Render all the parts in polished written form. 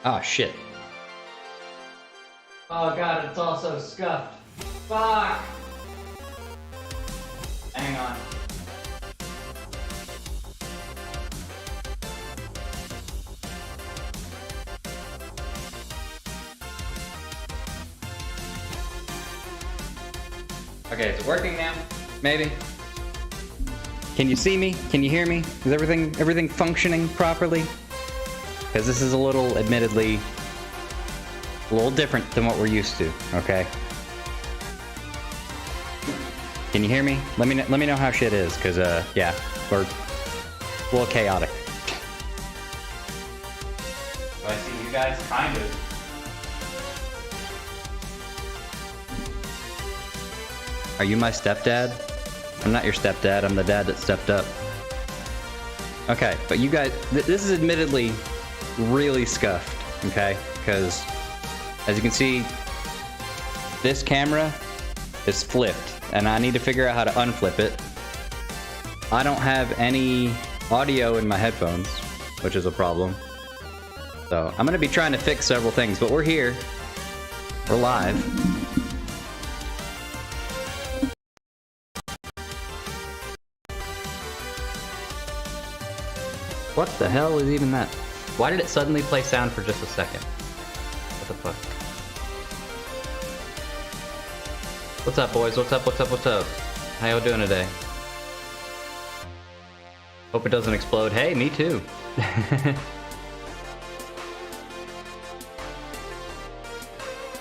Oh, shit. Oh god, it's also scuffed. Fuck! Hang on. Okay, is it working now? Maybe. Can you see me? Can you hear me? Is everything functioning properly? Because this is a little, admittedly, a little different than what we're used to. Okay. Can you hear me? Let me know how shit is, because yeah, we're a little chaotic. Do I see you guys? Kind of. Are you my stepdad? I'm not your stepdad, I'm the dad that stepped up. Okay, but you guys, this is admittedly really scuffed, okay? Because, as you can see, this camera is flipped, and I need to figure out how to unflip it. I don't have any audio in my headphones, which is a problem. So, I'm gonna be trying to fix several things, but we're here. We're live. What the hell is even that? Why did it suddenly play sound for just a second? What the fuck? What's up, boys? What's up, what's up, what's up? How y'all doing today? Hope it doesn't explode. Hey, me too.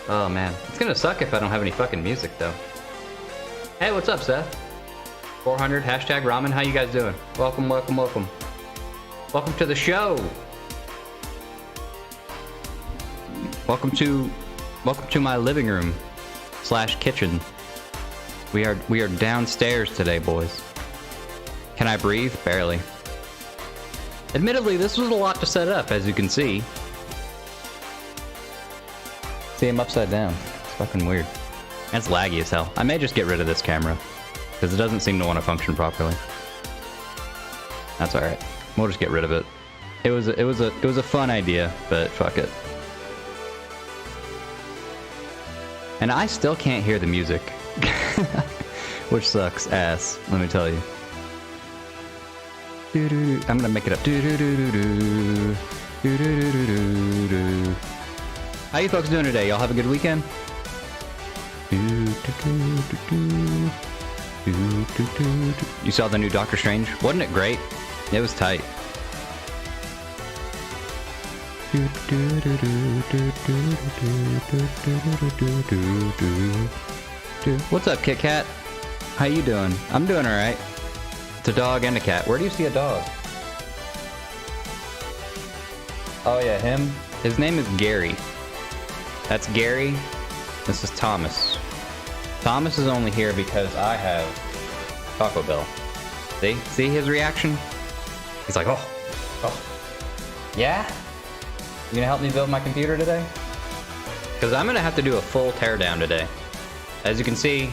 Oh man, it's gonna suck if I don't have any fucking music though. Hey, what's up, Seth? 400, hashtag ramen, how you guys doing? Welcome, welcome, welcome. Welcome to the show. Welcome to my living room / kitchen. We are downstairs today, boys. Can I breathe? Barely. Admittedly, this was a lot to set up, as you can see. See, I'm upside down. It's fucking weird. That's laggy as hell. I may just get rid of this camera because it doesn't seem to want to function properly. That's all right. We'll just get rid of it. It was a fun idea, but fuck it. And I still can't hear the music, which sucks ass. Let me tell you. I'm gonna make it up. How you folks doing today? Y'all have a good weekend? You saw the new Doctor Strange? Wasn't it great? It was tight. What's up, Kit Kat? How you doing? I'm doing alright. It's a dog and a cat. Where do you see a dog? Oh yeah, him. His name is Gary. That's Gary. This is Thomas. Thomas is only here because I have Taco Bell. See his reaction? He's like, oh, yeah? You gonna help me build my computer today? Because I'm gonna have to do a full teardown today. As you can see,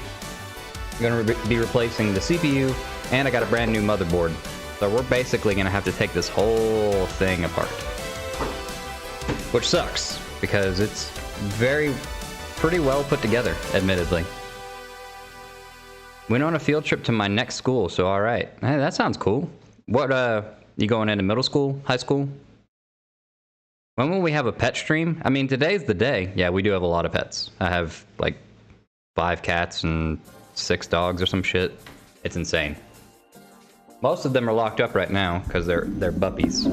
I'm gonna be replacing the CPU, and I got a brand new motherboard. So we're basically gonna have to take this whole thing apart. Which sucks, because it's pretty well put together, admittedly. Went on a field trip to my next school, so alright. Hey, that sounds cool. What, you going into middle school, high school? When will we have a pet stream? I mean, today's the day. Yeah, we do have a lot of pets. I have, like, 5 cats and 6 dogs or some shit. It's insane. Most of them are locked up right now, because they're puppies.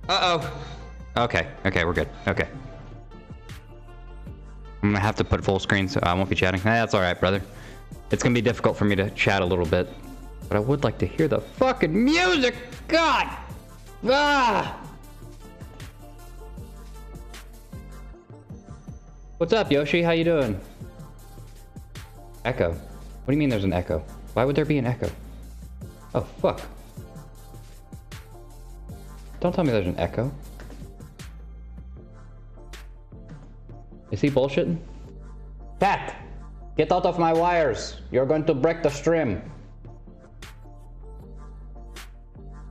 Uh-oh. Okay, we're good. Okay. I'm gonna have to put full screen so I won't be chatting. That's alright, brother. It's gonna be difficult for me to chat a little bit. But I would like to hear the fucking music! God! Ah! What's up, Yoshi? How you doing? Echo. What do you mean there's an echo? Why would there be an echo? Oh, fuck. Don't tell me there's an echo. Is he bullshitting? Cat! Get out of my wires! You're going to break the stream.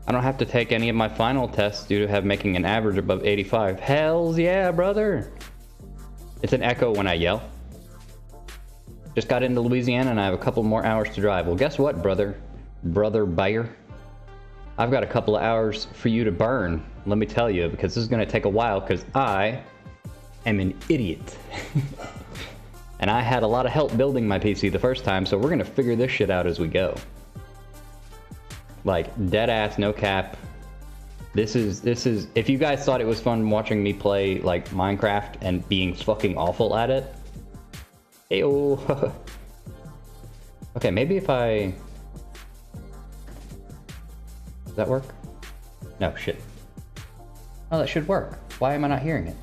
I don't have to take any of my final tests due to have making an average above 85. Hells yeah, brother! It's an echo when I yell. Just got into Louisiana and I have a couple more hours to drive. Well, guess what, brother? Brother Bayer? I've got a couple of hours for you to burn, let me tell you, because this is going to take a while because I am an idiot. And I had a lot of help building my PC the first time, so we're going to figure this shit out as we go. Like, dead ass, no cap. This is, if you guys thought it was fun watching me play, like, Minecraft and being fucking awful at it. Ayo. Okay, maybe if I... Does that work? No, shit. Oh, that should work. Why am I not hearing it?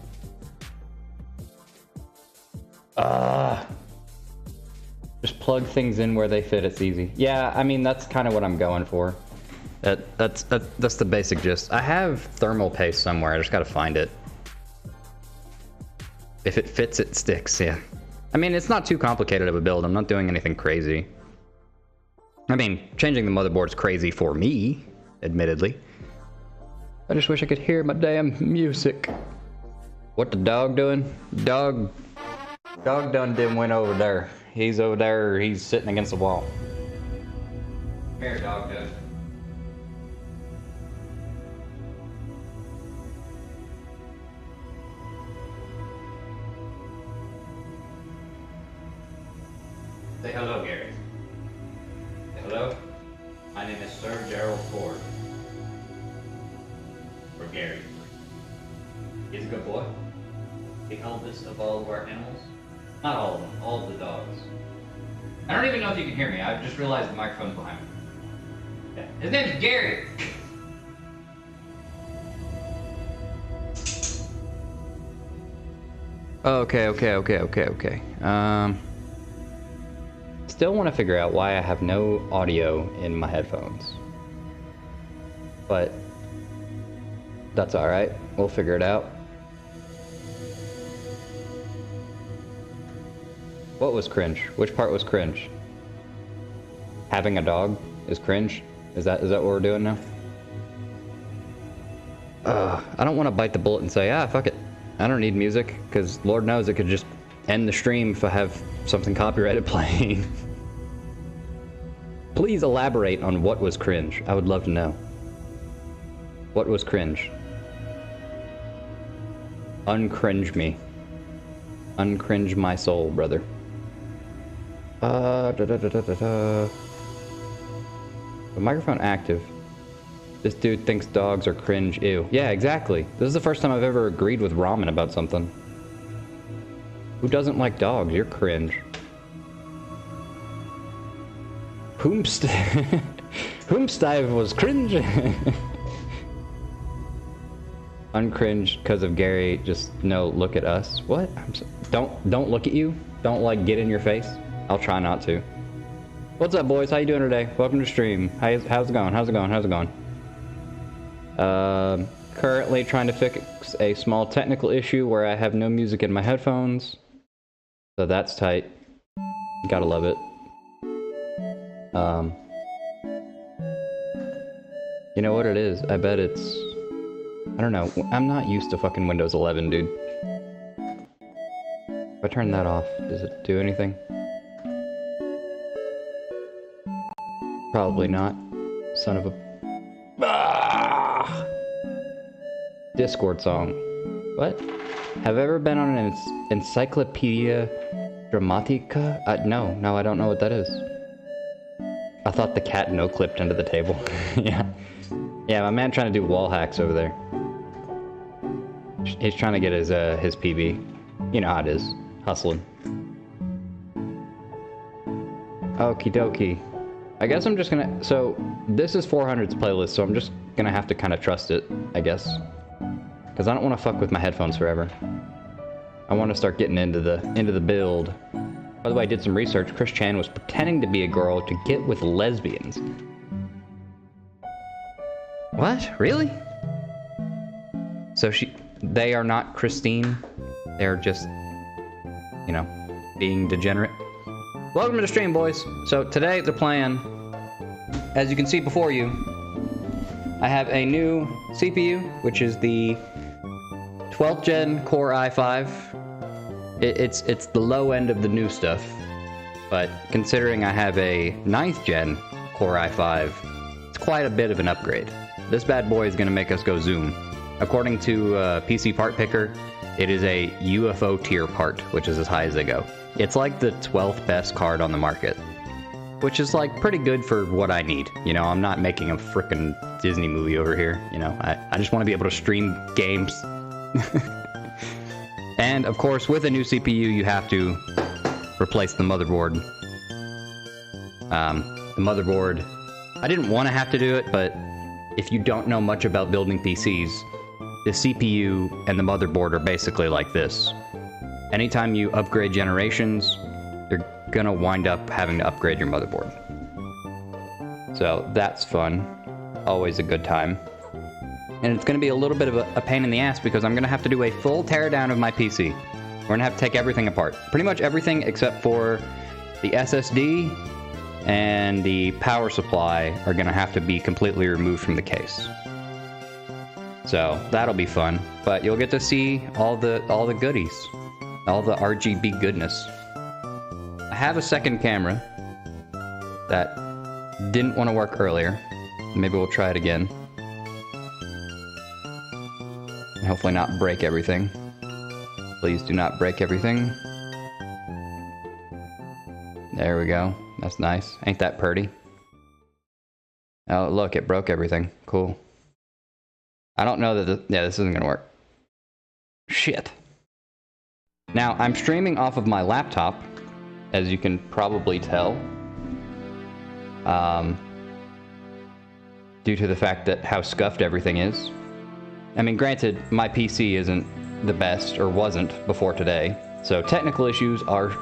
Just plug things in where they fit, it's easy. Yeah, I mean, that's kind of what I'm going for. That's the basic gist. I have thermal paste somewhere, I just gotta find it. If it fits, it sticks, yeah. I mean, it's not too complicated of a build, I'm not doing anything crazy. I mean, changing the motherboard's crazy for me, admittedly. I just wish I could hear my damn music. What the dog doing? Dog done went over there. He's over there, he's sitting against the wall. Come here, dog does. Say hello, Gary. Say hello. My name is Sir Gerald Ford. Or Gary. He's a good boy. The eldest of all of our animals. Not all of them, all of the dogs. I don't even know if you can hear me. I've just realized the microphone's behind me. Yeah. His name's Gary. Okay. Still want to figure out why I have no audio in my headphones. But that's alright. We'll figure it out. What was cringe? Which part was cringe? Having a dog is cringe? Is that what we're doing now? I don't want to bite the bullet and say, fuck it. I don't need music, because Lord knows it could just end the stream if I have something copyrighted playing. Please elaborate on what was cringe. I would love to know. What was cringe? Uncringe me. Uncringe my soul, brother. The microphone active. This dude thinks dogs are cringe. Ew. Yeah, exactly. This is the first time I've ever agreed with Ramen about something. Who doesn't like dogs? You're cringe. Whomstive was cringe. Uncringe because of Gary. Just no, look at us. What? Don't look at you. Don't like get in your face. I'll try not to. What's up, boys? How you doing today? Welcome to stream. How's it going? How's it going? Currently trying to fix a small technical issue where I have no music in my headphones. So that's tight. Gotta love it. You know what it is? I bet it's... I don't know. I'm not used to fucking Windows 11, dude. If I turn that off, does it do anything? Probably not. Son of a... Discord song. What? Have I ever been on an Encyclopedia Dramatica? No, I don't know what that is. I thought the cat no-clipped under the table. Yeah, my man trying to do wall hacks over there. He's trying to get his PB. You know how it is. Hustling. Okie dokie. I guess I'm just gonna... So, this is 400's playlist, so I'm just gonna have to kind of trust it, I guess. Because I don't want to fuck with my headphones forever. I want to start getting into the build. By the way, I did some research. Chris Chan was pretending to be a girl to get with lesbians. What? Really? So they are not Christine? They're just you know, being degenerate. Welcome to the stream, boys. So today the plan, as you can see before you, I have a new CPU, which is the 12th gen Core i5. It's the low end of the new stuff, but considering I have a 9th gen Core i5, it's quite a bit of an upgrade. This bad boy is going to make us go zoom. According to PC Part Picker, it is a UFO tier part, which is as high as they go. It's like the 12th best card on the market, which is like pretty good for what I need. You know, I'm not making a frickin' Disney movie over here. You know, I just want to be able to stream games. And of course, with a new CPU, you have to replace the motherboard. The motherboard, I didn't want to have to do it, but if you don't know much about building PCs, the CPU and the motherboard are basically like this. Anytime you upgrade generations, you're gonna wind up having to upgrade your motherboard. So that's fun. Always a good time. And it's gonna be a little bit of a pain in the ass because I'm gonna have to do a full teardown of my PC. We're gonna have to take everything apart. Pretty much everything except for the SSD and the power supply are gonna have to be completely removed from the case. So that'll be fun, but you'll get to see all the goodies, all the RGB goodness. I have a second camera that didn't want to work earlier. Maybe we'll try it again. And hopefully not break everything. Please do not break everything. There we go. That's nice. Ain't that pretty? Oh, look, it broke everything. Cool. I don't know that this isn't gonna work. Shit. Now, I'm streaming off of my laptop, as you can probably tell. Due to the fact that how scuffed everything is. I mean, granted, my PC isn't the best, or wasn't before today, so technical issues are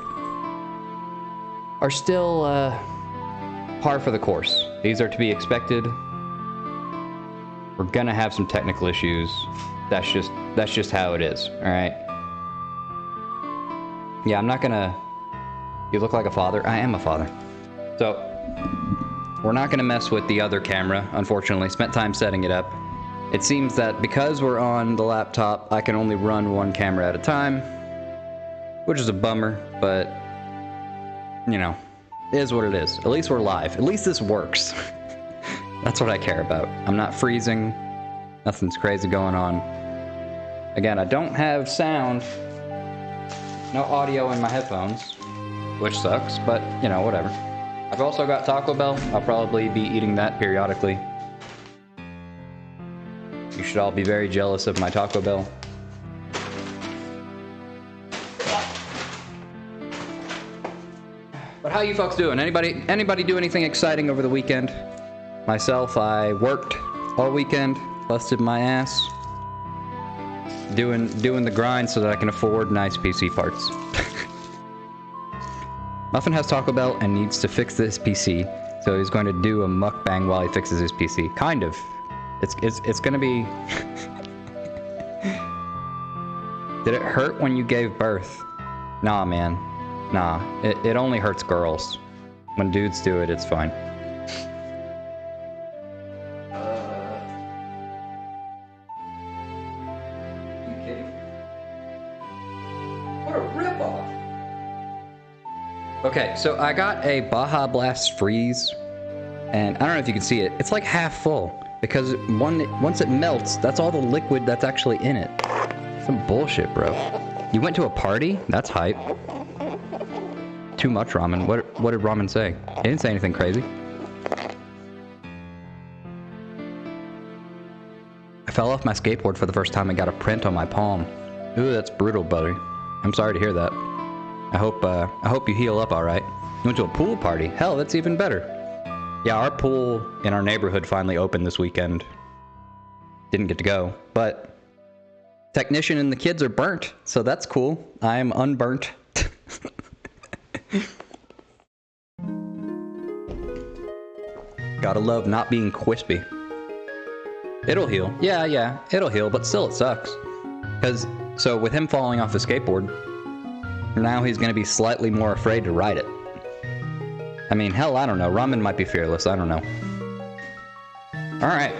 still par for the course. These are to be expected. We're gonna have some technical issues. That's just how it is, alright? Yeah, I'm not gonna... You look like a father? I am a father. So, we're not gonna mess with the other camera, unfortunately. Spent time setting it up. It seems that because we're on the laptop, I can only run one camera at a time, which is a bummer, but, you know, it is what it is. At least we're live. At least this works. That's what I care about. I'm not freezing. Nothing's crazy going on. Again, I don't have sound. No audio in my headphones, which sucks, but, you know, whatever. I've also got Taco Bell. I'll probably be eating that periodically. You should all be very jealous of my Taco Bell. But how you folks doing? Anybody do anything exciting over the weekend? Myself, I worked all weekend, busted my ass, doing the grind so that I can afford nice PC parts. Muffin has Taco Bell and needs to fix this PC, so he's going to do a mukbang while he fixes his PC. Kind of. It's gonna be... Did it hurt when you gave birth? Nah, man. Nah. It only hurts girls. When dudes do it, it's fine. Okay, so I got a Baja Blast Freeze, and I don't know if you can see it. It's like half full, because once it melts, that's all the liquid that's actually in it. Some bullshit, bro. You went to a party? That's hype. Too much ramen. What did ramen say? He didn't say anything crazy. I fell off my skateboard for the first time and got a print on my palm. Ooh, that's brutal, buddy. I'm sorry to hear that. I hope you heal up all right. You went to a pool party? Hell, that's even better. Yeah, our pool in our neighborhood finally opened this weekend. Didn't get to go, but technician and the kids are burnt, so that's cool. I'm unburnt. Gotta love not being crispy. It'll heal. Yeah, it'll heal, but still it sucks. So with him falling off the skateboard, now he's gonna be slightly more afraid to ride it. I mean, hell, I don't know. Ramen might be fearless. I don't know. Alright.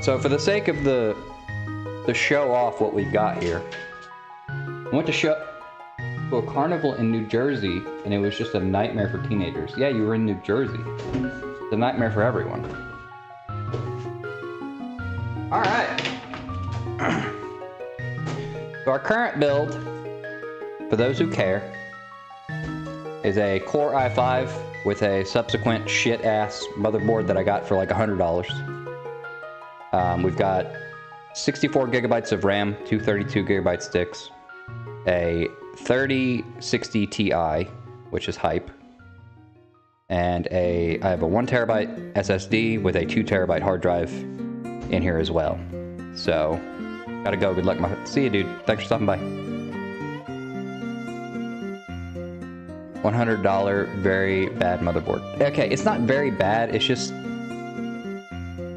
So for the sake of the show off what we've got here, I went to a carnival in New Jersey, and it was just a nightmare for teenagers. Yeah, you were in New Jersey. It's a nightmare for everyone. Alright. So our current build, for those who care, is a Core i5 with a subsequent shit-ass motherboard that I got for like $100. We've got 64 gigabytes of RAM, two 32 gigabyte sticks, a 3060 Ti, which is hype, and I have a 1 terabyte SSD with a 2 terabyte hard drive in here as well. So, gotta go. Good luck. See you, dude. Thanks for stopping by. $100 very bad motherboard. Okay, it's not very bad. It's just,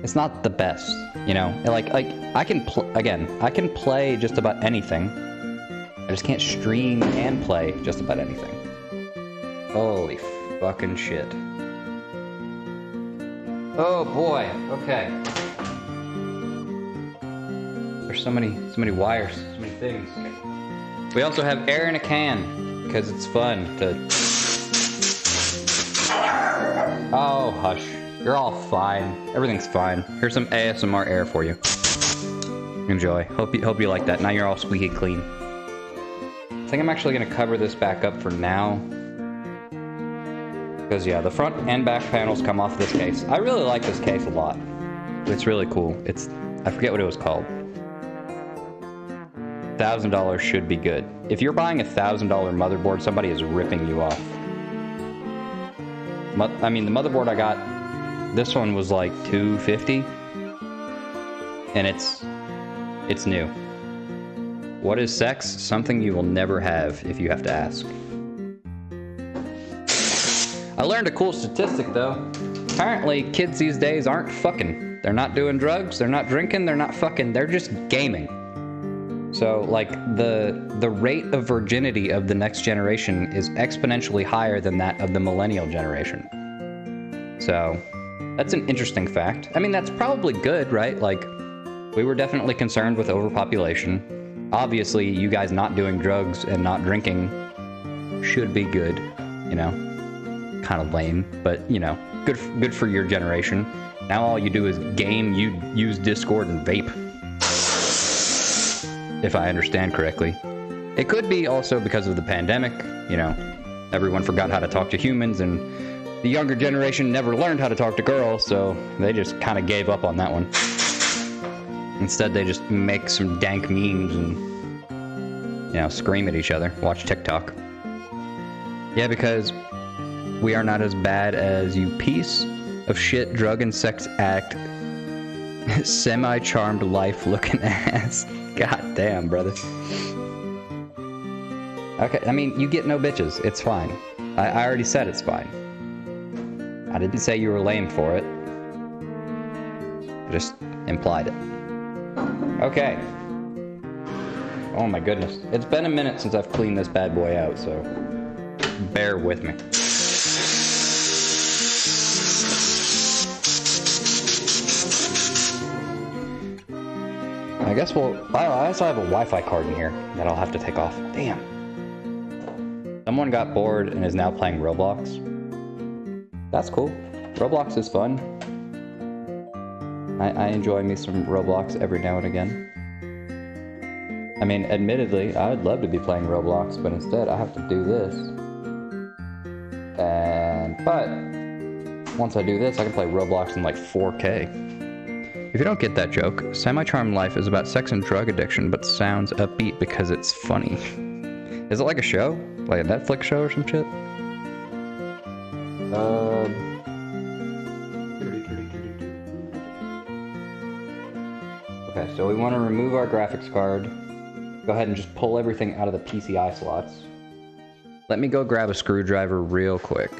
it's not the best. You know, like I can play just about anything. I just can't stream and play just about anything. Holy fucking shit. Oh boy. Okay. There's so many wires, so many things. We also have air in a can because it's fun to. Oh hush. You're all fine. Everything's fine. Here's some ASMR air for you. Enjoy. Hope you like that. Now you're all squeaky clean. I think I'm actually gonna cover this back up for now. Because yeah, the front and back panels come off this case. I really like this case a lot. It's really cool. I forget what it was called. $1,000 should be good. If you're buying a $1,000 motherboard, somebody is ripping you off. I mean, the motherboard I got, this one was like $250, and it's new. What is sex? Something you will never have if you have to ask. I learned a cool statistic though. Apparently, kids these days aren't fucking. They're not doing drugs, they're not drinking, they're not fucking, they're just gaming. So, like, the rate of virginity of the next generation is exponentially higher than that of the millennial generation. So, that's an interesting fact. I mean, that's probably good, right? Like, we were definitely concerned with overpopulation. Obviously, you guys not doing drugs and not drinking should be good, you know? Kind of lame, but, you know, good for your generation. Now all you do is game, you use Discord and vape. If I understand correctly. It could be also because of the pandemic, you know, everyone forgot how to talk to humans, and the younger generation never learned how to talk to girls, so they just kind of gave up on that one. Instead, they just make some dank memes and, you know, scream at each other, watch TikTok. Yeah, because we are not as bad as you piece of shit, drug and sex act, semi-charmed life-looking ass. God damn, brother. Okay, I mean, you get no bitches. It's fine. I already said it's fine. I didn't say you were lame for it. I just implied it. Okay. Oh my goodness. It's been a minute since I've cleaned this bad boy out, so bear with me. I guess I also have a Wi-Fi card in here that I'll have to take off. Damn. Someone got bored and is now playing Roblox. That's cool. Roblox is fun. I enjoy me some Roblox every now and again. I mean, admittedly, I would love to be playing Roblox, but instead I have to do this. But once I do this, I can play Roblox in like 4K. If you don't get that joke, Semi-Charmed Life is about sex and drug addiction, but sounds upbeat because it's funny. Is it like a show? Like a Netflix show or some shit? Okay, so we want to remove our graphics card. Go ahead and just pull everything out of the PCI slots. Let me go grab a screwdriver real quick.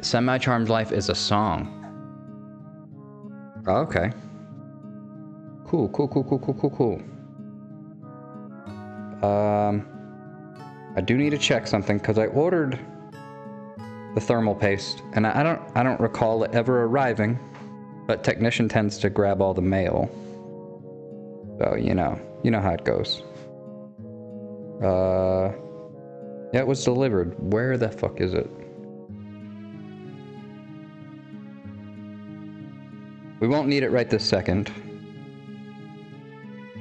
Semi-Charmed Life is a song. Oh, okay. Cool. I do need to check something because I ordered the thermal paste, and I don't recall it ever arriving. But technician tends to grab all the mail, so you know how it goes. Yeah, it was delivered. Where the fuck is it? We won't need it right this second.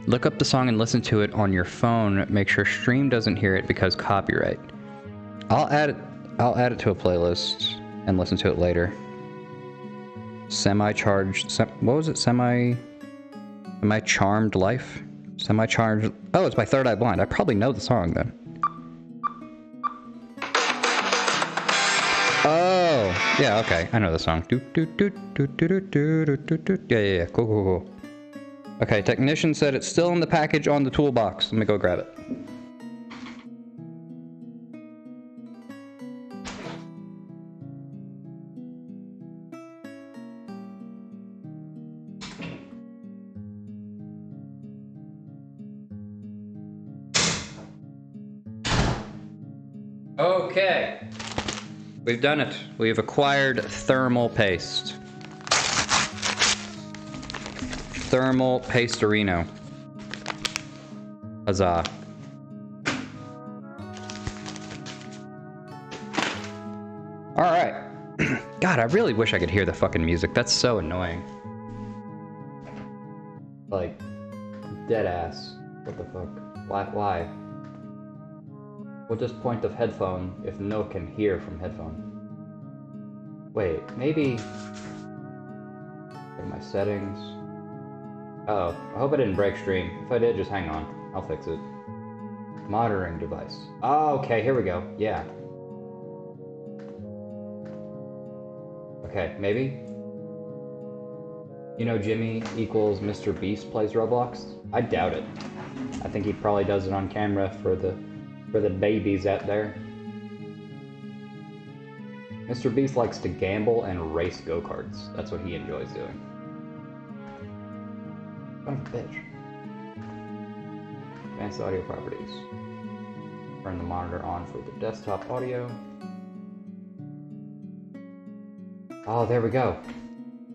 Look up the song and listen to it on your phone. Make sure stream doesn't hear it because copyright. I'll add it to a playlist and listen to it later. What was it? Semi-Charmed Life? Semi-Charmed. Oh, it's by Third Eye Blind. I probably know the song then. Oh, yeah, okay. I know the song. Yeah. Cool. Okay, technician said it's still in the package on the toolbox. Let me go grab it. Okay. We've done it. We've acquired thermal paste. Thermal Pastorino. Huzzah. Alright. God, I really wish I could hear the fucking music. That's so annoying. Like, dead ass. What the fuck? Why? What's this point of headphone if no can hear from headphone? Wait, maybe... Go to my settings. Oh, I hope I didn't break stream. If I did, just hang on. I'll fix it. Monitoring device. Oh, okay, here we go. Yeah. Okay, maybe? You know Jimmy equals Mr. Beast plays Roblox? I doubt it. I think he probably does it on camera for the babies out there. Mr. Beast likes to gamble and race go-karts. That's what he enjoys doing. Son of a bitch. Advanced audio properties. Turn the monitor on for the desktop audio. Oh, there we go.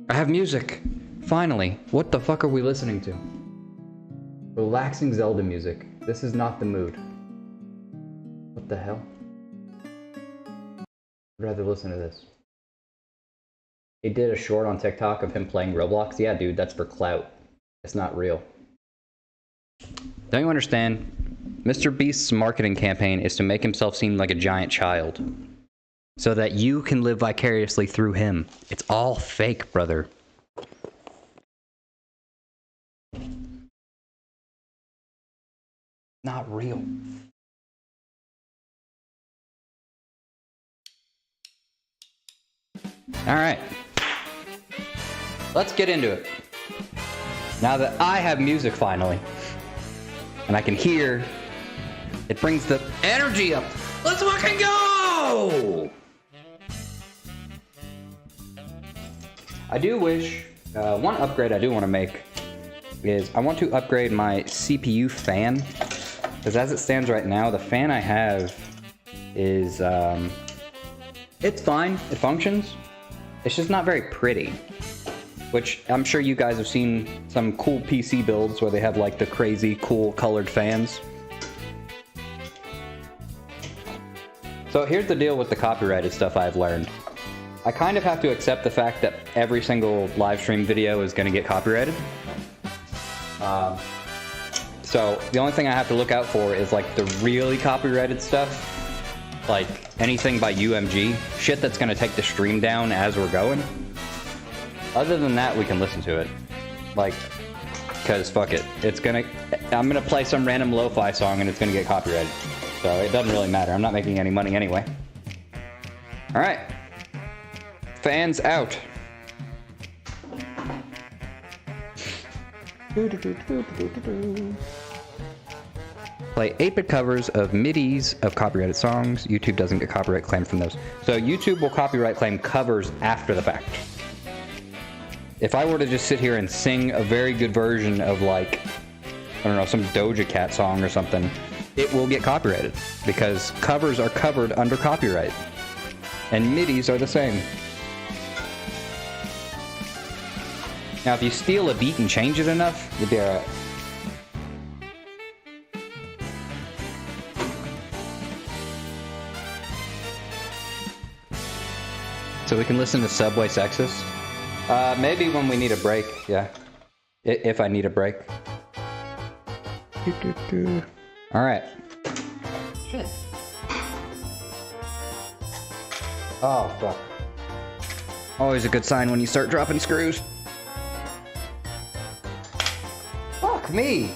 I have music. Finally. What the fuck are we listening to? Relaxing Zelda music. This is not the mood. What the hell? I'd rather listen to this. He did a short on TikTok of him playing Roblox. Yeah, dude, that's for clout. It's not real. Don't you understand? Mr. Beast's marketing campaign is to make himself seem like a giant child. So that you can live vicariously through him. It's all fake, brother. Not real. Alright. Let's get into it. Now that I have music finally, and I can hear, it brings the energy up. Let's fucking go! I do wish, one upgrade I do want to make is I want to upgrade my CPU fan. Because as it stands right now, the fan I have is, it's fine, it functions. It's just not very pretty. Which I'm sure you guys have seen some cool PC builds where they have like the crazy cool colored fans. So here's the deal with the copyrighted stuff I've learned. I kind of have to accept the fact that every single live stream video is going to get copyrighted. So the only thing I have to look out for is like the really copyrighted stuff. Like anything by UMG. Shit that's going to take the stream down as we're going. Other than that, we can listen to it. Like, because fuck it. I'm going to play some random lo-fi song and it's going to get copyrighted. So it doesn't really matter. I'm not making any money anyway. Alright. Fans out. play 8-bit covers of MIDIs of copyrighted songs. YouTube doesn't get copyright claim from those. So YouTube will copyright claim covers after the fact. If I were to just sit here and sing a very good version of, like, I don't know, some Doja Cat song or something, it will get copyrighted because covers are covered under copyright. And MIDIs are the same. Now, if you steal a beat and change it enough, you'll be alright. So we can listen to Subway Sexist? Maybe when we need a break, yeah. If I need a break. Alright. Shit. Oh, fuck. Always a good sign when you start dropping screws. Fuck me!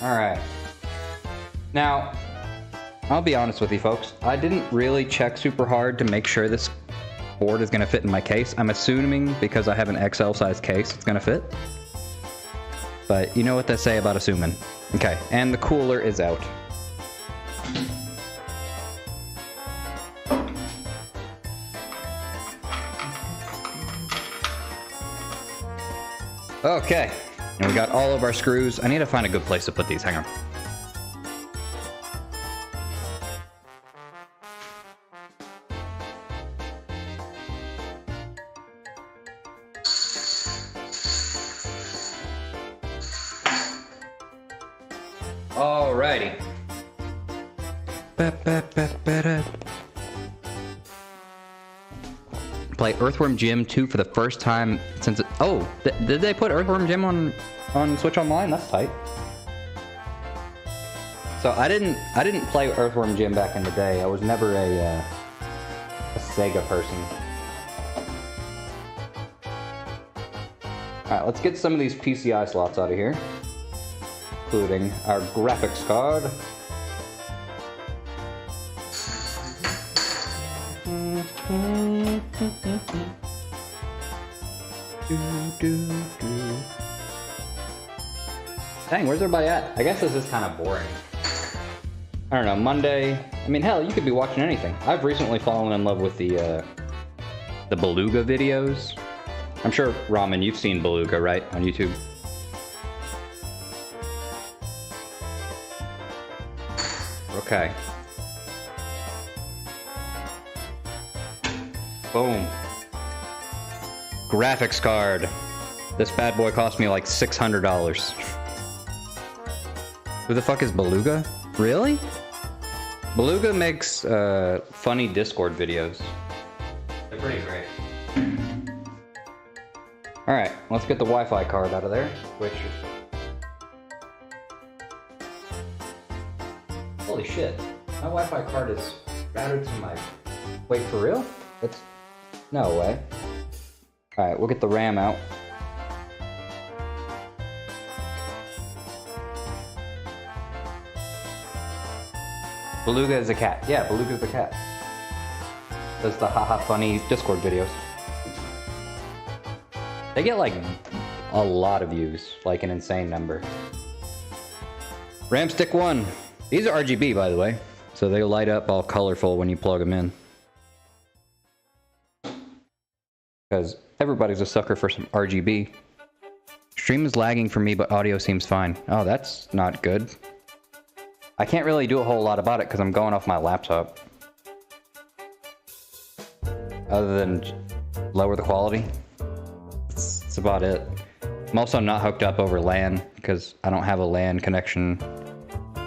Alright. Now, I'll be honest with you folks, I didn't really check super hard to make sure this board is going to fit in my case. I'm assuming because I have an XL size case, it's going to fit. But you know what they say about assuming. Okay, and the cooler is out. Okay, and we got all of our screws. I need to find a good place to put these, hang on. Alrighty. Play Earthworm Jim 2 for the first time since it... Oh! Did they put Earthworm Jim on Switch Online? That's tight. So I didn't play Earthworm Jim back in the day. I was never a Sega person. Alright, let's get some of these PCI slots out of here. Including our graphics card. Dang, where's everybody at? I guess this is kind of boring. I don't know, Monday. I mean, hell, you could be watching anything. I've recently fallen in love with the Beluga videos. I'm sure, Ramen, you've seen Beluga, right? On YouTube. Okay. Boom. Graphics card. This bad boy cost me like $600. Who the fuck is Beluga? Really? Beluga makes funny Discord videos. They're pretty great. Alright, let's get the Wi-Fi card out of there. Which... Holy shit. My Wi-Fi card is routed to my... Wait, for real? That's... No way. Alright, we'll get the RAM out. Beluga is a cat. Yeah, Beluga's a cat. Does the haha funny Discord videos. They get like a lot of views, like an insane number. RAM stick 1. These are RGB, by the way, so they light up all colorful when you plug them in. Because everybody's a sucker for some RGB. Stream is lagging for me, but audio seems fine. Oh, that's not good. I can't really do a whole lot about it because I'm going off my laptop. Other than lower the quality. That's about it. I'm also not hooked up over LAN because I don't have a LAN connection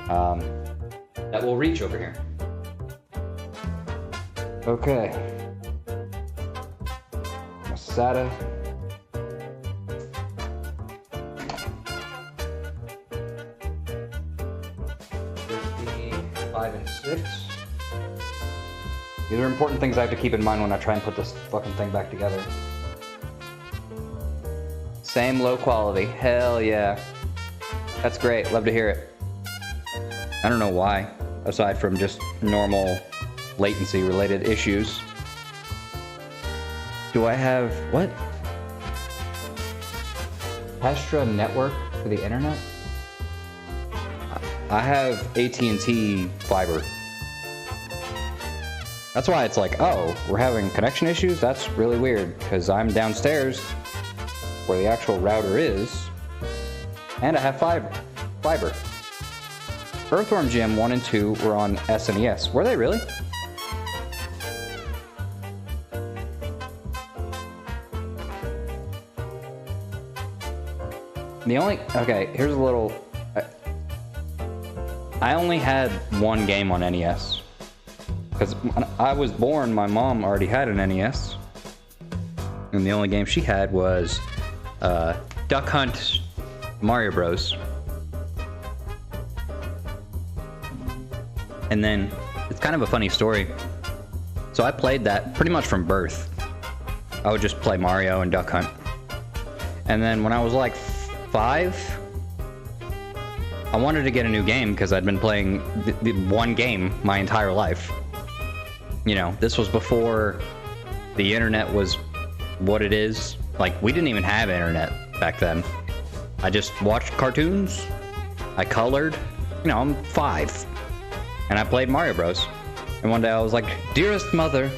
that will reach over here. Okay. SATA. And 6. These are important things I have to keep in mind when I try and put this fucking thing back together. Same low quality. Hell yeah. That's great. Love to hear it. I don't know why, aside from just normal latency related issues. Do I have... what? Extra network for the internet? I have AT&T fiber. That's why it's like, oh, we're having connection issues? That's really weird, because I'm downstairs where the actual router is, and I have fiber. Earthworm Jim 1 and 2 were on SNES. Were they really? Okay, here's a little... I only had one game on NES. Because when I was born, my mom already had an NES. And the only game she had was Duck Hunt Mario Bros. And then, it's kind of a funny story. So I played that pretty much from birth. I would just play Mario and Duck Hunt. And then when I was like 5, I wanted to get a new game because I'd been playing the one game my entire life. You know, this was before the internet was what it is. Like, we didn't even have internet back then. I just watched cartoons, I colored, you know, I'm 5. And I played Mario Bros. And one day I was like, "Dearest mother,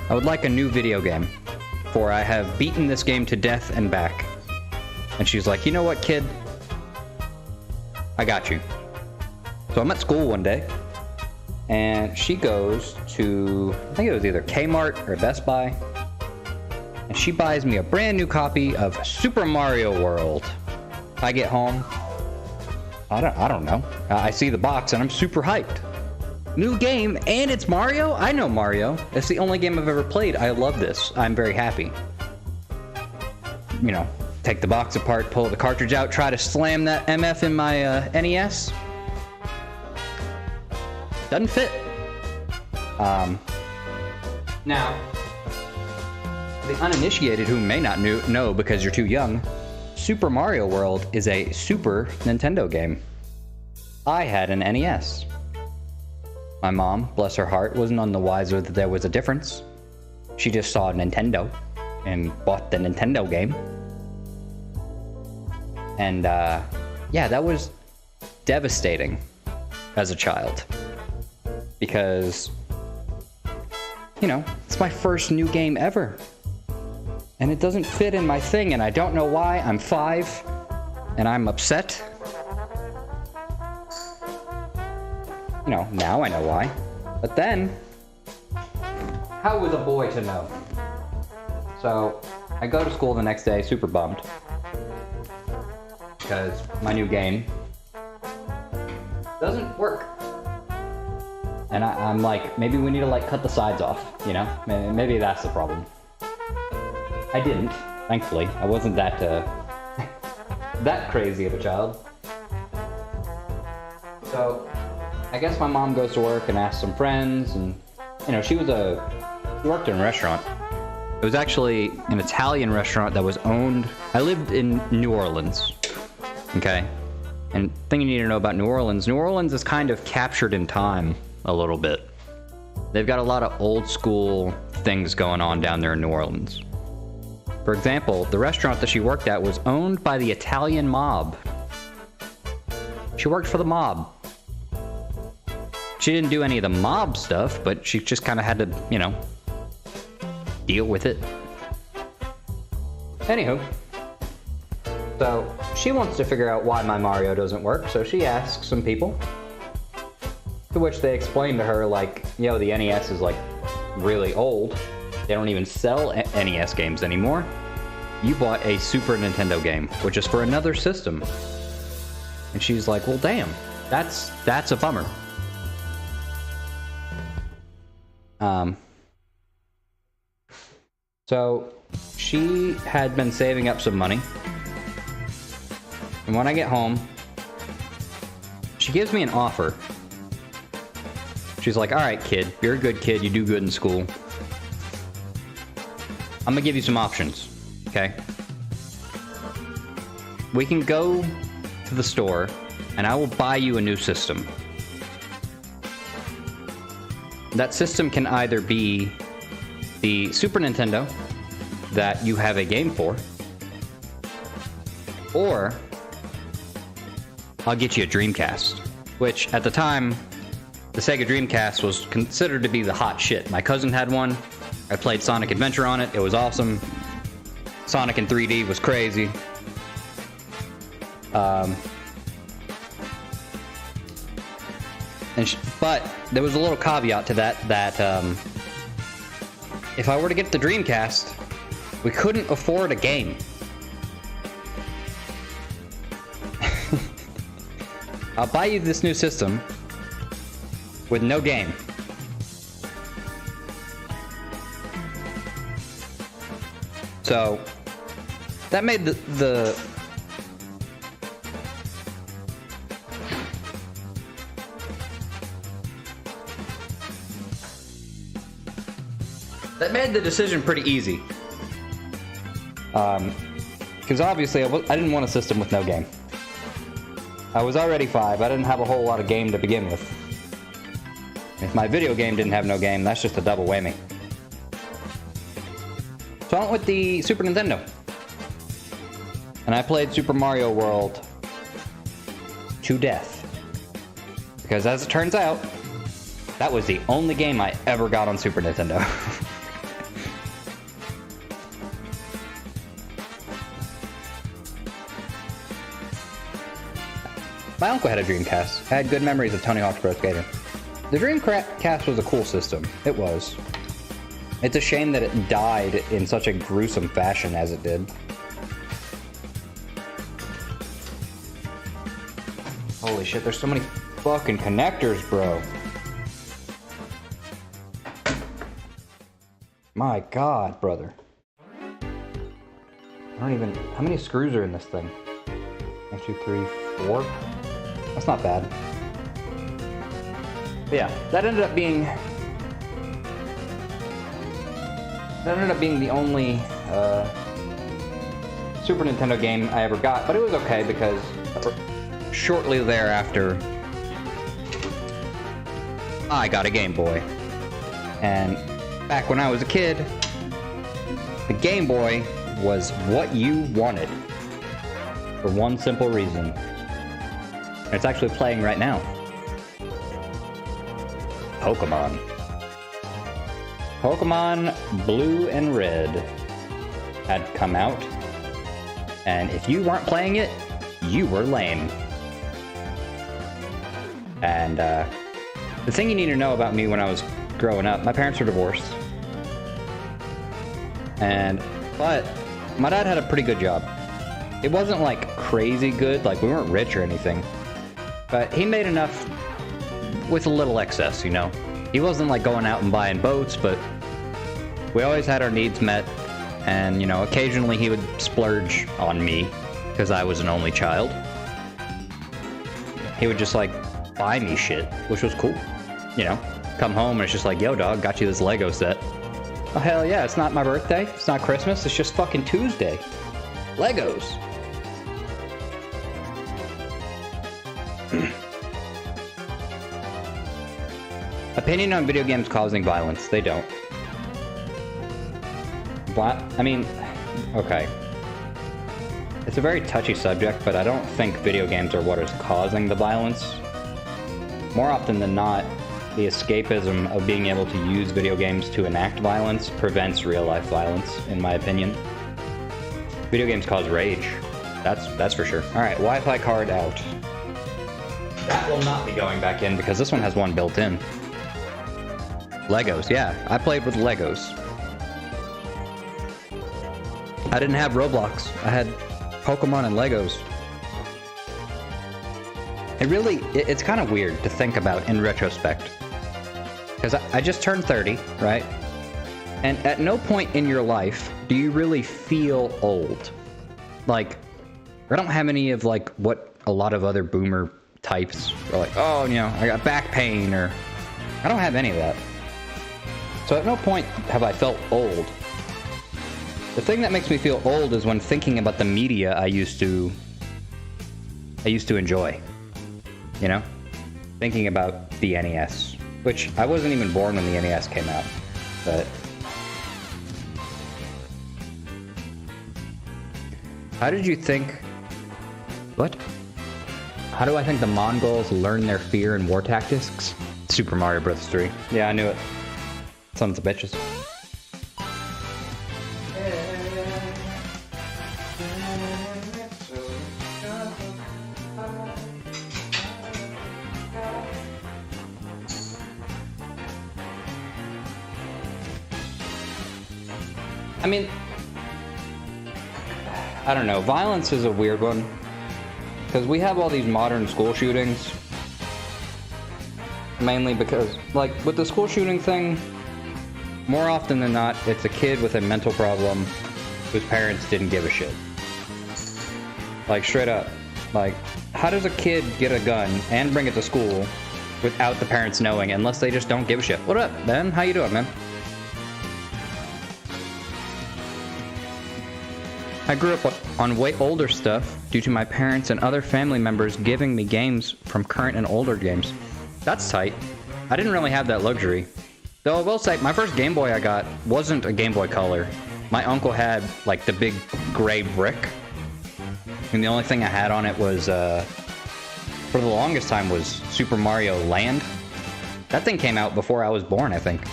I would like a new video game, for I have beaten this game to death and back." And she's like, "You know what, kid? I got you." So I'm at school one day, and she goes to, I think it was either Kmart or Best Buy, and she buys me a brand new copy of Super Mario World. I get home, I don't know. I see the box and I'm super hyped. New game, and it's Mario? I know Mario. It's the only game I've ever played. I love this. I'm very happy. You know, take the box apart, pull the cartridge out, try to slam that MF in my NES. Doesn't fit. Now, the uninitiated who may not know because you're too young, Super Mario World is a Super Nintendo game. I had an NES. My mom, bless her heart, was none the wiser that there was a difference. She just saw Nintendo and bought the Nintendo game. And yeah, that was devastating as a child. Because, you know, it's my first new game ever. And it doesn't fit in my thing, and I don't know why. I'm 5, and I'm upset. You know, now I know why. But then, how was a boy to know? So, I go to school the next day, super bummed. Because my new game doesn't work. And I'm like, maybe we need to like cut the sides off, you know? Maybe that's the problem. I didn't, thankfully. I wasn't that, that crazy of a child. So, I guess my mom goes to work and asks some friends, and, you know, she worked in a restaurant. It was actually an Italian restaurant that was owned, I lived in New Orleans, okay? And the thing you need to know about New Orleans is kind of captured in time a little bit. They've got a lot of old school things going on down there in New Orleans. For example, the restaurant that she worked at was owned by the Italian mob. She worked for the mob. She didn't do any of the mob stuff, but she just kind of had to, you know, deal with it. Anywho, so she wants to figure out why my Mario doesn't work, so she asks some people. To which they explain to her, like, you know, the NES is, like, really old. They don't even sell NES games anymore. You bought a Super Nintendo game, which is for another system. And she's like, well, damn, that's a bummer. So she had been saving up some money. And when I get home, she gives me an offer. She's like, all right, kid, you're a good kid, you do good in school. I'm gonna give you some options, okay? We can go to the store, and I will buy you a new system. That system can either be the Super Nintendo that you have a game for, Or I'll get you a Dreamcast, which at the time, the Sega Dreamcast was considered to be the hot shit. My cousin had one. I played Sonic Adventure on it. It was awesome. Sonic in 3D was crazy. But there was a little caveat to that, if I were to get the Dreamcast, we couldn't afford a game. I'll buy you this new system with no game. So that made that made the decision pretty easy. Because obviously I didn't want a system with no game. I was already 5. I didn't have a whole lot of game to begin with. If my video game didn't have no game, that's just a double whammy. So I went with the Super Nintendo. And I played Super Mario World to death. Because as it turns out, that was the only game I ever got on Super Nintendo. My uncle had a Dreamcast. I had good memories of Tony Hawk's Pro Skater. The Dreamcast was a cool system. It was. It's a shame that it died in such a gruesome fashion as it did. Holy shit, there's so many fucking connectors, bro. My god, brother. I don't even... How many screws are in this thing? 1, 2, 3, 4? That's not bad. But yeah, that ended up being the only Super Nintendo game I ever got, but it was okay because shortly thereafter I got a Game Boy. And back when I was a kid, the Game Boy was what you wanted for one simple reason. It's actually playing right now. Pokemon. Pokemon Blue and Red had come out, and if you weren't playing it, you were lame. And the thing you need to know about me when I was growing up, my parents were divorced. But my dad had a pretty good job. It wasn't like crazy good, like we weren't rich or anything. But he made enough with a little excess, you know. He wasn't like going out and buying boats, but we always had our needs met. And, you know, occasionally he would splurge on me because I was an only child. He would just like buy me shit, which was cool. You know, come home and it's just like, yo dog, got you this Lego set. Oh hell yeah, it's not my birthday, it's not Christmas, it's just fucking Tuesday. Legos. Opinion on video games causing violence. They don't. I mean, okay. It's a very touchy subject, but I don't think video games are what is causing the violence. More often than not, the escapism of being able to use video games to enact violence prevents real-life violence, in my opinion. Video games cause rage. That's for sure. Alright, Wi-Fi card out. That will not be going back in because this one has one built in. Legos, yeah. I played with Legos. I didn't have Roblox. I had Pokemon and Legos. It's kind of weird to think about in retrospect. Because I just turned 30, right? And at no point in your life do you really feel old. Like, I don't have any of like what a lot of other boomer types are like, oh, you know, I got back pain, or I don't have any of that. So at no point have I felt old. The thing that makes me feel old is when thinking about the media I used to enjoy. You know? Thinking about the NES. Which, I wasn't even born when the NES came out. But... how did you think What? How do I think the Mongols learn their fear and war tactics? Super Mario Bros. 3. Yeah, I knew it. Sons of bitches. I mean, I don't know. Violence is a weird one. Because we have all these modern school shootings. Mainly because, like, with the school shooting thing, more often than not, it's a kid with a mental problem whose parents didn't give a shit. Like, straight up. Like, how does a kid get a gun and bring it to school without the parents knowing, unless they just don't give a shit? What up, Ben? How you doing, man? I grew up on way older stuff due to my parents and other family members giving me games from current and older games. That's tight. I didn't really have that luxury. Though I will say, my first Game Boy I got wasn't a Game Boy Color. My uncle had, like, the big gray brick. And the only thing I had on it was, for the longest time, was Super Mario Land. That thing came out before I was born, I think.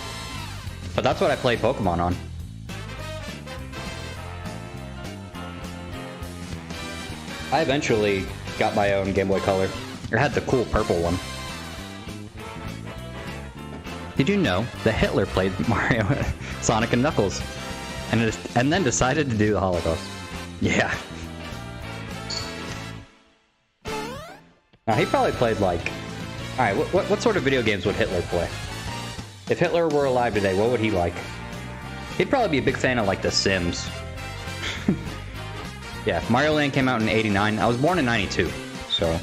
But that's what I played Pokemon on. I eventually got my own Game Boy Color. I had the cool purple one. Did you know that Hitler played Mario, Sonic, and Knuckles, and then decided to do the Holocaust? Yeah. Now he probably played like... Alright, what sort of video games would Hitler play? If Hitler were alive today, what would he like? He'd probably be a big fan of like The Sims. Yeah, Mario Land came out in '89. I was born in '92, so...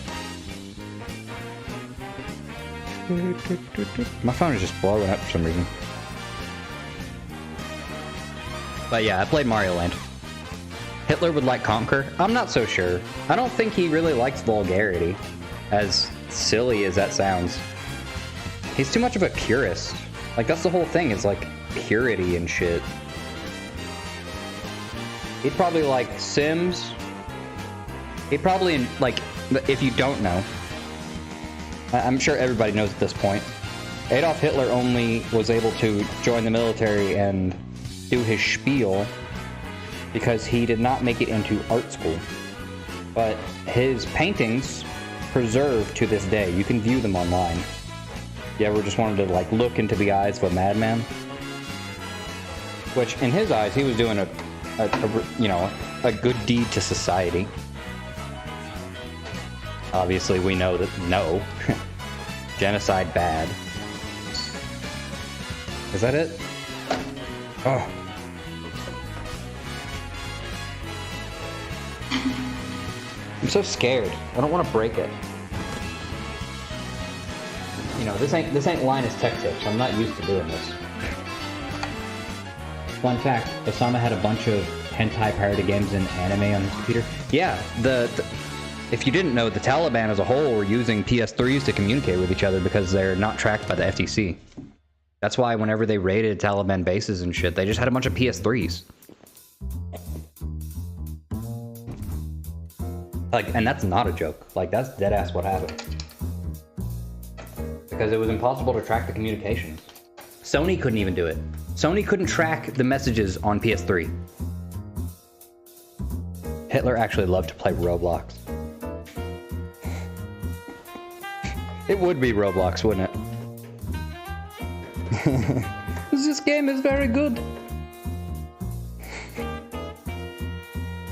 My phone is just blowing up for some reason. But yeah, I played Mario Land. Hitler would like Conquer? I'm not so sure. I don't think he really likes vulgarity, as silly as that sounds. He's too much of a purist. Like, that's the whole thing, is like purity and shit. He'd probably like Sims. He'd probably, like, if you don't know, I'm sure everybody knows at this point, Adolf Hitler only was able to join the military and do his spiel because he did not make it into art school. But his paintings preserved to this day. You can view them online. You ever just wanted to, like, look into the eyes of a madman? Which, in his eyes, he was doing a good deed to society. Obviously, we know that no. Genocide bad. Is that it? Oh. I'm so scared. I don't want to break it. You know, this ain't Linus Tech Tips. I'm not used to doing this. Fun fact, Osama had a bunch of hentai parody games and anime on his computer. Yeah, if you didn't know, the Taliban as a whole were using PS3s to communicate with each other because they're not tracked by the FTC. That's why whenever they raided Taliban bases and shit, they just had a bunch of PS3s. Like, and that's not a joke. Like, that's deadass what happened. Because it was impossible to track the communications. Sony couldn't even do it. Sony couldn't track the messages on PS3. Hitler actually loved to play Roblox. It would be Roblox, wouldn't it? This game is very good.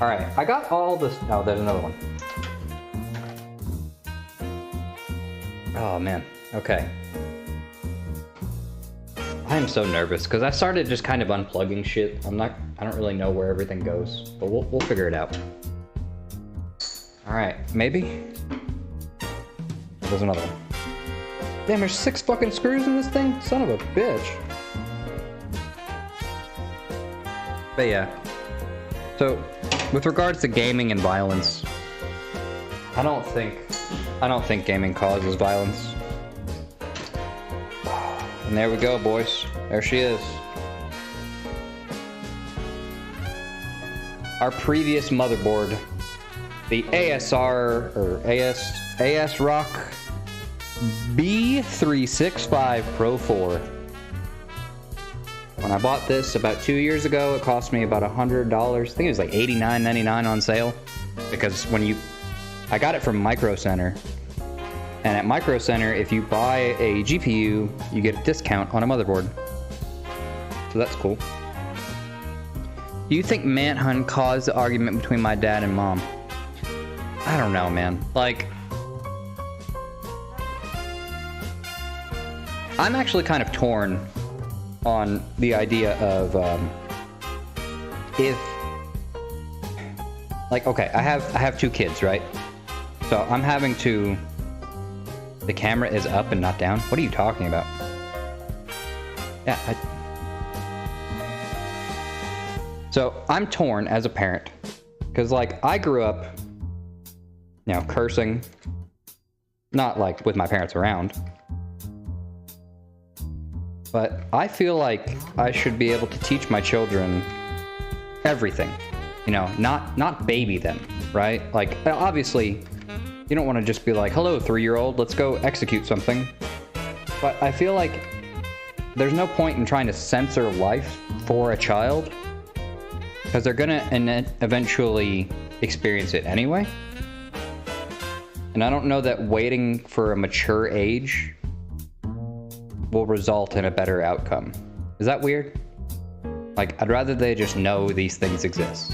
Alright, I got all this... Oh, there's another one. Oh, man. Okay. I am so nervous, because I started just kind of unplugging shit. I don't really know where everything goes, but we'll figure it out. Alright, maybe? There's another one. Damn, there's 6 fucking screws in this thing? Son of a bitch. But yeah. So, with regards to gaming and violence, I don't think gaming causes violence. And there we go, boys. There she is. Our previous motherboard the ASR or AS Rock B365 Pro 4. When I bought this about 2 years ago, it cost me about $100. I think it was like $89.99 on sale. Because I got it from Micro Center. And at Micro Center, if you buy a GPU, you get a discount on a motherboard. So that's cool. Do you think Manhunt caused the argument between my dad and mom? I don't know, man. Like, I'm actually kind of torn on the idea of if, like, okay, I have 2 kids, right? So I'm having to. The camera is up and not down. What are you talking about? Yeah. So I'm torn as a parent, because like I grew up, you know, cursing, not like with my parents around. But I feel like I should be able to teach my children everything, you know, not baby them, right? Like, obviously, you don't want to just be like, hello, 3-year-old, let's go execute something. But I feel like there's no point in trying to censor life for a child, because they're gonna eventually experience it anyway. And I don't know that waiting for a mature age will result in a better outcome. Is that weird? Like, I'd rather they just know these things exist.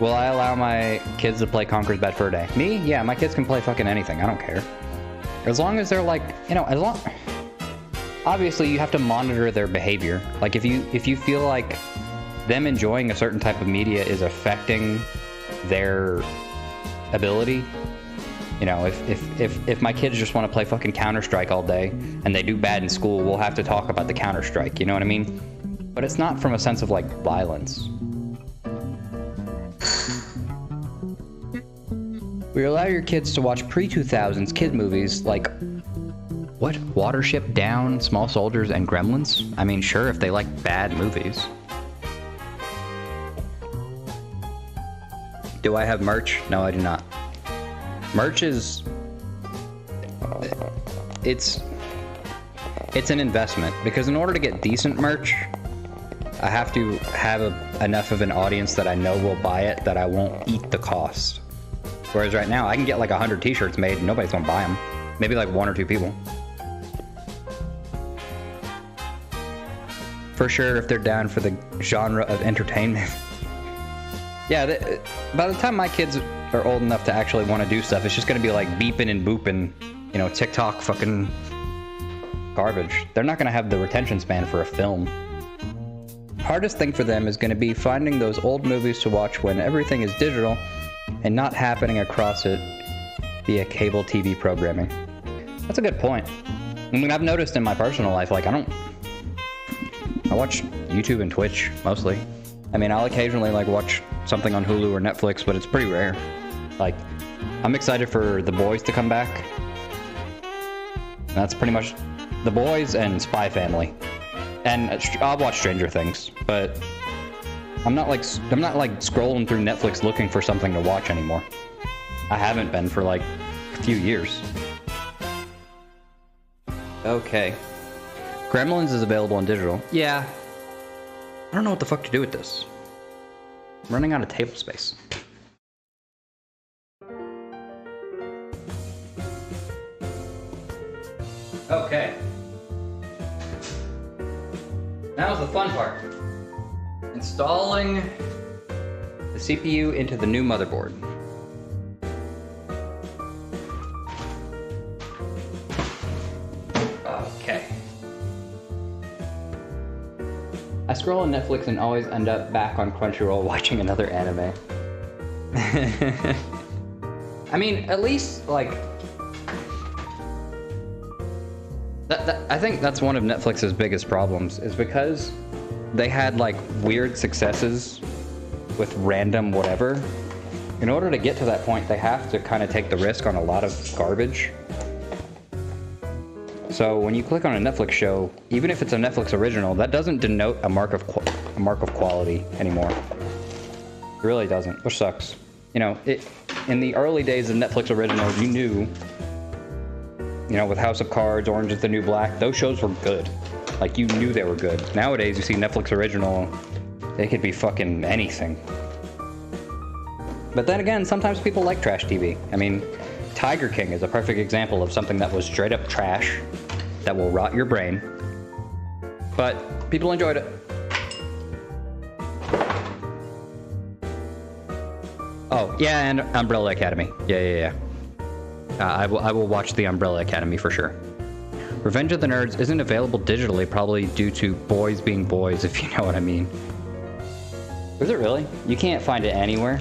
Will I allow my kids to play Conker's Bad Fur Day? Me? Yeah, my kids can play fucking anything. I don't care. As long as they're like, you know, obviously you have to monitor their behavior. Like, if you feel like them enjoying a certain type of media is affecting their ability, you know, if my kids just want to play fucking Counter-Strike all day and they do bad in school, we'll have to talk about the Counter-Strike, you know what I mean? But it's not from a sense of, like, violence. We allow your kids to watch pre-2000s kid movies like, what? Watership Down, Small Soldiers, and Gremlins? I mean, sure, if they like bad movies. Do I have merch? No, I do not. Merch is... It's an investment, because in order to get decent merch, I have to have enough of an audience that I know will buy it, that I won't eat the cost. Whereas right now, I can get like 100 t-shirts made and nobody's gonna buy them. Maybe like 1 or 2 people. For sure, if they're down for the genre of entertainment. Yeah, by the time my kids are old enough to actually want to do stuff, it's just gonna be like beeping and booping, you know, TikTok fucking garbage. They're not gonna have the retention span for a film. Hardest thing for them is gonna be finding those old movies to watch when everything is digital and not happening across it via cable TV programming. That's a good point. I mean, I've noticed in my personal life, like, I watch YouTube and Twitch, mostly. I mean, I'll occasionally, like, watch something on Hulu or Netflix, but it's pretty rare. Like, I'm excited for The Boys to come back. And that's pretty much The Boys and Spy Family. And I'll watch Stranger Things, but I'm not like scrolling through Netflix looking for something to watch anymore. I haven't been for like a few years. Okay. Gremlins is available on digital. Yeah. I don't know what the fuck to do with this. I'm running out of table space. Okay. Now's the fun part. Installing the CPU into the new motherboard. Okay. I scroll on Netflix and always end up back on Crunchyroll watching another anime. I mean, at least, like... I think that's one of Netflix's biggest problems, is because they had, like, weird successes with random whatever. In order to get to that point, they have to kind of take the risk on a lot of garbage. So when you click on a Netflix show, even if it's a Netflix original, that doesn't denote a mark of quality anymore. It really doesn't, which sucks. You know, in the early days of Netflix originals, you knew, you know, with House of Cards, Orange is the New Black, those shows were good. Like, you knew they were good. Nowadays, you see Netflix original, they could be fucking anything. But then again, sometimes people like trash TV. I mean, Tiger King is a perfect example of something that was straight up trash, that will rot your brain, but people enjoyed it. Oh, yeah, and Umbrella Academy. Yeah. I will watch the Umbrella Academy for sure. Revenge of the Nerds isn't available digitally, probably due to boys being boys, if you know what I mean. Is it really? You can't find it anywhere?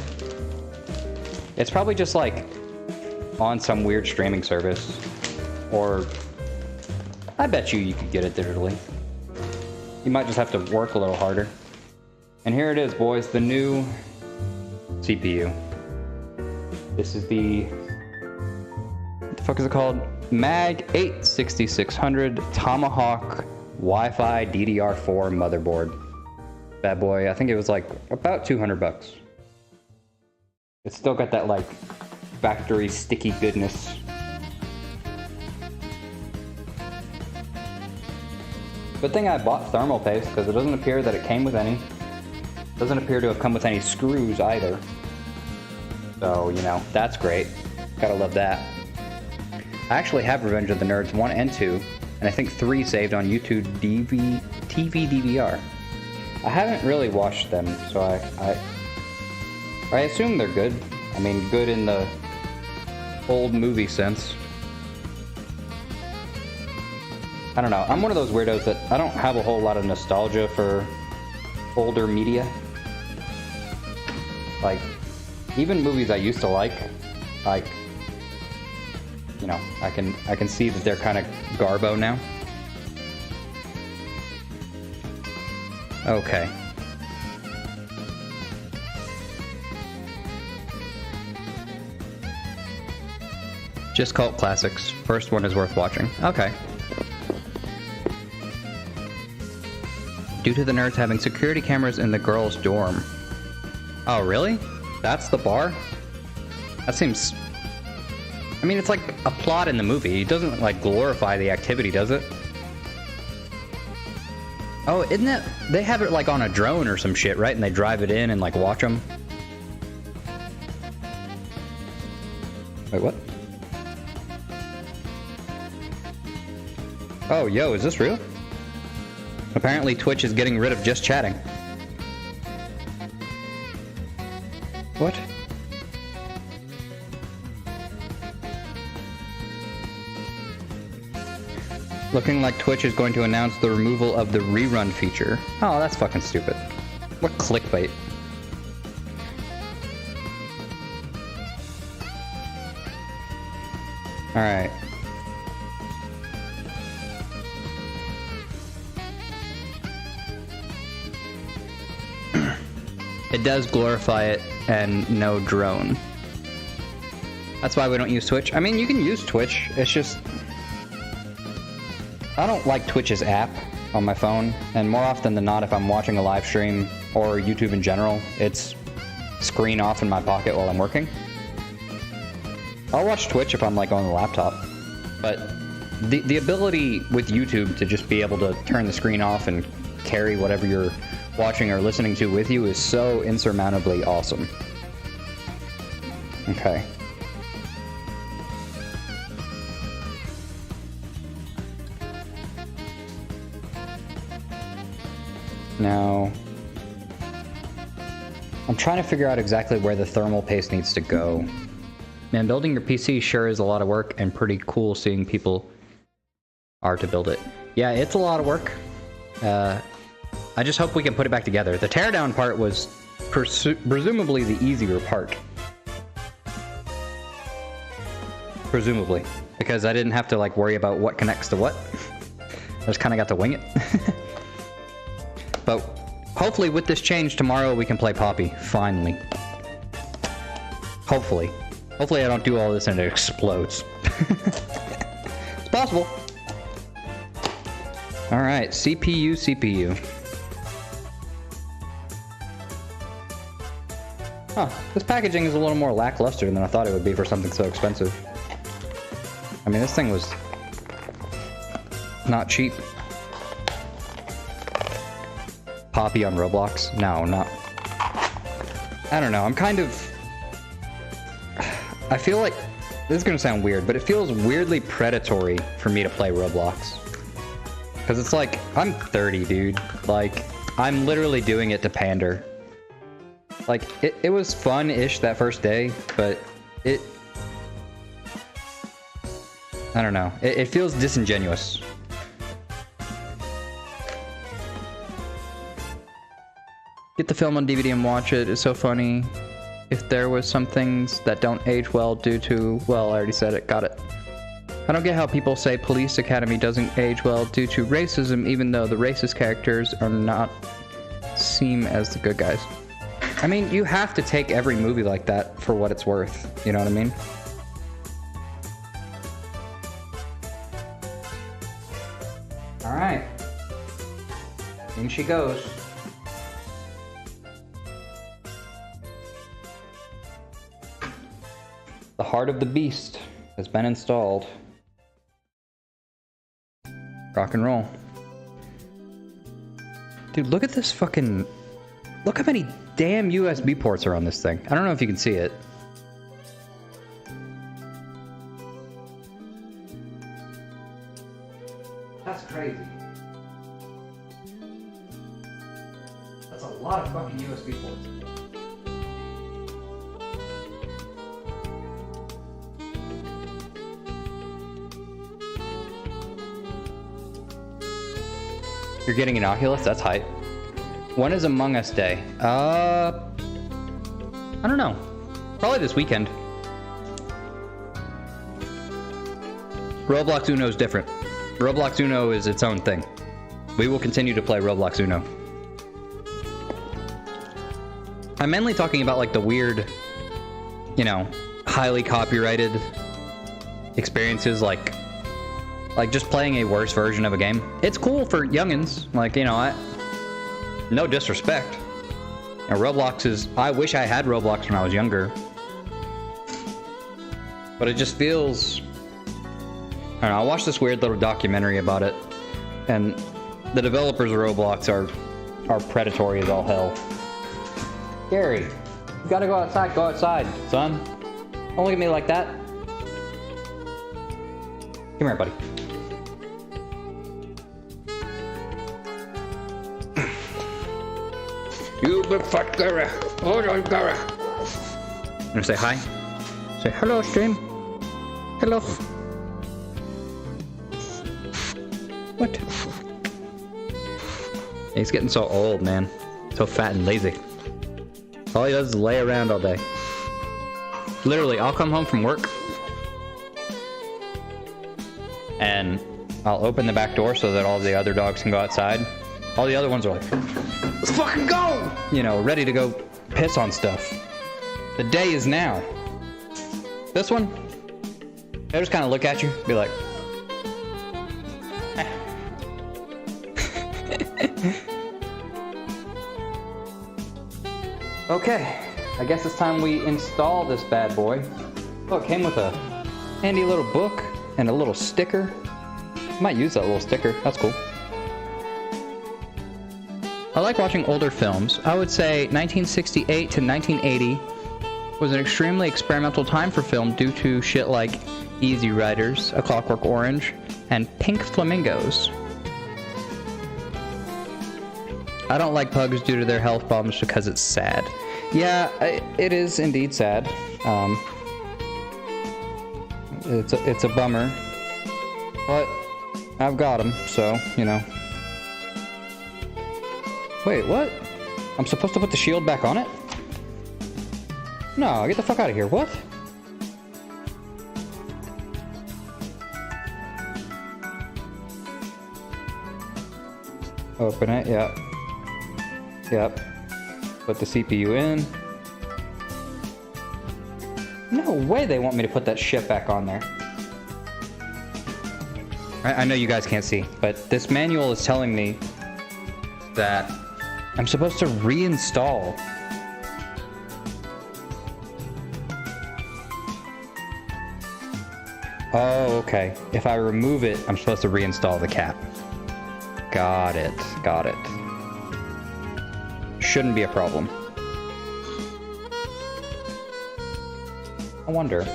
It's probably just like on some weird streaming service, or I bet you could get it digitally. You might just have to work a little harder. And here it is, boys, the new CPU. This is what the fuck is it called? Mag 8 6600 Tomahawk Wi-Fi DDR4 motherboard. Bad boy, I think it was like about 200 bucks. It's still got that like factory sticky goodness. Good thing I bought thermal paste, because it doesn't appear that it came with any. Doesn't appear to have come with any screws either. So, you know, that's great. Gotta love that. I actually have Revenge of the Nerds 1 and 2, and I think 3 saved on YouTube TV DVR. I haven't really watched them, so I assume they're good. I mean, good in the old movie sense. I don't know. I'm one of those weirdos that I don't have a whole lot of nostalgia for older media. Like, even movies I used to like, you know, I can see that they're kind of garbo now. Okay. Just cult classics. First one is worth watching. Okay. Due to the nerds having security cameras in the girls' dorm. Oh, really? That's the bar? That seems... I mean, it's like a plot in the movie. It doesn't, like, glorify the activity, does it? Oh, isn't it... They have it, like, on a drone or some shit, right? And they drive it in and, like, watch them. Wait, what? Oh, yo, is this real? Apparently Twitch is getting rid of just chatting. What? Looking like Twitch is going to announce the removal of the rerun feature. Oh, that's fucking stupid. What clickbait. Alright. It does glorify it and no drone. That's why we don't use Twitch. I mean, you can use Twitch. It's just... I don't like Twitch's app on my phone. And more often than not, if I'm watching a live stream or YouTube in general, it's screen off in my pocket while I'm working. I'll watch Twitch if I'm like on the laptop. But the ability with YouTube to just be able to turn the screen off and carry whatever you're watching or listening to with you is so insurmountably awesome. Okay. Now, I'm trying to figure out exactly where the thermal paste needs to go. Man, building your PC sure is a lot of work and pretty cool seeing people are to build it. Yeah, it's a lot of work. I just hope we can put it back together. The teardown part was presumably the easier part. Presumably. Because I didn't have to like worry about what connects to what. I just kind of got to wing it. But hopefully with this change tomorrow we can play Poppy. Finally. Hopefully. Hopefully I don't do all this and it explodes. It's possible. Alright, CPU. Huh, this packaging is a little more lackluster than I thought it would be for something so expensive. I mean, this thing was not cheap. Poppy on Roblox? No, not. I don't know, I'm kind of... I feel like... This is gonna sound weird, but it feels weirdly predatory for me to play Roblox. Because it's like, I'm 30, dude. Like, I'm literally doing it to pander. Like, it was fun-ish that first day, but it... I don't know. It feels disingenuous. Get the film on DVD and watch it. It's so funny. If there was some things that don't age well due to... Well, I already said it. Got it. I don't get how people say Police Academy doesn't age well due to racism, even though the racist characters are not seem as the good guys. I mean, you have to take every movie like that for what it's worth. You know what I mean? Alright. In she goes. The heart of the beast has been installed. Rock and roll. Dude, look at this fucking... Look how many damn USB ports are on this thing. I don't know if you can see it. That's crazy. That's a lot of fucking USB ports. You're getting an Oculus? That's hype. When is Among Us Day? I don't know. Probably this weekend. Roblox Uno is different. Roblox Uno is its own thing. We will continue to play Roblox Uno. I'm mainly talking about like the weird, you know, highly copyrighted experiences like just playing a worse version of a game. It's cool for youngins. Like, you know, no disrespect. And Roblox is... I wish I had Roblox when I was younger. But it just feels... I don't know, I watched this weird little documentary about it. And the developers of Roblox are predatory as all hell. Gary, you gotta go outside, son. Don't look at me like that. Come here, buddy. You big fat Gary. Oh, no, Gary. You wanna say hi? Say hello, stream. Hello. What? He's getting so old, man. So fat and lazy. All he does is lay around all day. Literally, I'll come home from work and I'll open the back door so that all the other dogs can go outside. All the other ones are like, let's fucking go! You know, ready to go piss on stuff. The day is now. This one, they'll just kind of look at you, be like, eh. Okay, I guess it's time we install this bad boy. Oh, it came with a handy little book and a little sticker. Might use that little sticker, that's cool. I like watching older films. I would say 1968 to 1980 was an extremely experimental time for film due to shit like Easy Riders, A Clockwork Orange, and Pink Flamingos. I don't like pugs due to their health problems because it's sad. Yeah, it is indeed sad. It's a bummer, but I've got them, so, you know. Wait, what? I'm supposed to put the shield back on it? No, get the fuck out of here. What? Open it, yep. Yep. Put the CPU in. No way they want me to put that shit back on there. I know you guys can't see, but this manual is telling me that I'm supposed to reinstall Oh, okay. If I remove it, I'm supposed to reinstall the cap. Got it. Got it. Shouldn't be a problem. I wonder.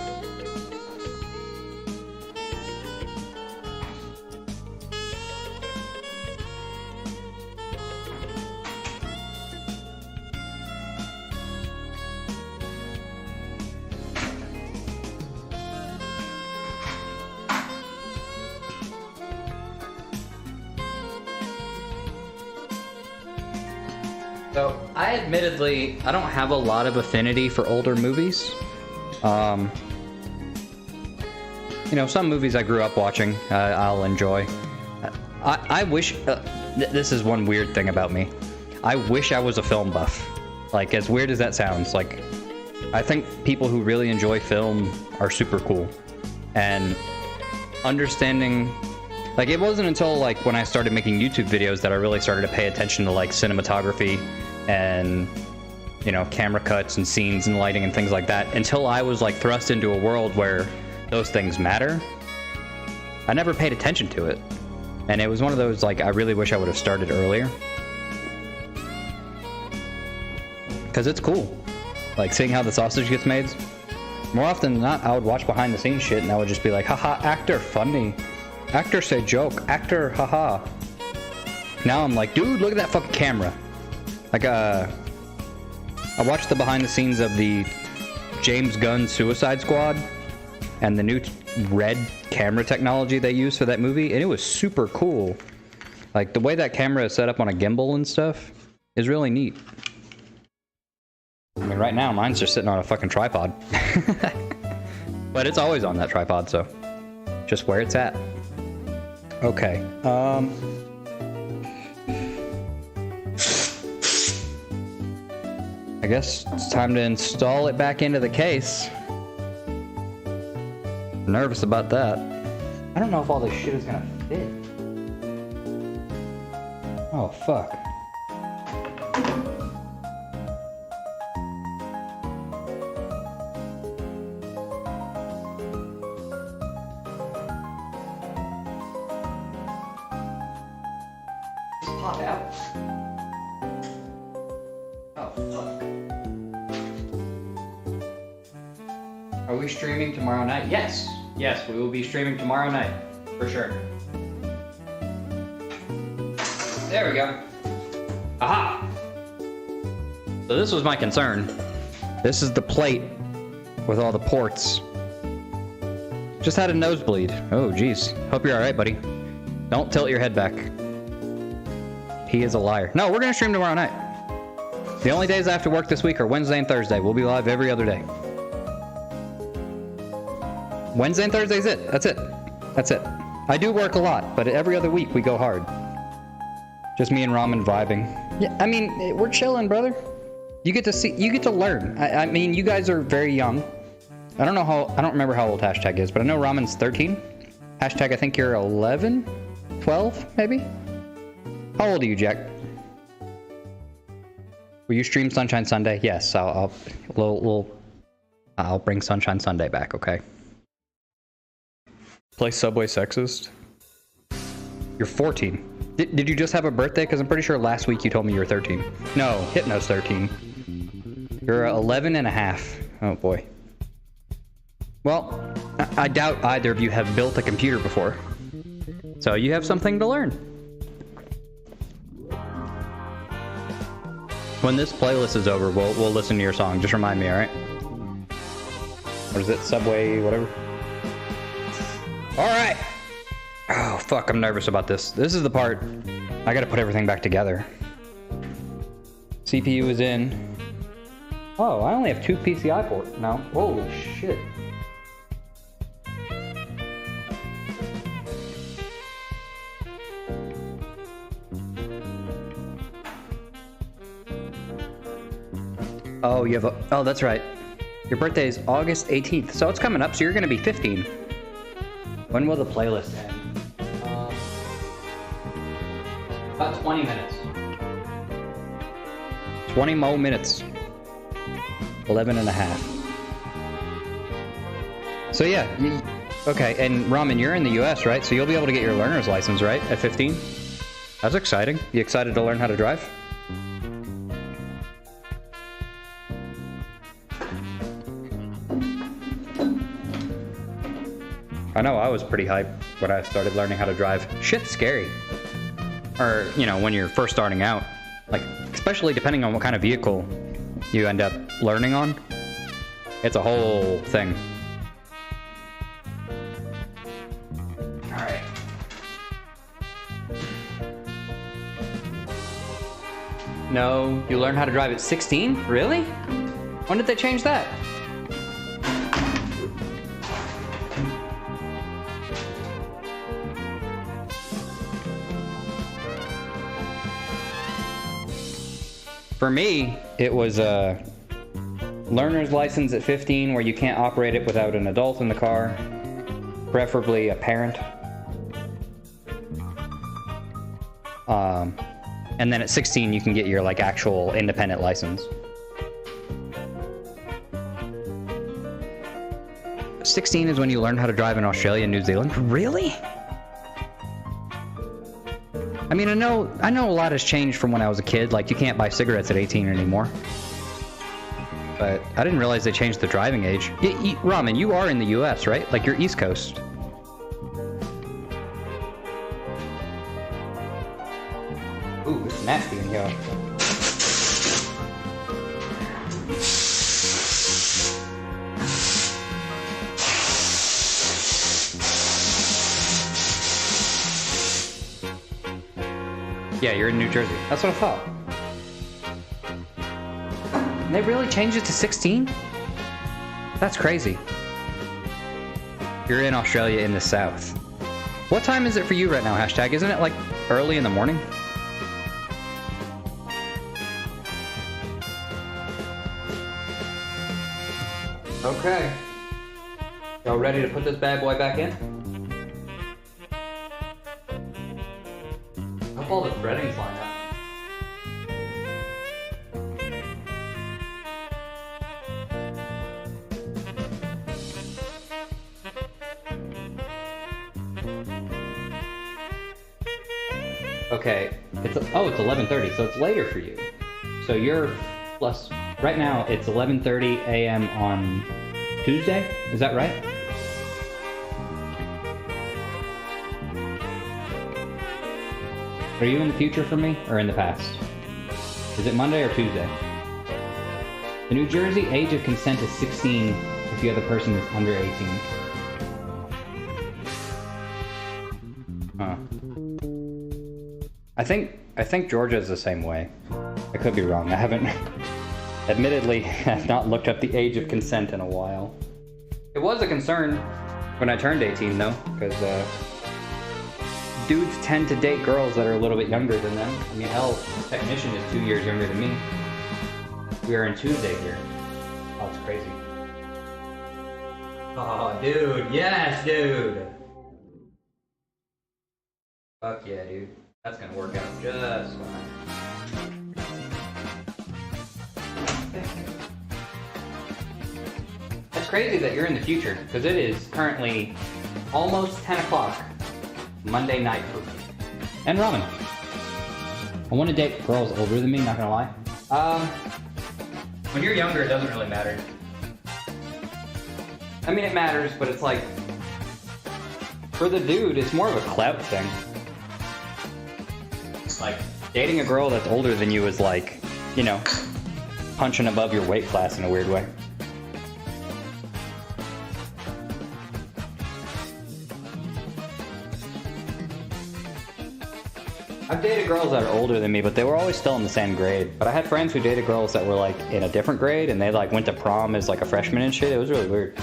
So, I don't have a lot of affinity for older movies. You know, some movies I grew up watching, I'll enjoy. I wish, this is one weird thing about me. I wish I was a film buff. Like, as weird as that sounds, like, I think people who really enjoy film are super cool. And understanding, like, it wasn't until, like, when I started making YouTube videos that I really started to pay attention to, like, cinematography and, you know, camera cuts and scenes and lighting and things like that, until I was, like, thrust into a world where those things matter. I never paid attention to it. And it was one of those, like, I really wish I would have started earlier. Because it's cool. Like, seeing how the sausage gets made. More often than not, I would watch behind the scenes shit and I would just be like, haha, actor, funny. Actor say joke. Actor, haha. Now I'm like, dude, look at that fucking camera. Like, I watched the behind the scenes of the James Gunn Suicide Squad and the new red camera technology they used for that movie, and it was super cool. Like, the way that camera is set up on a gimbal and stuff is really neat. I mean, right now, mine's just sitting on a fucking tripod. But it's always on that tripod, so just where it's at. Okay, I guess it's time to install it back into the case. I'm nervous about that. I don't know if all this shit is gonna fit. Oh, fuck. Just pop out. Oh, fuck. Are we streaming tomorrow night? Yes. Yes, we will be streaming tomorrow night. For sure. There we go. Aha! So this was my concern. This is the plate with all the ports. Just had a nosebleed. Oh, jeez. Hope you're alright, buddy. Don't tilt your head back. He is a liar. No, we're gonna stream tomorrow night. The only days I have to work this week are Wednesday and Thursday. We'll be live every other day. Wednesday and Thursday's it. That's it. That's it. I do work a lot, but every other week we go hard. Just me and Ramen vibing. Yeah, I mean, we're chilling, brother. You get to see, you get to learn. I mean, you guys are very young. I don't remember how old hashtag is, but I know Ramen's 13. Hashtag, I think you're 11? 12, maybe? How old are you, Jack? Will you stream Sunshine Sunday? Yes, I'll bring Sunshine Sunday back, okay? Play Subway Sexist? You're 14. Did you just have a birthday? Because I'm pretty sure last week you told me you were 13. No, Hypno's 13. You're 11 and a half. Oh boy. Well, I doubt either of you have built a computer before. So you have something to learn. When this playlist is over, we'll listen to your song. Just remind me, alright? What is it? Subway, whatever? Alright! Oh, fuck, I'm nervous about this. This is the part I gotta put everything back together. CPU is in. Oh, I only have 2 PCI ports now. Holy shit. Oh, you have a... Oh, that's right. Your birthday is August 18th, so it's coming up, so you're gonna be 15. When will the playlist end? About 20 minutes. 20 more minutes. 11 and a half. So yeah, Okay, and Ramen, you're in the US, right? So you'll be able to get your learner's license, right? At 15? That's exciting. You excited to learn how to drive? I know I was pretty hyped when I started learning how to drive. Shit's scary. Or, you know, when you're first starting out. Like, especially depending on what kind of vehicle you end up learning on. It's a whole thing. Alright. No, you learn how to drive at 16? Really? When did they change that? For me, it was a learner's license at 15 where you can't operate it without an adult in the car, preferably a parent. And then at 16 you can get your like actual independent license. 16 is when you learn how to drive in Australia and New Zealand? Really? I mean, I know a lot has changed from when I was a kid. Like, you can't buy cigarettes at 18 anymore. But I didn't realize they changed the driving age. Ramen, you are in the US, right? Like, you're East Coast. Ooh, it's nasty in here. Yeah, you're in New Jersey. That's what I thought. And they really changed it to 16? That's crazy. You're in Australia in the south. What time is it for you right now, hashtag? Isn't it like early in the morning? Okay. Y'all ready to put this bad boy back in? I hope all the threading's lined up. Okay, it's 11:30, so it's later for you. So you're plus right now it's 11:30 a.m. on Tuesday. Is that right? Are you in the future for me or in the past? Is it Monday or Tuesday? The New Jersey age of consent is 16 if the other person is under 18. Huh. I think Georgia is the same way. I could be wrong. I haven't, admittedly, have not looked up the age of consent in a while. It was a concern when I turned 18, though, because dudes tend to date girls that are a little bit younger than them. I mean, hell, this technician is 2 years younger than me. We are in Tuesday here. Oh, it's crazy. Oh, dude. Yes, dude. Fuck yeah, dude. That's gonna work out just fine. That's crazy that you're in the future, because it is currently almost 10 o'clock Monday night for me. And Ramen. I want to date girls older than me, not gonna lie. When you're younger, it doesn't really matter. I mean, it matters, but it's like, for the dude, it's more of a clout thing. Like, dating a girl that's older than you is like, you know, punching above your weight class in a weird way. I've dated girls that are older than me, but they were always still in the same grade. But I had friends who dated girls that were like in a different grade, and they like went to prom as like a freshman and shit. It was really weird.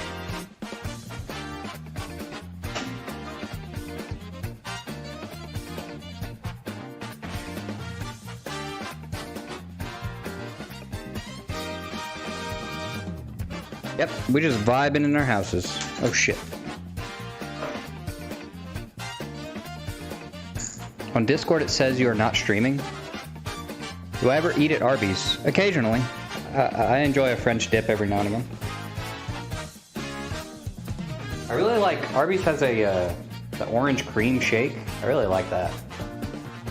Yep, we just vibing in our houses. Oh shit. On Discord it says you are not streaming. Do I ever eat at Arby's? Occasionally. I enjoy a French dip every now and again. I really like, Arby's has the orange cream shake. I really like that.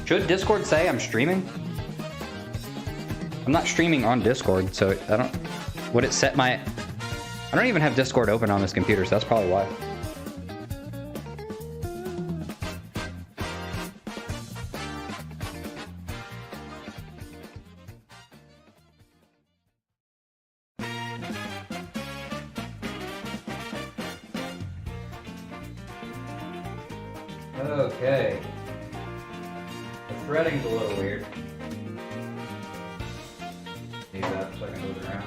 Should Discord say I'm streaming? I'm not streaming on Discord, so I don't, would it set my, I don't even have Discord open on this computer, so that's probably why. Okay. The threading's a little weird. Need that so I can move it around.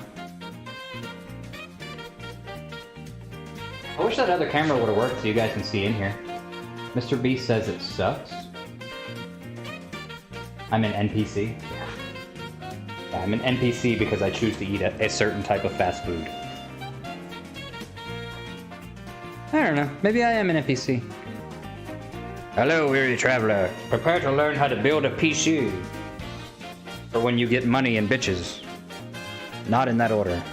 I wish that other camera would have worked so you guys can see in here. Mr. B says it sucks. I'm an NPC. Yeah, I'm an NPC because I choose to eat a certain type of fast food. I don't know. Maybe I am an NPC. Hello, weary traveler. Prepare to learn how to build a PC. For when you get money and bitches. Not in that order.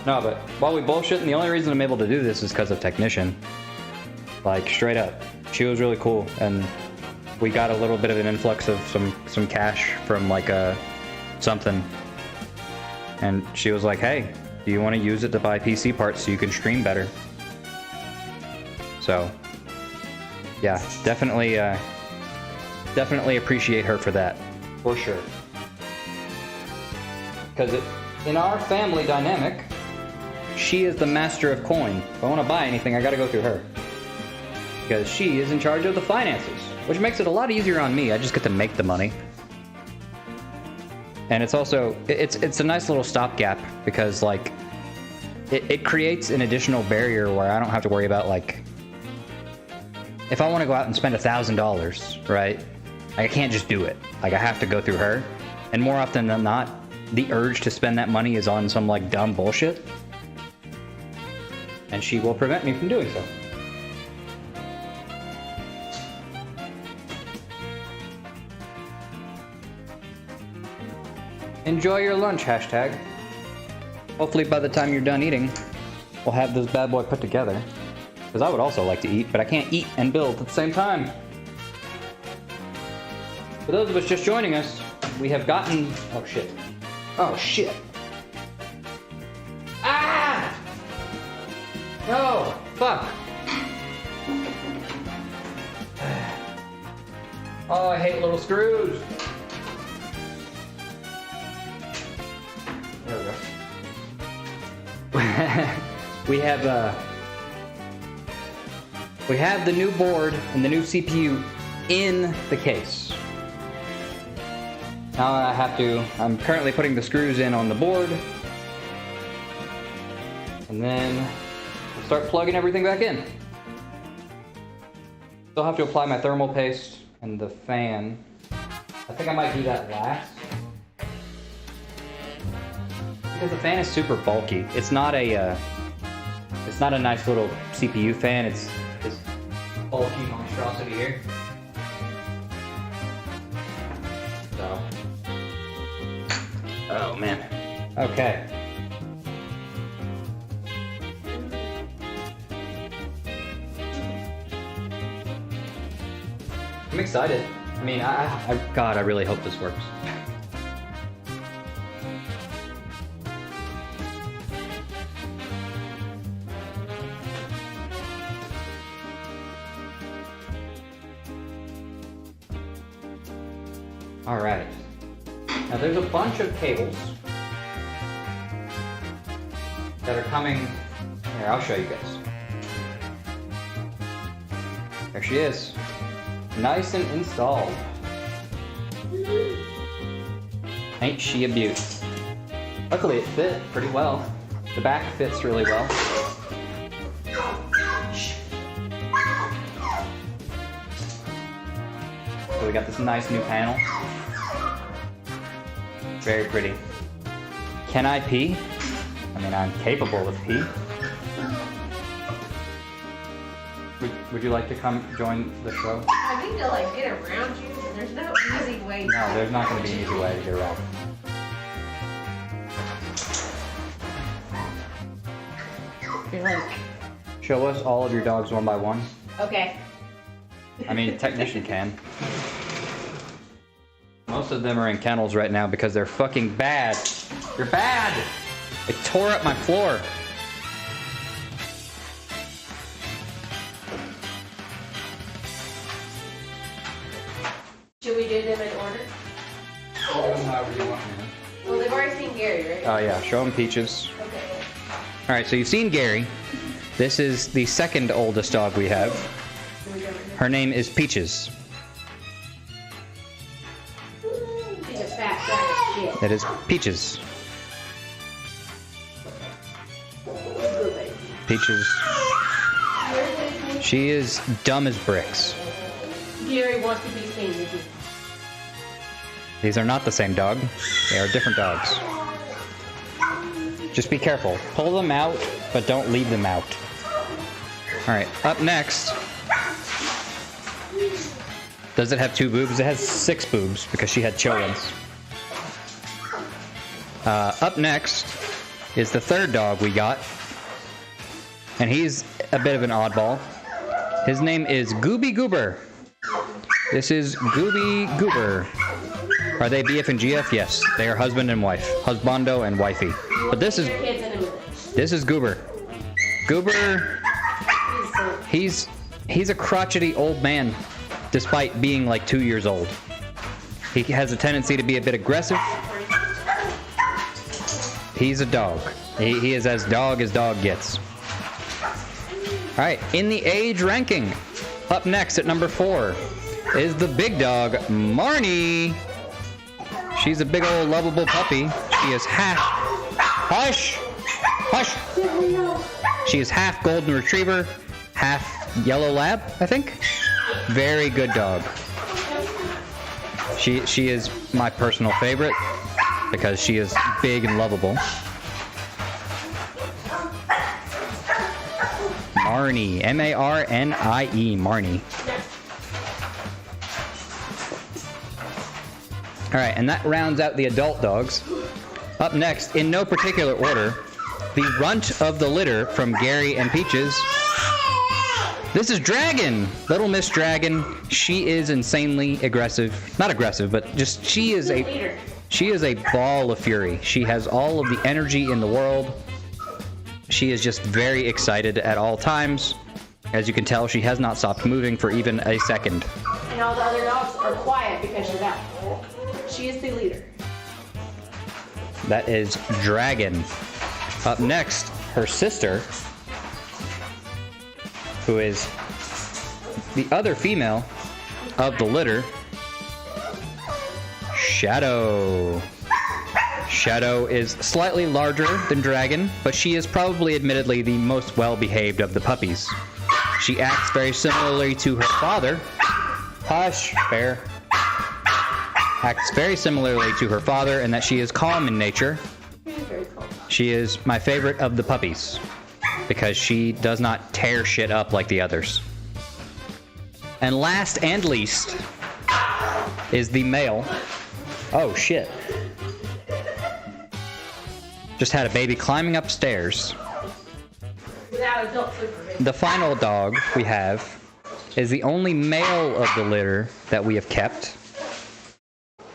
No, but while we bullshitting, the only reason I'm able to do this is because of Technician. Like, straight up. She was really cool, and we got a little bit of an influx of some cash from, like, something. And she was like, hey, do you want to use it to buy PC parts so you can stream better? So, yeah, definitely appreciate her for that, for sure. Because in our family dynamic, she is the master of coin. If I want to buy anything, I gotta go through her. Because she is in charge of the finances, which makes it a lot easier on me. I just get to make the money. And it's also, it's a nice little stopgap because, like, it creates an additional barrier where I don't have to worry about, like, if I want to go out and spend $1,000, right? I can't just do it. Like, I have to go through her. And more often than not, the urge to spend that money is on some, like, dumb bullshit. And she will prevent me from doing so. Enjoy your lunch, hashtag. Hopefully by the time you're done eating, we'll have this bad boy put together. Because I would also like to eat, but I can't eat and build at the same time. For those of us just joining us, we have gotten... Oh, shit. Oh, shit. Ah! No! Fuck! Oh, I hate little screws! There we go. We have the new board and the new CPU in the case. Now I'm currently putting the screws in on the board. And then we'll start plugging everything back in. Still have to apply my thermal paste and the fan. I think I might do that last. Because the fan is super bulky. It's not a nice little CPU fan. It's this bulky monstrosity here. So. Oh man. Okay. I'm excited. I mean, God, I really hope this works. All right. Now there's a bunch of cables that are coming. Here, I'll show you guys. There she is. Nice and installed. Ain't she a beaut? Luckily it fit pretty well. The back fits really well. So we got this nice new panel. Very pretty. Can I pee? I mean, I'm capable of pee. Would you like to come join the show? I need to like get around you, and there's no easy way. No, there's not going to be an easy way to get around. You're like, Show us all of your dogs one by one. okay. I mean, a technician can. Most of them are in kennels right now because they're fucking bad. You're bad! It tore up my floor. Should we do them in order? Well, they've already seen Gary, right? Oh yeah, show them Peaches. Okay. Alright, so you've seen Gary. This is the second oldest dog we have. Her name is Peaches. She's a fat sack of shit. It is Peaches. Good baby. Peaches. She is dumb as bricks. Gary wants to be seen with you. These are not the same dog. They are different dogs. Just be careful. Pull them out, but don't leave them out. Alright, up next. Does it have 2 boobs? It has 6 boobs because she had children. Up next is the third dog we got. And he's a bit of an oddball. His name is Gooby Goober. This is Gooby Goober. Are they BF and GF? Yes, they are husband and wife. Husbando and wifey. But this is Goober. Goober, he's a crotchety old man, despite being like 2 years old. He has a tendency to be a bit aggressive. He's a dog. He is as dog gets. Alright, in the age ranking, up next at number 4 is the big dog, Marnie. She's a big old lovable puppy. She is half... Hush! Hush! She is half golden retriever, half yellow lab, I think. Very good dog. She is my personal favorite because she is big and lovable. Marnie, M-A-R-N-I-E, Marnie. Alright, and that rounds out the adult dogs. Up next, in no particular order, the runt of the litter from Gary and Peaches. This is Dragon! Little Miss Dragon. She is insanely aggressive. Not aggressive, but just she is a ball of fury. She has all of the energy in the world. She is just very excited at all times. As you can tell, she has not stopped moving for even a second. And all the other dogs are quiet because she's out. She is the leader. That is Dragon. Up next, her sister, who is the other female of the litter, Shadow. Shadow is slightly larger than Dragon, but she is probably admittedly the most well-behaved of the puppies. She acts very similarly to her father. Hush, Bear. Acts very similarly to her father in that she is calm in nature. She is my favorite of the puppies because she does not tear shit up like the others. And last and least is the male. Oh shit. Just had a baby climbing upstairs. The final dog we have is the only male of the litter that we have kept.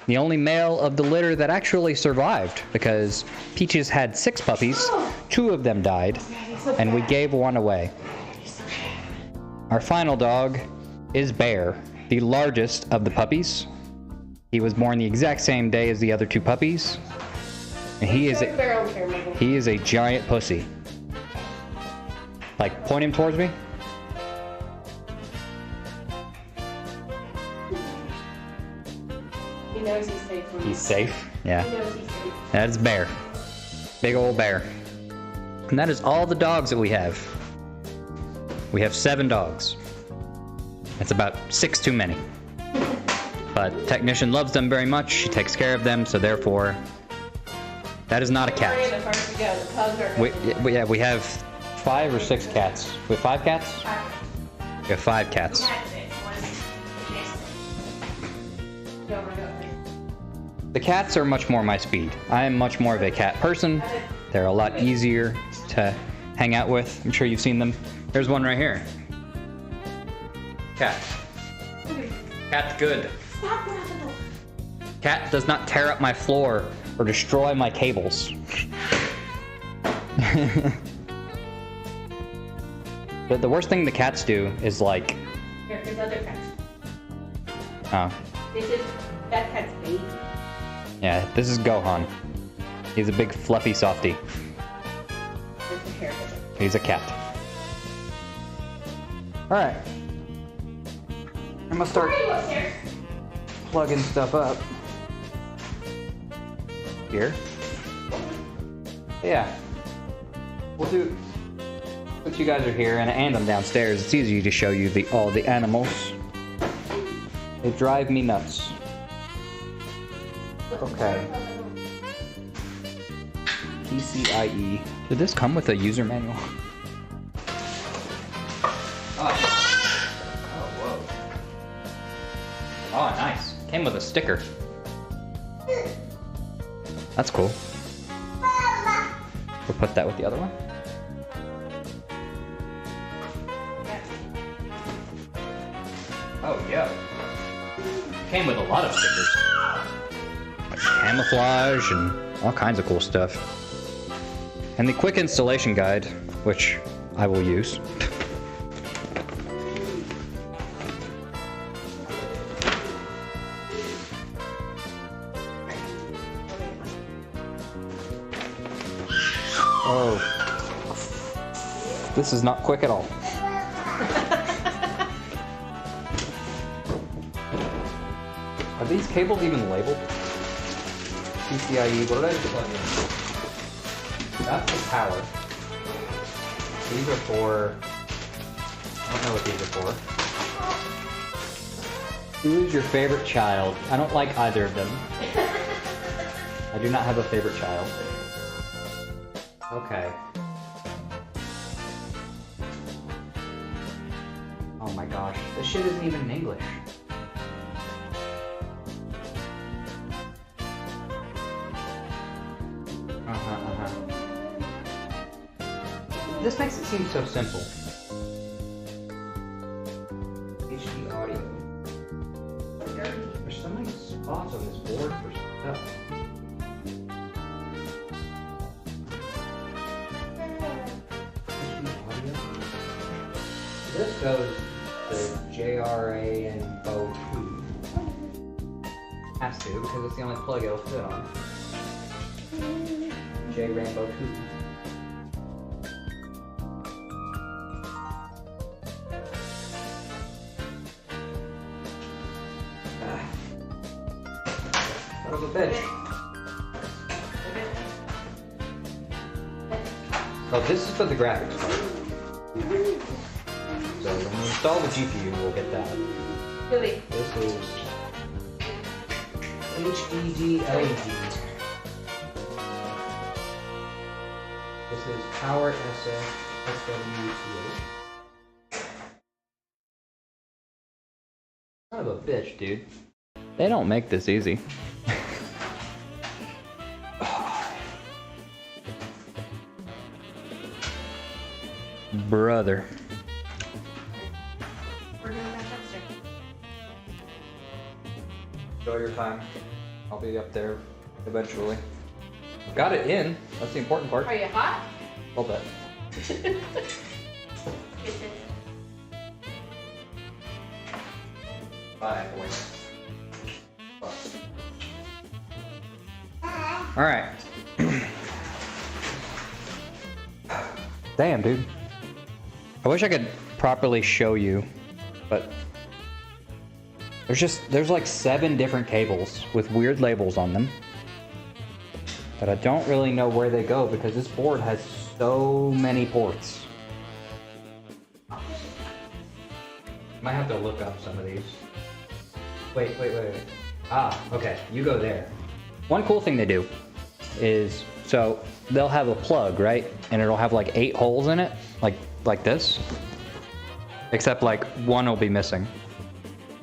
The only male of the litter that actually survived because Peaches had 6 puppies, 2 of them died, and we gave 1 away. Our final dog is Bear, the largest of the puppies. He was born the exact same day as the other 2 puppies. And he is a giant pussy. Like, point him towards me. He knows he's safe. He's safe? Yeah. He knows he's safe. That is Bear. Big old Bear. And that is all the dogs that we have. We have 7 dogs. That's about 6 too many. But Technician loves them very much. She takes care of them, so therefore, that is not a cat. We have 5 or 6 cats. We have 5 cats? We have 5 cats. The cats are much more my speed. I am much more of a cat person. They're a lot easier to hang out with. I'm sure you've seen them. There's one right here. Cat. Cat's good. Stop, get out the door. Cat does not tear up my floor or destroy my cables. But the worst thing the cats do is like... Here, there's other cats. Oh. This is that cat's baby. Yeah, this is Gohan. He's a big fluffy softie. There's the hair with it. He's a cat. Alright. I'm gonna start Why are you upstairs? plugging stuff up. Here. Yeah. We'll do... Since you guys are here and I'm downstairs, it's easy to show you all the animals. They drive me nuts. Okay. PCIe. Did this come with a user manual? Oh, whoa. Oh, nice. Came with a sticker. That's cool. We'll put that with the other one. Oh, yeah. Came with a lot of stickers. Camouflage and all kinds of cool stuff. And the quick installation guide, which I will use. Oh. This is not quick at all. Are these cables even labeled? PCIe, what did I plug in? That's the power. These are for... I don't know what these are for. Who is your favorite child? I don't like either of them. I do not have a favorite child. Okay. Oh my gosh, this shit isn't even in English. This makes it seem so simple. HD audio. There's so many spots on this board for stuff. HD audio. This goes to JRA and Bo 2. Has to, because it's the only plug it'll fit on. J Rambo 2. Son of a bitch. Oh, this is for the graphics card. So when we install the GPU, we'll get that. Really? This is HED LED. This is Power SF SWTA. Son of a bitch, dude. They don't make this easy. Brother. We're doing that upstairs. Enjoy your time. I'll be up there eventually. Got it in. That's the important part. Are you hot? Hold that. Bye, boys. All right. Damn, dude. I wish I could properly show you, but there's like 7 different cables with weird labels on them that I don't really know where they go because this board has so many ports. Might have to look up some of these. Wait. Ah, okay, you go there. One cool thing they do is, so they'll have a plug, right? And it'll have like 8 holes in it, like this. Except like 1 will be missing.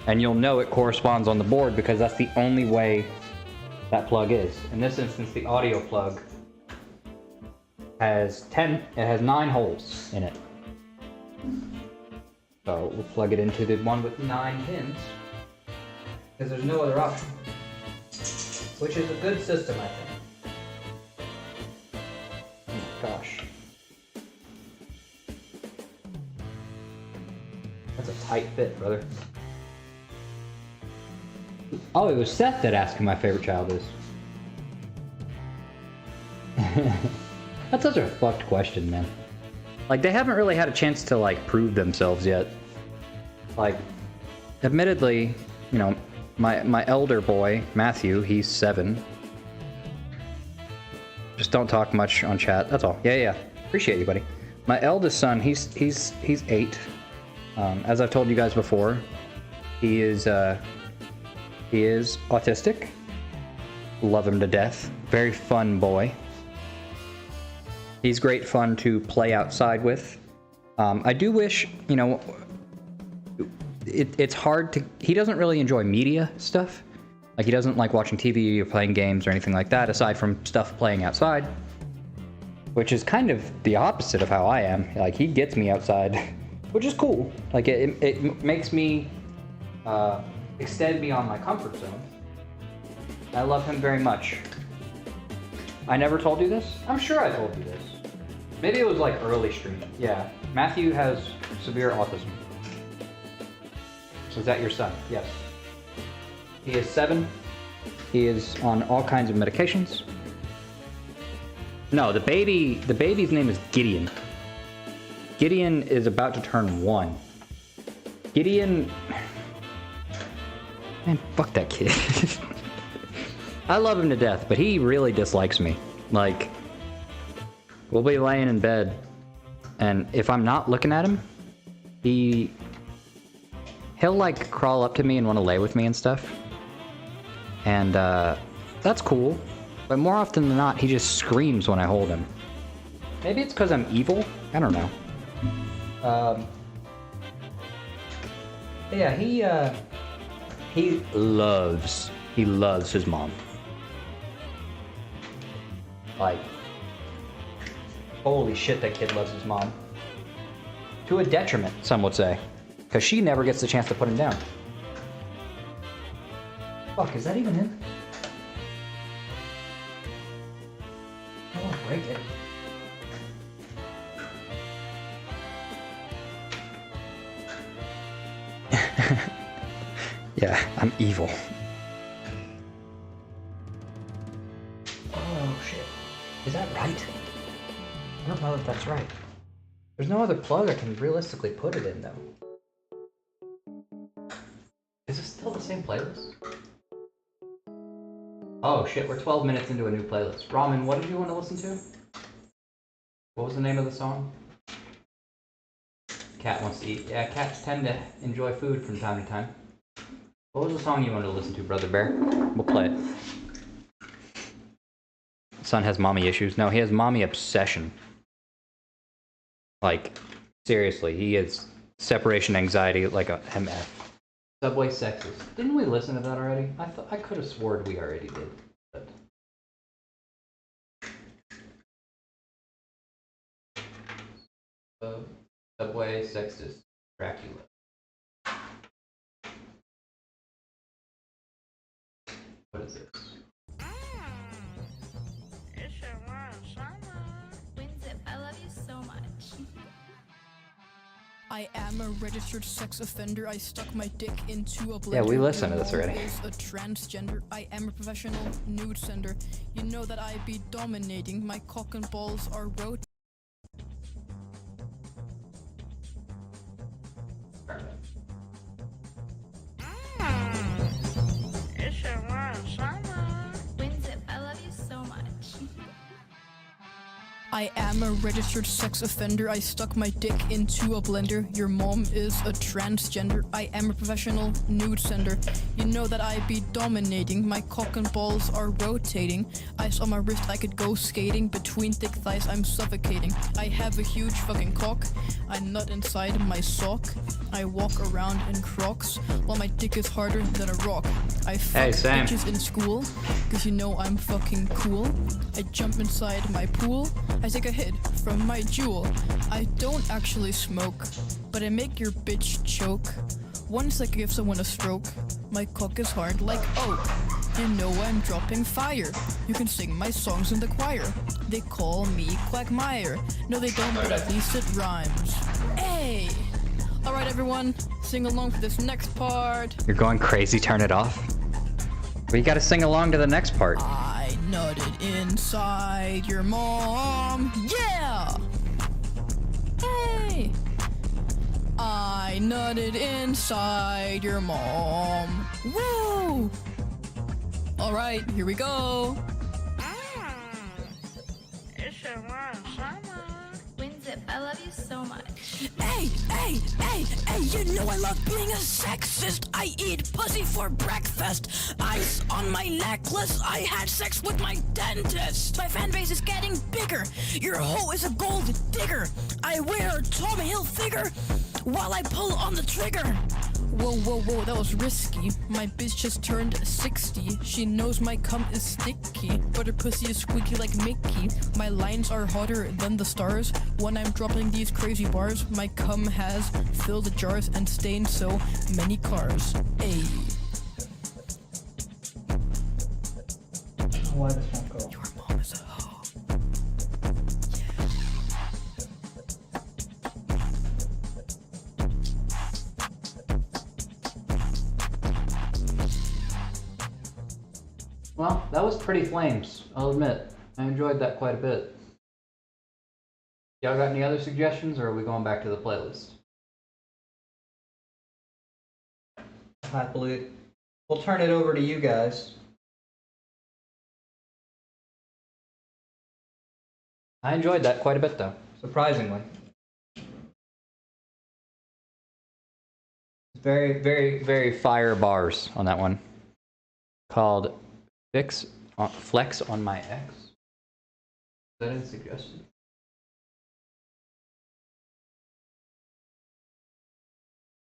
And you'll know it corresponds on the board because that's the only way that plug is. In this instance, the audio plug It has 9 holes in it. So we'll plug it into the one with 9 pins. Because there's no other option. Which is a good system, I think. Oh my gosh. That's a tight fit, brother. Oh, it was Seth that asked who my favorite child is. That's such a fucked question, man. Like, they haven't really had a chance to, like, prove themselves yet. Like, admittedly, you know, my elder boy, Matthew, he's 7. Just don't talk much on chat, that's all. Yeah. Appreciate you, buddy. My eldest son, he's 8. As I've told you guys before, he is autistic. Love him to death. Very fun boy. He's great fun to play outside with. I do wish, you know, it's hard to... He doesn't really enjoy media stuff. Like, he doesn't like watching TV or playing games or anything like that, aside from stuff playing outside. Which is kind of the opposite of how I am. Like, he gets me outside, which is cool. Like, it makes me extend beyond my comfort zone. I love him very much. I never told you this? I'm sure I told you this. Maybe it was like early stream. Yeah. Matthew has severe autism. Is that your son? Yes. He is 7. He is on all kinds of medications. No, the baby's name is Gideon. Gideon is about to turn 1. Gideon... Man, fuck that kid. I love him to death, but he really dislikes me. Like, we'll be laying in bed, and if I'm not looking at him, he'll like crawl up to me and want to lay with me and stuff. And that's cool, but more often than not, he just screams when I hold him. Maybe it's because I'm evil? I don't know. Yeah, he loves his mom. Like, holy shit, that kid loves his mom. To a detriment, some would say. Because she never gets the chance to put him down. Fuck, is that even him? I won't break it. Yeah, I'm evil. Oh shit. Is that right? I don't know if that's right. There's no other plug I can realistically put it in, though. Is it still the same playlist? Oh shit, we're 12 minutes into a new playlist. Ramen, what did you want to listen to? What was the name of the song? Cat wants to eat. Yeah, cats tend to enjoy food from time to time. What was the song you wanted to listen to, Brother Bear? We'll play it. Son has mommy issues. No, he has mommy obsession. Like, seriously, he has separation anxiety like a MF. Subway sexist. Didn't we listen to that already? I could have sworn we already did. But... Subway sexist. Dracula. What is this? I love you so much. I am a registered sex offender. I stuck my dick into a blender. Yeah, we listened to this already. Is a transgender. I am a professional nude sender. You know that I be dominating. My cock and balls are rotating. I love you so much. I am a registered sex offender. I stuck my dick into a blender. Your mom is a transgender. I am a professional nude sender. You know that I be dominating. My cock and balls are rotating. Ice on my wrist, I could go skating. Between thick thighs, I'm suffocating. I have a huge fucking cock. I nut inside my sock. I walk around in Crocs while my dick is harder than a rock. I fuck bitches in school, cause you know I'm fucking cool. I jump inside my pool. I take a hit from my jewel. I don't actually smoke, but I make your bitch choke. Once I give someone a stroke, my cock is hard like oak. You know I'm dropping fire. You can sing my songs in the choir. They call me Quagmire. No, they don't, but at least it rhymes. Hey! Alright, everyone, sing along for this next part. You're going crazy, turn it off. But you gotta sing along to the next part. I nutted inside your mom. Yeah! Hey! I nutted inside your mom. Woo! Alright, here we go. Winzip, I love you so much. Hey, you know I love being a sexist. I eat pussy for breakfast. Ice on my necklace. I had sex with my dentist. My fan base is getting bigger. Your hoe is a gold digger. I wear a Tommy Hilfiger while I pull on the trigger. Whoa, that was risky. My bitch just turned 60. She knows my cum is sticky, but her pussy is squeaky like Mickey. My lines are hotter than the stars. When I'm dropping these crazy bars, my cum has filled the jars and stained so many cars. Ayy. Why this won't go? Your mom is a hoe. Well, that was pretty flames, I'll admit. I enjoyed that quite a bit. Y'all got any other suggestions, or are we going back to the playlist? Happily, we'll turn it over to you guys. I enjoyed that quite a bit, though. Surprisingly. Very, very, very fire bars on that one. Called Flex on My Ex. Is that a suggestion?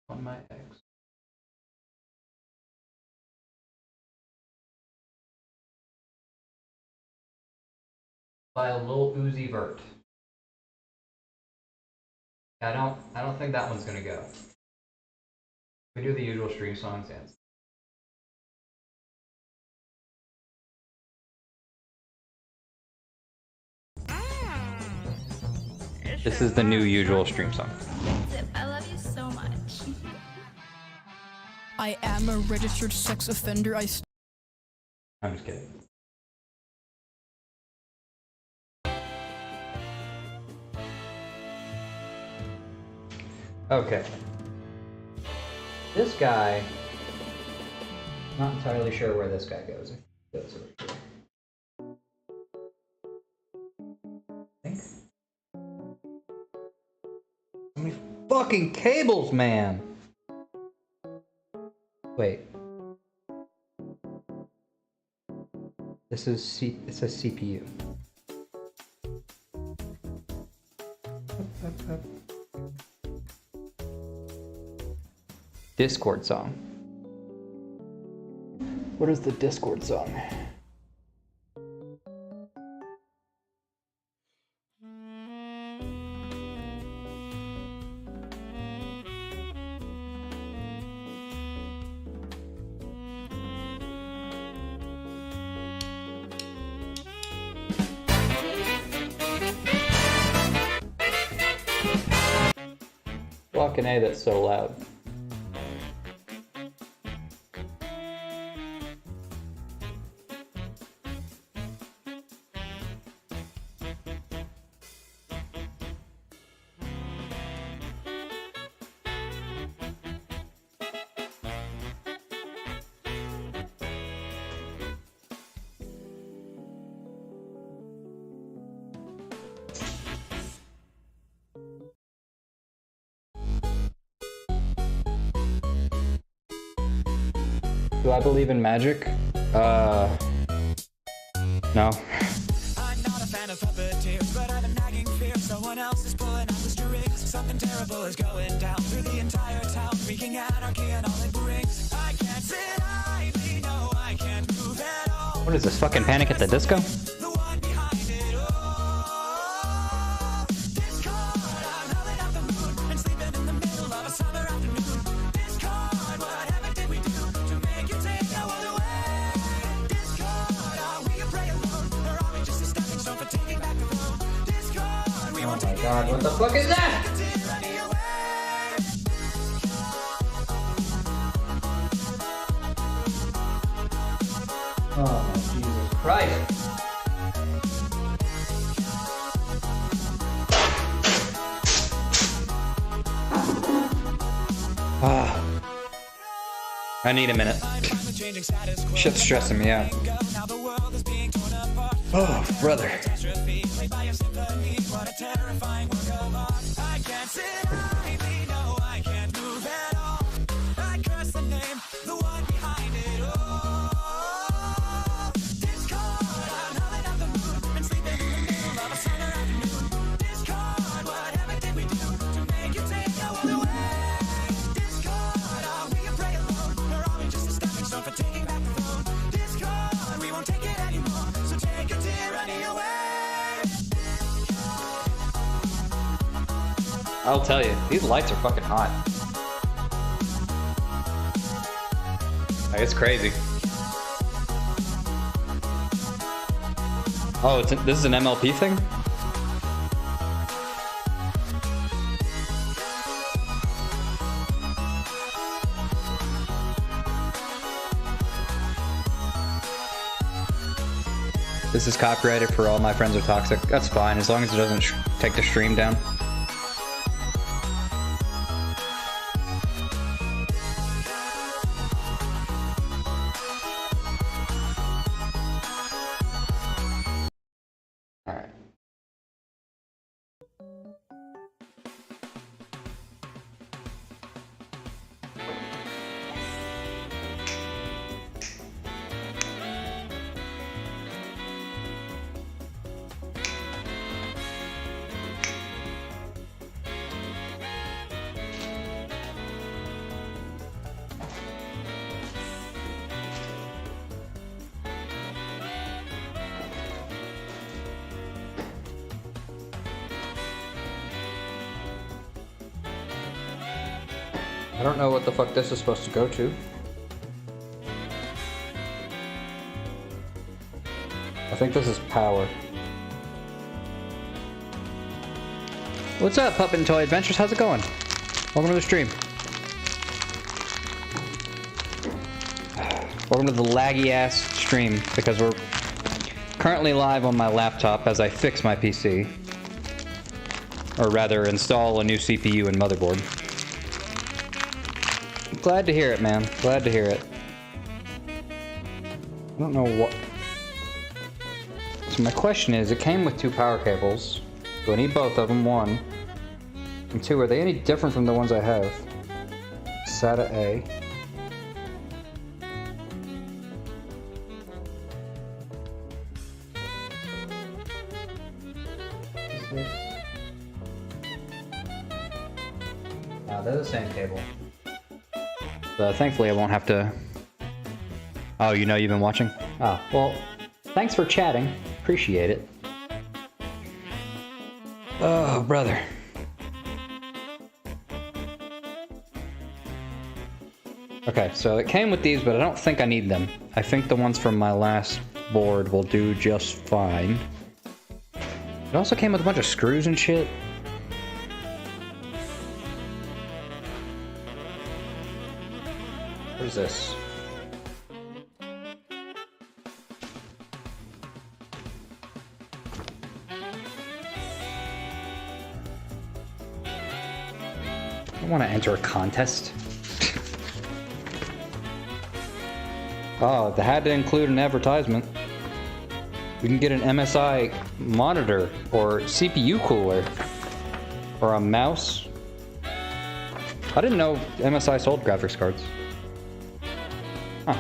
On My Ex. By a Lil Uzi Vert. I don't think that one's gonna go. We do the usual stream songs and this is the new usual stream song. Winzip, I love you so much. I am a registered sex offender. I'm just kidding. Okay. This guy, not entirely sure where this guy goes. He goes over here. I think. How many fucking cables, man? Wait. This is it says CPU. Discord song. What is the Discord song? Fucking A, that's so loud. Do I believe in magic? No. I'm not a fan of puppeteers, but I'm a nagging fear someone else is pulling out the strings. Something terrible is going down through the entire town, wreaking anarchy and all it brings. I can't sit idly, no, I can't move at all. What is this, fucking Panic at the Disco? The one behind it all. my god, what the fuck is that? Oh my Jesus Christ. I need a minute. Shit's stressing me out. Oh, brother. I'll tell you, these lights are fucking hot. Like, it's crazy. Oh, this is an MLP thing? This is copyrighted for All My Friends Are Toxic. That's fine, as long as it doesn't take the stream down. I don't know what the fuck this is supposed to go to. I think this is power. What's up, Puppet and Toy Adventures? How's it going? Welcome to the stream. Welcome to the laggy ass stream because we're currently live on my laptop as I fix my PC. Or rather, install a new CPU and motherboard. Glad to hear it, man. Glad to hear it. I don't know what... So my question is, it came with 2 power cables. Do I need both of them? 1. And 2, are they any different from the ones I have? SATA A. What's this? They're the same cable. Thankfully I won't have to... Oh, you know you've been watching? Ah, well, thanks for chatting. Appreciate it. Oh, brother. Okay, so it came with these, but I don't think I need them. I think the ones from my last board will do just fine. It also came with a bunch of screws and shit. What is this? I want to enter a contest. Oh, they had to include an advertisement. We can get an MSI monitor or CPU cooler or a mouse. I didn't know MSI sold graphics cards. Huh.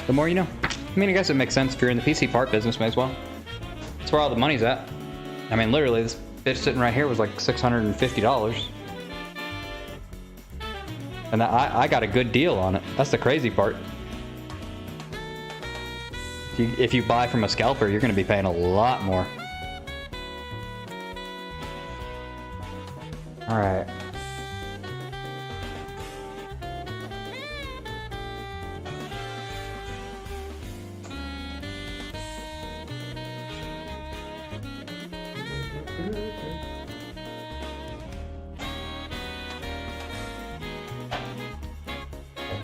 The more you know. I mean, I guess it makes sense if you're in the PC part business, may as well. That's where all the money's at. I mean, literally, this bitch sitting right here was like $650. And I got a good deal on it. That's the crazy part. If you buy from a scalper, you're going to be paying a lot more. Alright.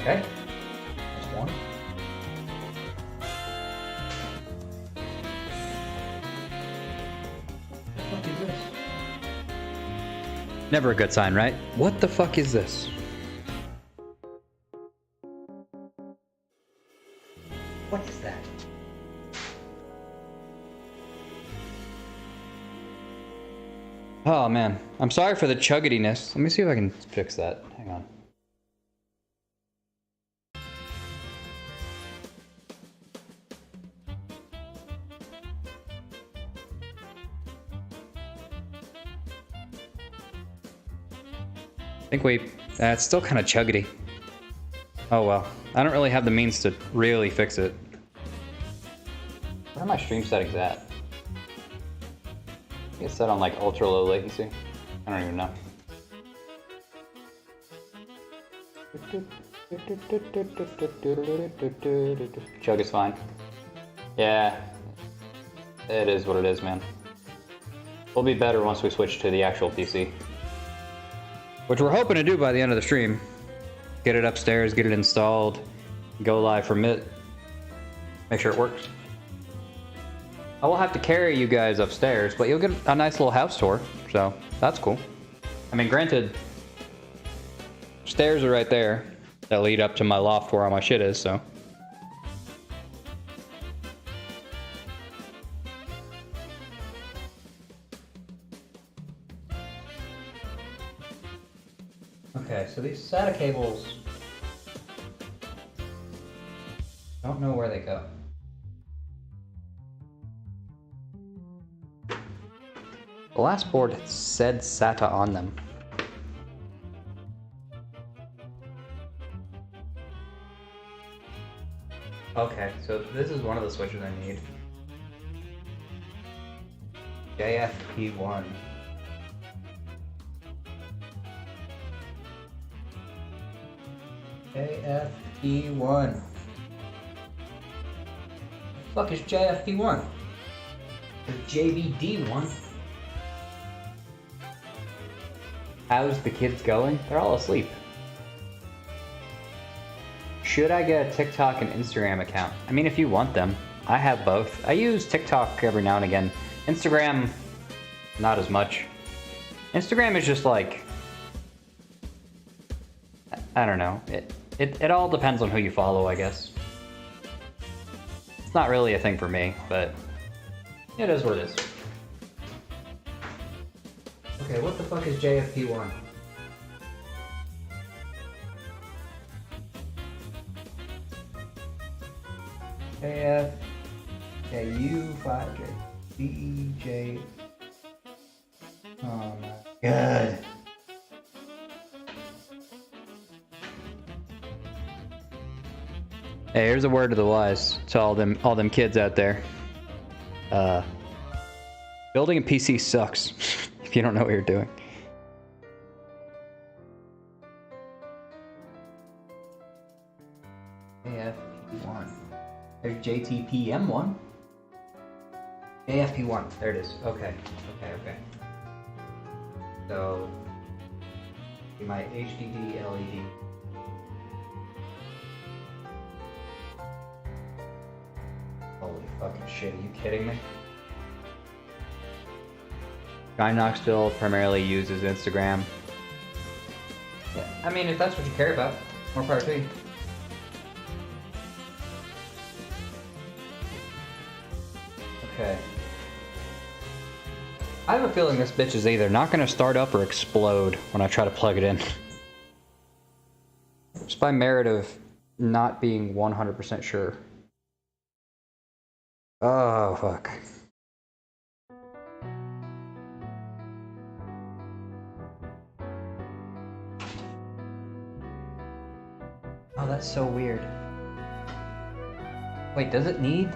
Okay. That's one. What the fuck is this? Never a good sign, right? What the fuck is this? What is that? Oh man, I'm sorry for the chuggediness. Let me see if I can fix that. Hang on. I think it's still kind of chuggedy. Oh well, I don't really have the means to really fix it. Where are my stream settings at? I think it's set on like ultra low latency. I don't even know. Chug is fine. Yeah, it is what it is, man. We'll be better once we switch to the actual PC. Which we're hoping to do by the end of the stream. Get it upstairs, get it installed, go live from it. Make sure it works. I will have to carry you guys upstairs, but you'll get a nice little house tour, so that's cool. I mean, granted, stairs are right there that lead up to my loft where all my shit is, so. Okay, so these SATA cables, don't know where they go. The last board said SATA on them. Okay, so this is one of the switches I need. JFP1. JFP1. The fuck is JFP1? The JVD1. How's the kids going? They're all asleep. Should I get a TikTok and Instagram account? I mean, if you want them. I have both. I use TikTok every now and again. Instagram, not as much. Instagram is just like, I don't know. It all depends on who you follow, I guess. It's not really a thing for me, but it is what it is. Okay, what the fuck is JFP1? JF, U5J, DJ. Oh my god. Hey, here's a word to the wise to all them kids out there. Building a PC sucks if you don't know what you're doing. AFP1. There's JTPM1. AFP1. There it is. Okay. Okay. So, my HDD LED. Holy fucking shit, are you kidding me? Guy Knoxville primarily uses Instagram. Yeah, I mean, if that's what you care about, more power to you. Okay. I have a feeling this bitch is either not gonna start up or explode when I try to plug it in. Just by merit of not being 100% sure. Oh, fuck. Oh, that's so weird. Wait, does it need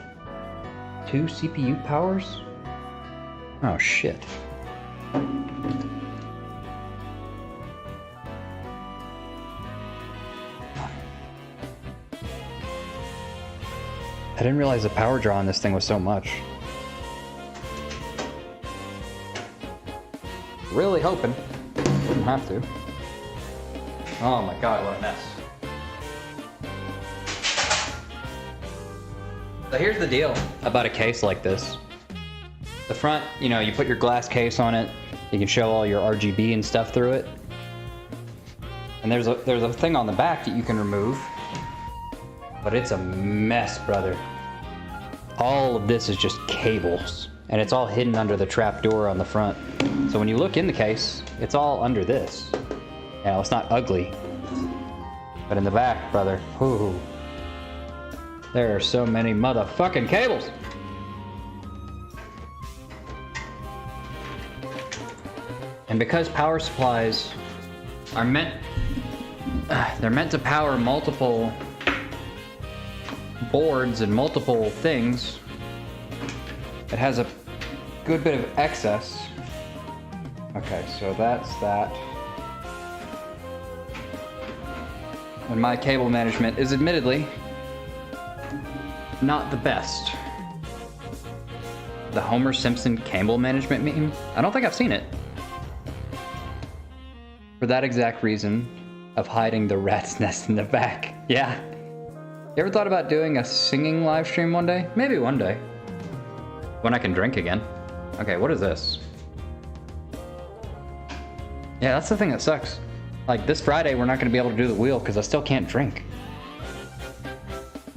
2 CPU powers? Oh, shit. I didn't realize the power draw on this thing was so much. Really hoping. Didn't have to. Oh my god, what a mess. So here's the deal about a case like this. The front, you know, you put your glass case on it. You can show all your RGB and stuff through it. And there's a thing on the back that you can remove. But it's a mess, brother. All of this is just cables. And it's all hidden under the trap door on the front. So when you look in the case, it's all under this. You know, it's not ugly. But in the back, brother, whoo, there are so many motherfucking cables. And because power supplies are they're meant to power multiple boards and multiple things, it has a good bit of excess. Okay, so that's that. And my cable management is admittedly not the best. The Homer Simpson cable management meme? I don't think I've seen it. For that exact reason of hiding the rat's nest in the back. Yeah. You ever thought about doing a singing live stream one day? Maybe one day. When I can drink again. Okay, what is this? Yeah, that's the thing that sucks. Like, this Friday, we're not going to be able to do the wheel because I still can't drink.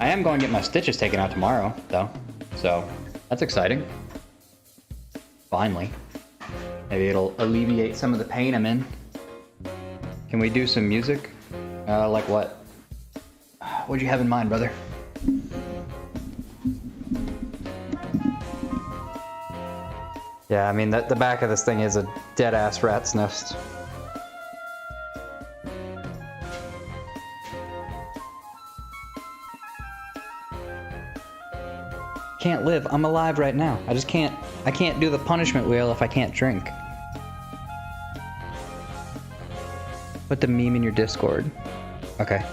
I am going to get my stitches taken out tomorrow, though. So, that's exciting. Finally. Maybe it'll alleviate some of the pain I'm in. Can we do some music? Like what? What'd you have in mind, brother? Yeah, I mean, the back of this thing is a dead-ass rat's nest. Can't live. I'm alive right now. I can't do the punishment wheel if I can't drink. Put the meme in your Discord. Okay.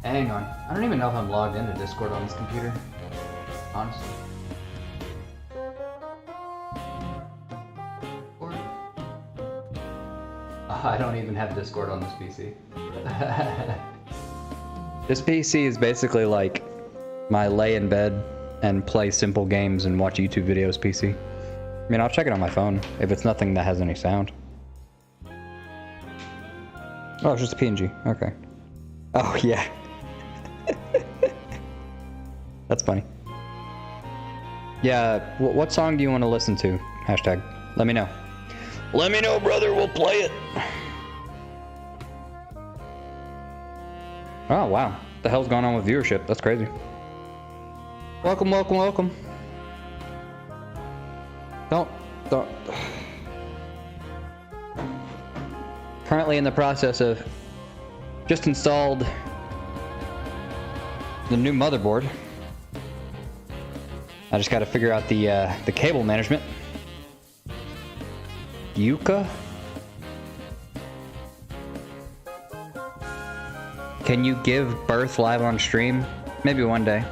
Hang on. I don't even know if I'm logged into Discord on this computer. Honestly. I don't even have Discord on this PC. This PC is basically like my lay in bed and play simple games and watch YouTube videos PC. I mean, I'll check it on my phone if it's nothing that has any sound. Oh, it's just a PNG. Okay. Oh, yeah. That's funny. Yeah, what song do you want to listen to? Hashtag. Let me know. Let me know, brother. We'll play it. Oh, wow. What the hell's going on with viewership? That's crazy. Welcome, welcome, welcome. Don't. Currently in the process of just installed the new motherboard. I just got to figure out the cable management. Yuka? Can you give birth live on stream? Maybe one day.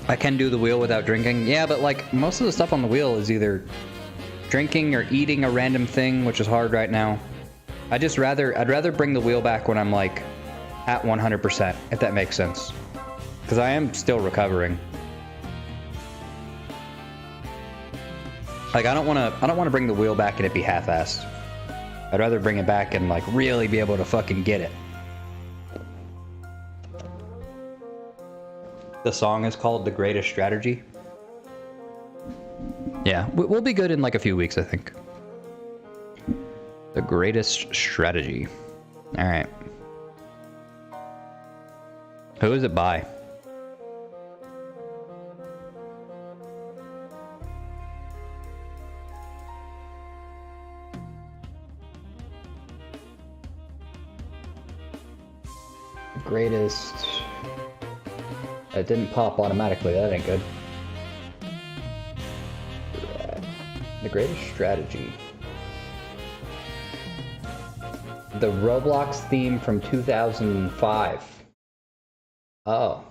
I can do the wheel without drinking. Yeah, but like most of the stuff on the wheel is either drinking or eating a random thing, which is hard right now. I'd rather bring the wheel back when I'm like at 100%, if that makes sense. Because I am still recovering. Like I don't want to bring the wheel back and it be half-assed. I'd rather bring it back and like really be able to fucking get it. The song is called The Greatest Strategy. Yeah, we'll be good in like a few weeks, I think. The Greatest Strategy. All right. Who is it by? Greatest. It didn't pop automatically. That ain't good. The Greatest Strategy. The Roblox theme from 2005. Oh.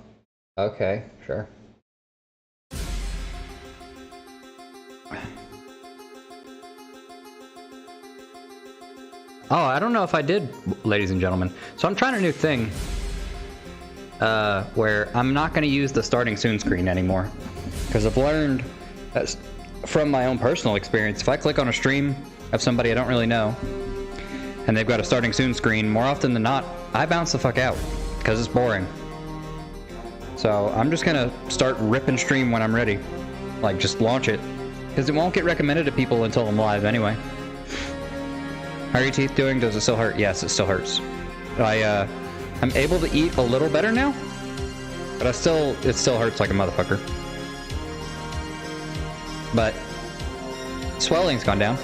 Okay, sure. Oh, I don't know if I did, ladies and gentlemen. So I'm trying a new thing. where I'm not going to use the starting soon screen anymore. Because I've learned from my own personal experience, if I click on a stream of somebody I don't really know, and they've got a starting soon screen, more often than not, I bounce the fuck out, because it's boring. So I'm just gonna start ripping stream when I'm ready. Like, just launch it. Because it won't get recommended to people until I'm live anyway. How are your teeth doing? Does it still hurt? Yes, it still hurts. I'm able to eat a little better now, but it still hurts like a motherfucker. But swelling's gone down.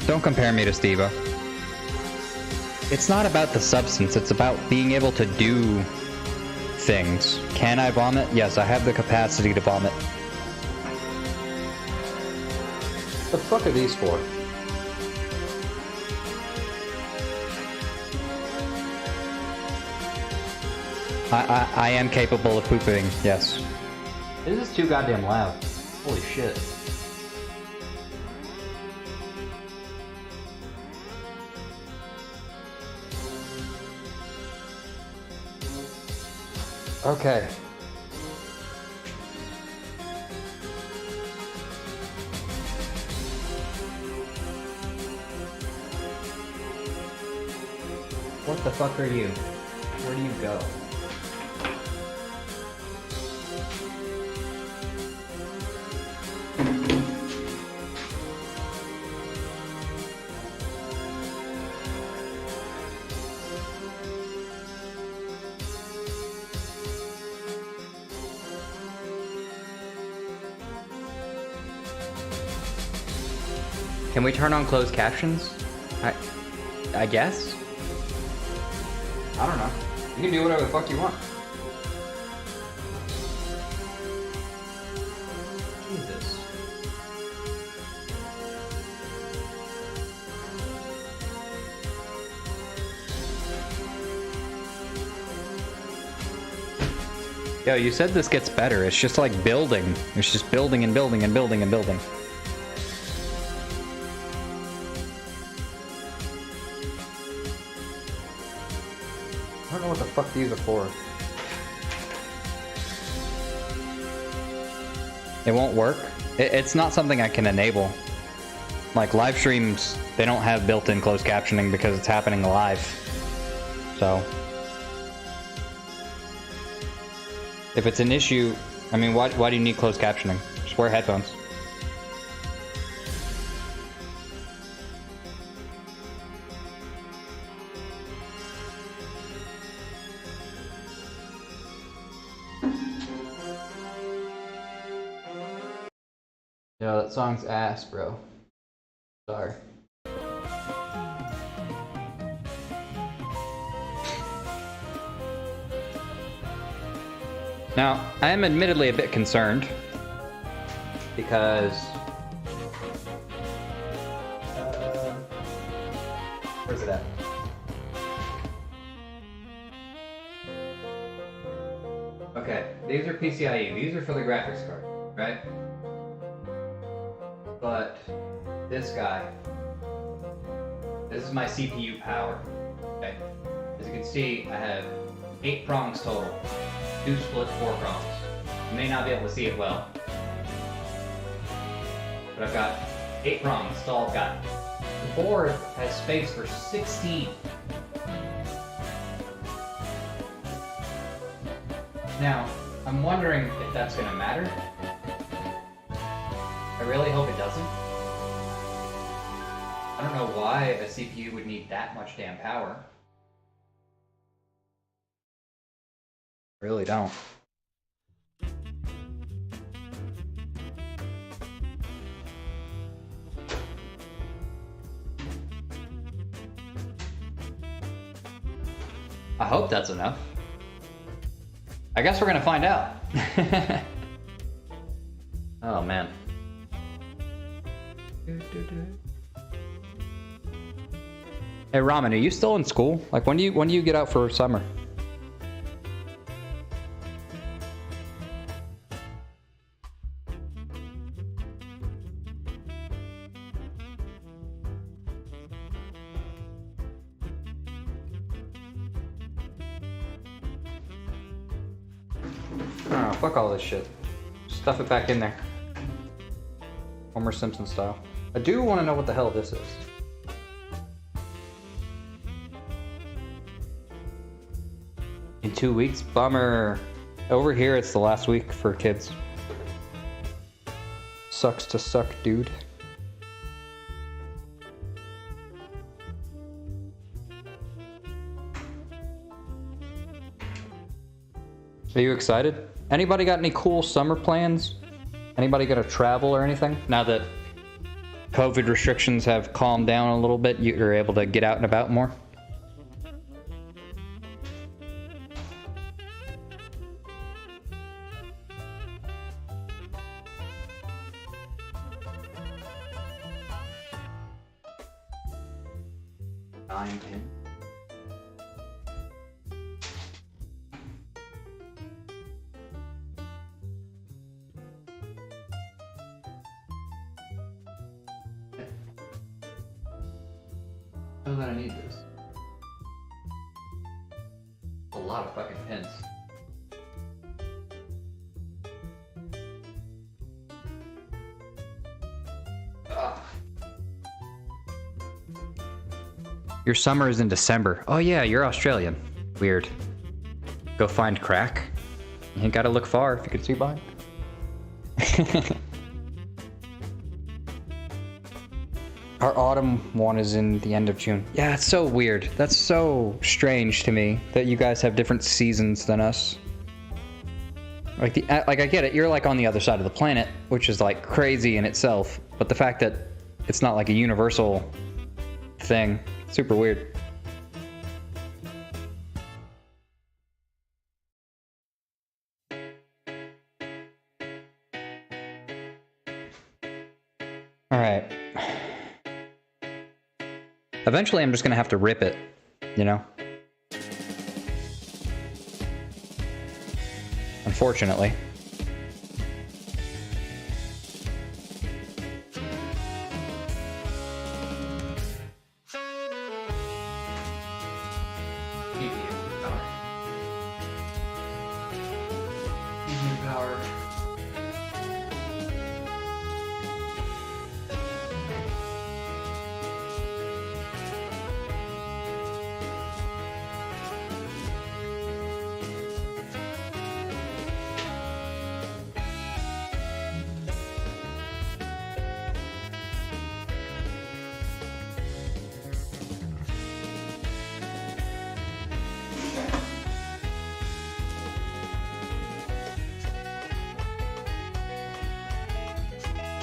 Don't compare me to Steve-O. It's not about the substance, it's about being able to do things. Can I vomit? Yes, I have the capacity to vomit. The fuck are these for? I am capable of pooping, yes. This is too goddamn loud. Holy shit. Okay. What the fuck are you? Where do you go? Can we turn on closed captions? I guess? I don't know. You can do whatever the fuck you want. Jesus. Yo, you said this gets better. It's just like building. It's just building and building and building and building. I don't know what the fuck these are for. It won't work? It's not something I can enable. Like live streams, they don't have built-in closed captioning because it's happening live. So if it's an issue, I mean, why do you need closed captioning? Just wear headphones. Yo, that song's ass, bro. Sorry. Now, I am admittedly a bit concerned because where's it at? Okay, these are PCIe. These are for the graphics card, right? But this guy, this is my CPU power. Okay, as you can see, I have 8 prongs total. 2 split 4 prongs. You may not be able to see it well, but I've got 8 prongs. That's all I've got. The board has space for 16. Now, I'm wondering if that's gonna matter. I really hope it doesn't. I don't know why a CPU would need that much damn power. Really don't. I hope that's enough. I guess we're gonna find out. Oh man. Hey Ramen, are you still in school? Like when do you get out for summer? No, fuck all this shit. Stuff it back in there. Homer Simpson style. I do want to know what the hell this is. In 2 weeks? Bummer. Over here, it's the last week for kids. Sucks to suck, dude. Are you excited? Anybody got any cool summer plans? Anybody gonna travel or anything? Now that COVID restrictions have calmed down a little bit, you're able to get out and about more? I know that I need this. A lot of fucking pins. Ugh. Your summer is in December. Oh yeah, you're Australian. Weird. Go find crack. You ain't gotta look far if you can see behind. Our autumn one is in the end of June. Yeah, it's so weird. That's so strange to me that you guys have different seasons than us. Like I get it. You're like on the other side of the planet, which is like crazy in itself. But the fact that it's not like a universal thing, super weird. All right. Eventually, I'm just gonna have to rip it, you know? Unfortunately.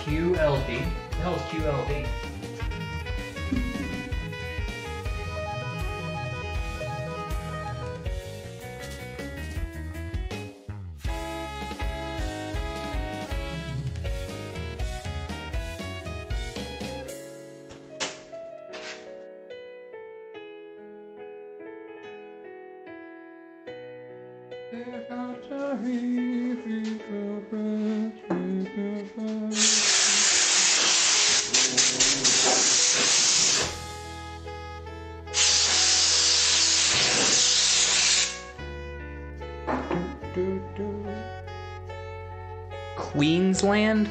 QLD? What the hell is QLD? Queensland?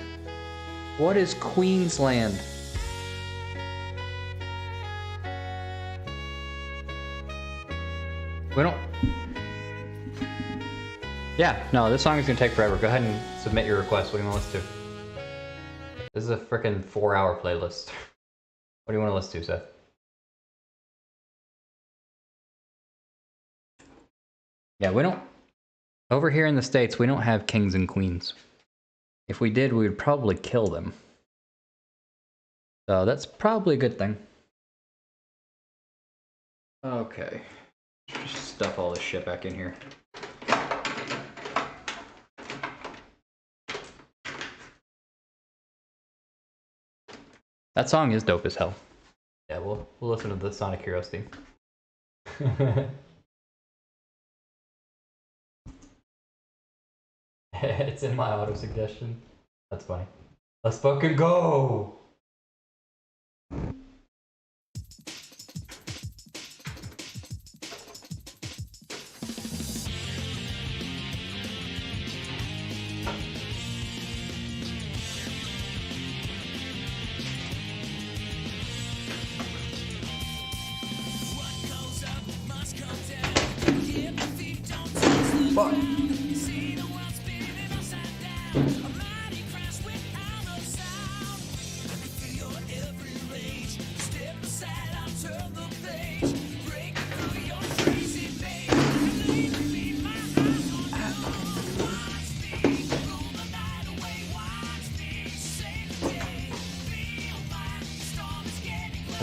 What is Queensland? We don't... Yeah, no, this song is gonna take forever. Go ahead and submit your request. What do you want to listen to? This is a frickin' 4-hour playlist. What do you want to listen to, Seth? Yeah, we don't... Over here in the States, we don't have kings and queens. If we did, we would probably kill them. So that's probably a good thing. Okay. Just stuff all this shit back in here. That song is dope as hell. Yeah, we'll listen to the Sonic Heroes theme. It's in my auto suggestion. That's funny. Let's fucking go!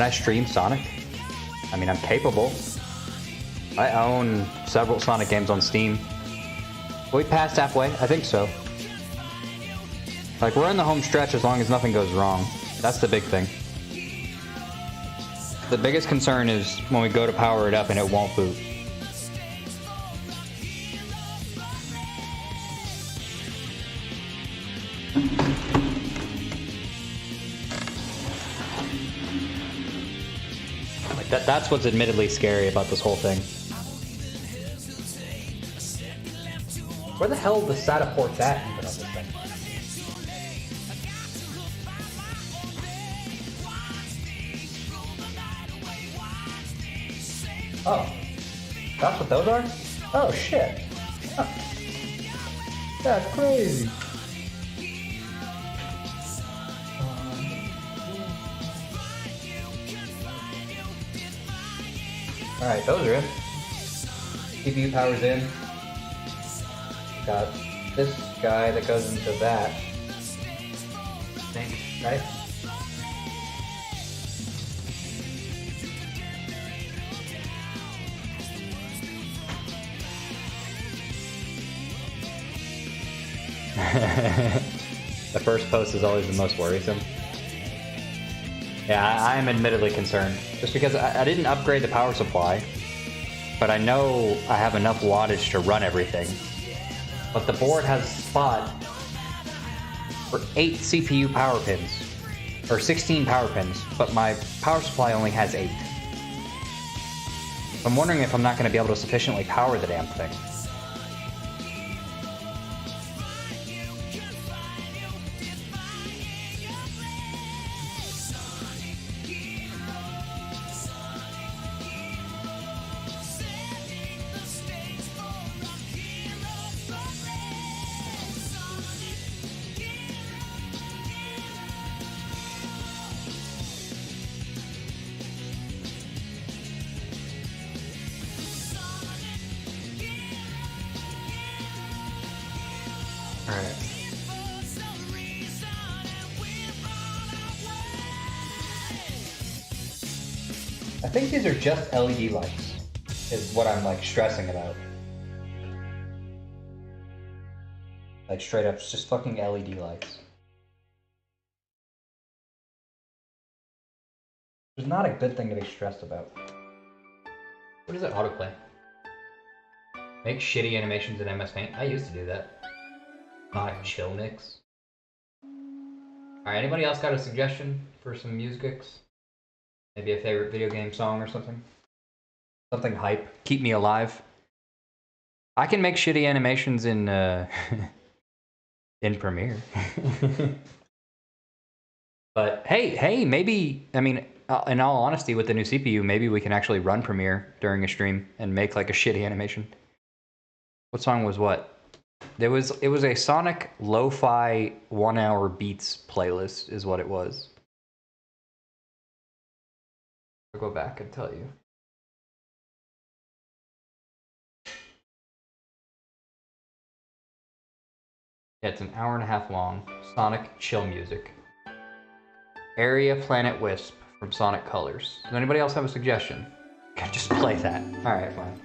Can I stream Sonic? I mean, I'm capable. I own several Sonic games on Steam. Are we past halfway? I think so. Like, we're in the home stretch as long as nothing goes wrong. That's the big thing. The biggest concern is when we go to power it up and it won't boot. Like that's what's admittedly scary about this whole thing. Where the hell the SATA port's at even on this thing? Oh, that's what those are? Oh shit. Huh. That's crazy. Alright, those are in. CPU power's in. Got this guy that goes into that. I think, right? The first post is always the most worrisome. Yeah, I am admittedly concerned. Just because I didn't upgrade the power supply, but I know I have enough wattage to run everything. But the board has a spot for 8 CPU power pins, or 16 power pins, but my power supply only has 8. I'm wondering if I'm not going to be able to sufficiently power the damn thing. Alright. I think these are just LED lights, is what I'm like stressing about. Like straight up, it's just fucking LED lights. It's not a good thing to be stressed about. What is it, autoplay? Make shitty animations in MS Paint? I used to do that. Sonic chill mix. Alright, anybody else got a suggestion for some musics? Maybe a favorite video game song or something? Something hype. Keep me alive. I can make shitty animations in in Premiere. But hey, maybe, I mean, in all honesty, with the new CPU, maybe we can actually run Premiere during a stream and make like a shitty animation. What song was what? It was a Sonic lo-fi 1-hour beats playlist is what it was. I'll go back and tell you. Yeah, it's an hour and a half long. Sonic chill music. Area Planet Wisp from Sonic Colors. Does anybody else have a suggestion? Can I just play that? Alright, fine.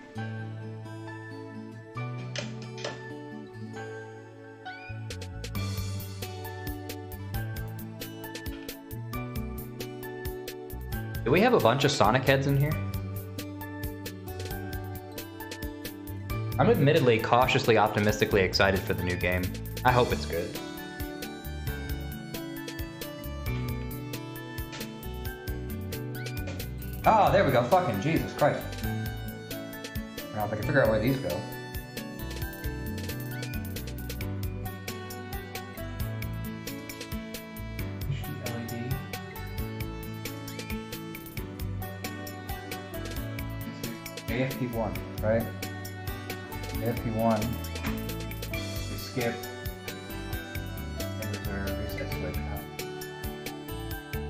Do we have a bunch of Sonic heads in here? I'm admittedly cautiously optimistically excited for the new game. I hope it's good. Oh, there we go. Fucking Jesus Christ. Now if I can figure out where these go. AFP1, right? AFP1, you skip, and reserve, reset switch out.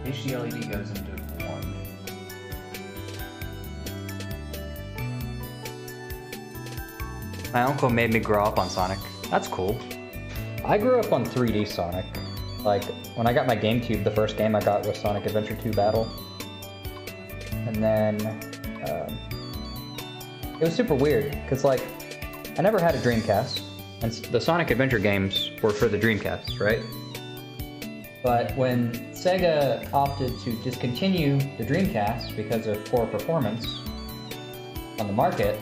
HDLED goes into 1. My uncle made me grow up on Sonic. That's cool. I grew up on 3D Sonic. Like, when I got my GameCube, the first game I got was Sonic Adventure 2 Battle. And then it was super weird because like I never had a Dreamcast, and the Sonic Adventure games were for the Dreamcast, right? But when Sega opted to discontinue the Dreamcast because of poor performance on the market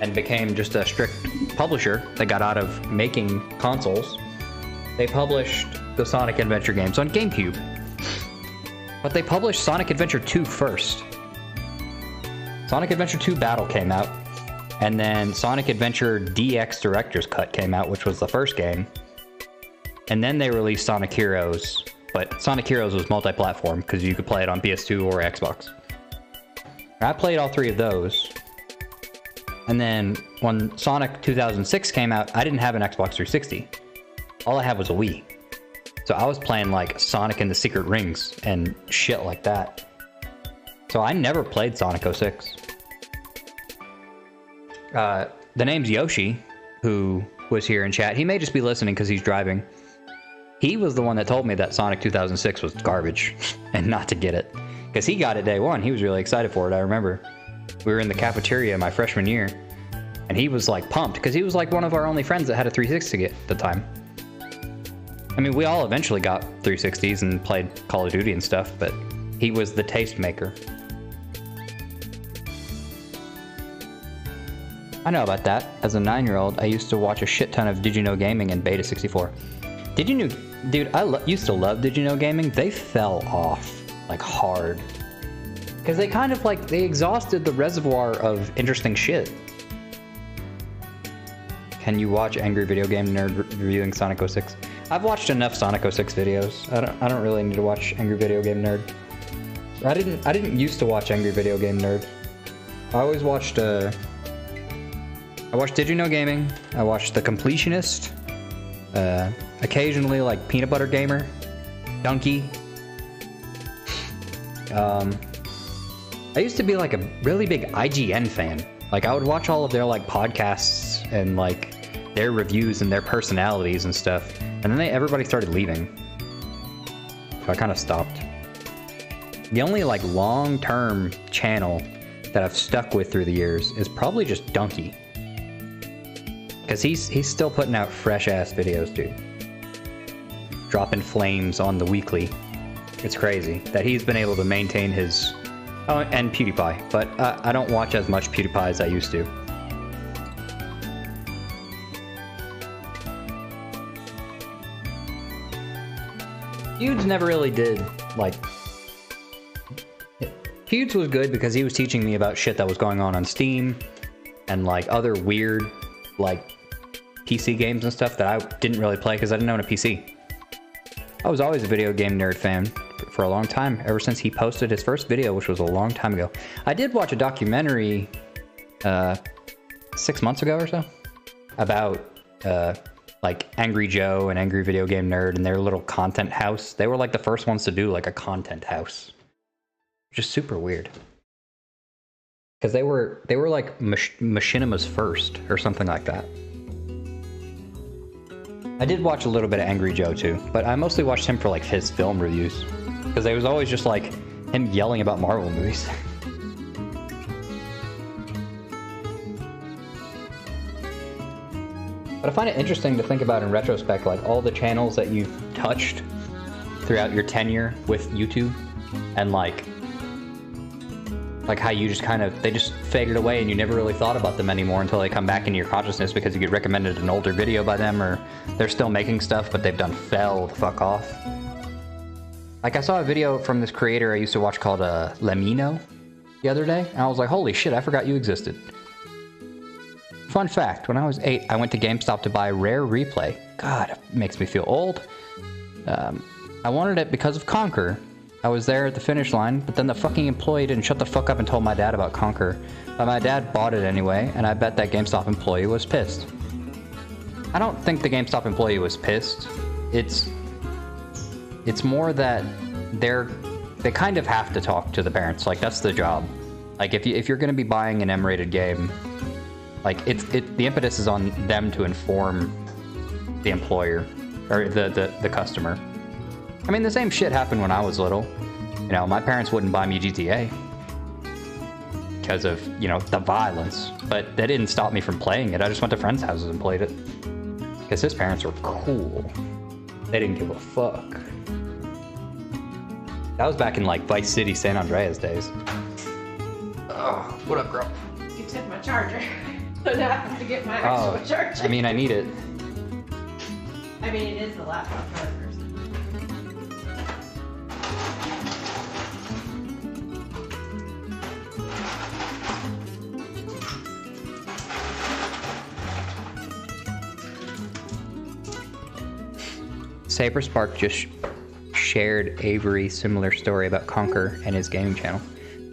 and became just a strict publisher that got out of making consoles, they published the Sonic Adventure games on GameCube. But they published Sonic Adventure 2 first. Sonic Adventure 2 Battle came out, and then Sonic Adventure DX Director's Cut came out, which was the first game. And then they released Sonic Heroes, but Sonic Heroes was multi-platform because you could play it on PS2 or Xbox. I played all three of those. And then when Sonic 2006 came out, I didn't have an Xbox 360. All I had was a Wii. So I was playing like Sonic and the Secret Rings and shit like that. So I never played Sonic 06. The name's Yoshi, who was here in chat. He may just be listening because he's driving. He was the one that told me that Sonic 2006 was garbage and not to get it. Because he got it day one. He was really excited for it, I remember. We were in the cafeteria my freshman year. And he was like pumped because he was like one of our only friends that had a 360 at the time. I mean, we all eventually got 360s and played Call of Duty and stuff, but he was the tastemaker. I know about that. As a 9-year-old, I used to watch a shit ton of Did You Know Gaming and Beta 64. Did you know, dude, I used to love Did You Know Gaming. They fell off, like, hard. Because they kind of, like, they exhausted the reservoir of interesting shit. Can you watch Angry Video Game Nerd reviewing Sonic 06? I've watched enough Sonic 06 videos. I don't really need to watch Angry Video Game Nerd. I didn't used to watch Angry Video Game Nerd. I always watched I watched Did You Know Gaming. I watched The Completionist. Occasionally like Peanut Butter Gamer, Donkey. I used to be like a really big IGN fan. Like I would watch all of their like podcasts and like their reviews and their personalities and stuff. And then everybody started leaving. So I kind of stopped. The only like long-term channel that I've stuck with through the years is probably just Donkey. Because he's still putting out fresh-ass videos, dude. Dropping flames on the weekly. It's crazy that he's been able to maintain his... Oh, and PewDiePie. But I don't watch as much PewDiePie as I used to. Feuds never really did, like... Feuds was good because he was teaching me about shit that was going on Steam. And, like, other weird, like, PC games and stuff that I didn't really play because I didn't own a PC. I was always a video game nerd fan for a long time, ever since he posted his first video, which was a long time ago. I did watch a documentary 6 months ago or so about like Angry Joe and Angry Video Game Nerd and their little content house. They were like the first ones to do like a content house. Just super weird. Because they were like Machinima's first or something like that. I did watch a little bit of Angry Joe too, but I mostly watched him for like his film reviews. Because it was always just like him yelling about Marvel movies. But I find it interesting to think about in retrospect, like all the channels that you've touched throughout your tenure with YouTube, and like how you just kind of, they just faded away and you never really thought about them anymore until they come back into your consciousness because you get recommended an older video by them, or they're still making stuff but they've done fell the fuck off. Like I saw a video from this creator I used to watch called Lemino the other day, and I was like, holy shit, I forgot you existed. Fun fact, when I was 8, I went to GameStop to buy Rare Replay. God, it makes me feel old. I wanted it because of Conquer. I was there at the finish line, but then the fucking employee didn't shut the fuck up and told my dad about Conquer. But my dad bought it anyway, and I bet that GameStop employee was pissed. I don't think the GameStop employee was pissed. It's more that they kind of have to talk to the parents. Like, that's the job. Like, if you're gonna be buying an M-rated game, like, the impetus is on them to inform the employer, or the customer. I mean, the same shit happened when I was little. You know, my parents wouldn't buy me GTA. because of, you know, the violence. But that didn't stop me from playing it. I just went to friends' houses and played it. Because his parents were cool. They didn't give a fuck. That was back in like Vice City, San Andreas days. Oh, what up, girl? You took my charger. So now I have to get my actual charger. I mean, I need it. I mean, it is the laptop chargers. Saber Spark just shared Avery's similar story about Conker and his gaming channel.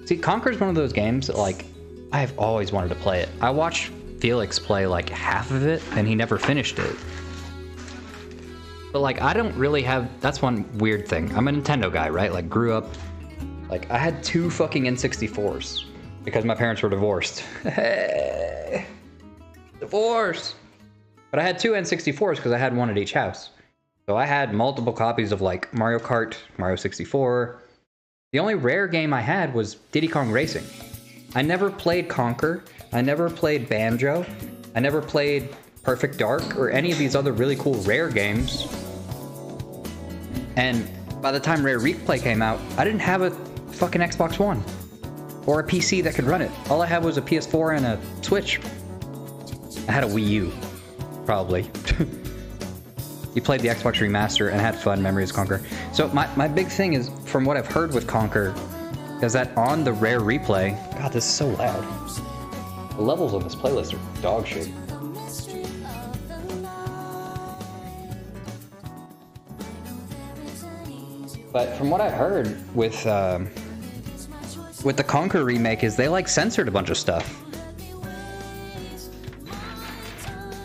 See, Conker's one of those games that, like, I've always wanted to play it. I watched Felix play like half of it, and he never finished it. But like, I don't really have, that's one weird thing. I'm a Nintendo guy, right? Like, grew up, like, I had 2 fucking N64s because my parents were divorced. Hey, divorce! But I had 2 N64s because I had one at each house. So I had multiple copies of like Mario Kart, Mario 64. The only rare game I had was Diddy Kong Racing. I never played Conker. I never played Banjo. I never played Perfect Dark or any of these other really cool rare games. And by the time Rare Replay came out, I didn't have a fucking Xbox One or a PC that could run it. All I had was a PS4 and a Switch. I had a Wii U, probably. You played the Xbox Remaster and had fun memories of Conker. So my big thing is, from what I've heard with Conker, is that on the Rare Replay... God, this is so loud. The levels on this playlist are dog shit. But from what I heard with the Conker remake is they like censored a bunch of stuff.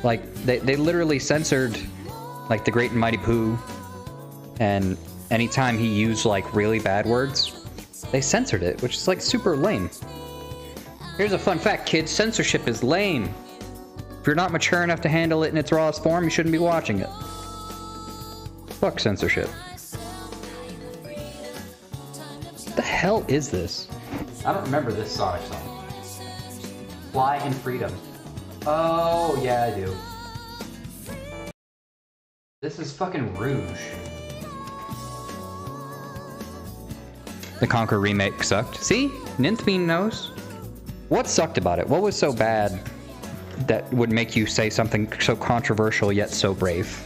Like, they literally censored... like the Great and Mighty Pooh, and anytime he used like really bad words, they censored it, which is like super lame. Here's a fun fact, kids, censorship is lame. If you're not mature enough to handle it in its rawest form, you shouldn't be watching it. Fuck censorship. What the hell is this? I don't remember this Sonic song. Fly in Freedom. Oh, yeah, I do. This is fucking Rouge. The Conker remake sucked. See? Ninthbean knows. What sucked about it? What was so bad that would make you say something so controversial yet so brave?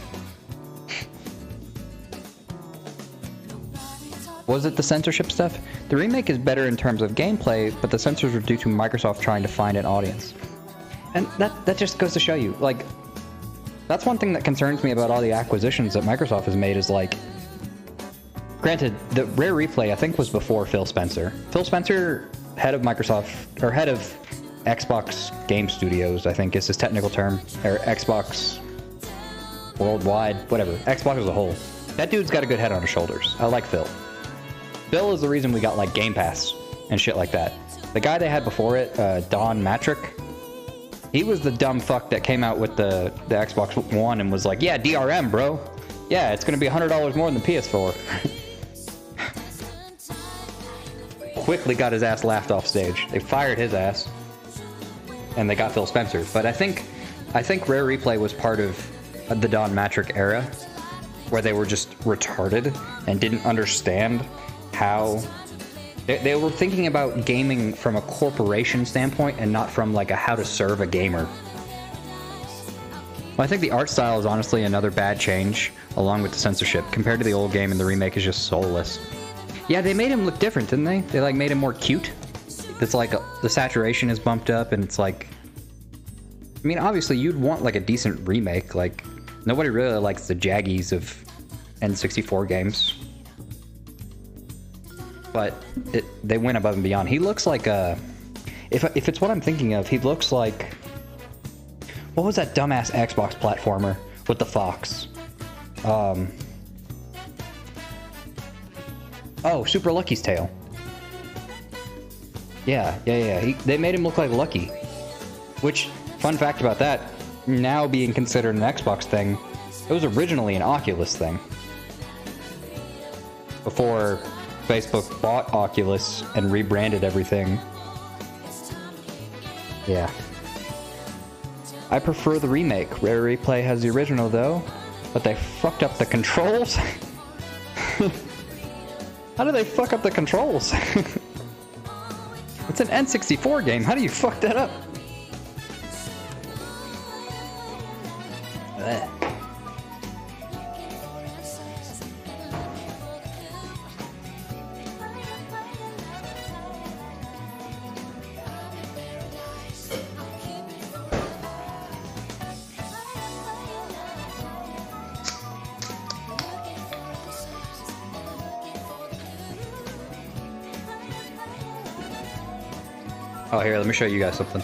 Was it the censorship stuff? The remake is better in terms of gameplay, but the censors were due to Microsoft trying to find an audience. And that just goes to show you, like, that's one thing that concerns me about all the acquisitions that Microsoft has made is like, granted, the Rare Replay I think was before Phil Spencer. Phil Spencer, head of Microsoft, or head of Xbox Game Studios, I think is his technical term, or Xbox Worldwide, whatever, Xbox as a whole. That dude's got a good head on his shoulders. I like Phil. Phil is the reason we got like Game Pass and shit like that. The guy they had before it, Don Matrick, he was the dumb fuck that came out with the Xbox One and was like, yeah, DRM, bro. Yeah, it's going to be $100 more than the PS4. Quickly got his ass laughed off stage. They fired his ass. And they got Phil Spencer. But I think Rare Replay was part of the Don Matrick era, where they were just retarded and didn't understand how... They were thinking about gaming from a corporation standpoint and not from like a how to serve a gamer. Well, I think the art style is honestly another bad change, along with the censorship. Compared to the old game, and the remake is just soulless. Yeah, they made him look different, didn't they? They like made him more cute. It's like the saturation is bumped up, and it's like... I mean, obviously you'd want like a decent remake. Like, nobody really likes the jaggies of N64 games. But they went above and beyond. He looks like a... If it's what I'm thinking of, he looks like... What was that dumbass Xbox platformer with the fox? Oh, Super Lucky's Tale. Yeah. They made him look like Lucky. Which, fun fact about that, now being considered an Xbox thing, it was originally an Oculus thing. Before Facebook bought Oculus and rebranded everything. Yeah. I prefer the remake. Rare Replay has the original though, but they fucked up the controls. How do they fuck up the controls? It's an N64 game. How do you fuck that up? Blech. Oh, here, let me show you guys something.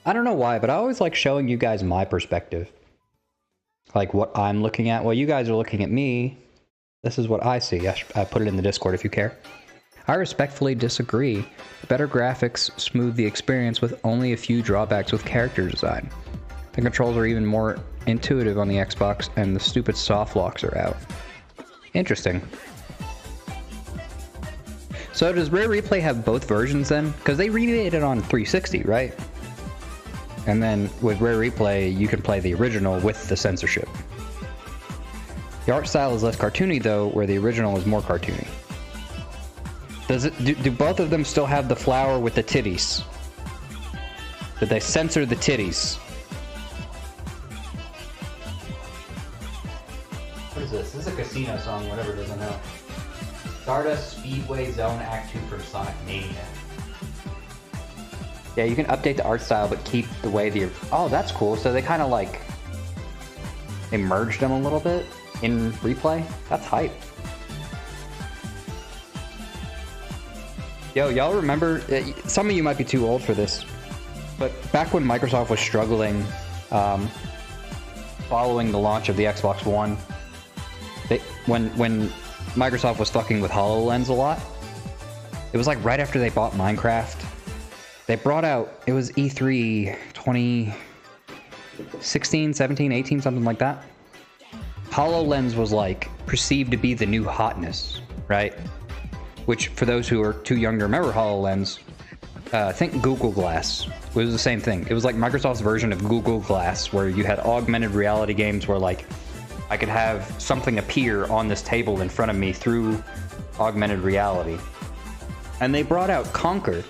I don't know why, but I always like showing you guys my perspective. Like what I'm looking at. Well, you guys are looking at me. This is what I see. I put it in the Discord if you care. I respectfully disagree. Better graphics smooth the experience with only a few drawbacks with character design. The controls are even more intuitive on the Xbox, and the stupid soft locks are out. Interesting. So does Rare Replay have both versions then? Because they remade it on 360, right? And then with Rare Replay, you can play the original with the censorship. The art style is less cartoony though, where the original is more cartoony. Do both of them still have the flower with the titties? Did they censor the titties? What is this? This is a casino song, whatever doesn't know. Stardust Speedway Zone Act 2 from Sonic Mania. Yeah, you can update the art style, but keep the way the... Oh, that's cool. So they kind of like... They merged them a little bit in Replay? That's hype. Yo, y'all remember, some of you might be too old for this, but back when Microsoft was struggling following the launch of the Xbox One, when Microsoft was fucking with HoloLens a lot, it was like right after they bought Minecraft, they brought out, it was E3 2016, 17, 18, something like that. HoloLens was like perceived to be the new hotness, right? Which, for those who are too young to remember HoloLens, think Google Glass. It was the same thing. It was like Microsoft's version of Google Glass, where you had augmented reality games where, like, I could have something appear on this table in front of me through augmented reality. And they brought out Conker.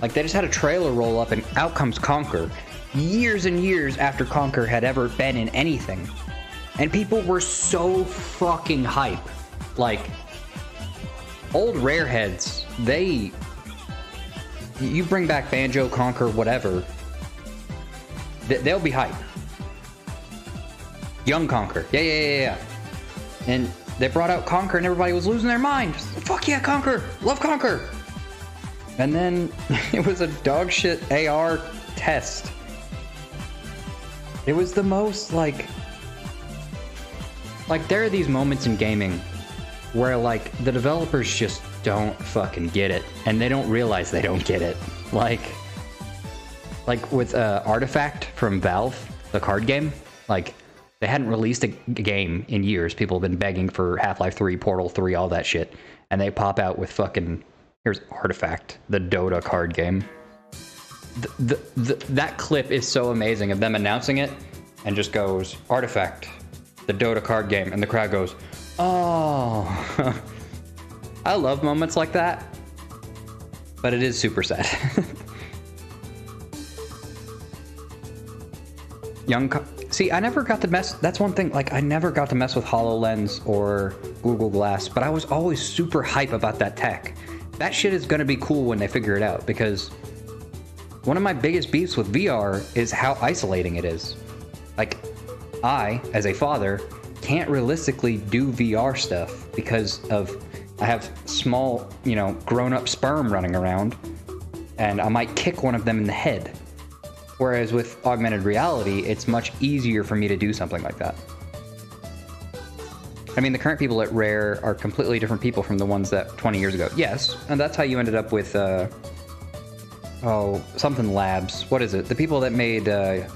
Like, they just had a trailer roll up, and out comes Conker. Years and years after Conker had ever been in anything. And people were so fucking hype. Like... Old Rare heads, you bring back Banjo, Conker, whatever, they'll be hype. Young Conker, yeah. And they brought out Conker and everybody was losing their mind. Fuck yeah, Conker, love Conker. And then it was a dog shit AR test. It was the most like there are these moments in gaming where, like, the developers just don't fucking get it, and they don't realize they don't get it. Like with Artifact from Valve, the card game, like, they hadn't released a game in years. People have been begging for Half-Life 3, Portal 3, all that shit, and they pop out with fucking, here's Artifact, the Dota card game. That clip is so amazing of them announcing it, and just goes, Artifact, the Dota card game, and the crowd goes, oh. I love moments like that, but it is super sad. See, I never got to mess, that's one thing, like, I never got to mess with HoloLens or Google Glass, but I was always super hype about that tech. That shit is gonna be cool when they figure it out, because one of my biggest beefs with VR is how isolating it is. Like, I, as a father, can't realistically do VR stuff because of I have small, you know, grown-up sperm running around, and I might kick one of them in the head. Whereas with augmented reality, it's much easier for me to do something like that. I mean, the current people at Rare are completely different people from the ones that 20 years ago. Yes, and that's how you ended up with Oh, something Labs. What is it? The people that made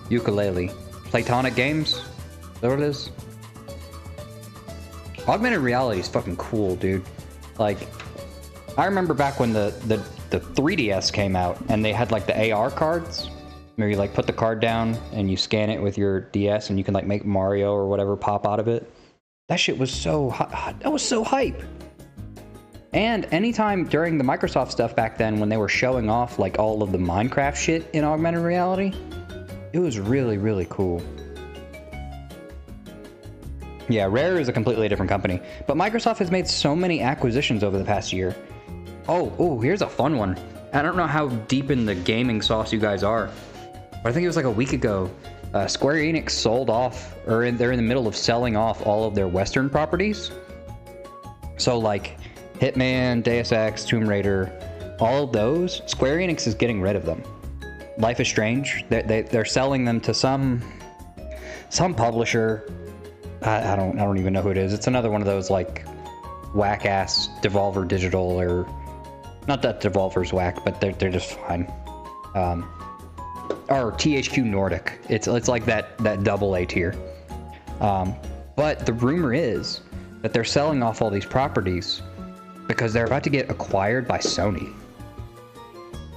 Ukulele. Platonic Games? Is that what it is? Augmented reality is fucking cool, dude. Like, I remember back when the 3DS came out and they had like the AR cards where you like put the card down and you scan it with your DS and you can like make Mario or whatever pop out of it. That shit was so that was so hype. And anytime during the Microsoft stuff back then when they were showing off like all of the Minecraft shit in augmented reality, it was really, really cool. Yeah, Rare is a completely different company, but Microsoft has made so many acquisitions over the past year. Oh, here's a fun one. I don't know how deep in the gaming sauce you guys are, but I think it was like a week ago. Square Enix sold off, or they're in the middle of selling off all of their Western properties. So like Hitman, Deus Ex, Tomb Raider, all of those, Square Enix is getting rid of them. Life is Strange, they're selling them to some publisher. I don't even know who it is. It's another one of those like whack ass Devolver Digital, or not that Devolver's whack, but they're just fine. Or THQ Nordic. It's like that double A tier. But the rumor is that they're selling off all these properties because they're about to get acquired by Sony.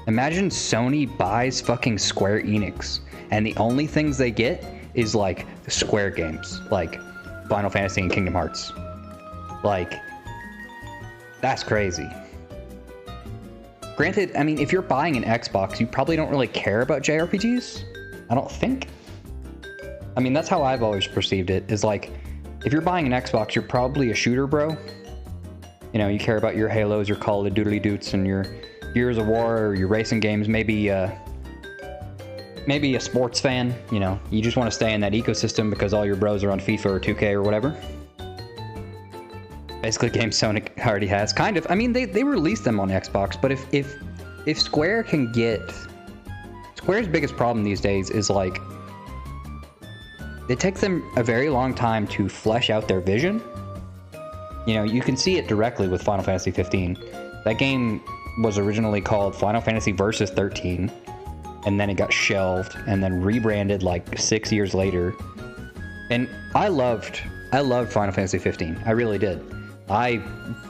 Imagine Sony buys fucking Square Enix, and the only things they get is like the Square games, like Final Fantasy and Kingdom Hearts. Like, that's crazy. Granted, I mean, if you're buying an Xbox, you probably don't really care about JRPGs. I don't think. I mean, that's how I've always perceived it, is like, if you're buying an Xbox, you're probably a shooter bro. You know, you care about your Halos, your Call of Duty Doots, and your Gears of War, or your racing games, maybe a sports fan. You know, you just want to stay in that ecosystem because all your bros are on FIFA or 2K or whatever. Basically, games Sony already has, kind of. I mean, they released them on Xbox, but if Square can get... Square's biggest problem these days is, like, it takes them a very long time to flesh out their vision. You know, you can see it directly with Final Fantasy 15. That game was originally called Final Fantasy Versus 13, and then it got shelved, and then rebranded, like, 6 years later. And I loved Final Fantasy 15. I really did. I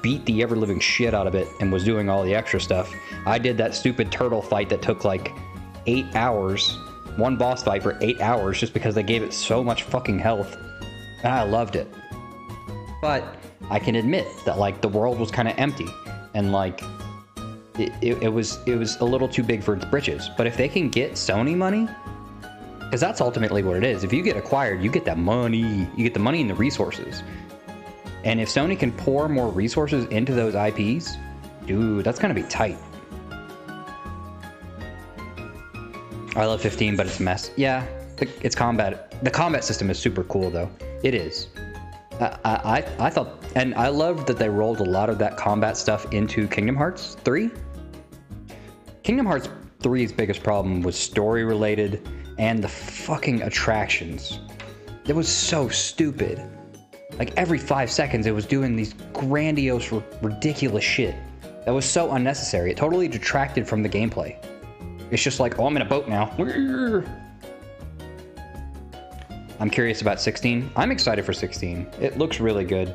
beat the ever-living shit out of it and was doing all the extra stuff. I did that stupid turtle fight that took like 8 hours. One boss fight for 8 hours just because they gave it so much fucking health. And I loved it. But I can admit that like the world was kind of empty. And like it was a little too big for its britches. But if they can get Sony money, because that's ultimately what it is. If you get acquired, you get that money. You get the money and the resources. And if Sony can pour more resources into those IPs, dude, that's gonna be tight. I love 15, but it's a mess. Yeah, it's combat. The combat system is super cool, though. It is. I thought, and I loved that they rolled a lot of that combat stuff into Kingdom Hearts 3. Kingdom Hearts 3's biggest problem was story related and the fucking attractions. It was so stupid. Like every 5 seconds it was doing these grandiose, ridiculous shit that was so unnecessary. It totally detracted from the gameplay. It's just like, oh, I'm in a boat now. I'm curious about 16. I'm excited for 16. It looks really good.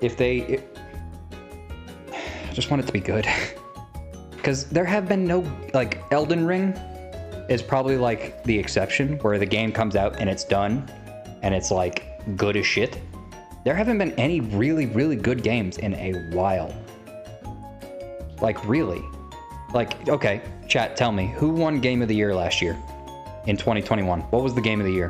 I just want it to be good. Because there have been no, like, Elden Ring is probably like the exception where the game comes out and it's done and it's like good as shit. There haven't been any really, really good games in a while. Like, really. Like, okay, chat, tell me, who won Game of the Year last year in 2021? What was the Game of the Year?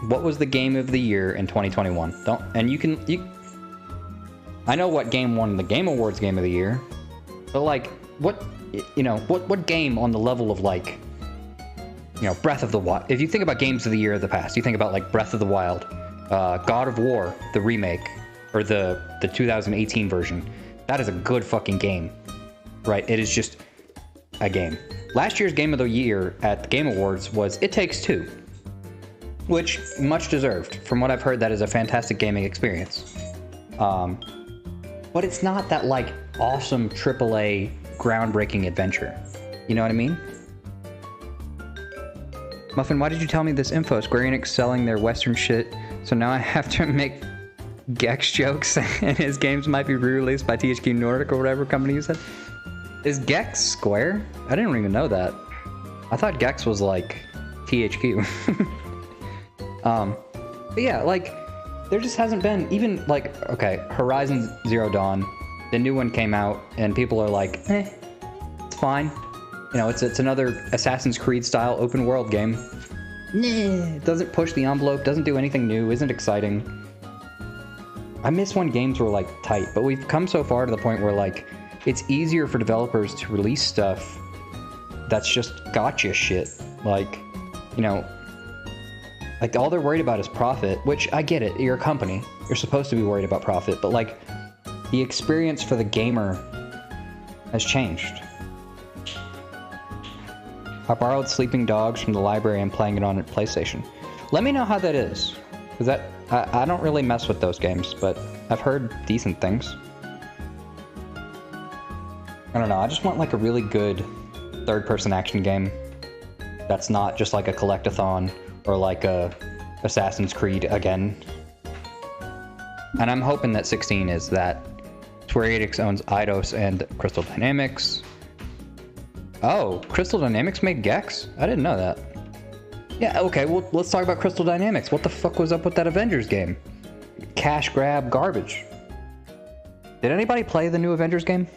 What was the Game of the Year in 2021? I know what game won the Game Awards Game of the Year, but like, what game on the level of like, you know, Breath of the Wild. If you think about games of the year of the past, you think about like Breath of the Wild, God of War, the remake, or the 2018 version. That is a good fucking game, right? It is just a game. Last year's Game of the Year at the Game Awards was It Takes Two, which much deserved. From what I've heard, that is a fantastic gaming experience. but it's not that like awesome AAA groundbreaking adventure. You know what I mean? Muffin, why did you tell me this info? Square Enix selling their Western shit, so now I have to make Gex jokes and his games might be re-released by THQ Nordic or whatever company you said. Is Gex Square? I didn't even know that. I thought Gex was like THQ. But yeah, like, there just hasn't been even like, okay, Horizon Zero Dawn, the new one came out and people are like, it's fine. You know, it's another Assassin's Creed style open world game. It doesn't push the envelope, doesn't do anything new, isn't exciting. I miss when games were like tight, but we've come so far to the point where like it's easier for developers to release stuff that's just gotcha shit. Like, you know, like all they're worried about is profit, which I get it, you're a company, you're supposed to be worried about profit, but like the experience for the gamer has changed. I borrowed Sleeping Dogs from the library and playing it on PlayStation. Let me know how that is, because that I don't really mess with those games, but I've heard decent things. I don't know, I just want like a really good third-person action game that's not just like a collect-a-thon or like a Assassin's Creed again. And I'm hoping that 16 is that. Square Enix owns Eidos and Crystal Dynamics. Oh, Crystal Dynamics made Gex? I didn't know that. Yeah, okay, well, let's talk about Crystal Dynamics. What the fuck was up with that Avengers game? Cash grab garbage. Did anybody play the new Avengers game?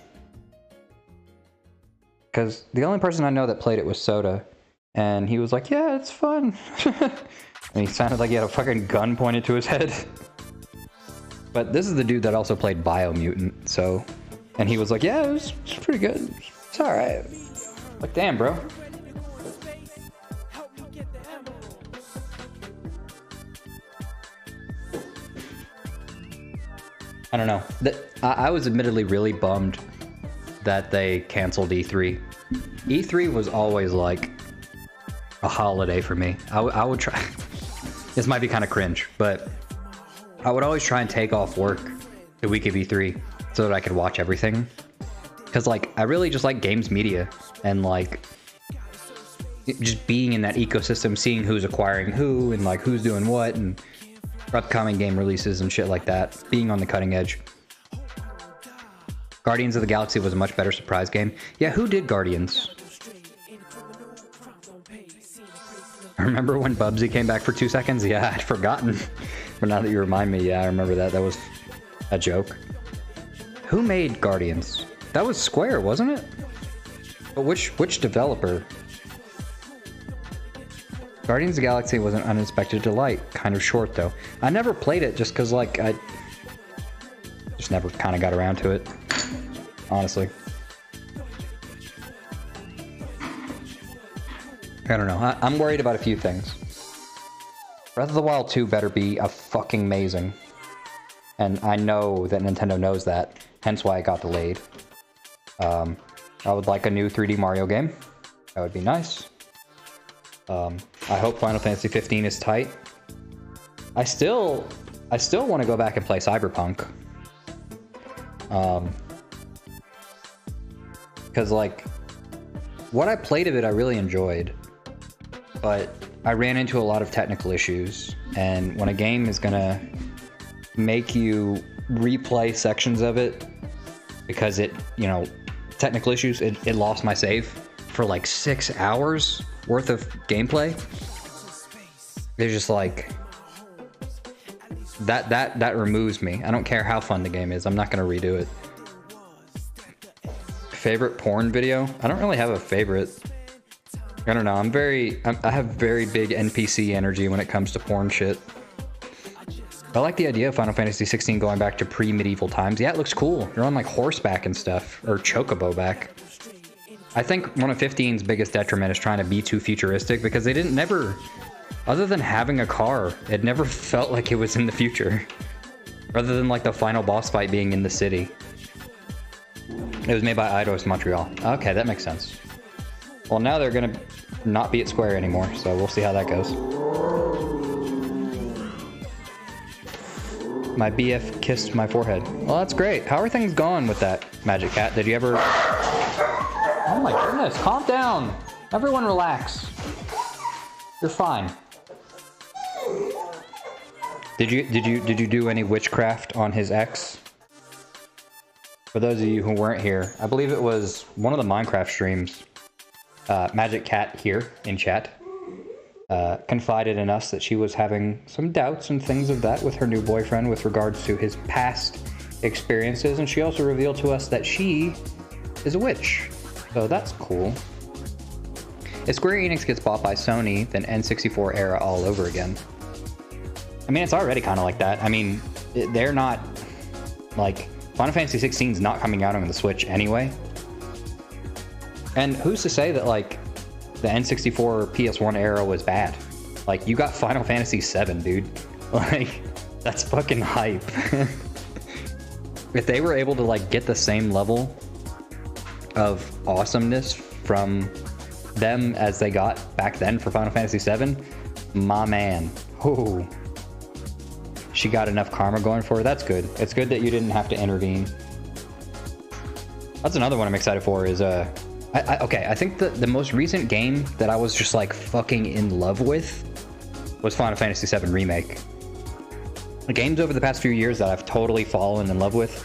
Because the only person I know that played it was Soda. And he was like, yeah, it's fun. And he sounded like he had a fucking gun pointed to his head. But this is the dude that also played Biomutant, so... And he was like, yeah, it's pretty good. It's alright. Like, damn, bro. I don't know. I was admittedly really bummed that they canceled E3. E3 was always like a holiday for me. I would try... This might be kind of cringe, but I would always try and take off work the week of E3 so that I could watch everything. Because, like, I really just like games media and, like, just being in that ecosystem, seeing who's acquiring who and, like, who's doing what and upcoming game releases and shit like that. Being on the cutting edge. Guardians of the Galaxy was a much better surprise game. Yeah, who did Guardians? Remember when Bubsy came back for 2 seconds? Yeah, I'd forgotten. But now that you remind me, yeah, I remember that. That was a joke. Who made Guardians? That was Square, wasn't it? But which developer? Guardians of the Galaxy was an unexpected delight. Kind of short, though. I never played it just because, like, I just never kind of got around to it. Honestly. I don't know. I'm worried about a few things. Breath of the Wild 2 better be a fucking amazing. And I know that Nintendo knows that, hence why it got delayed. I would like a new 3D Mario game. That would be nice. I hope Final Fantasy 15 is tight. I still want to go back and play Cyberpunk. Because, like, what I played of it I really enjoyed. But I ran into a lot of technical issues, and when a game is gonna make you replay sections of it because it, you know, technical issues, it lost my save for like 6 hours worth of gameplay. It's just like that removes me. I don't care how fun the game is. I'm not gonna redo it. Favorite porn video? I don't really have a favorite. I don't know, I have very big NPC energy when it comes to porn shit. I like the idea of Final Fantasy 16 going back to pre-medieval times. Yeah, it looks cool. You're on like horseback and stuff, or chocobo back. I think one of 15's biggest detriment is trying to be too futuristic because they didn't never, other than having a car, it never felt like it was in the future. Rather than like the final boss fight being in the city. It was made by Eidos Montreal. Okay, that makes sense. Well, now they're gonna not be at Square anymore, so we'll see how that goes. My BF kissed my forehead. Well, that's great. How are things going with that, Magic Cat? Did you ever... Oh my goodness, calm down. Everyone relax. You're fine. Did you do any witchcraft on his ex? For those of you who weren't here, I believe it was one of the Minecraft streams. Magic Cat here in chat confided in us that she was having some doubts and things of that with her new boyfriend with regards to his past experiences, and she also revealed to us that she is a witch. So that's cool. If Square Enix gets bought by Sony, then N64 era all over again. I mean, it's already kind of like that. I mean, they're not, like, Final Fantasy 16 is not coming out on the Switch anyway. And who's to say that, like, the N64 or PS1 era was bad? Like, you got Final Fantasy 7, dude. Like, that's fucking hype. If they were able to, like, get the same level of awesomeness from them as they got back then for Final Fantasy 7, my man. Oh. She got enough karma going for her. That's good. It's good that you didn't have to intervene. That's another one I'm excited for is, okay, I think the most recent game that I was just like fucking in love with was Final Fantasy VII Remake. The games over the past few years that I've totally fallen in love with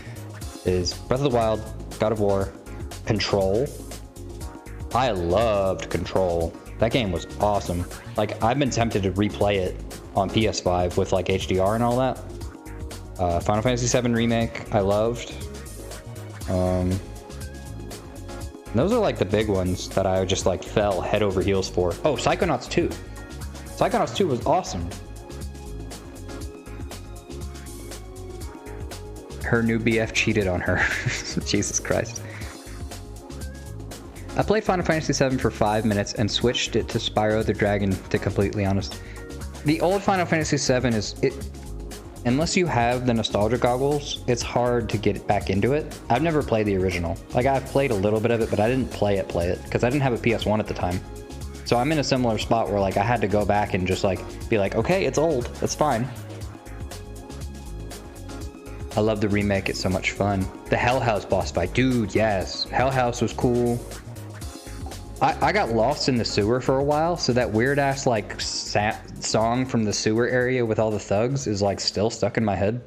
is Breath of the Wild, God of War, Control. I loved Control. That game was awesome. Like, I've been tempted to replay it on PS5 with like HDR and all that. Final Fantasy VII Remake, I loved. Those are like the big ones that I just like fell head over heels for. Oh, Psychonauts 2. Psychonauts 2 was awesome. Her new BF cheated on her. Jesus Christ. I played Final Fantasy VII for 5 minutes and switched it to Spyro the Dragon, to completely honest. The old Final Fantasy VII is... Unless you have the nostalgia goggles, it's hard to get back into it. I've never played the original. Like, I've played a little bit of it, but I didn't play it, because I didn't have a PS1 at the time. So I'm in a similar spot where, like, I had to go back and just, like, be like, okay, it's old. That's fine. I love the remake. It's so much fun. The Hell House boss fight. Dude, yes. Hell House was cool. I got lost in the sewer for a while, so that weird-ass, like, song from the sewer area with all the thugs is, like, still stuck in my head.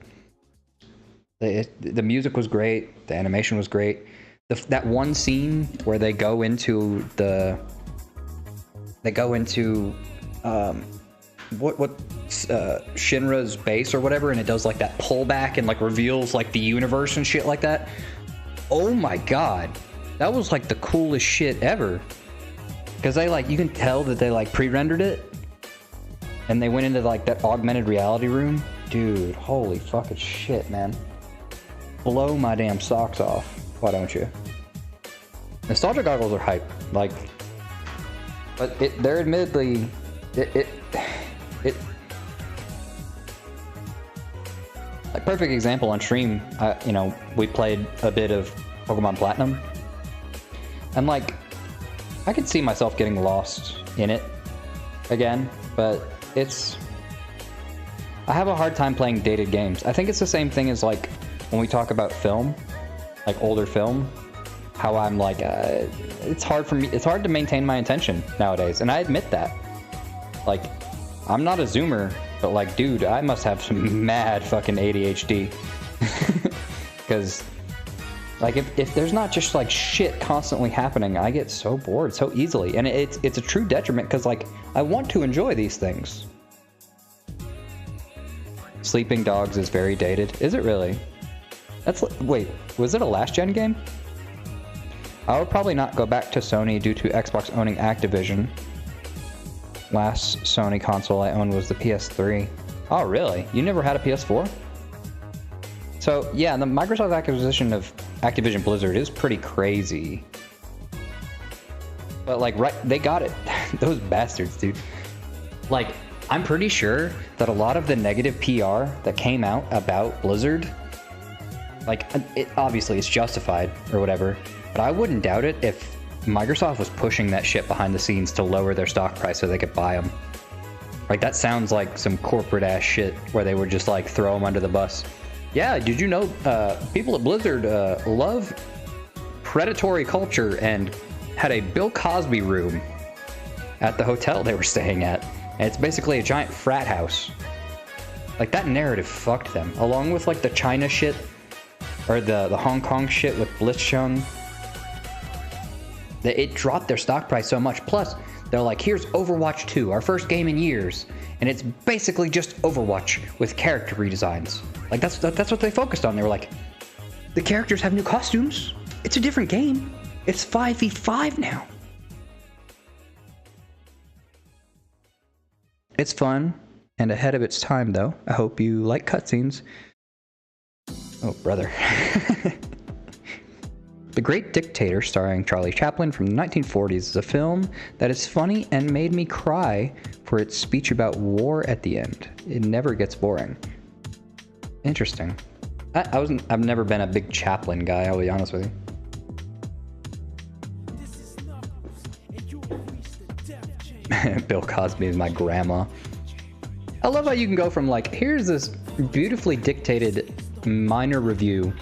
The music was great. The animation was great. That one scene where they go into the... Shinra's base or whatever, and it does, like, that pullback and, like, reveals, like, the universe and shit like that. Oh my god. That was, like, the coolest shit ever. Because they, like, you can tell that they, like, pre-rendered it. And they went into, like, that augmented reality room. Dude, holy fucking shit, man. Blow my damn socks off. Why don't you? Nostalgia goggles are hype. Like, but they're admittedly... Like, perfect example on stream, you know, we played a bit of Pokemon Platinum. And, like, I could see myself getting lost in it again, but it's... I have a hard time playing dated games. I think it's the same thing as, like, when we talk about film, like older film, how I'm like, it's hard to maintain my attention nowadays, and I admit that. Like, I'm not a zoomer, but, like, dude, I must have some mad fucking ADHD. Because... like, if there's not just, like, shit constantly happening, I get so bored so easily. And it's a true detriment, because, like, I want to enjoy these things. Sleeping Dogs is very dated. Is it really? Wait, was it a last-gen game? I would probably not go back to Sony due to Xbox owning Activision. Last Sony console I owned was the PS3. Oh, really? You never had a PS4? So, yeah, the Microsoft acquisition of Activision Blizzard is pretty crazy. But, like, right, they got it. Those bastards, dude. Like, I'm pretty sure that a lot of the negative PR that came out about Blizzard, like, obviously it's justified or whatever, but I wouldn't doubt it if Microsoft was pushing that shit behind the scenes to lower their stock price so they could buy them. Like, that sounds like some corporate ass shit where they would just like throw them under the bus. Yeah, did you know people at Blizzard love predatory culture and had a Bill Cosby room at the hotel they were staying at. And it's basically a giant frat house. Like, that narrative fucked them. Along with like the China shit or the Hong Kong shit with Blitzchung. It dropped their stock price so much. Plus, they're like, here's Overwatch 2, our first game in years. And it's basically just Overwatch with character redesigns. Like, that's what they focused on. They were like, the characters have new costumes. It's a different game. It's 5v5 now. It's fun and ahead of its time, though. I hope you like cutscenes. Oh, brother. The Great Dictator, starring Charlie Chaplin from the 1940s, is a film that is funny and made me cry for its speech about war at the end. It never gets boring. Interesting. I've never been a big Chaplin guy, I'll be honest with you. Bill Cosby is my grandma. I love how you can go from like, here's this beautifully dictated minor review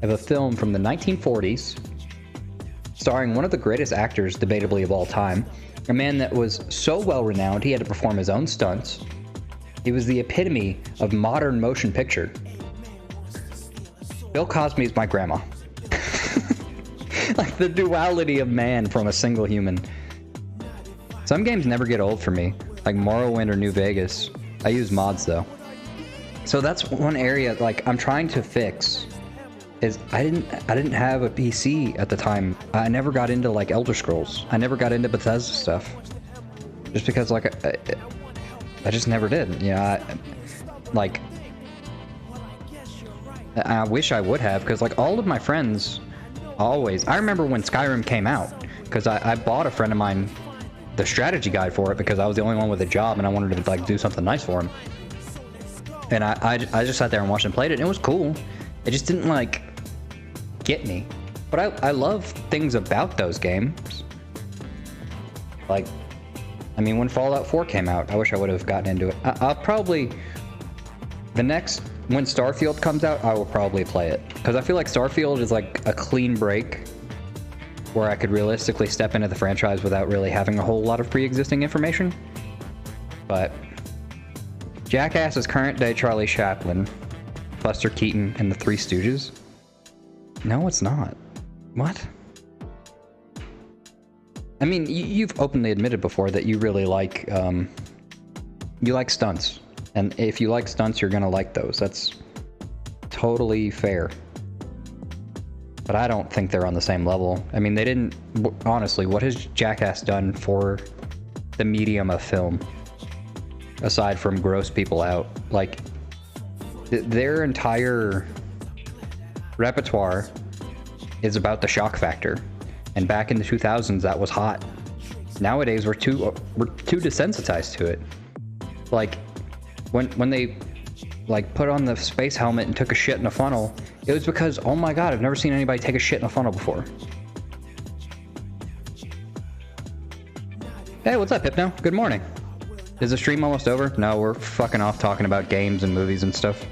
of a film from the 1940s, starring one of the greatest actors, debatably, of all time. A man that was so well renowned, he had to perform his own stunts. He was the epitome of modern motion picture. Bill Cosby is my grandma. Like the duality of man from a single human. Some games never get old for me, like Morrowind or New Vegas. I use mods though. So that's one area like I'm trying to fix. Is I didn't have a PC at the time. I never got into like Elder Scrolls. I never got into Bethesda stuff. Just because like I just never did. You know, I wish I would have, because like all of my friends always. I remember when Skyrim came out, because I bought a friend of mine the strategy guide for it because I was the only one with a job and I wanted to like do something nice for him. And I just sat there and watched him play it, and it was cool. It just didn't like get me. But I love things about those games. Like, I mean, when Fallout 4 came out, I wish I would have gotten into it. I'll probably, when Starfield comes out, I will probably play it. Because I feel like Starfield is like a clean break where I could realistically step into the franchise without really having a whole lot of pre-existing information. But Jackass is current day Charlie Chaplin, Buster Keaton, and the Three Stooges. No, it's not. What? I mean, you've openly admitted before that you really like, you like stunts. And if you like stunts, you're gonna like those. That's totally fair. But I don't think they're on the same level. I mean, they didn't, honestly, what has Jackass done for the medium of film? Aside from gross people out. Like, their entire repertoire is about the shock factor. And back in the 2000s, that was hot. Nowadays, we're too desensitized to it. Like, when they like put on the space helmet and took a shit in a funnel, it was because, oh my god, I've never seen anybody take a shit in a funnel before. Hey, what's up, Hypno? Good morning. Is the stream almost over? No, we're fucking off talking about games and movies and stuff.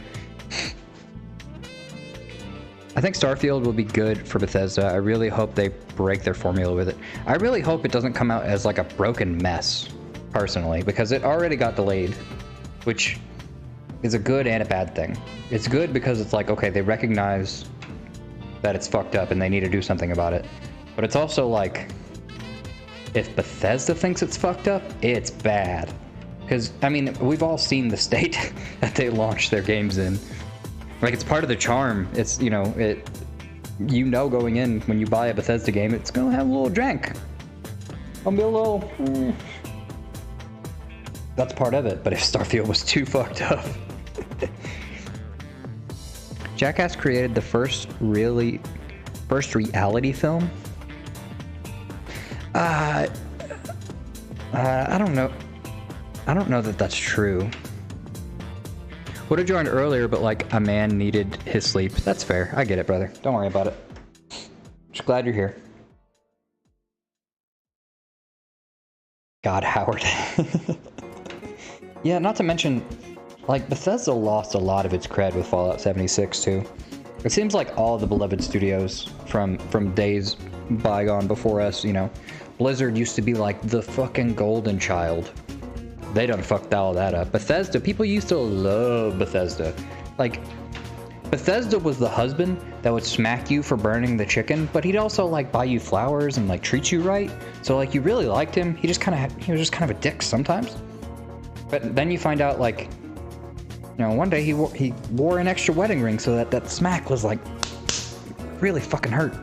I think Starfield will be good for Bethesda. I really hope they break their formula with it. I really hope it doesn't come out as like a broken mess, personally, because it already got delayed, which is a good and a bad thing. It's good because it's like, okay, they recognize that it's fucked up and they need to do something about it. But it's also like, if Bethesda thinks it's fucked up, it's bad. Because, I mean, we've all seen the state that they launch their games in. Like, it's part of the charm. It's, you know, going in, when you buy a Bethesda game, it's gonna have a little jank. It'll be a little... That's part of it, but if Starfield was too fucked up... Jackass created the first reality film? I don't know. I don't know that that's true. Would have joined earlier, but like a man needed his sleep. That's fair. I get it, brother. Don't worry about it. Just glad you're here. God, Howard. Yeah, not to mention, like, Bethesda lost a lot of its cred with Fallout 76 too. It seems like all the beloved studios from days bygone before us, you know, Blizzard used to be like the fucking golden child. They done fucked all that up. Bethesda, people used to love Bethesda. Like, Bethesda was the husband that would smack you for burning the chicken, but he'd also like buy you flowers and like treat you right. So like you really liked him. He was just kind of a dick sometimes. But then you find out like, you know, one day he wore an extra wedding ring so that smack was like really fucking hurt.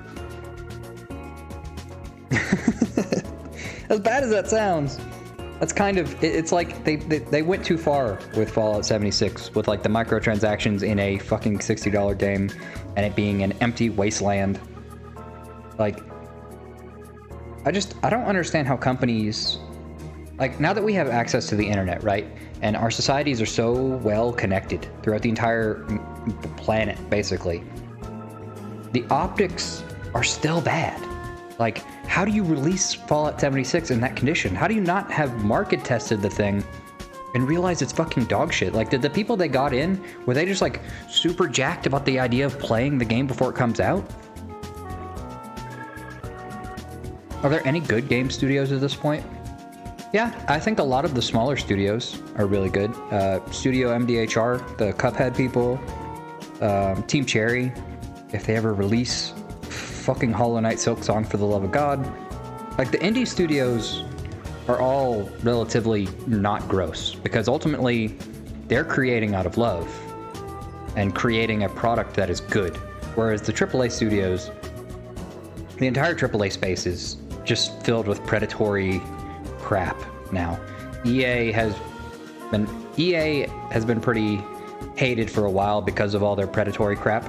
As bad as that sounds, that's kind of, it's like they went too far with Fallout 76 with like the microtransactions in a fucking $60 game and it being an empty wasteland. Like, I don't understand how companies, like, now that we have access to the internet, right? And our societies are so well connected throughout the entire planet, basically. The optics are still bad. Like, how do you release Fallout 76 in that condition? How do you not have market tested the thing and realize it's fucking dog shit? Like, did the people they got in, were they just like super jacked about the idea of playing the game before it comes out? Are there any good game studios at this point? Yeah, I think a lot of the smaller studios are really good. Studio MDHR, the Cuphead people, Team Cherry, if they ever release fucking Hollow Knight Silksong for the love of God. Like, the indie studios are all relatively not gross because ultimately they're creating out of love and creating a product that is good. Whereas the AAA studios, the entire AAA space is just filled with predatory crap now. EA has been pretty hated for a while because of all their predatory crap.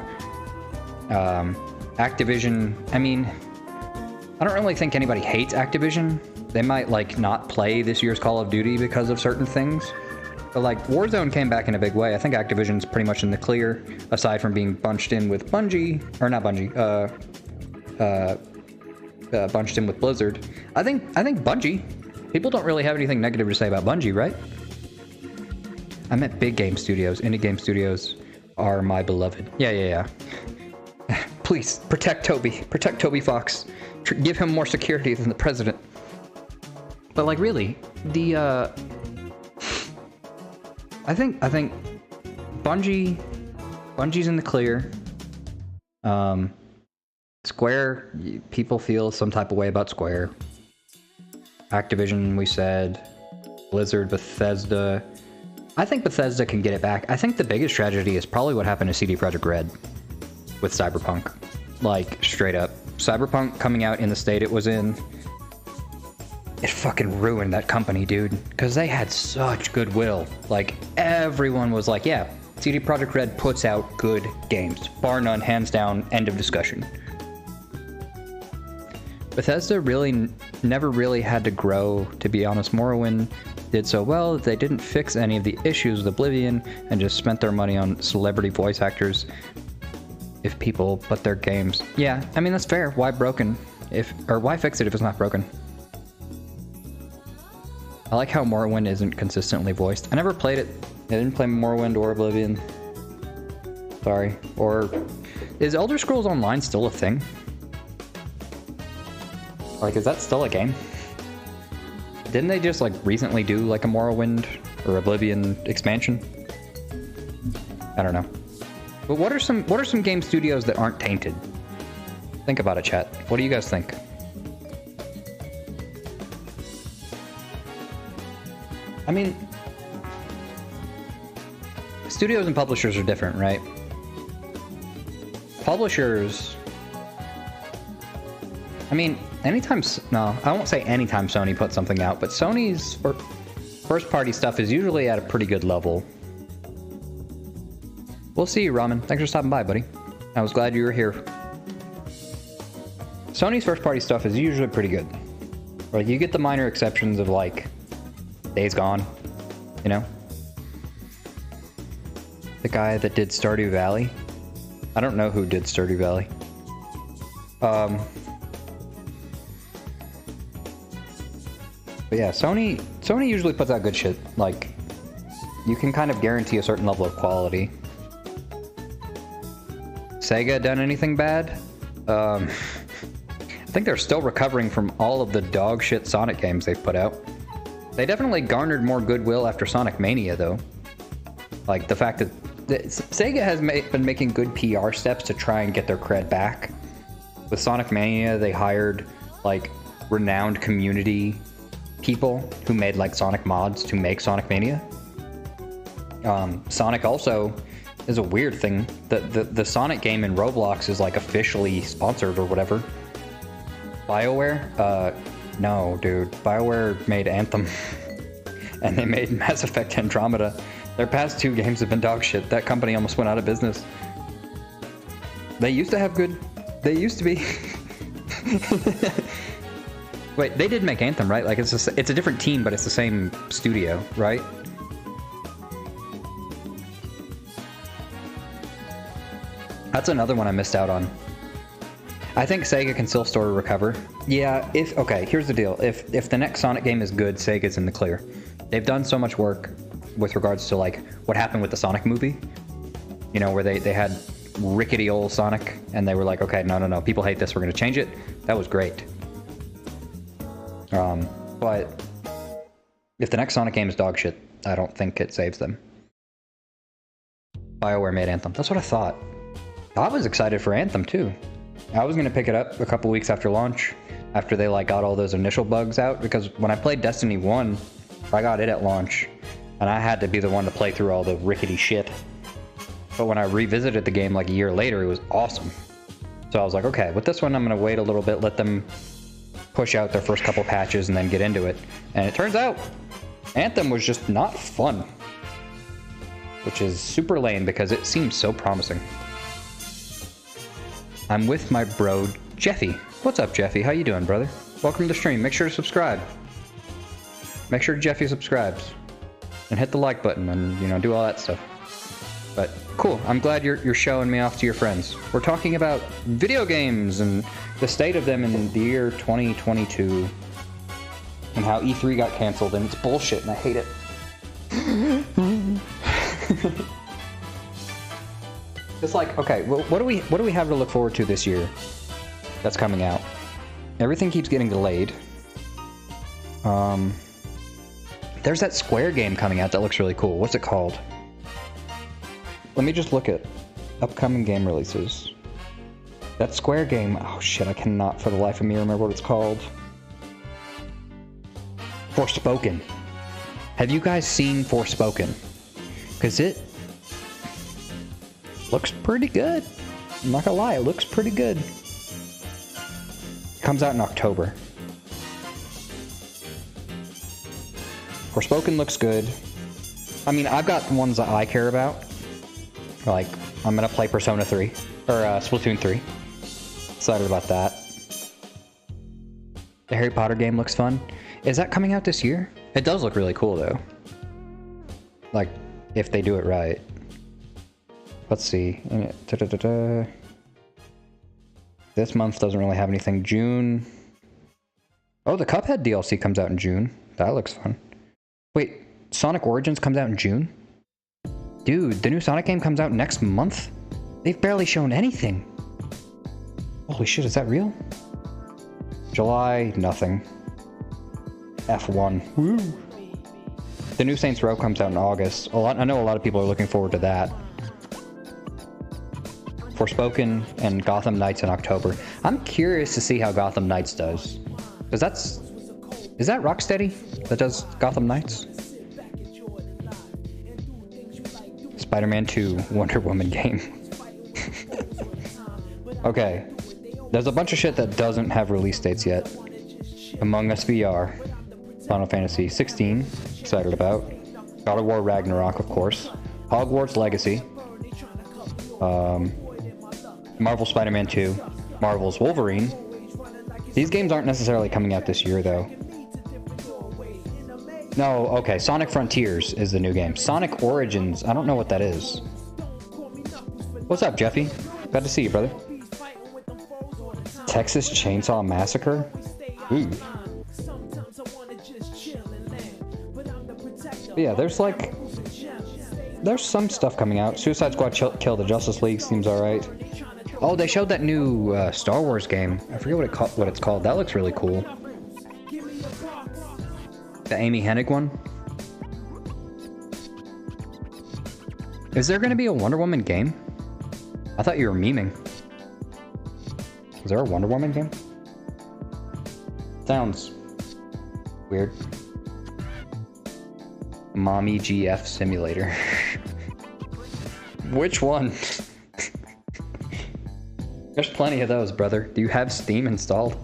Activision, I mean, I don't really think anybody hates Activision. They might like not play this year's Call of Duty because of certain things. But like Warzone came back in a big way. I think Activision's pretty much in the clear, aside from being bunched in with Bungie, or not Bungie, bunched in with Blizzard. I think Bungie, people don't really have anything negative to say about Bungie, right? I meant big game studios. Indie game studios are my beloved. Yeah. Please, protect Toby. Protect Toby Fox. Give him more security than the president. But like, really, the, I think Bungie's in the clear. Square, people feel some type of way about Square. Activision, we said. Blizzard, Bethesda. I think Bethesda can get it back. I think the biggest tragedy is probably what happened to CD Projekt Red with Cyberpunk. Like, straight up. Cyberpunk coming out in the state it was in, it fucking ruined that company, dude. Because they had such goodwill. Like, everyone was like, yeah, CD Projekt Red puts out good games. Bar none, hands down, end of discussion. Bethesda really never really had to grow, to be honest. Morrowind did so well that they didn't fix any of the issues with Oblivion and just spent their money on celebrity voice actors. If people but their games. Yeah, I mean, that's fair. Why broken? Why fix it if it's not broken? I like how Morrowind isn't consistently voiced. I never played it. I didn't play Morrowind or Oblivion. Sorry. Or is Elder Scrolls Online still a thing? Like, is that still a game? Didn't they just like recently do like a Morrowind or Oblivion expansion? I don't know. But what are some game studios that aren't tainted? Think about it, chat. What do you guys think? I mean, studios and publishers are different, right? Publishers, I mean, no, I won't say anytime Sony puts something out, but Sony's first party stuff is usually at a pretty good level. We'll see you, Ramen. Thanks for stopping by, buddy. I was glad you were here. Sony's first-party stuff is usually pretty good. Like, you get the minor exceptions of, like, Days Gone, you know? The guy that did Stardew Valley. I don't know who did Stardew Valley. But yeah, Sony usually puts out good shit. Like, you can kind of guarantee a certain level of quality. Sega done anything bad? I think they're still recovering from all of the dog shit Sonic games they've put out. They definitely garnered more goodwill after Sonic Mania, though. Like, the fact that Sega has been making good PR steps to try and get their cred back. With Sonic Mania, they hired, like, renowned community people who made, like, Sonic mods to make Sonic Mania. Sonic also is a weird thing. The Sonic game in Roblox is, like, officially sponsored or whatever. BioWare? No, dude. BioWare made Anthem. And they made Mass Effect Andromeda. Their past 2 games have been dog shit. That company almost went out of business. They used to have good... They used to be... Wait, they did make Anthem, right? Like, it's a different team, but it's the same studio, right? That's another one I missed out on. I think Sega can still sort of recover. Yeah, okay, here's the deal. If the next Sonic game is good, Sega's in the clear. They've done so much work with regards to, like, what happened with the Sonic movie. You know, where they had rickety old Sonic, and they were like, okay, no, people hate this, we're gonna change it. That was great. But if the next Sonic game is dog shit, I don't think it saves them. BioWare made Anthem. That's what I thought. I was excited for Anthem, too. I was gonna pick it up a couple weeks after launch, after they, like, got all those initial bugs out, because when I played Destiny 1, I got it at launch, and I had to be the one to play through all the rickety shit. But when I revisited the game, like, a year later, it was awesome. So I was like, okay, with this one, I'm gonna wait a little bit, let them push out their first couple patches, and then get into it. And it turns out, Anthem was just not fun. Which is super lame, because it seems so promising. I'm with my bro, Jeffy. What's up, Jeffy? How you doing, brother? Welcome to the stream. Make sure to subscribe. Make sure Jeffy subscribes. And hit the like button and, you know, do all that stuff. But, cool. I'm glad you're showing me off to your friends. We're talking about video games and the state of them in the year 2022. And how E3 got canceled, and it's bullshit, and I hate it. It's like, okay, well, what do we have to look forward to this year that's coming out? Everything keeps getting delayed. There's that Square game coming out that looks really cool. What's it called? Let me just look at upcoming game releases. That Square game, oh shit, I cannot for the life of me remember what it's called. Forspoken. Have you guys seen Forspoken? Because it looks pretty good. I'm not gonna lie, it looks pretty good. It comes out in October. Forspoken looks good. I mean, I've got ones that I care about. Like, I'm gonna play Persona 3. Or, Splatoon 3. Excited about that. The Harry Potter game looks fun. Is that coming out this year? It does look really cool, though. Like, if they do it right. Let's see. This month doesn't really have anything. June. Oh, the Cuphead DLC comes out in June. That looks fun. Wait, Sonic Origins comes out in June? Dude, the new Sonic game comes out next month? They've barely shown anything. Holy shit, is that real? July, nothing. F1. Woo! The new Saints Row comes out in August. I know a lot of people are looking forward to that. Forspoken and Gotham Knights in October. I'm curious to see how Gotham Knights does. Because is that Rocksteady that does Gotham Knights? Spider-Man 2 Wonder Woman game. Okay. There's a bunch of shit that doesn't have release dates yet. Among Us VR. Final Fantasy 16. Excited about. God of War Ragnarok, of course. Hogwarts Legacy. Marvel Spider-Man 2. Marvel's Wolverine. These games aren't necessarily coming out this year, though. No, okay, Sonic Frontiers is the new game. Sonic Origins, I don't know what that is. What's up, Jeffy? Glad to see you, brother. Texas Chainsaw Massacre? Ooh. Yeah, there's like there's some stuff coming out. Suicide Squad Kill the Justice League seems alright. Oh, they showed that new Star Wars game. I forget what it's called. That looks really cool. The Amy Hennig one. Is there gonna be a Wonder Woman game? I thought you were memeing. Is there a Wonder Woman game? Sounds weird. Mommy GF Simulator. Which one? There's plenty of those, brother. Do you have Steam installed?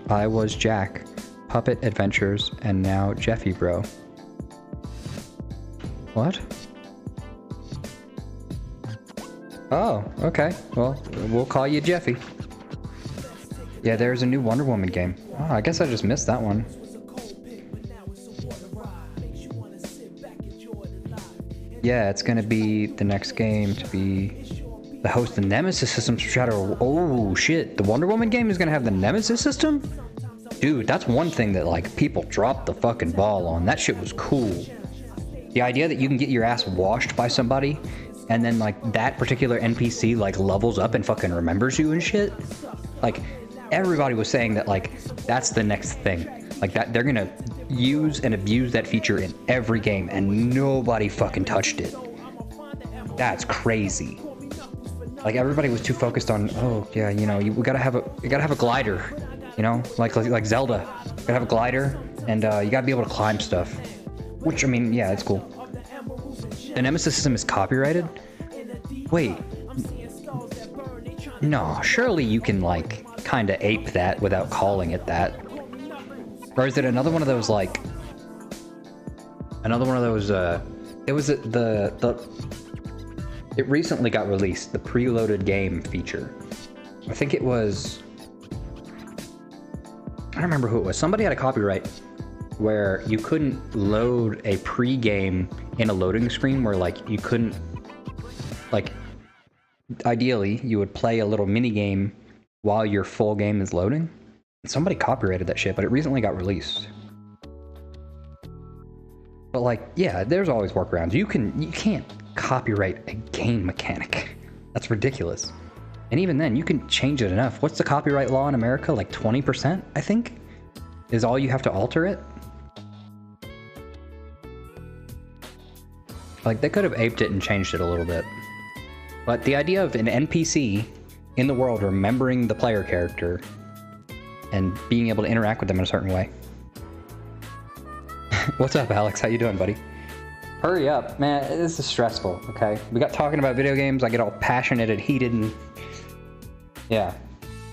I was Jack, Puppet Adventures, and now Jeffy Bro. What? Oh, okay. Well, we'll call you Jeffy. Yeah, there's a new Wonder Woman game. Oh, I guess I just missed that one. Yeah, it's gonna be the next game to be the host of Nemesis systems for Shadow. Oh shit, the Wonder Woman game is gonna have the Nemesis system? Dude, that's one thing that like people dropped the fucking ball on. That shit was cool. The idea that you can get your ass washed by somebody and then like that particular NPC like levels up and fucking remembers you and shit. Like everybody was saying that like that's the next thing. Like that they're gonna use and abuse that feature in every game and nobody fucking touched it. That's crazy. Like everybody was too focused on, oh yeah, you know, we gotta have a glider, you know, like Zelda. You gotta have a glider and you gotta be able to climb stuff. Which I mean, yeah, it's cool. The Nemesis system is copyrighted? Wait. No, surely you can like kinda ape that without calling it that. Or is it another one of those like it was it recently got released, the preloaded game feature. I think it was, I don't remember who it was. Somebody had a copyright where you couldn't load a pre-game in a loading screen where like you couldn't, like ideally you would play a little mini game while your full game is loading. Somebody copyrighted that shit, but it recently got released. But like, yeah, there's always workarounds. You can't copyright a game mechanic. That's ridiculous. And even then, you can change it enough. What's the copyright law in America? Like 20%, I think? Is all you have to alter it? Like, they could have aped it and changed it a little bit. But the idea of an NPC in the world remembering the player character and being able to interact with them in a certain way. What's up, Alex? How you doing, buddy? Hurry up, man. This is stressful, okay? We got talking about video games. I get all passionate and heated and... Yeah.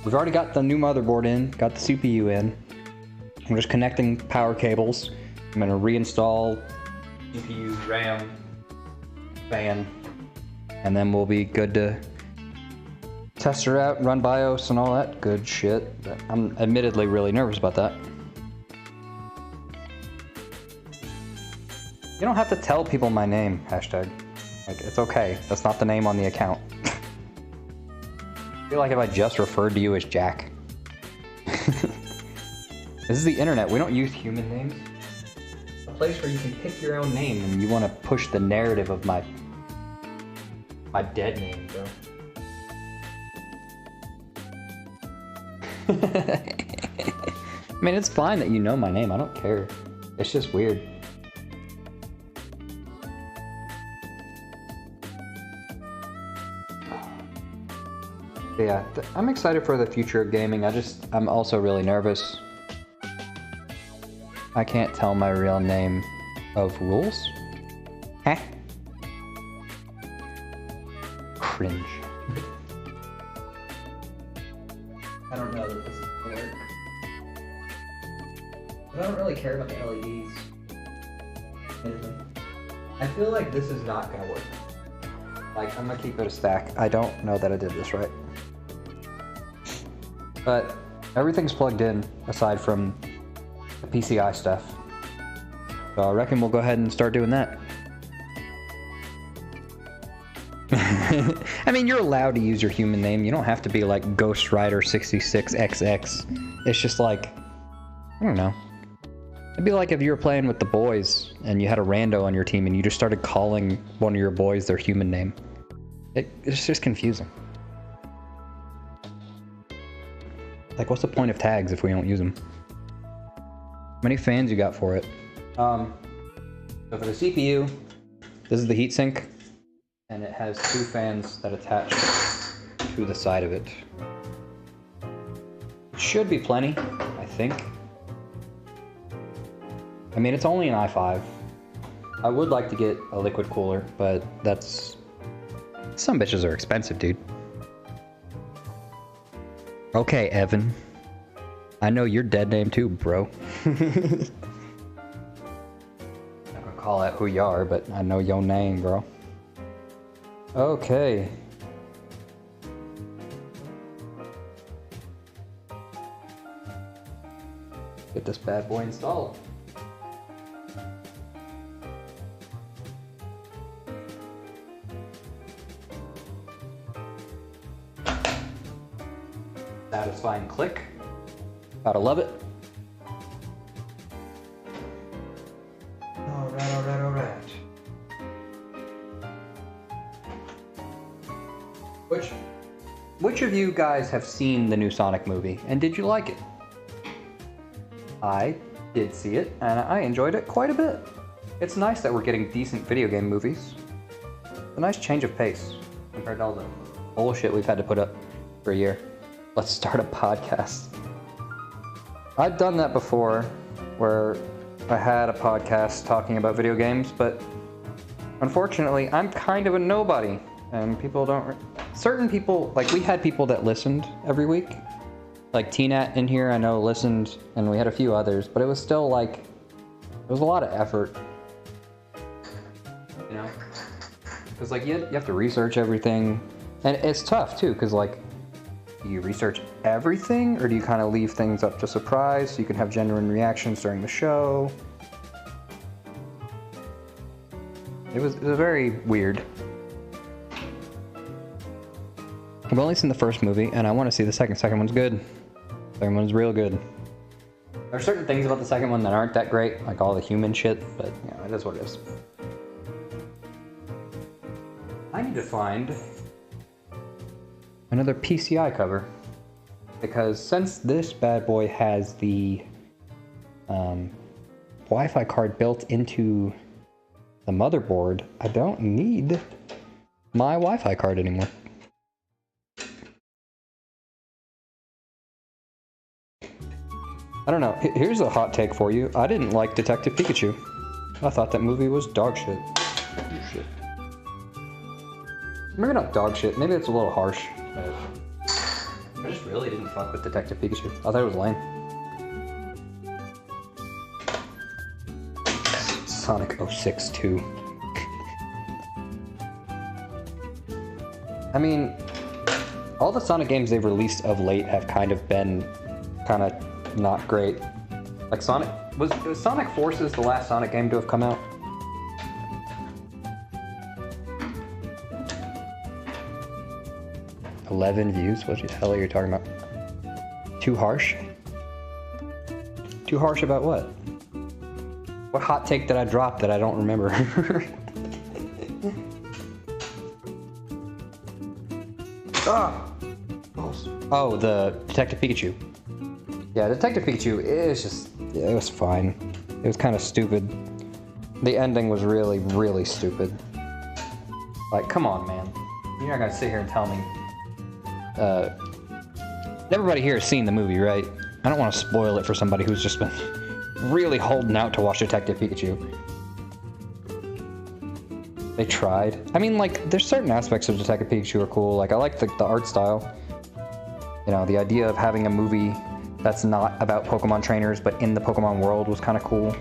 We've already got the new motherboard in, got the CPU in. I'm just connecting power cables. I'm gonna reinstall CPU, RAM, fan, and then we'll be good to test her out, run BIOS and all that good shit. But I'm admittedly really nervous about that. You don't have to tell people my name, hashtag. Like, it's okay. That's not the name on the account. I feel like if I just referred to you as Jack. This is the internet. We don't use human names. It's a place where you can pick your own name and you want to push the narrative of my dead name, bro. I mean, it's fine that you know my name. I don't care. It's just weird. But yeah, I'm excited for the future of gaming. I'm also really nervous. I can't tell my real name of rules. Huh? Cringe. I don't know that this is gonna work. But I don't really care about the LEDs. I feel like this is not gonna work. Like, I'm gonna keep it a stack. I don't know that I did this right. But everything's plugged in aside from the PCI stuff. So I reckon we'll go ahead and start doing that. I mean, you're allowed to use your human name. You don't have to be like Ghost Rider 66XX. It's just like, I don't know. It'd be like if you were playing with the boys and you had a rando on your team and you just started calling one of your boys their human name. It's just confusing. Like, what's the point of tags if we don't use them? How many fans you got for it? So for the CPU, this is the heatsink, and it has 2 fans that attach to the side of it. It should be plenty, I think. I mean, it's only an i5. I would like to get a liquid cooler, but that's... Some bitches are expensive, dude. Okay, Evan. I know your dead name too, bro. Not gonna call out who you are, but I know your name, bro. Okay. Get this bad boy installed. Satisfying click. Gotta love it. Alright. Which of you guys have seen the new Sonic movie, and did you like it? I did see it, and I enjoyed it quite a bit. It's nice that we're getting decent video game movies. It's a nice change of pace compared to all the bullshit we've had to put up for a year. Let's start a podcast. I've done that before, where I had a podcast talking about video games, but unfortunately, I'm kind of a nobody, and people don't... Certain people, like we had people that listened every week. Like T-Nat in here, I know listened, and we had a few others, but it was still like, it was a lot of effort. You know? Because like you have to research everything, and it's tough too, because like, do you research everything, or do you kind of leave things up to surprise so you can have genuine reactions during the show? It was very weird. I've only seen the first movie, and I want to see the second. Second one's good. Second one's real good. There are certain things about the second one that aren't that great, like all the human shit, but you know, it is what it is. I need to find another PCI cover, because since this bad boy has the Wi-Fi card built into the motherboard, I don't need my Wi-Fi card anymore. I don't know. Here's a hot take for you. I didn't like Detective Pikachu. I thought that movie was dog shit. Shit. Maybe not dog shit. Maybe it's a little harsh. I just really didn't fuck with Detective Pikachu. I thought it was lame. Sonic 06 2. I mean, all the Sonic games they've released of late have kind of been not great. Like Sonic, was Sonic Forces the last Sonic game to have come out? $11 views? What the hell are you talking about? Too harsh? Too harsh about what? What hot take did I drop that I don't remember? Ah! Oh, the Detective Pikachu. Yeah, Detective Pikachu is just... Yeah, it was fine. It was kind of stupid. The ending was really, really stupid. Like, come on, man. You're not gonna sit here and tell me... everybody here has seen the movie, right? I don't want to spoil it for somebody who's just been really holding out to watch Detective Pikachu. They tried. I mean, like, there's certain aspects of Detective Pikachu are cool. Like, I like the art style. You know, the idea of having a movie that's not about Pokemon trainers, but in the Pokemon world was kind of cool.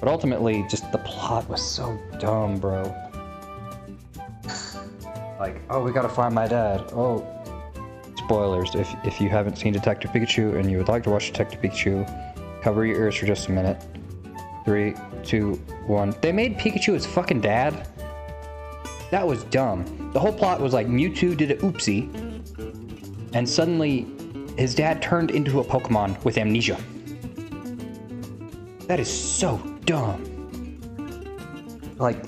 But ultimately, just the plot was so dumb, bro. Like, oh, we gotta find my dad. Oh, spoilers. If you haven't seen Detective Pikachu and you would like to watch Detective Pikachu, cover your ears for just a minute. 3, 2, 1. They made Pikachu his fucking dad? That was dumb. The whole plot was like Mewtwo did a oopsie, and suddenly his dad turned into a Pokemon with amnesia. That is so dumb. Like,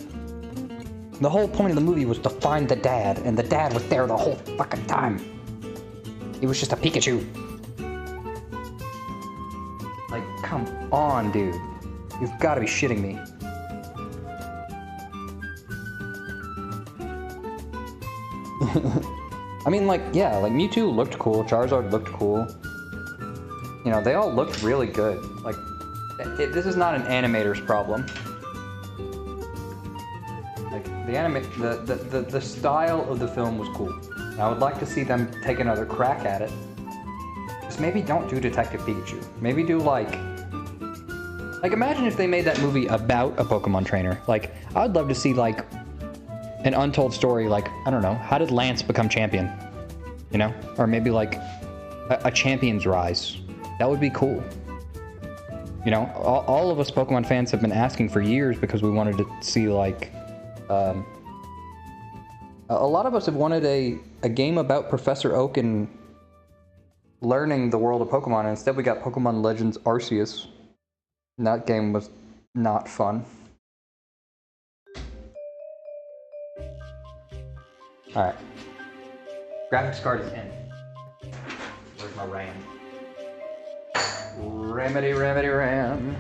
the whole point of the movie was to find the dad, and the dad was there the whole fucking time. He was just a Pikachu. Like, come on, dude. You've got to be shitting me. I mean, like, yeah, like Mewtwo looked cool, Charizard looked cool. You know, they all looked really good. Like, this is not an animator's problem. Like, the style of the film was cool. I would like to see them take another crack at it. Just maybe don't do Detective Pikachu. Maybe do like imagine if they made that movie about a Pokemon trainer. Like, I would love to see like an untold story, like, I don't know, how did Lance become champion? You know? Or maybe like a champion's rise. That would be cool. You know, all of us Pokemon fans have been asking for years because we wanted to see like, a lot of us have wanted a game about Professor Oak and learning the world of Pokemon, and instead we got Pokemon Legends Arceus. And that game was not fun. Alright. Graphics card is in. Where's my RAM? Ram.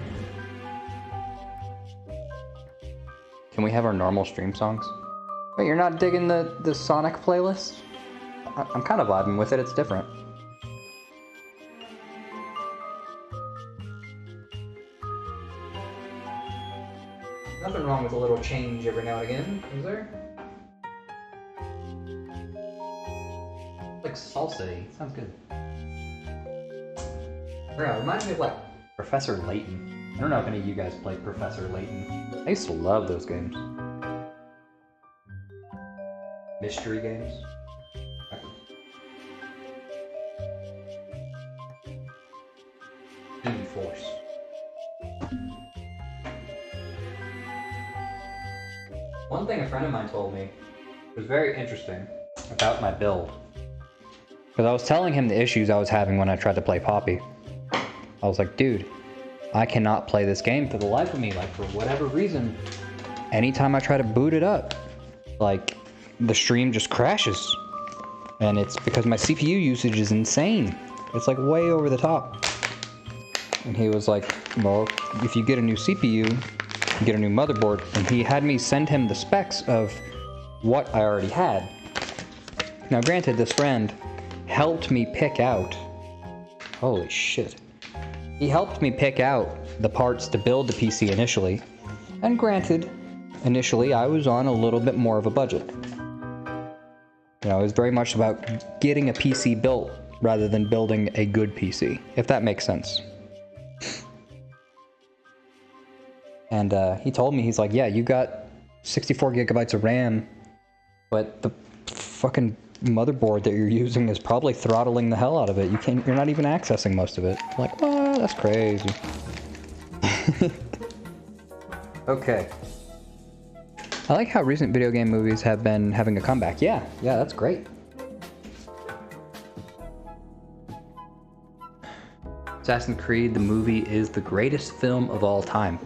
Can we have our normal stream songs? Wait, you're not digging the Sonic playlist? I'm kind of vibing with it, it's different. Nothing wrong with a little change every now and again, is there? Like salsa-y. Sounds good. I don't know, it reminds me of like Professor Layton. I don't know if any of you guys played Professor Layton. I used to love those games. Mystery games. Force. One thing a friend of mine told me was very interesting about my build. Because I was telling him the issues I was having when I tried to play Poppy. I was like, dude, I cannot play this game for the life of me. Like, for whatever reason, anytime I try to boot it up, like, the stream just crashes. And it's because my CPU usage is insane. It's like way over the top. And he was like, well, if you get a new CPU, you get a new motherboard. And he had me send him the specs of what I already had. Now granted, this friend helped me pick out, holy shit. He helped me pick out the parts to build the PC initially. And granted, initially I was on a little bit more of a budget. You know, it was very much about getting a PC built rather than building a good PC, if that makes sense. And he told me, he's like, yeah, you got 64 gigabytes of RAM, but the fucking motherboard that you're using is probably throttling the hell out of it. You're not even accessing most of it. I'm like, what? That's crazy. Okay. I like how recent video game movies have been having a comeback. Yeah, that's great. Assassin's Creed, the movie, is the greatest film of all time.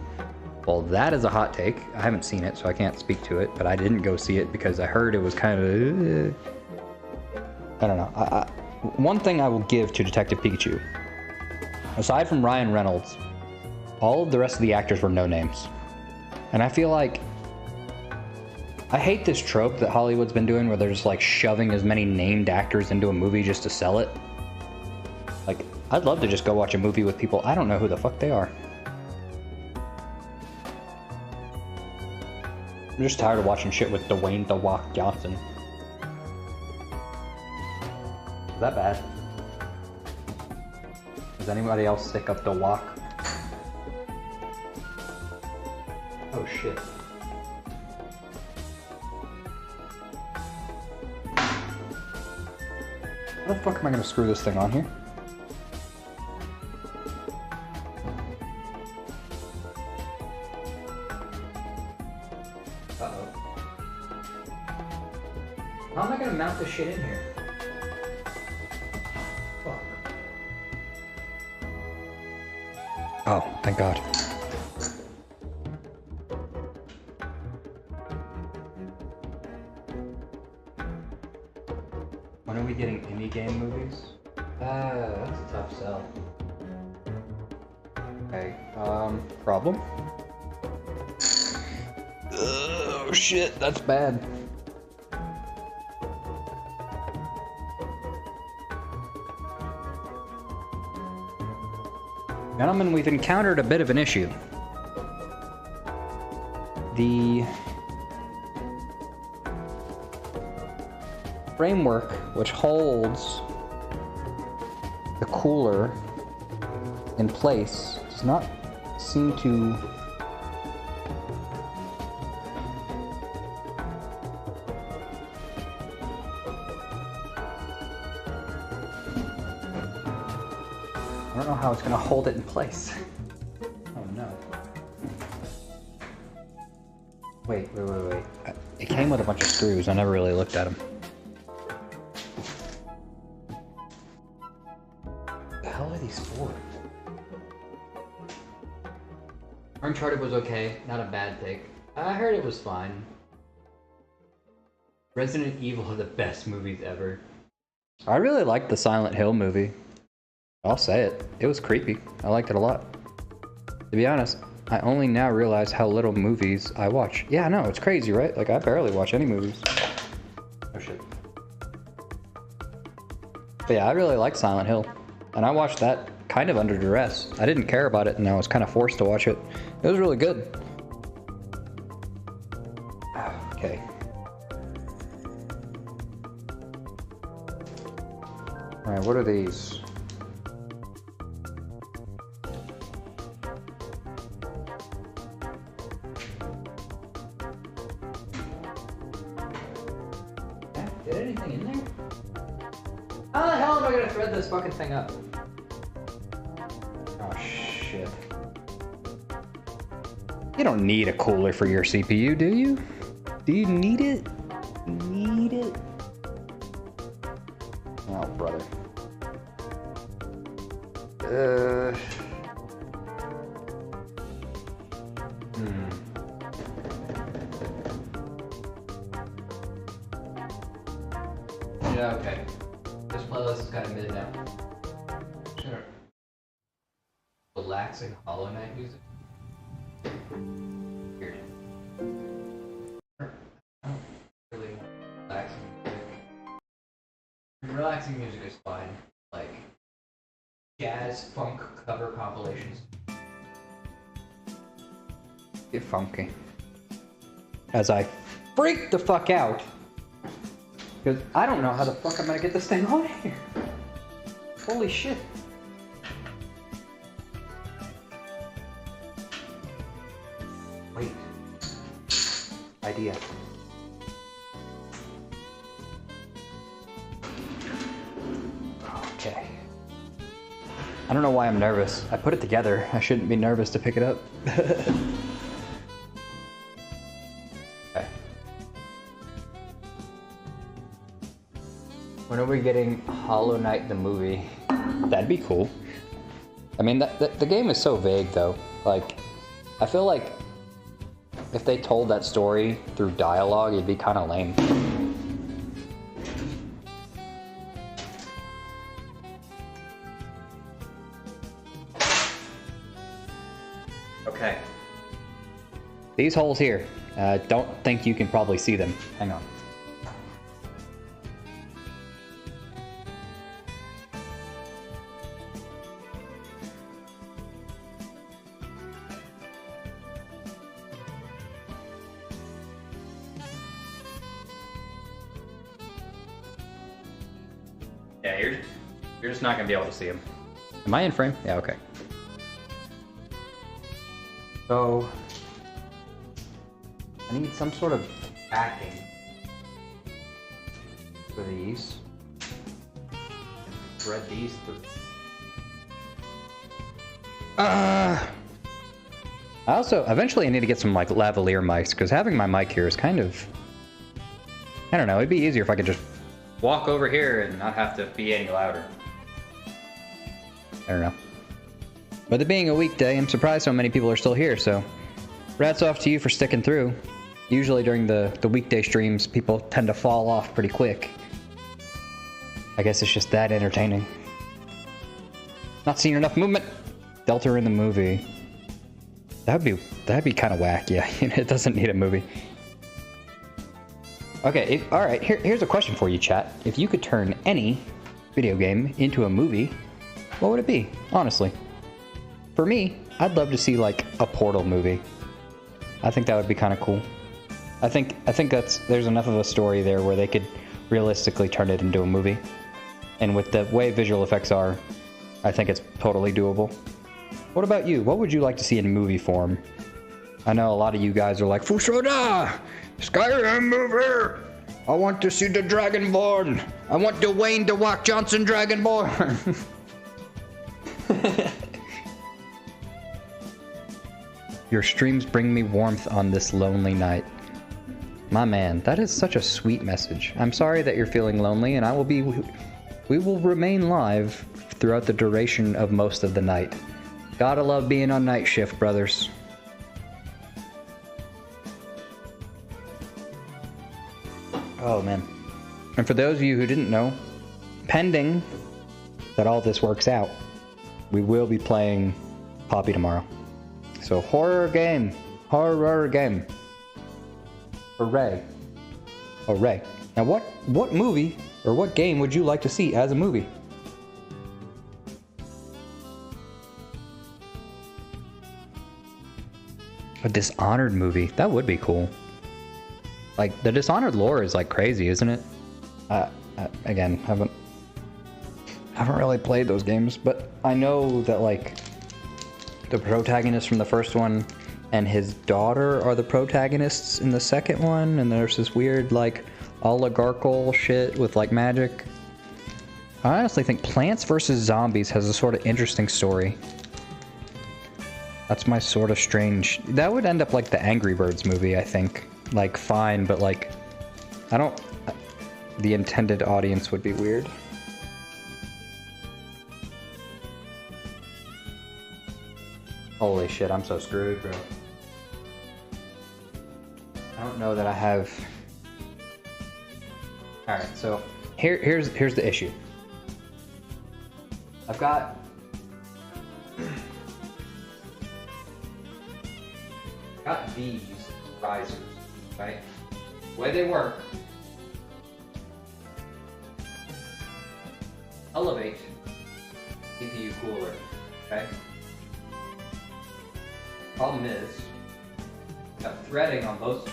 Well, that is a hot take. I haven't seen it, so I can't speak to it, but I didn't go see it because I heard it was kind of... I don't know. One thing I will give to Detective Pikachu, aside from Ryan Reynolds, all of the rest of the actors were no-names. And I feel like... I hate this trope that Hollywood's been doing where they're just like shoving as many named actors into a movie just to sell it. Like, I'd love to just go watch a movie with people I don't know who the fuck they are. I'm just tired of watching shit with Dwayne "The Rock" Johnson. Is that bad? Is anybody else sick of The Rock? Oh shit. How the fuck am I gonna screw this thing on here? Uh-oh. How am I gonna mount this shit in here? Fuck. Oh, thank God. Problem? Oh shit, that's bad. Gentlemen, we've encountered a bit of an issue. The framework which holds the cooler in place does not seem to I don't know how it's gonna hold it in place. Oh no. Wait. It came with a bunch of screws. I never really looked at them. What the hell are these for? Uncharted was okay, not a bad pick. I heard it was fine. Resident Evil are the best movies ever. I really liked the Silent Hill movie. I'll say it. It was creepy. I liked it a lot. To be honest, I only now realize how little movies I watch. Yeah, I know, it's crazy, right? Like, I barely watch any movies. Oh shit. But yeah, I really liked Silent Hill. And I watched that kind of under duress. I didn't care about it and I was kind of forced to watch it. It was really good. Okay. Alright, what are these? Did anything in there? How the hell am I gonna thread this fucking thing up? Oh shit. You don't need a cooler for your CPU, do you? Do you need it? Need it? Oh, brother. Yeah, okay. This playlist is kind of mid now. Sure. Relaxing Hollow Knight music. Weird. I don't really want relaxing music. Relaxing music is fine. Like jazz funk cover compilations. Get funky. As I freak the fuck out. Because I don't know how the fuck I'm gonna get this thing on here. Holy shit. Wait. Idea. Okay. I don't know why I'm nervous. I put it together. I shouldn't be nervous to pick it up. Okay. When are we getting Hollow Knight the movie? That'd be cool. I mean, the game is so vague, though. Like, I feel like if they told that story through dialogue, it'd be kind of lame. Okay. These holes here. Don't think you can probably see them. Hang on. Yeah, you're just not gonna be able to see them. Am I in frame? Yeah, okay. So I need some sort of backing for these. Thread these through. I also eventually I need to get some like lavalier mics because having my mic here is kind of, I don't know, it'd be easier if I could just walk over here and not have to be any louder. I don't know. With it being a weekday, I'm surprised so many people are still here, so rats off to you for sticking through. Usually during the weekday streams, people tend to fall off pretty quick. I guess it's just that entertaining. Not seeing enough movement. Delta in the movie. That'd be kind of whack. Yeah, it doesn't need a movie. Okay, all right. Here's a question for you, chat. If you could turn any video game into a movie, what would it be? Honestly, for me, I'd love to see like a Portal movie. I think that would be kind of cool. I think there's enough of a story there where they could realistically turn it into a movie. And with the way visual effects are, I think it's totally doable. What about you? What would you like to see in movie form? I know a lot of you guys are like, Fusoda! Skyrim movie! I want to see the Dragonborn! I want Dwayne The Rock Johnson Dragonborn! Your streams bring me warmth on this lonely night. My man, that is such a sweet message. I'm sorry that you're feeling lonely, and we will remain live throughout the duration of most of the night. Gotta love being on night shift, brothers. Oh man. And for those of you who didn't know, pending that all this works out, we will be playing Poppy tomorrow. So horror game. Hooray. Hooray. Now what movie or what game would you like to see as a movie? A Dishonored movie. That would be cool. Like, the Dishonored lore is like crazy, isn't it? Again, haven't really played those games, but I know that like the protagonist from the first one and his daughter are the protagonists in the second one, and there's this weird like oligarchical shit with like magic. I honestly think Plants vs. Zombies has a sort of interesting story. That's my sort of strange... That would end up like the Angry Birds movie, I think. Like, fine, but like... I don't... The intended audience would be weird. Holy shit, I'm so screwed, bro. I don't know that I have... Alright, so... Here's the issue. I've got... these risers, right? The way they work, elevate CPU cooler, okay? Problem is, got threading on both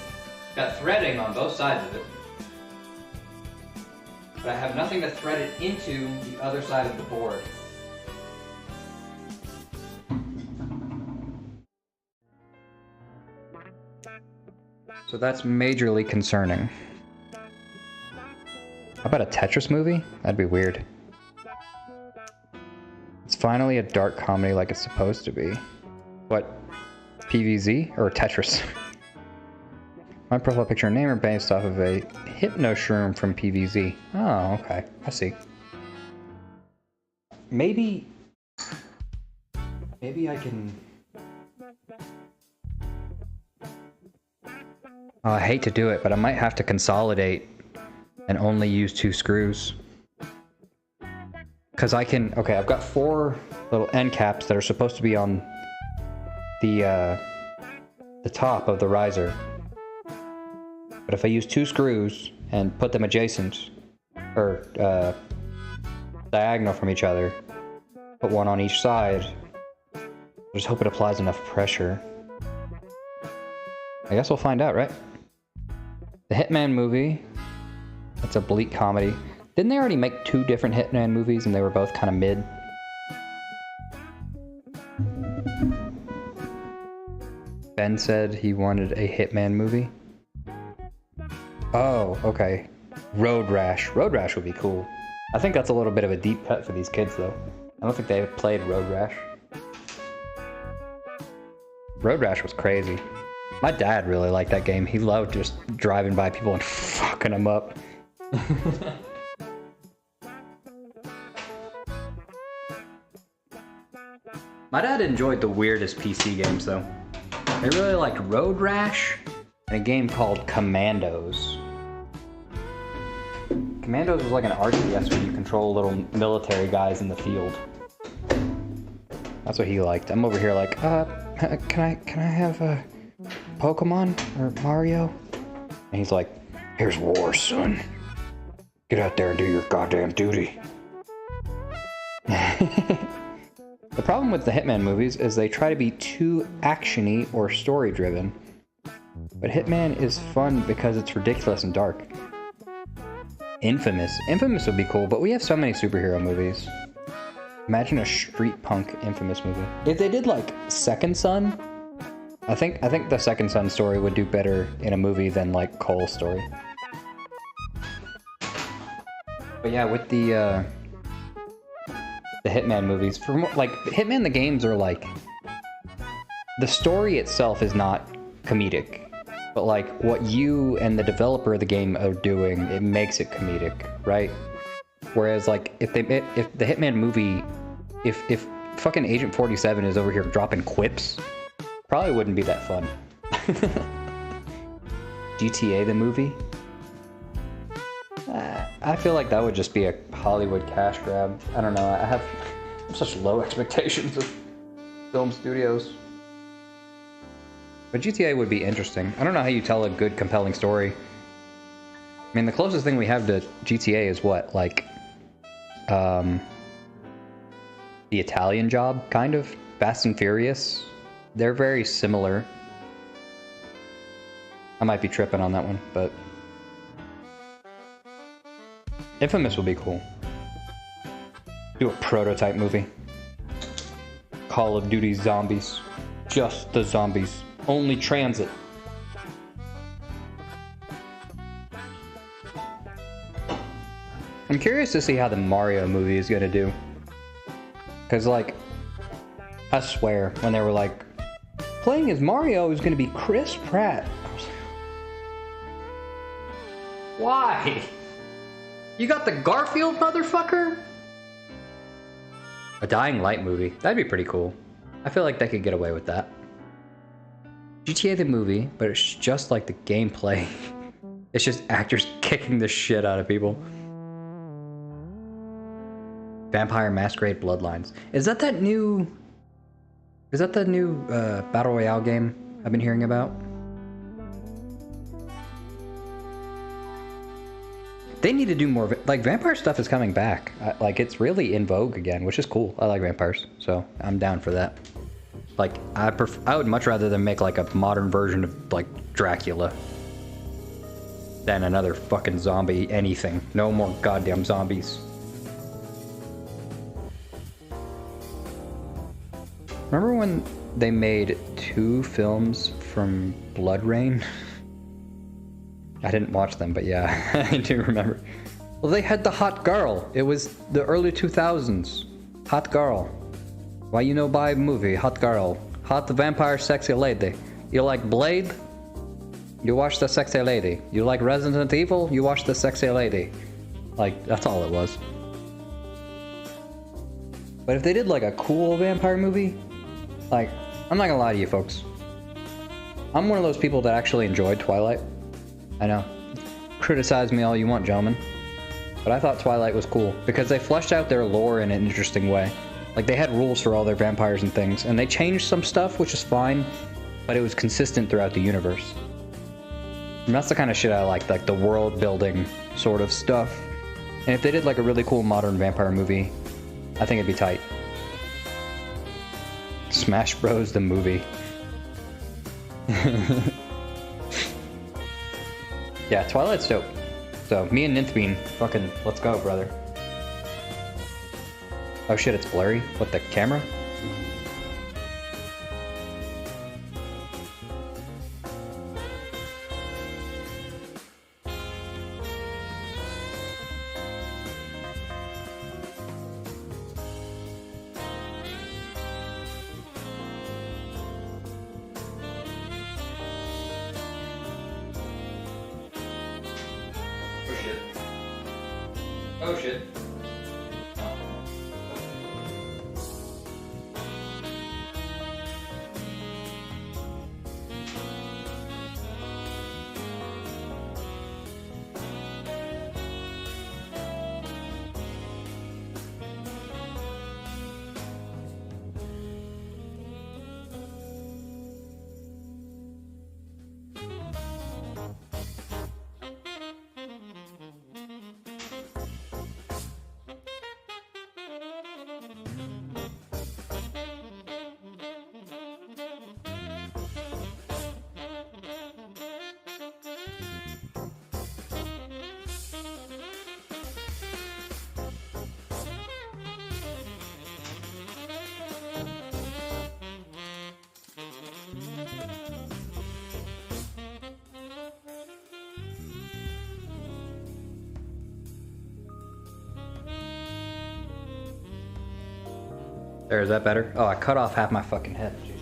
sides of it, but I have nothing to thread it into the other side of the board. So that's majorly concerning. How about a Tetris movie? That'd be weird. It's finally a dark comedy like it's supposed to be. What? PVZ? Or Tetris? My profile picture and name are based off of a hypno shroom from PVZ. Oh, okay. I see. Maybe I can... I hate to do it, but I might have to consolidate and only use 2 screws. Because I can... Okay, I've got 4 little end caps that are supposed to be on the top of the riser. But if I use 2 screws and put them adjacent, or diagonal from each other, put one on each side, I just hope it applies enough pressure. I guess we'll find out, right? The Hitman movie, that's a bleak comedy. Didn't they already make 2 different Hitman movies and they were both kind of mid? Ben said he wanted a Hitman movie. Oh, okay. Road Rash. Road Rash would be cool. I think that's a little bit of a deep cut for these kids, though. I don't think they played Road Rash. Road Rash was crazy. My dad really liked that game. He loved just driving by people and fucking them up. My dad enjoyed the weirdest PC games, though. He really liked Road Rash and a game called Commandos. Commandos was like an RTS where you control little military guys in the field. That's what he liked. I'm over here like, can I have a Pokemon or Mario? And he's like, here's war, son. Get out there and do your goddamn duty. The problem with the Hitman movies is they try to be too action-y or story-driven. But Hitman is fun because it's ridiculous and dark. Infamous. Infamous would be cool, but we have so many superhero movies. Imagine a street punk Infamous movie. If they did like Second Son, I think the Second Son story would do better in a movie than like Cole's story. But yeah, with the Hitman movies, for like Hitman the games are like, the story itself is not comedic, but like what you and the developer of the game are doing, it makes it comedic, right? Whereas like if the Hitman movie, if fucking Agent 47 is over here dropping quips, probably wouldn't be that fun. GTA the movie? I feel like that would just be a Hollywood cash grab. I don't know, I have such low expectations of film studios. But GTA would be interesting. I don't know how you tell a good, compelling story. I mean, the closest thing we have to GTA is what? Like, the Italian Job, kind of? Fast and Furious? They're very similar. I might be tripping on that one, but... Infamous would be cool. Do a prototype movie. Call of Duty Zombies. Just the zombies. Only transit. I'm curious to see how the Mario movie is gonna do. Cause like, I swear, when they were like, playing as Mario is gonna be Chris Pratt. Why? You got the Garfield motherfucker? A Dying Light movie. That'd be pretty cool. I feel like they could get away with that. GTA the movie, but it's just like the gameplay. It's just actors kicking the shit out of people. Vampire Masquerade Bloodlines. Is that the new Battle Royale game I've been hearing about? They need to do more, like, vampire stuff is coming back. Like, it's really in vogue again, which is cool. I like vampires, so I'm down for that. Like, I would much rather than make, like, a modern version of, like, Dracula than another fucking zombie anything. No more goddamn zombies. Remember when they made 2 films from Blood Rain? I didn't watch them, but yeah, I do remember. Well, they had the hot girl. It was the early 2000s. Hot girl. Why you know buy movie? Hot girl. Hot vampire sexy lady. You like Blade? You watch the sexy lady. You like Resident Evil? You watch the sexy lady. Like, that's all it was. But if they did like a cool vampire movie, like, I'm not gonna lie to you folks. I'm one of those people that actually enjoyed Twilight. I know. Criticize me all you want, gentlemen. But I thought Twilight was cool, because they fleshed out their lore in an interesting way. Like, they had rules for all their vampires and things, and they changed some stuff, which is fine, but it was consistent throughout the universe. And that's the kind of shit I like the world building sort of stuff. And if they did like a really cool modern vampire movie, I think it'd be tight. Smash Bros. The movie. Yeah, Twilight's dope. So, me and Nynthbean, fucking, let's go, brother. Oh shit, it's blurry? What, the camera? Oh shit. There, is that better? Oh, I cut off half my fucking head. Jeez.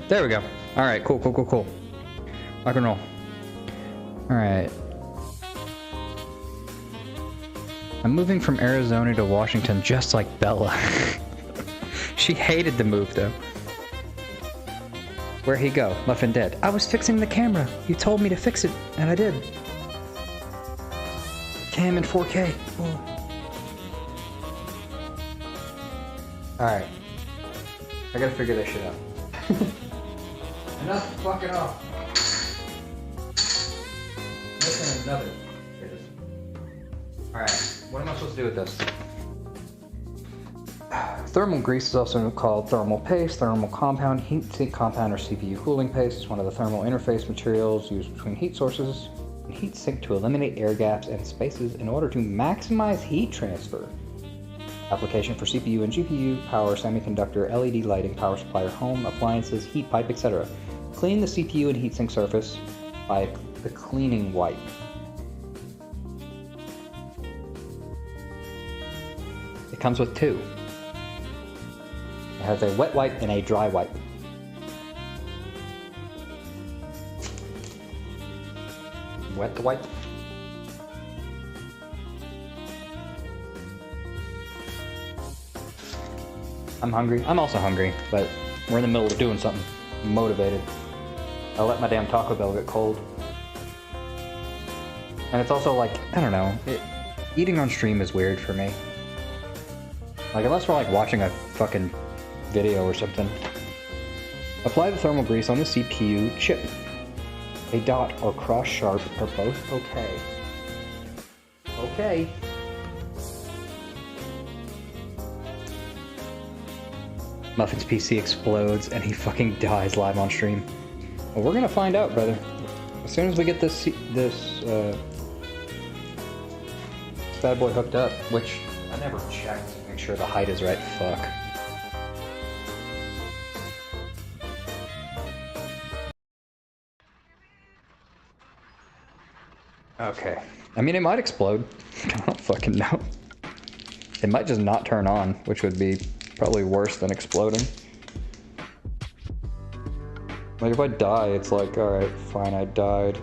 There we go. All right, cool. Rock and roll. All right. I'm moving from Arizona to Washington just like Bella. She hated the move though. Where'd he go? Muffin dead. I was fixing the camera. You told me to fix it, and I did. Cam in 4K. Oh. Alright. I gotta figure this shit out. Enough fucking off. Missing another. Here it is. Alright, what am I supposed to do with this? Thermal grease is also called thermal paste, thermal compound, heat sink compound, or CPU cooling paste. It's one of the thermal interface materials used between heat sources and heat sink to eliminate air gaps and spaces in order to maximize heat transfer. Application for CPU and GPU, power, semiconductor, LED lighting, power supply, home, appliances, heat pipe, etc. Clean the CPU and heatsink surface by the cleaning wipe. It comes with two. It has a wet wipe and a dry wipe. Wet wipe. I'm hungry. I'm also hungry, but we're in the middle of doing something. I'm motivated. I let my damn Taco Bell get cold. And it's also like, I don't know, eating on stream is weird for me. Like, unless we're like watching a fucking video or something. Apply the thermal grease on the CPU chip. A dot or cross sharp are both okay. Okay. Muffin's PC explodes and he fucking dies live on stream. Well, we're gonna find out, brother. As soon as we get this bad boy hooked up, which I never checked to make sure the height is right. Fuck. Okay. I mean, it might explode. I don't fucking know. It might just not turn on, which would be probably worse than exploding. Like, if I die, it's like, alright, fine, I died.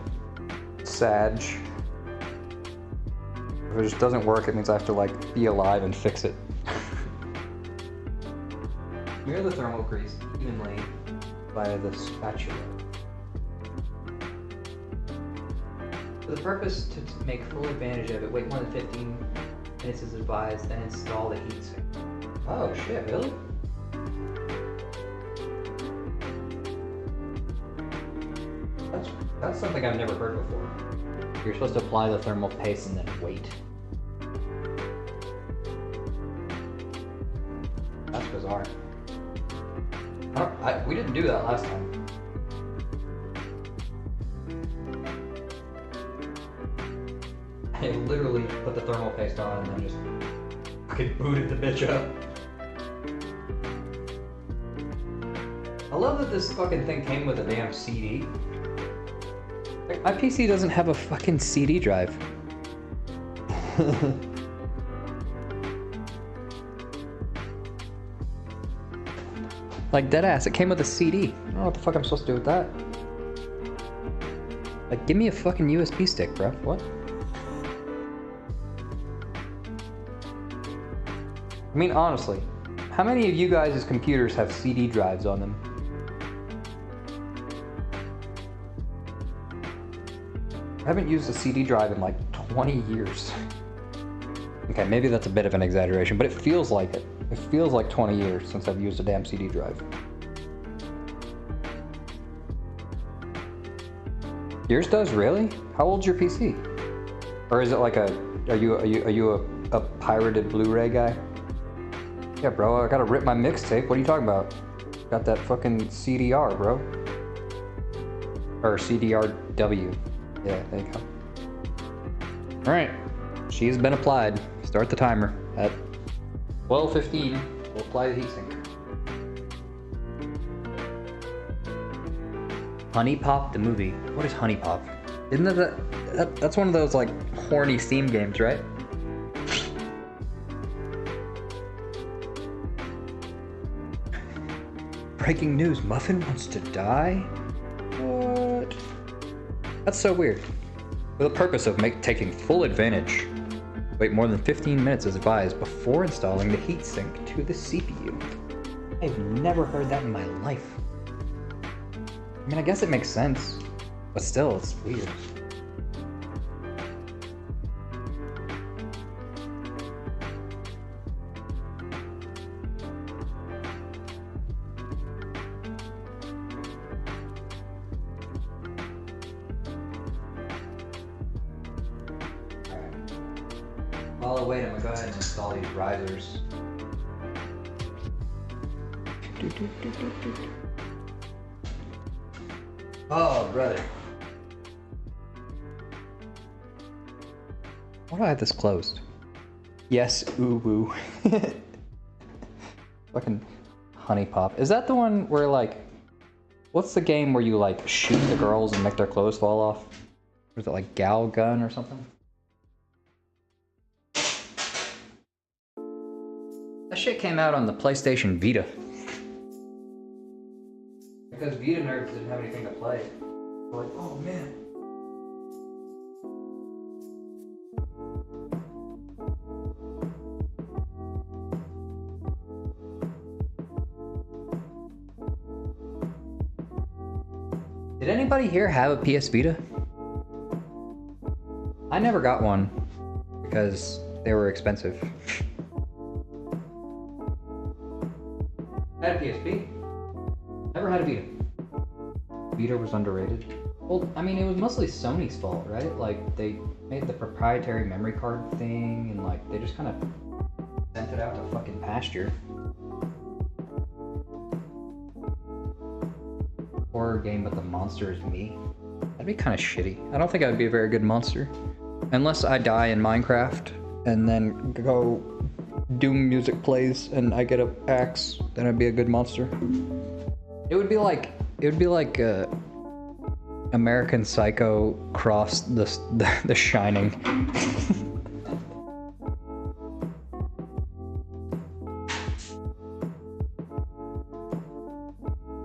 Sag. If it just doesn't work, it means I have to, like, be alive and fix it. Smear the thermal grease evenly via the spatula. For the purpose to make full advantage of it, wait more than 15 minutes as advised, then install the heatsink. Oh shit, really? That's something I've never heard before. You're supposed to apply the thermal paste and then wait. That's bizarre. We didn't do that last time. I literally put the thermal paste on and then just fucking booted the bitch up. I love that this fucking thing came with a damn CD. Like, my PC doesn't have a fucking CD drive. Like, deadass, it came with a CD. I don't know what the fuck I'm supposed to do with that. Like, give me a fucking USB stick, bro. What? I mean, honestly, how many of you guys' computers have CD drives on them? I haven't used a CD drive in like 20 years. Okay, maybe that's a bit of an exaggeration, but it feels like it. It feels like 20 years since I've used a damn CD drive. Yours does, really? How old's your PC? Or is it like a, are you a pirated Blu-ray guy? Yeah, bro, I gotta rip my mixtape. What are you talking about? Got that fucking CDR, bro. Or CDRW. Yeah, there you go. Alright. She's been applied. Start the timer at 12:15. We'll apply the heatsink. Honey Pop the movie. What is Honey Pop? Isn't that's one of those like horny Steam games, right? Breaking news, Muffin wants to die? What? That's so weird. For the purpose of taking full advantage, wait more than 15 minutes as advised before installing the heatsink to the CPU. I've never heard that in my life. I mean, I guess it makes sense, but still, it's weird. While I wait, I'm gonna go ahead and install these risers. Oh, brother. Why do I have this closed? Yes, ooh. Fucking Honey Pop. Is that the one where, like, what's the game where you, like, shoot the girls and make their clothes fall off? Or is it, like, Gal Gun or something? That shit came out on the PlayStation Vita. Because Vita nerds didn't have anything to play. They're like, oh man. Did anybody here have a PS Vita? I never got one because they were expensive. I had a PSP. Never had a Vita. Vita was underrated. Well, I mean, it was mostly Sony's fault, right? Like, they made the proprietary memory card thing, and like, they just kind of sent it out to fucking pasture. Horror game, but the monster is me. That'd be kind of shitty. I don't think I would be a very good monster. Unless I die in Minecraft, and then go Doom music plays, and I get an axe, then I'd be a good monster. It would be like American Psycho cross the Shining.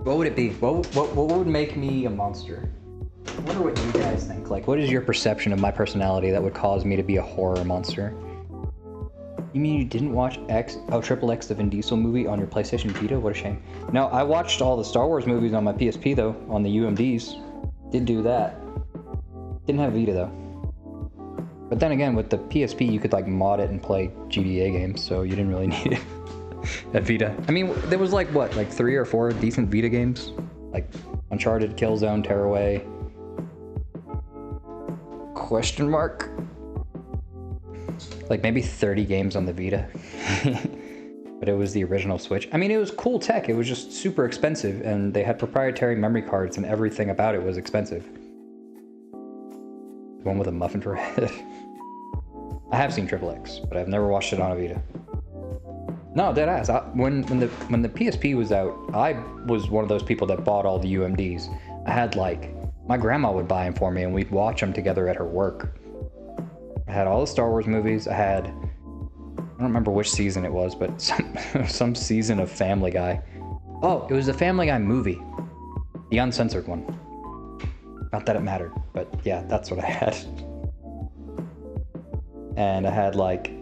What would it be? What would make me a monster? I wonder what you guys think. Like, what is your perception of my personality that would cause me to be a horror monster? You mean you didn't watch Triple X, the Vin Diesel movie on your PlayStation Vita? What a shame. No, I watched all the Star Wars movies on my PSP though, on the UMDs. Did do that. Didn't have Vita though. But then again, with the PSP, you could like mod it and play GTA games, so you didn't really need it. At Vita. I mean, there was like what, like 3 or 4 decent Vita games? Like Uncharted, Killzone, Tearaway. Question mark? Like maybe 30 games on the Vita. But it was the original Switch. I mean, it was cool tech. It was just super expensive, and they had proprietary memory cards, and everything about it was expensive. The one with a muffin for a head. I have seen Triple X, but I've never watched it on a Vita. No, deadass. When the PSP was out, I was one of those people that bought all the UMDs. I had like, my grandma would buy them for me, and we'd watch them together at her work. I had all the Star Wars movies. I had, I don't remember which season it was, but some season of Family Guy. Oh, it was the Family Guy movie. The uncensored one. Not that it mattered, but yeah, that's what I had. And I had like,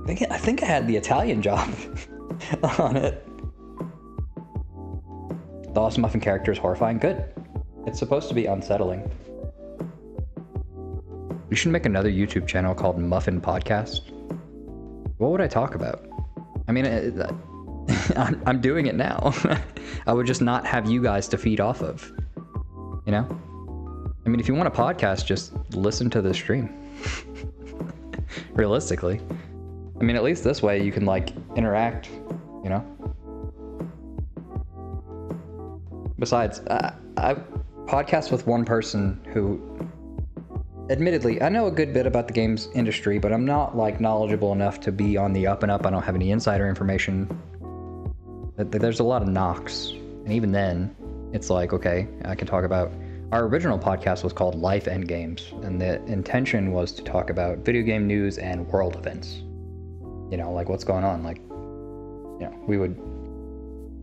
I think I had the Italian Job on it. The Awesome Muffin character is horrifying. Good. It's supposed to be unsettling. We should make another YouTube channel called Muffin Podcast. What would I talk about? I mean, I'm doing it now. I would just not have you guys to feed off of. You know? I mean, if you want a podcast, just listen to the stream. Realistically. I mean, at least this way you can, like, interact, you know? Besides, I podcast with one person who admittedly, I know a good bit about the games industry, but I'm not like knowledgeable enough to be on the up and up. I don't have any insider information. There's a lot of knocks, and even then, it's like, okay, I can talk about... Our original podcast was called Life and Games, and the intention was to talk about video game news and world events. You know, like what's going on. Like, you know, we would...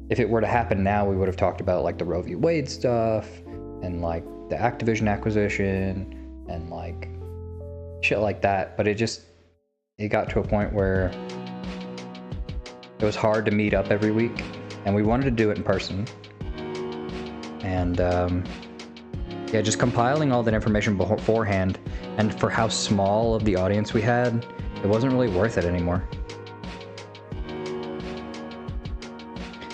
If it were to happen now, we would have talked about like the Roe v. Wade stuff, and like the Activision acquisition, and like shit like that. But it got to a point where it was hard to meet up every week, and we wanted to do it in person. And yeah, just compiling all that information beforehand, and for how small of the audience we had, it wasn't really worth it anymore.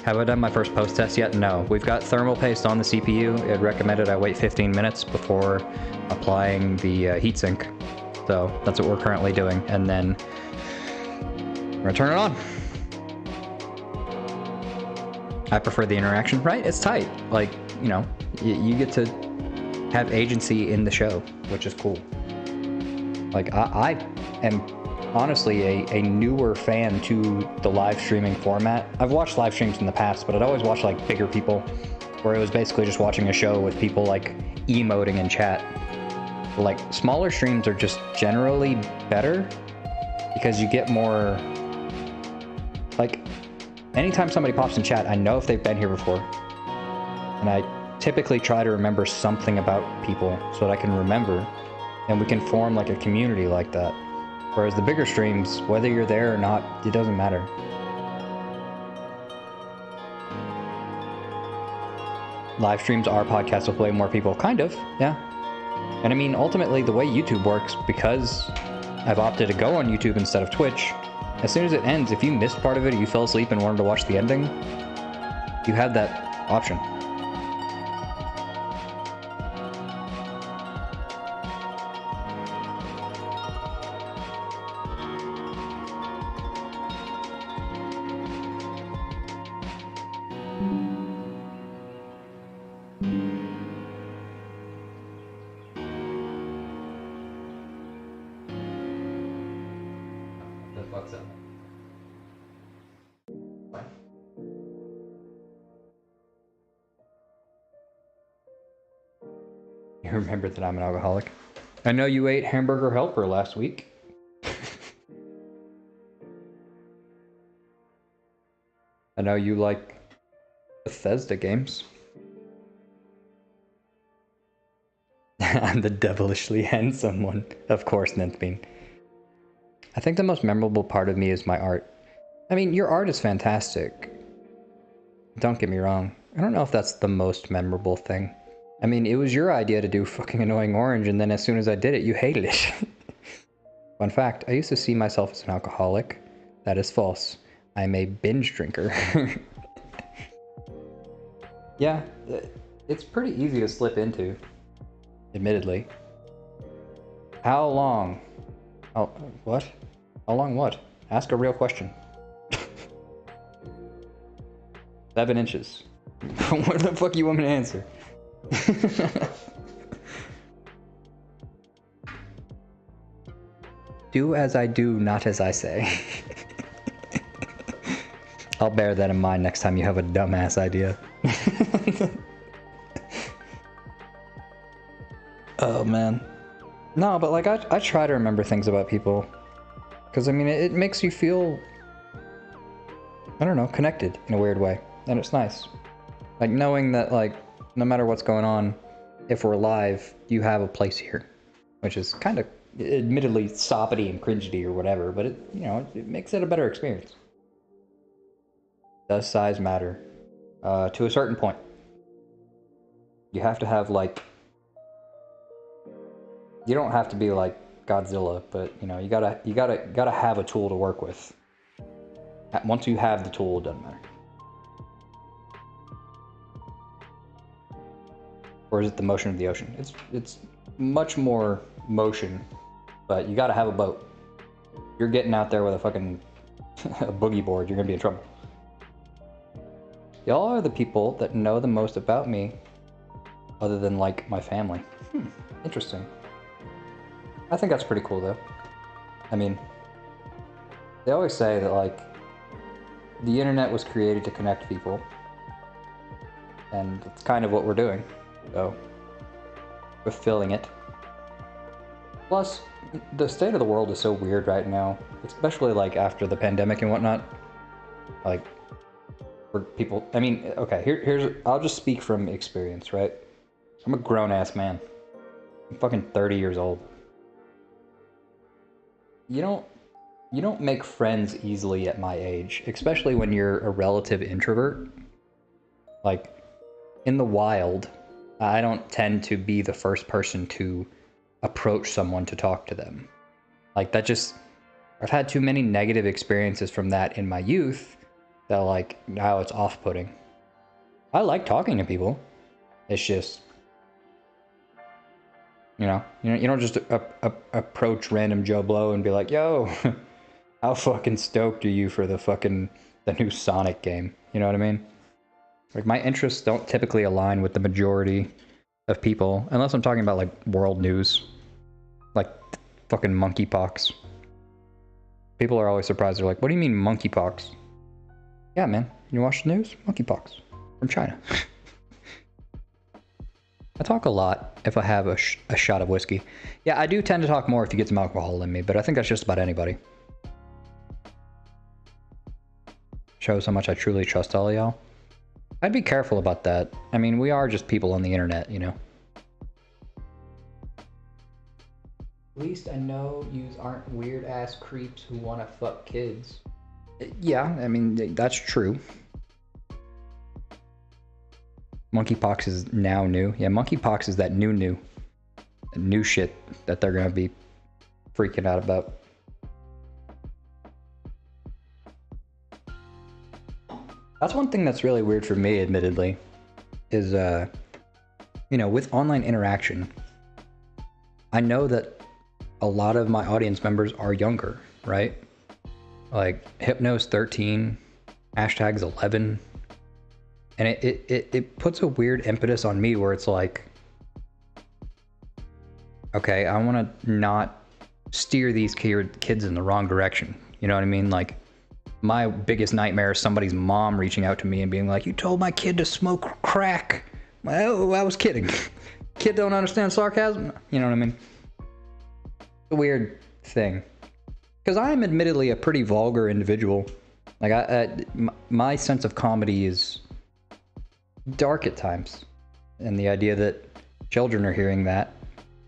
Have I done my first post test yet? No. We've got thermal paste on the CPU. It recommended I wait 15 minutes before applying the heatsink. So that's what we're currently doing. And then we're gonna turn it on. I prefer the interaction, right? It's tight. Like, you know, you get to have agency in the show, which is cool. Like, I am honestly a newer fan to the live streaming format. I've watched live streams in the past, but I'd always watch like bigger people, where it was basically just watching a show with people like emoting in chat. Like, smaller streams are just generally better because you get more, like, anytime somebody pops in chat, I know if they've been here before. And I typically try to remember something about people so that I can remember, and we can form like a community like that. Whereas the bigger streams, whether you're there or not, it doesn't matter. Live streams are podcasts with way more people, kind of, yeah. And I mean, ultimately, the way YouTube works, because I've opted to go on YouTube instead of Twitch, as soon as it ends, if you missed part of it or you fell asleep and wanted to watch the ending, you have that option. Fuck's up. You remember that I'm an alcoholic. I know you ate Hamburger Helper last week. I know you like Bethesda games. I'm the devilishly handsome one. Of course, Nentbean. I think the most memorable part of me is my art. I mean, your art is fantastic. Don't get me wrong. I don't know if that's the most memorable thing. I mean, it was your idea to do fucking Annoying Orange, and then as soon as I did it, you hated it. Fun fact, I used to see myself as an alcoholic. That is false. I'm a binge drinker. Yeah, it's pretty easy to slip into, admittedly. How long? Oh, what? How long what? Ask a real question. 7 inches. What the fuck you want me to answer? Do as I do, not as I say. I'll bear that in mind next time you have a dumbass idea. Oh man. No, but like I try to remember things about people. Because I mean, it makes you feel, I don't know, connected in a weird way. And it's nice. Like knowing that like, no matter what's going on, if we're live, you have a place here. Which is kind of, admittedly, soppity and cringy or whatever, but it, you know, it makes it a better experience. Does size matter? To a certain point. You have to have like, you don't have to be like Godzilla, but you know, you gotta have a tool to work with. Once you have the tool, it doesn't matter. Or is it the motion of the ocean? It's much more motion, but you gotta have a boat. You're getting out there with a fucking a boogie board, you're gonna be in trouble. Y'all are the people that know the most about me, other than like my family. Interesting. I think that's pretty cool though. I mean, they always say that like the internet was created to connect people, and it's kind of what we're doing. So, fulfilling it. Plus, the state of the world is so weird right now, especially like after the pandemic and whatnot. Like, for people, I mean, okay, here's, I'll just speak from experience, right? I'm a grown-ass man. I'm fucking 30 years old. You don't make friends easily at my age, especially when you're a relative introvert. Like, in the wild, I don't tend to be the first person to approach someone to talk to them. Like, that just, I've had too many negative experiences from that in my youth that, like, now it's off-putting. I like talking to people. It's just, you don't just approach random Joe Blow and be like, yo, how fucking stoked are you for the new Sonic game? You know what I mean? Like, my interests don't typically align with the majority of people, unless I'm talking about, like, world news. Like, fucking monkeypox. People are always surprised. They're like, what do you mean monkeypox? Yeah, man. You watch the news? Monkeypox. From China. I talk a lot if I have a shot of whiskey. Yeah, I do tend to talk more if you get some alcohol in me, but I think that's just about anybody. Shows how much I truly trust all y'all. I'd be careful about that. I mean, we are just people on the internet, you know? At least I know yous aren't weird-ass creeps who want to fuck kids. Yeah, I mean, that's true. Monkeypox is now new. Yeah, monkeypox is that new shit that they're gonna be freaking out about. That's one thing that's really weird for me, admittedly, is, you know, with online interaction, I know that a lot of my audience members are younger, right? Like, Hypno's 13, hashtag's 11. And it puts a weird impetus on me where it's like, okay, I want to not steer these kids in the wrong direction. You know what I mean? Like, my biggest nightmare is somebody's mom reaching out to me and being like, you told my kid to smoke crack. Well, I was kidding. Kid don't understand sarcasm? You know what I mean? It's a weird thing. Because I am admittedly a pretty vulgar individual. Like, my sense of comedy is dark at times, and the idea that children are hearing that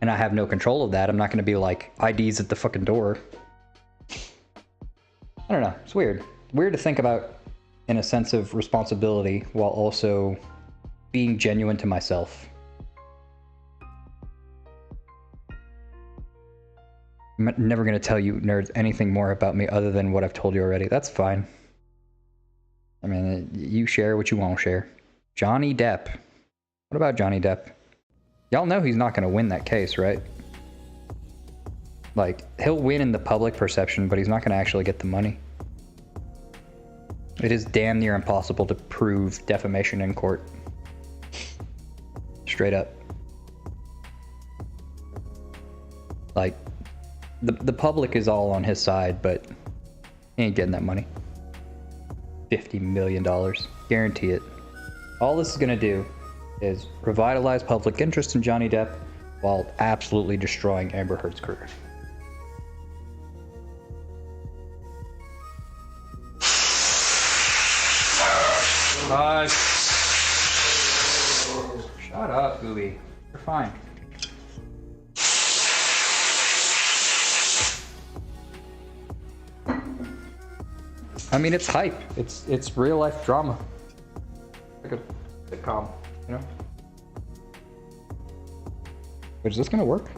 and I have no control of that, I'm not going to be like, ID's at the fucking door. I don't know, it's weird to think about in a sense of responsibility while also being genuine to myself. I'm never going to tell you nerds anything more about me other than what I've told you already. That's fine. I mean, you share what you won't share. Johnny Depp. What about Johnny Depp? Y'all know he's not going to win that case, right? Like, he'll win in the public perception, but he's not going to actually get the money. It is damn near impossible to prove defamation in court. Straight up. Like, the public is all on his side, but he ain't getting that money. $50 million. Guarantee it. All this is going to do is revitalize public interest in Johnny Depp while absolutely destroying Amber Heard's career. Shut up, Gooey. You're fine. I mean, it's hype. It's real life drama. Like a sitcom, you know? But is this gonna work?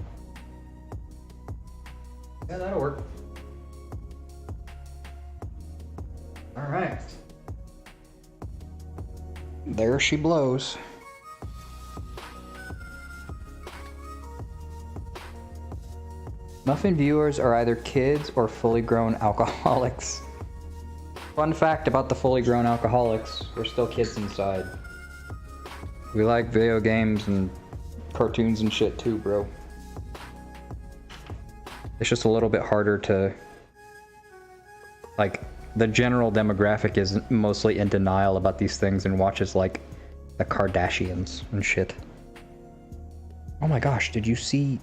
Yeah, that'll work. Alright. There she blows. Muffin viewers are either kids or fully grown alcoholics. Fun fact about the fully grown alcoholics, we're still kids inside. We like video games and cartoons and shit too, bro. It's just a little bit harder to, like, the general demographic is mostly in denial about these things and watches like the Kardashians and shit. Oh my gosh, did you see?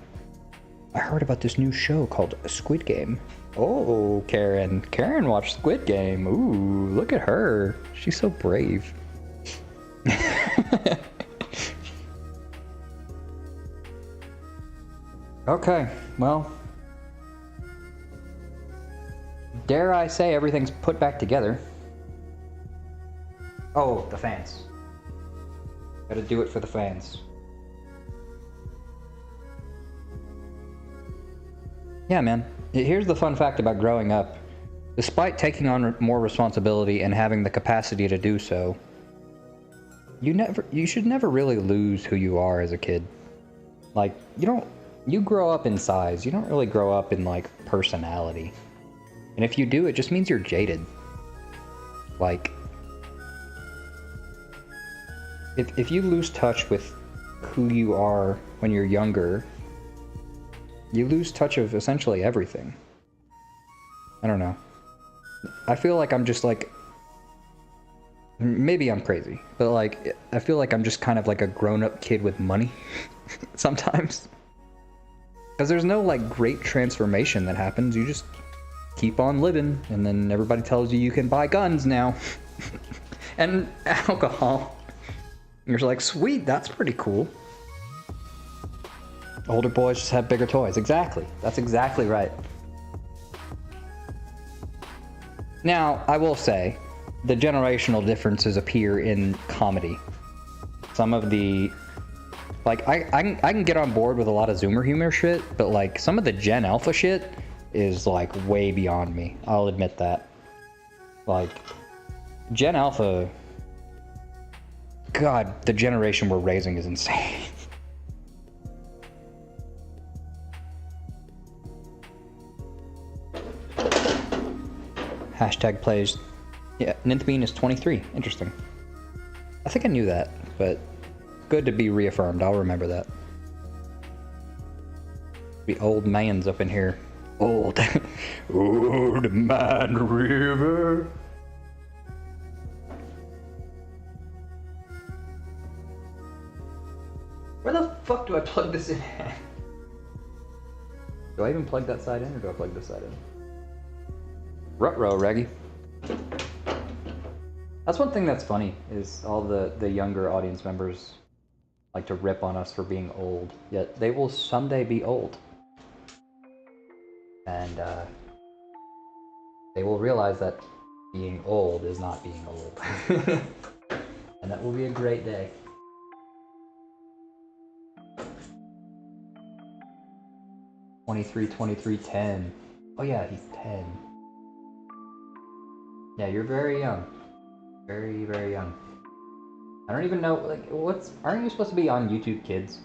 I heard about this new show called Squid Game. Oh, Karen. Karen watched Squid Game. Ooh, look at her. She's so brave. Okay, well. Dare I say everything's put back together. Oh, the fans. Gotta do it for the fans. Yeah, man. Here's the fun fact about growing up. Despite taking on more responsibility and having the capacity to do so, you should never really lose who you are as a kid. Like, you grow up in size. You don't really grow up in, like, personality. And if you do, it just means you're jaded. Like, if you lose touch with who you are when you're younger, you lose touch of essentially everything. I don't know. I feel like I'm just like, maybe I'm crazy, but like, I feel like I'm just kind of like a grown-up kid with money sometimes. Because there's no like great transformation that happens. You just keep on living, and then everybody tells you can buy guns now and alcohol. And you're like, sweet, that's pretty cool. Older boys just have bigger toys. Exactly. That's exactly right. Now, I will say, the generational differences appear in comedy. Some of the... Like, I can get on board with a lot of Zoomer humor shit, but like, some of the Gen Alpha shit is like way beyond me. I'll admit that. Like, Gen Alpha... God, the generation we're raising is insane. Hashtag plays. Yeah, Ninthbean is 23. Interesting. I think I knew that, but good to be reaffirmed. I'll remember that. The old man's up in here. Old. Old man river. Where the fuck do I plug this in? Do I even plug that side in, or do I plug this side in? Ruh-roh, Reggie. That's one thing that's funny, is all the younger audience members like to rip on us for being old, yet they will someday be old. And they will realize that being old is not being old. And that will be a great day. $23, Oh yeah, he's 10. Yeah, you're very young. Very, very young. I don't even know, like, aren't you supposed to be on YouTube Kids?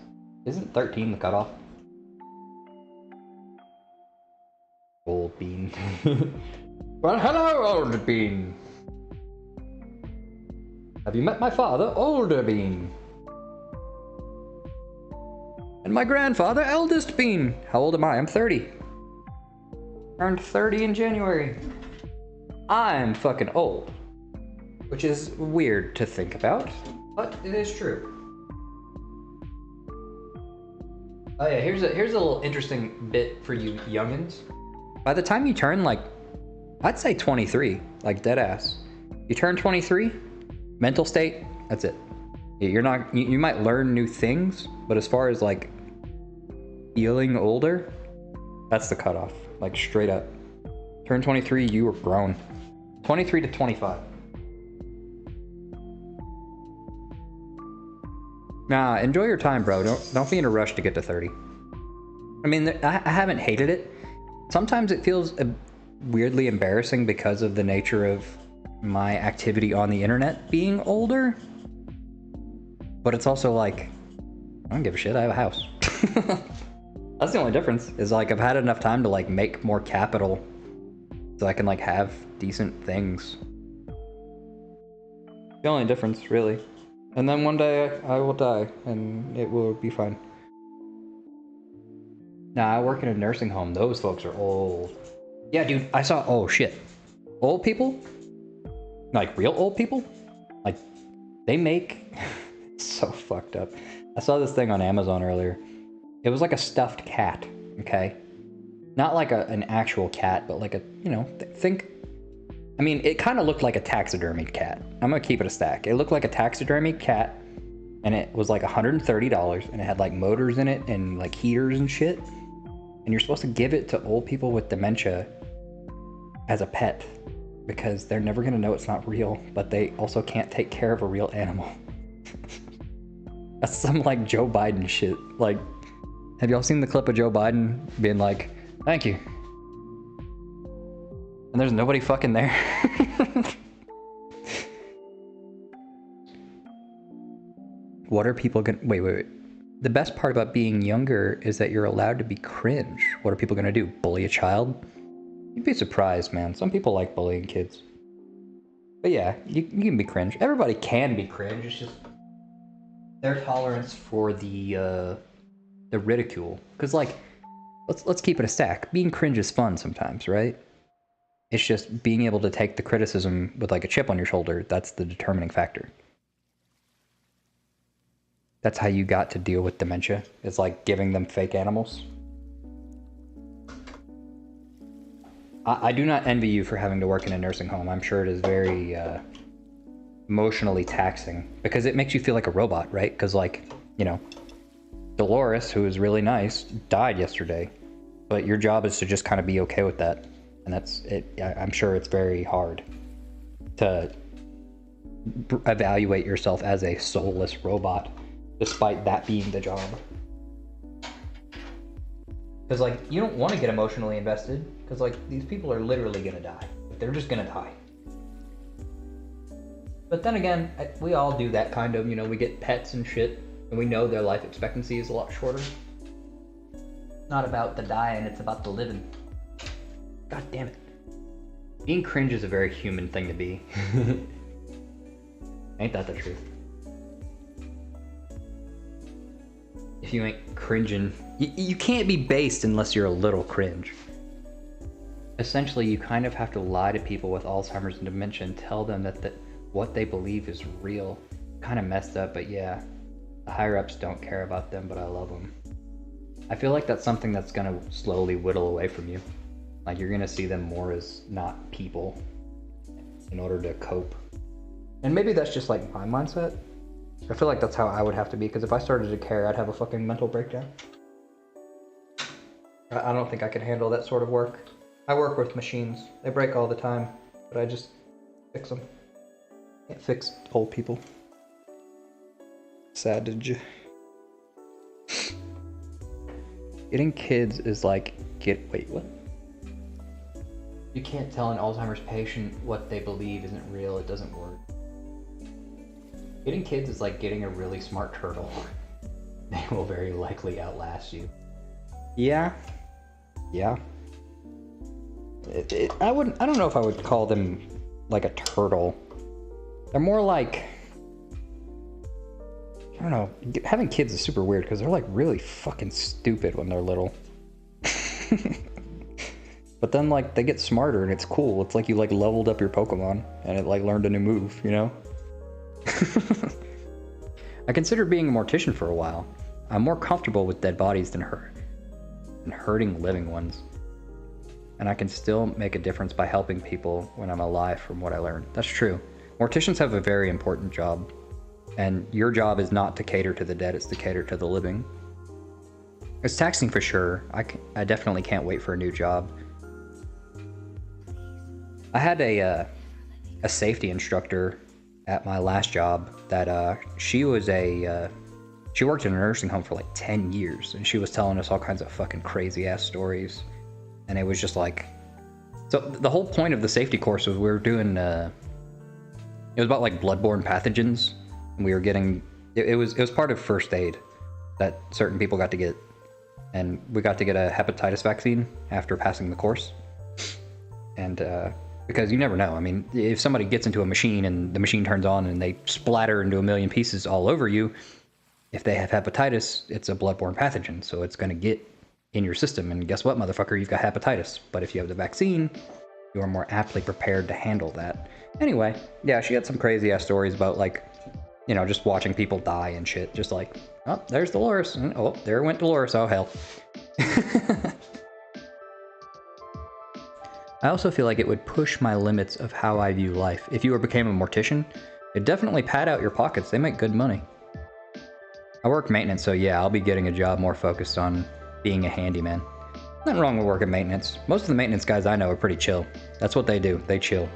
Isn't 13 the cutoff? Old bean. Well, hello, old bean. Have you met my father, older bean? And my grandfather, eldest bean. How old am I? I'm 30. Turned 30 in January. I'm fucking old. Which is weird to think about, but it is true. Oh yeah, here's a little interesting bit for you youngins. By the time you turn, like, I'd say 23, like dead ass. You turn 23, mental state, that's it. You're not, you might learn new things, but as far as like feeling older, that's the cutoff, like straight up. Turn 23, you were grown. 23 to 25. Nah, enjoy your time, bro. Don't be in a rush to get to 30. I mean, I haven't hated it. Sometimes it feels weirdly embarrassing because of the nature of my activity on the internet being older. But it's also like, I don't give a shit, I have a house. That's the only difference, is like I've had enough time to like make more capital so I can like have decent things. The only difference, really. And then one day I will die and it will be fine. Nah, I work in a nursing home. Those folks are old. Yeah, dude, I saw, oh shit. Old people? Like real old people? Like, they make, it's so fucked up. I saw this thing on Amazon earlier. It was like a stuffed cat, okay? Not like an actual cat, but like a, you know, think, I mean, it kind of looked like a taxidermied cat. I'm gonna keep it a stack. It looked like a taxidermied cat, and it was like $130, and it had like motors in it and like heaters and shit. And you're supposed to give it to old people with dementia as a pet because they're never gonna know it's not real, but they also can't take care of a real animal. That's some like Joe Biden shit. Like, have y'all seen the clip of Joe Biden being like, thank you? And there's nobody fucking there. What are people gonna, wait. The best part about being younger is that you're allowed to be cringe. What are people gonna do? Bully a child? You'd be surprised, man. Some people like bullying kids. But yeah, you can be cringe. Everybody can be cringe. It's just their tolerance for the ridicule. Cause like, let's keep it a stack. Being cringe is fun sometimes, right? It's just being able to take the criticism with like a chip on your shoulder. That's the determining factor. That's how you got to deal with dementia. It's like giving them fake animals. I do not envy you for having to work in a nursing home. I'm sure it is very emotionally taxing because it makes you feel like a robot, right? Because like, you know, Dolores, who is really nice, died yesterday, but your job is to just kind of be okay with that. And that's it. I'm sure it's very hard to evaluate yourself as a soulless robot, despite that being the job. Because like, you don't want to get emotionally invested, because like, these people are literally gonna die. They're just gonna die. But then again, we all do that kind of, you know, we get pets and shit, and we know their life expectancy is a lot shorter. It's not about the dying, it's about the living. God damn it. Being cringe is a very human thing to be. Ain't that the truth? If you ain't cringing, you can't be based unless you're a little cringe. Essentially, you kind of have to lie to people with Alzheimer's and dementia and tell them that what they believe is real. Kind of messed up, but yeah. The higher-ups don't care about them, but I love them. I feel like that's something that's gonna slowly whittle away from you. Like, you're gonna see them more as not people in order to cope. And maybe that's just like my mindset. I feel like that's how I would have to be, because if I started to care, I'd have a fucking mental breakdown. I don't think I could handle that sort of work. I work with machines. They break all the time, but I just fix them. Can't fix old people. Savage. Getting kids is like, wait, what? You can't tell an Alzheimer's patient what they believe isn't real. It doesn't work. Getting kids is like getting a really smart turtle. They will very likely outlast you. Yeah. Yeah. I don't know if I would call them like a turtle. They're more like, I don't know, having kids is super weird because they're like really fucking stupid when they're little. But then like they get smarter and it's cool. It's like you like leveled up your Pokemon and it like learned a new move, you know? I considered being a mortician for a while. I'm more comfortable with dead bodies than hurting living ones. And I can still make a difference by helping people when I'm alive from what I learned. That's true. Morticians have a very important job. And your job is not to cater to the dead, it's to cater to the living. It's taxing for sure. I definitely can't wait for a new job. I had a safety instructor at my last job that she worked in a nursing home for like 10 years, and she was telling us all kinds of fucking crazy ass stories. And it was just like, so the whole point of the safety course was we were doing, it was about like bloodborne pathogens. And we were getting, it was part of first aid that certain people got to get. And we got to get a hepatitis vaccine after passing the course. And because you never know. I mean, if somebody gets into a machine and the machine turns on and they splatter into a million pieces all over you, if they have hepatitis, it's a bloodborne pathogen, so it's going to get in your system. And guess what, motherfucker? You've got hepatitis. But if you have the vaccine, you are more aptly prepared to handle that. Anyway, yeah, she had some crazy ass stories about like, you know, just watching people die and shit. Just like, oh, there's Dolores. And, oh, there went Dolores. Oh, hell. I also feel like it would push my limits of how I view life. If you became a mortician, it'd definitely pad out your pockets. They make good money. I work maintenance, so yeah, I'll be getting a job more focused on being a handyman. Nothing wrong with working maintenance. Most of the maintenance guys I know are pretty chill. That's what they do. They chill.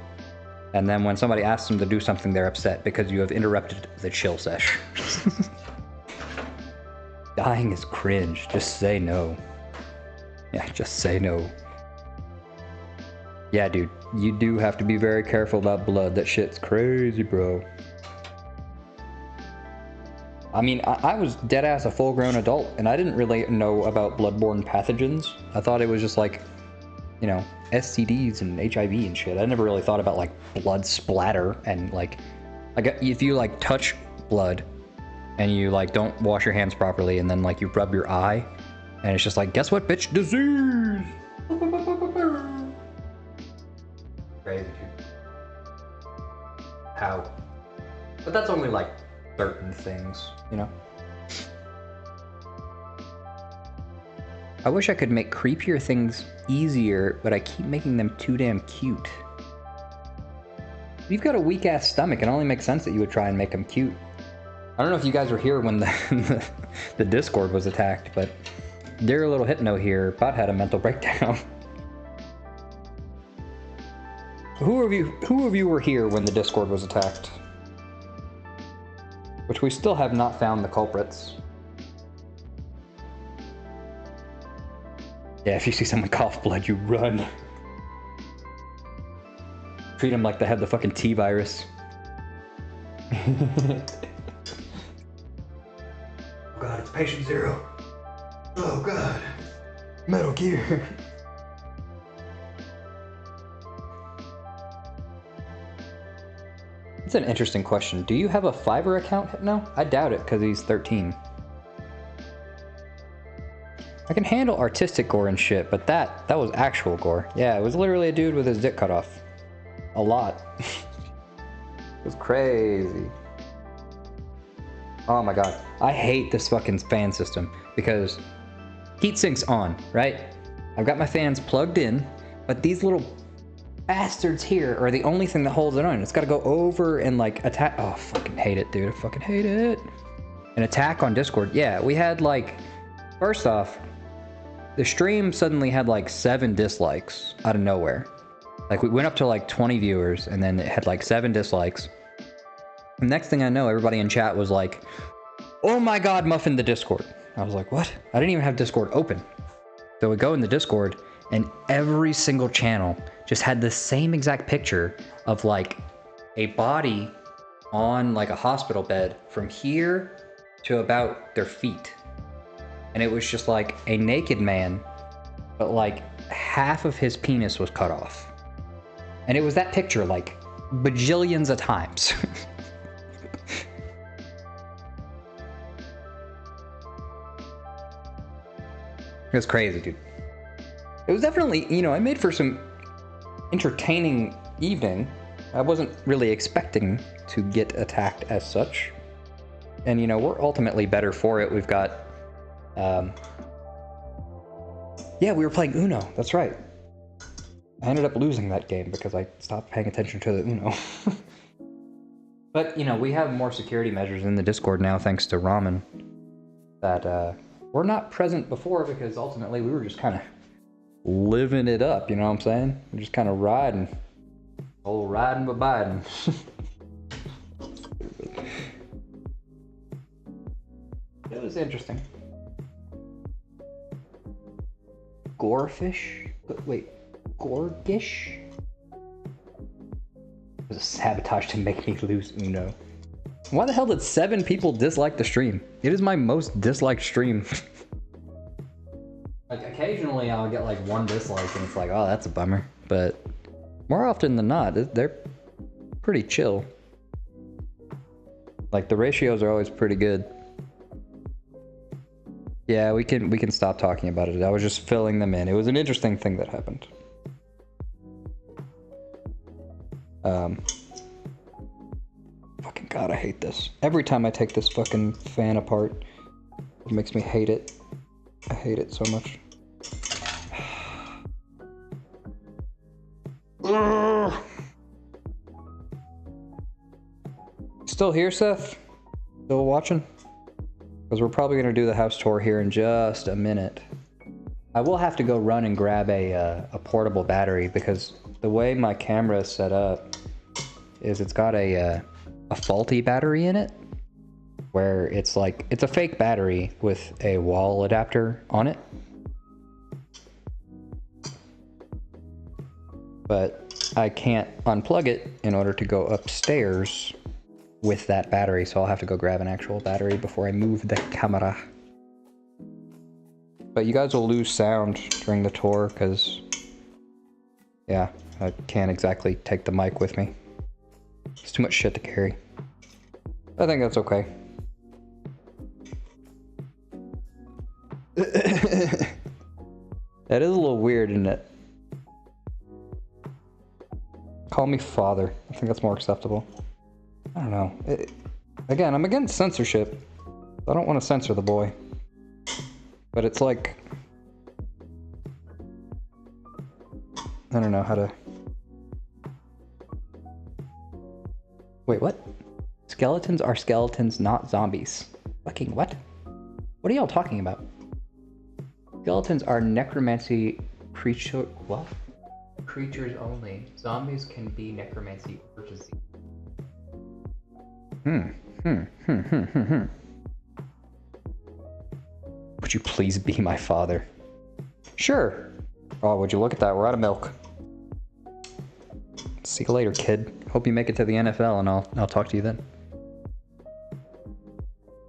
And then when somebody asks them to do something, they're upset because you have interrupted the chill sesh. Dying is cringe. Just say no. Yeah, just say no. Yeah, dude, you do have to be very careful about blood. That shit's crazy, bro. I mean, I was deadass a full-grown adult, and I didn't really know about bloodborne pathogens. I thought it was just like, you know, STDs and HIV and shit. I never really thought about like blood splatter and like if you like touch blood and you like don't wash your hands properly and then like you rub your eye and it's just like, guess what, bitch? Disease! Crazy, dude. How? But that's only like certain things, you know? I wish I could make creepier things easier, but I keep making them too damn cute. You've got a weak-ass stomach. It only makes sense that you would try and make them cute. I don't know if you guys were here when the Discord was attacked, but dear little Hypno here about had a mental breakdown. Who of you were here when the Discord was attacked? Which we still have not found the culprits. Yeah, if you see someone cough blood, you run. Treat them like they have the fucking T-virus. Oh god, it's Patient Zero. Oh god. Metal Gear. It's an interesting question. Do you have a Fiverr account? No, I doubt it because he's 13. I can handle artistic gore and shit, but that was actual gore. Yeah, it was literally a dude with his dick cut off. A lot. It was crazy. Oh my god. I hate this fucking fan system because heatsink's on, right? I've got my fans plugged in, but these little bastards here are the only thing that holds it on. It's gotta go over and like attack. Oh, I fucking hate it, dude. I fucking hate it. An attack on Discord. Yeah, we had like, first off, the stream suddenly had like 7 dislikes out of nowhere. Like we went up to like 20 viewers and then it had like 7 dislikes. And next thing I know, everybody in chat was like, oh my god, Muffin the Discord. I was like, what? I didn't even have Discord open. So we go in the Discord and every single channel just had the same exact picture of like a body on like a hospital bed from here to about their feet. And it was just like a naked man, but like half of his penis was cut off. And it was that picture like bajillions of times. It was crazy, dude. It was definitely, you know, I made for some entertaining evening. I wasn't really expecting to get attacked as such. And, you know, we're ultimately better for it. We've got, yeah, we were playing Uno. That's right. I ended up losing that game because I stopped paying attention to the Uno. But, you know, we have more security measures in the Discord now thanks to Ramen that were not present before because ultimately we were just kind of living it up, you know what I'm saying? We're just kind of riding. Old riding but biding. It was interesting. Gorefish? Wait, Gorgish? It was a sabotage to make me lose Uno. Why the hell did 7 people dislike the stream? It is my most disliked stream. Like, occasionally I'll get like 1 dislike and it's like, oh, that's a bummer. But more often than not, they're pretty chill. Like, the ratios are always pretty good. Yeah, we can stop talking about it. I was just filling them in. It was an interesting thing that happened. Fucking God, I hate this. Every time I take this fucking fan apart, it makes me hate it. I hate it so much. Still here, Seth? Still watching? Because we're probably going to do the house tour here in just a minute. I will have to go run and grab a portable battery because the way my camera is set up is it's got a faulty battery in it, where it's like, it's a fake battery with a wall adapter on it. But I can't unplug it in order to go upstairs with that battery, so I'll have to go grab an actual battery before I move the camera. But you guys will lose sound during the tour, because, yeah, I can't exactly take the mic with me. It's too much shit to carry. I think that's okay. That is a little weird, isn't it? Call me father. I think that's more acceptable. I don't know. Again, I'm against censorship. I don't want to censor the boy. But it's like... I don't know how to... Wait, what? Skeletons are skeletons, not zombies. Fucking what? What are y'all talking about? Skeletons are necromancy creature... What? Creatures only. Zombies can be necromancy or disease. Would you please be my father? Sure. Oh, would you look at that? We're out of milk. See you later, kid. Hope you make it to the NFL, and I'll talk to you then.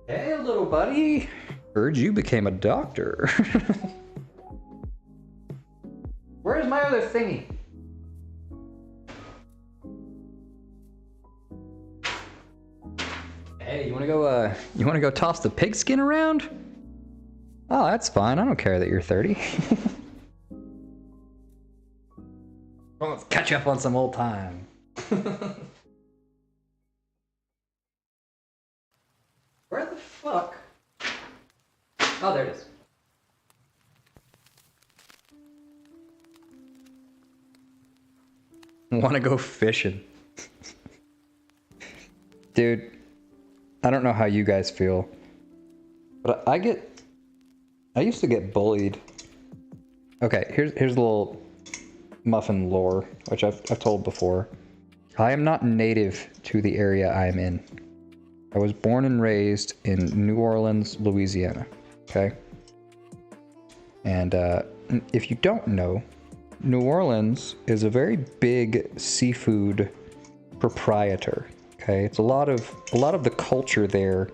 Hey, little buddy. Heard you became a doctor. Where's my other thingy? Hey, you wanna go toss the pigskin around? Oh, that's fine. I don't care that you're 30. Well, let's catch up on some old time. Where the fuck? Oh, there it is. Want to go fishing. Dude, I don't know how you guys feel, but I used to get bullied. Okay, here's a little Muffin lore, which I've told before. I am not native to the area I am in. I was born and raised in New Orleans, Louisiana, okay? And if you don't know, New Orleans is a very big seafood proprietor. Okay, it's a lot of the culture there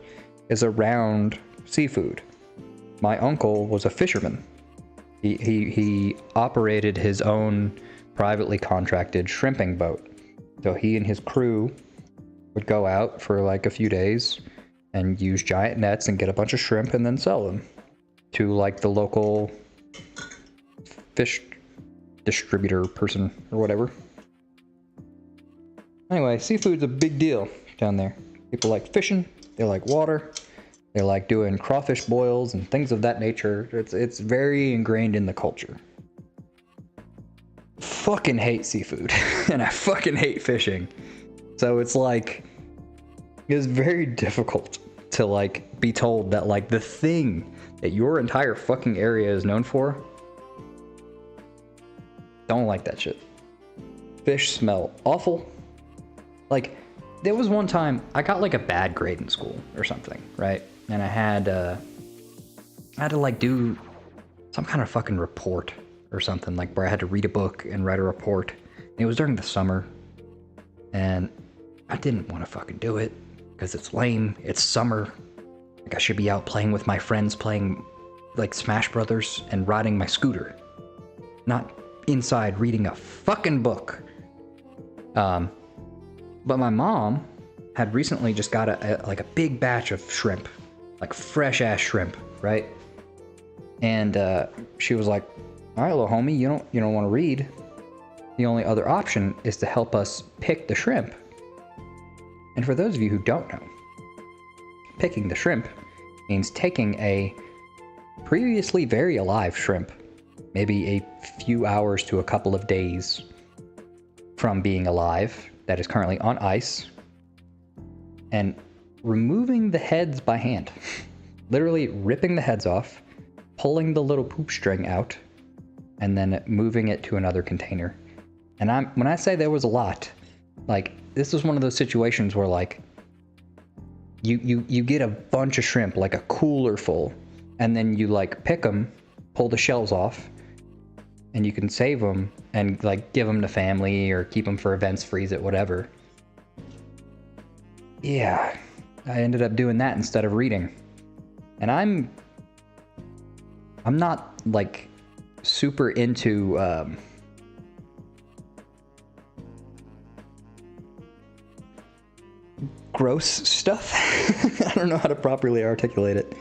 is around seafood. My uncle was a fisherman. He operated his own privately contracted shrimping boat. So he and his crew would go out for like a few days and use giant nets and get a bunch of shrimp and then sell them to like the local fish distributor person or whatever. Anyway, seafood's a big deal down there. People like fishing, they like water, they like doing crawfish boils and things of that nature. It's very ingrained in the culture. Fucking hate seafood and I fucking hate fishing. So it's like, it's very difficult to like be told that like the thing that your entire fucking area is known for, don't like that shit. Fish smell awful. Like, there was one time I got like a bad grade in school or something, right? And I had to like do some kind of fucking report or something, like where I had to read a book and write a report. And it was during the summer, and I didn't want to fucking do it because it's lame. It's summer. Like I should be out playing with my friends, playing like Smash Brothers and riding my scooter, not inside reading a fucking book. But my mom had recently just got a big batch of shrimp, like fresh ass shrimp, right? And she was like, all right, little homie, you don't want to read. The only other option is to help us pick the shrimp. And for those of you who don't know, picking the shrimp means taking a previously very alive shrimp, maybe a few hours to a couple of days from being alive, that is currently on ice, and removing the heads by hand. Literally ripping the heads off, pulling the little poop string out, and then moving it to another container. And when I say there was a lot, like, this was one of those situations where, like, you get a bunch of shrimp, like a cooler full, and then you, like, pick them, pull the shells off, and you can save them and, like, give them to family or keep them for events, freeze it, whatever. Yeah, I ended up doing that instead of reading. And I'm not, like, super into gross stuff. I don't know how to properly articulate it.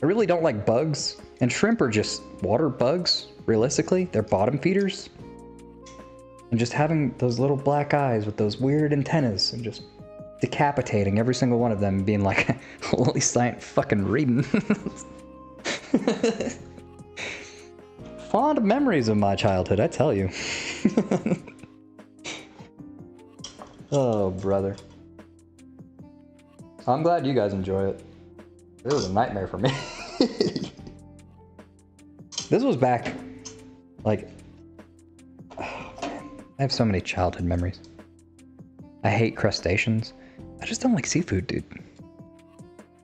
I really don't like bugs, and shrimp are just water bugs, realistically. They're bottom feeders. And just having those little black eyes with those weird antennas and just decapitating every single one of them and being like, well, at least I ain't fucking reading. Fond memories of my childhood, I tell you. Oh, brother. I'm glad you guys enjoy it. It was a nightmare for me. This was back, like, oh man, I have so many childhood memories. I hate crustaceans. I just don't like seafood, dude.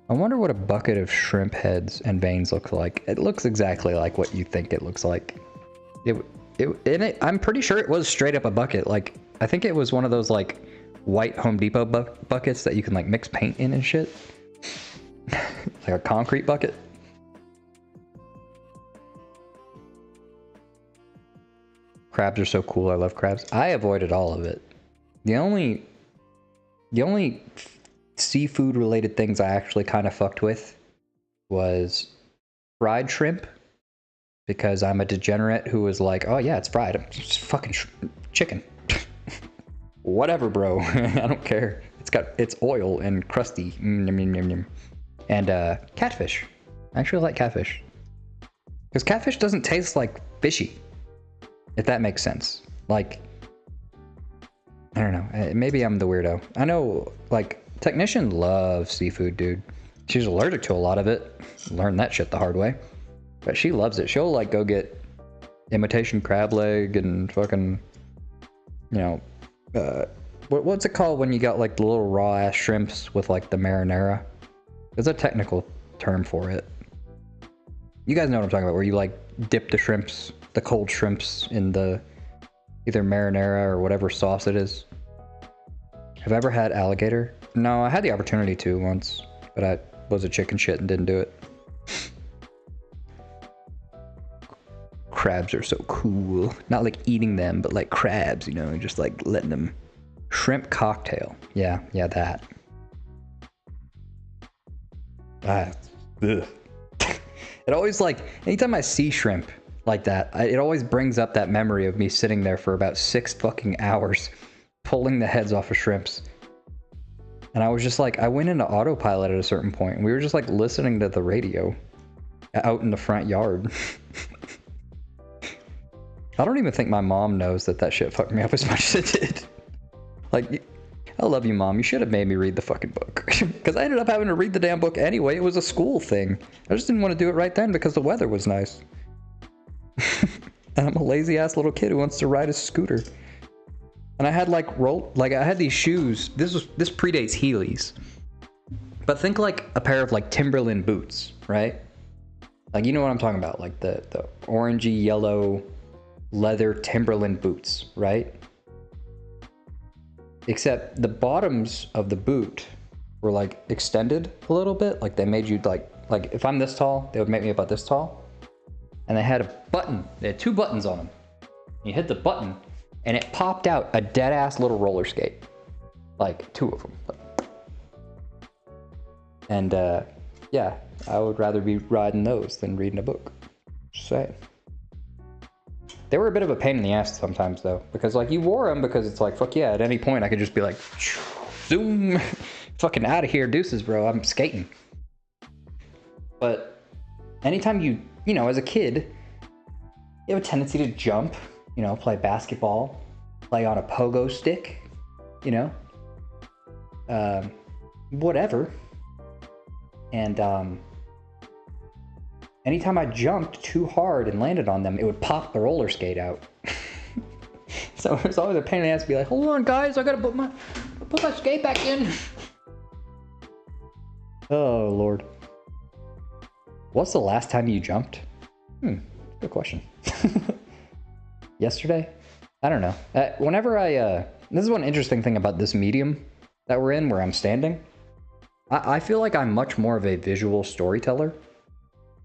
I wonder what a bucket of shrimp heads and veins looks like. It looks exactly like what you think it looks like. I'm pretty sure it was straight up a bucket. Like, I think it was one of those, like, white Home Depot buckets that you can, like, mix paint in and shit. Like a concrete bucket. Crabs are so cool. I love crabs. I avoided all of it. The only seafood related things I actually kind of fucked with was fried shrimp, because I'm a degenerate who was like, oh yeah, it's fried. It's fucking chicken. Whatever, bro. I don't care. It's oil and crusty. And catfish. I actually like catfish, because catfish doesn't taste like fishy, if that makes sense. Like, I don't know. Maybe I'm the weirdo. I know, like, Technician loves seafood, dude. She's allergic to a lot of it. Learned that shit the hard way. But she loves it. She'll, like, go get imitation crab leg and fucking, you know, what's it called when you got, like, the little raw-ass shrimps with, like, the marinara? There's a technical term for it. You guys know what I'm talking about, where you, like, dip the shrimps, the cold shrimps, in the either marinara or whatever sauce it is. Have I ever had alligator? No, I had the opportunity to once, but I was a chicken shit and didn't do it. Crabs are so cool. Not like eating them, but like crabs, you know, just like letting them. Shrimp cocktail. Yeah, that. Ugh. It always, like, anytime I see shrimp like that, it always brings up that memory of me sitting there for about 6 fucking hours pulling the heads off of shrimps. And I was just like, I went into autopilot at a certain point, and we were just like listening to the radio out in the front yard. I don't even think my mom knows that shit fucked me up as much as it did. Like, I love you, Mom. You should have made me read the fucking book. Because I ended up having to read the damn book anyway. It was a school thing. I just didn't want to do it right then because the weather was nice. And I'm a lazy ass little kid who wants to ride a scooter. And I had like I had these shoes. This predates Heelys. But think like a pair of like Timberland boots, right? Like, you know what I'm talking about, like the orangey yellow leather Timberland boots, right? Except the bottoms of the boot were like extended a little bit. Like they made you like if I'm this tall, they would make me about this tall. And they had a button. They had 2 buttons on them. You hit the button and it popped out a dead ass little roller skate. Like 2 of them. And yeah, I would rather be riding those than reading a book. Just saying. They were a bit of a pain in the ass sometimes, though, because like you wore them because it's like, fuck yeah, at any point I could just be like, zoom, fucking out of here, deuces, bro, I'm skating. But anytime you know, as a kid, you have a tendency to jump, you know, play basketball, play on a pogo stick, you know, whatever. And anytime I jumped too hard and landed on them, it would pop the roller skate out. So it was always a pain in the ass to be like, hold on guys, I gotta put my skate back in. Oh Lord. What's the last time you jumped? Good question. Yesterday? I don't know. Whenever this is one interesting thing about this medium that we're in, where I'm standing. I feel like I'm much more of a visual storyteller.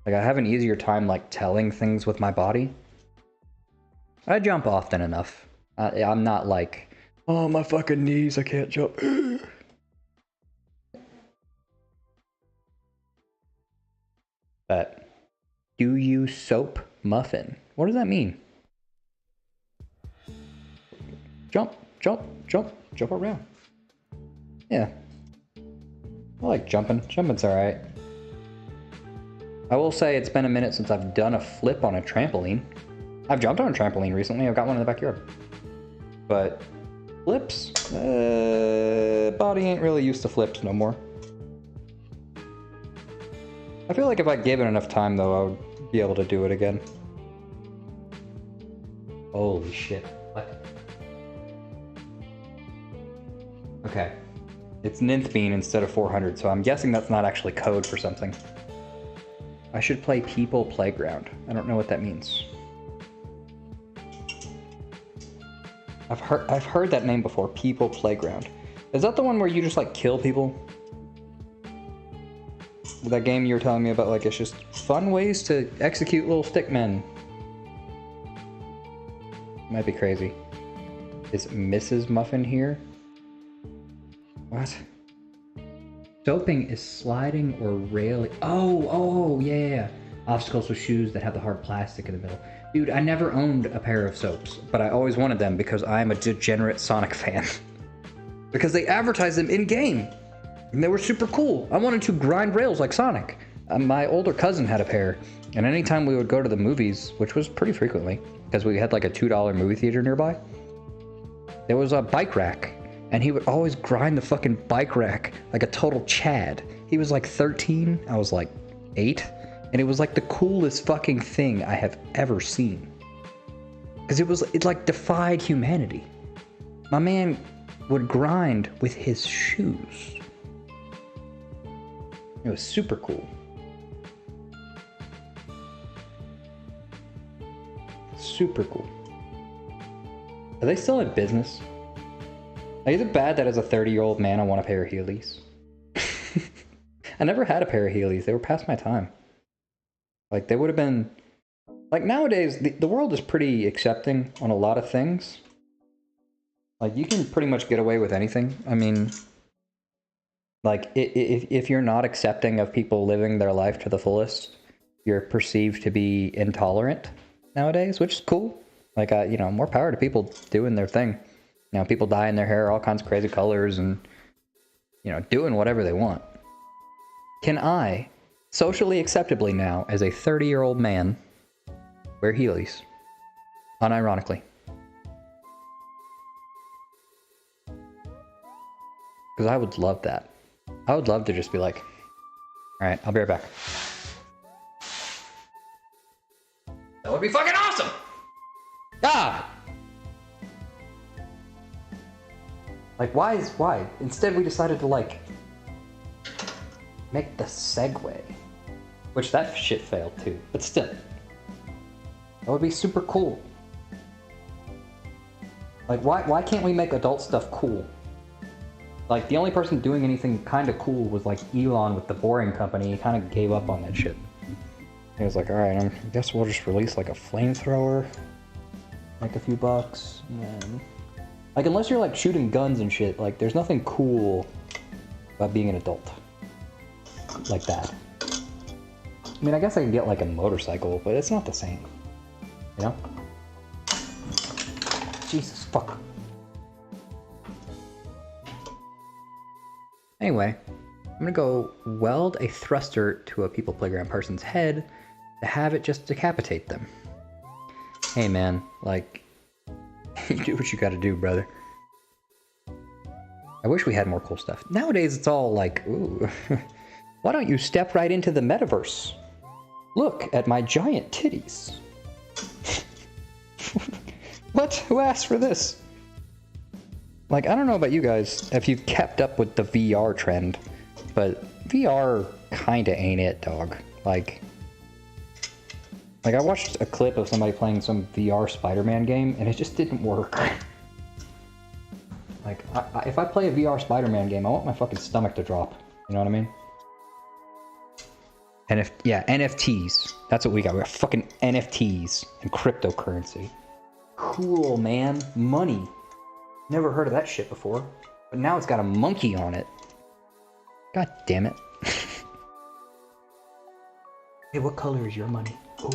Like, I have an easier time, like, telling things with my body. I jump often enough. I'm not like, oh, my fucking knees, I can't jump. But, do you soap Muffin? What does that mean? Jump, jump, jump, jump around. Yeah. I like jumping. Jumping's alright. I will say it's been a minute since I've done a flip on a trampoline. I've jumped on a trampoline recently. I've got one in the backyard. But flips? Body ain't really used to flips no more. I feel like if I gave it enough time, though, I would be able to do it again. Holy shit. What? Okay. It's nth bean instead of 400, so I'm guessing that's not actually code for something. I should play People Playground. I don't know what that means. I've heard that name before, People Playground. Is that the one where you just like kill people? That game you were telling me about, like, it's just fun ways to execute little stickmen. Might be crazy. Is Mrs. Muffin here? What? Soaping is sliding or railing. Oh, yeah. Obstacles with shoes that have the hard plastic in the middle. Dude, I never owned a pair of soaps, but I always wanted them because I'm a degenerate Sonic fan. Because they advertised them in-game, and they were super cool. I wanted to grind rails like Sonic. My older cousin had a pair, and anytime we would go to the movies, which was pretty frequently, because we had like a $2 movie theater nearby, there was a bike rack. And he would always grind the fucking bike rack like a total Chad. He was like 13, I was like 8. And it was like the coolest fucking thing I have ever seen. Because it like defied humanity. My man would grind with his shoes. It was super cool. Super cool. Are they still in business? Like, is it bad that as a 30-year-old man I want a pair of Heelys? I never had a pair of Heelys. They were past my time. Like, they would have been... Like, nowadays, the world is pretty accepting on a lot of things. Like, you can pretty much get away with anything. I mean... Like, if you're not accepting of people living their life to the fullest, you're perceived to be intolerant nowadays, which is cool. Like, you know, more power to people doing their thing. You know, people dyeing their hair all kinds of crazy colors and, you know, doing whatever they want. Can I, socially acceptably now, as a 30-year-old man, wear Heelys? Unironically. Because I would love that. I would love to just be like, alright, I'll be right back. That would be fucking awesome! Ah! Like, why? Instead, we decided to, like, make the Segway. Which, that shit failed, too. But still. That would be super cool. Like, why can't we make adult stuff cool? Like, the only person doing anything kind of cool was, like, Elon with the Boring Company. He kind of gave up on that shit. He was like, alright, I guess we'll just release, like, a flamethrower. Make a few bucks, and... Like, unless you're, like, shooting guns and shit, like, there's nothing cool about being an adult. Like that. I mean, I guess I could get like a motorcycle, but it's not the same. You know? Jesus, fuck. Anyway, I'm gonna go weld a thruster to a People Playground person's head to have it just decapitate them. Hey man, like, you do what you gotta do, brother. I wish we had more cool stuff. Nowadays it's all like, ooh, why don't you step right into the metaverse? Look at my giant titties. What? Who asked for this? Like, I don't know about you guys, if you've kept up with the VR trend, but VR kinda ain't it, dog. Like I watched a clip of somebody playing some VR Spider-Man game, and it just didn't work. Like, if I play a VR Spider-Man game, I want my fucking stomach to drop. You know what I mean? And yeah, NFTs. That's what we got. We got fucking NFTs and cryptocurrency. Cool, man. Money. Never heard of that shit before. But now it's got a monkey on it. God damn it. Hey, what color is your money? Oh,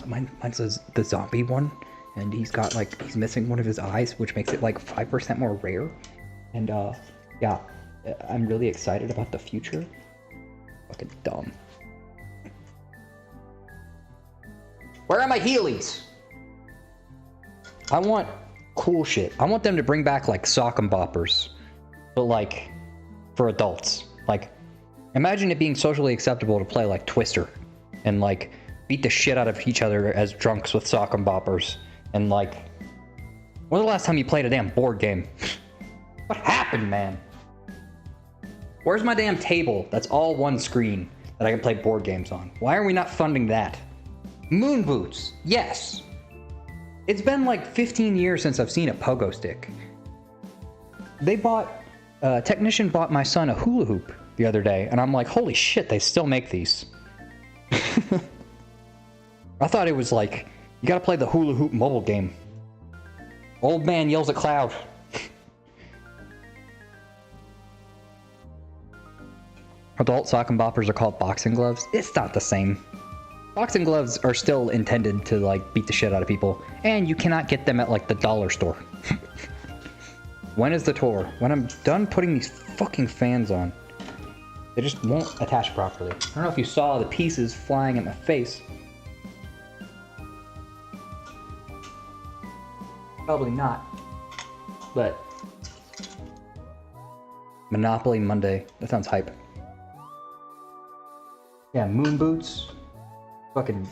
mine's the zombie one. And he's got like, he's missing one of his eyes, which makes it like 5% more rare. And yeah, I'm really excited about the future. Fucking dumb. Where are my Heelys? I want cool shit. I want them to bring back like sock and boppers, but like for adults. Like, imagine it being socially acceptable to play like Twister and like beat the shit out of each other as drunks with sock and boppers. And like, when was the last time you played a damn board game? What happened, man? Where's my damn table that's all one screen that I can play board games on? Why are we not funding that? Moon boots, yes. It's been like 15 years since I've seen a pogo stick. A technician bought my son a hula hoop the other day, and I'm like, holy shit, they still make these. I thought it was like, you gotta play the hula hoop mobile game. Old man yells at cloud. Adult sock and boppers are called boxing gloves. It's not the same. Boxing gloves are still intended to like beat the shit out of people, and you cannot get them at like the dollar store. When is the tour? When I'm done putting these fucking fans on. They just won't attach properly. I don't know if you saw the pieces flying at my face. Probably not. But Monopoly Monday. That sounds hype. Yeah, moon boots. Fucking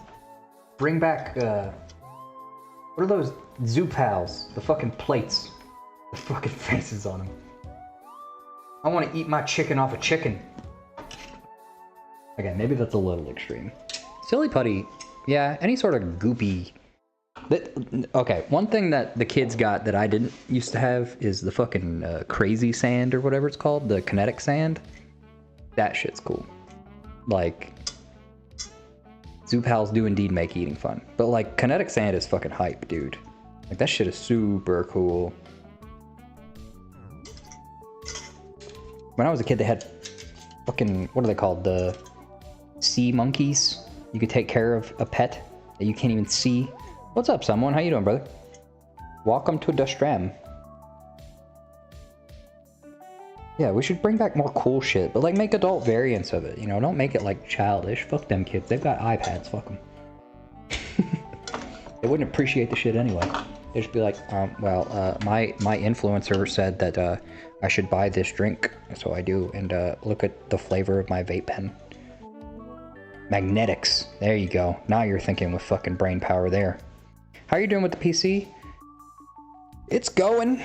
bring back what are those Zoo Pals? The fucking plates. The fucking faces on them. I want to eat my chicken off a chicken. Okay, maybe that's a little extreme. Silly putty. Yeah, any sort of goopy. Okay, one thing that the kids got that I didn't used to have is the fucking crazy sand or whatever it's called, the kinetic sand. That shit's cool. Like, Zoo Pals do indeed make eating fun, but like kinetic sand is fucking hype, dude. Like that shit is super cool. When I was a kid, they had fucking, what are they called? The sea monkeys. You could take care of a pet that you can't even see. What's up, someone? How you doing, brother? Welcome to the stream. Yeah, we should bring back more cool shit, but like make adult variants of it, you know? Don't make it like childish. Fuck them kids. They've got iPads. Fuck them. They wouldn't appreciate the shit anyway. They'd just be like, my influencer said that I should buy this drink, so I do, and look at the flavor of my vape pen. Magnetics. There you go. Now you're thinking with fucking brain power there. How are you doing with the PC? It's going.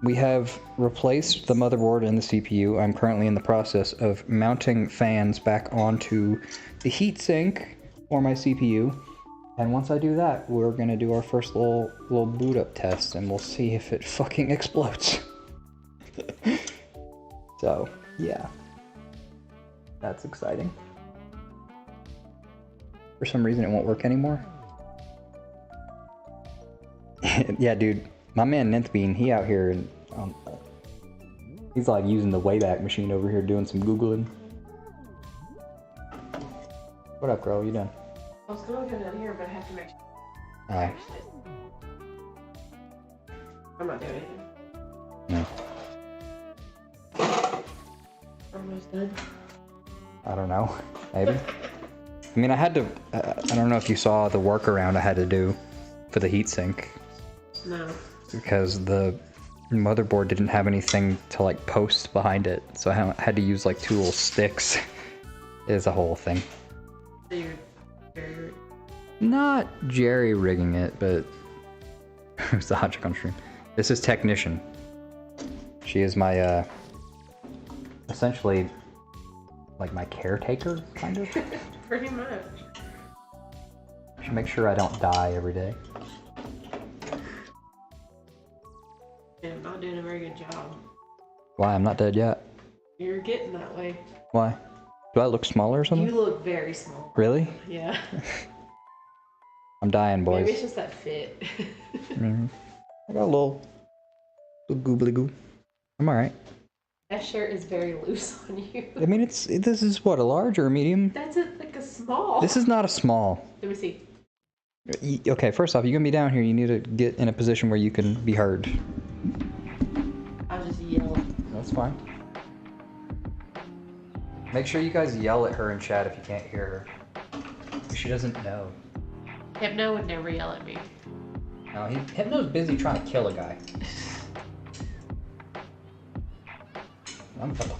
We have replaced the motherboard and the CPU. I'm currently in the process of mounting fans back onto the heatsink for my CPU. And once I do that, we're gonna do our first little boot up test, and we'll see if it fucking explodes. So, yeah. That's exciting. For some reason, it won't work anymore. Yeah, dude. My man Nthbean, he out here and he's like using the Wayback Machine over here doing some Googling. What up, girl? You doing? I was gonna go down here, but I have to make sure. Alright. I'm not doing anything. No. Almost done. I don't know. Maybe. I mean, I had to. I don't know if you saw the workaround I had to do for the heatsink. No. Because the motherboard didn't have anything to like post behind it, so I had to use like two little sticks. It's a whole thing. So you're Not jerry rigging it, but it's the hot chick on stream. This is Technician. She is my essentially like my caretaker, kind of. pretty much. She makes sure I don't die every day. Yeah, I'm not doing a very good job. Why? I'm not dead yet. You're getting that way. Why? Do I look smaller or something? You look very small. Really? Yeah. I'm dying, boys. Maybe it's just that fit. Mhm. I got a little goobly goo. I'm alright. That shirt is very loose on you. I mean, this is what, a large or a medium? That's like a small. This is not a small. Let me see. Okay, first off, you're gonna be down here. You need to get in a position where you can be heard. I'll just yell. That's fine. Make sure you guys yell at her in chat if you can't hear her. She doesn't know. Hypno would never yell at me. No, Hypno's busy trying to kill a guy. I'm about to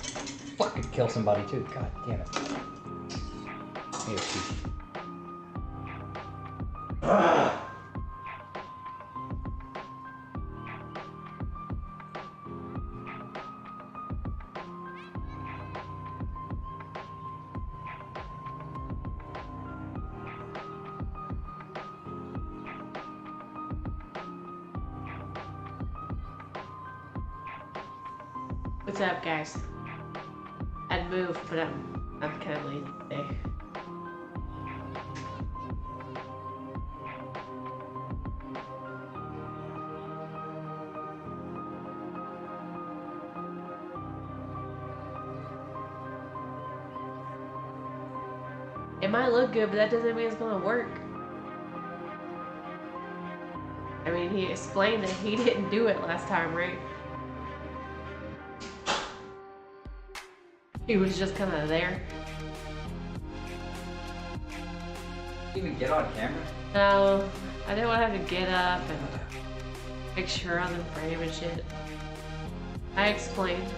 fucking kill somebody too. God damn it. Need a pee. What's up, guys? I'd move, but I'm kind of lazy today. It might look good, but that doesn't mean it's gonna work. I mean, he explained that he didn't do it last time, right? He was just kind of there. Did you even get on camera? No, I didn't want to have to get up and make sure on the frame and shit. I explained.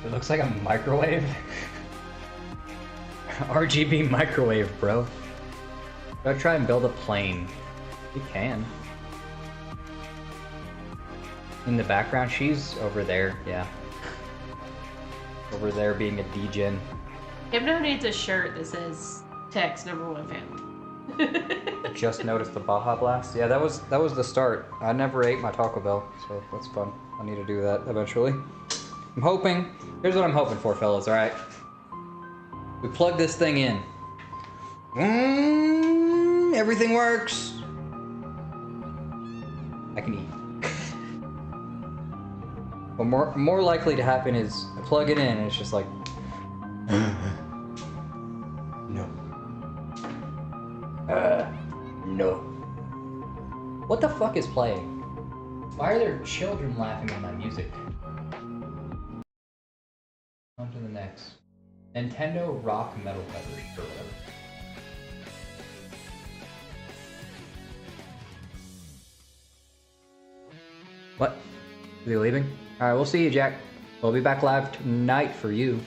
It looks like a microwave. RGB microwave, bro. Go try and build a plane. You can. In the background, she's over there, yeah. Over there being a degen. Hypno needs a shirt that says Tech's #1 fan. Just noticed the Baja Blast. Yeah, that was the start. I never ate my Taco Bell, so that's fun. I need to do that eventually. I'm hoping. Here's what I'm hoping for, fellas. All right. We plug this thing in. Everything works. I can eat. What more likely to happen is I plug it in and it's just like no. No. What the fuck is playing? Why are there children laughing at my music? On to the next. Nintendo Rock Metal Covers or whatever. What? Is he leaving? Alright, we'll see you, Jack. We'll be back live tonight for you.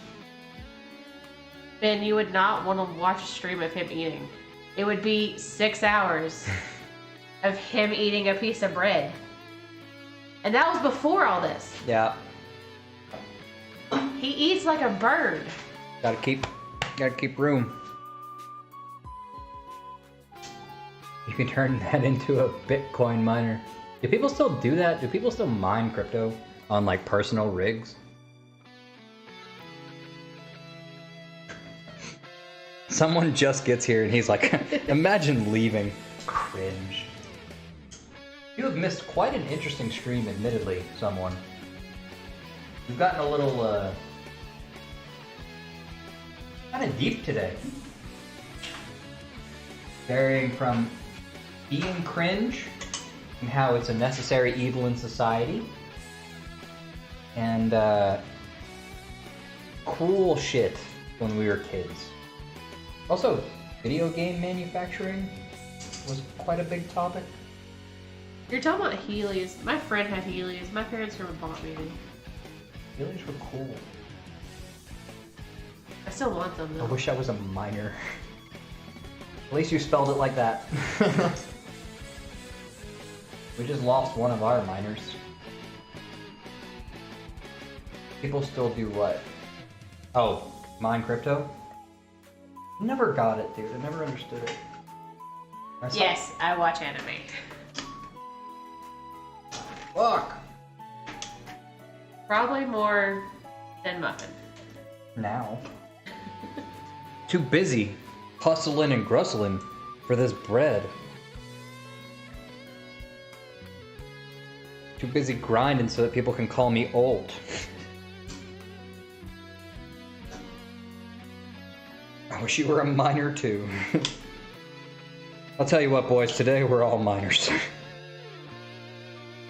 Ben, you would not want to watch a stream of him eating. It would be 6 hours of him eating a piece of bread. And that was before all this. Yeah. He eats like a bird. Gotta keep room. You can turn that into a Bitcoin miner. Do people still do that? Do people still mine crypto on like personal rigs? Someone just gets here and he's like, imagine leaving. Cringe. You have missed quite an interesting stream, admittedly, someone. We've gotten a little, kind of deep today. Varying from being cringe and how it's a necessary evil in society, and cool shit when we were kids. Also, video game manufacturing was quite a big topic. You're talking about Heelys. My friend had Heelys. My parents never bought me any. Heelys were cool. I still want them I though. wish I was a minor. At least you spelled it like that. We just lost one of our minors. People still do what? Oh, mine crypto? Never got it, dude. I never understood it. Yes, I watch anime. Fuck! Probably more than Muffin. Now. Too busy hustling and grustling for this bread. Too busy grinding so that people can call me old. I wish you were a minor too. I'll tell you what, boys, today we're all minors.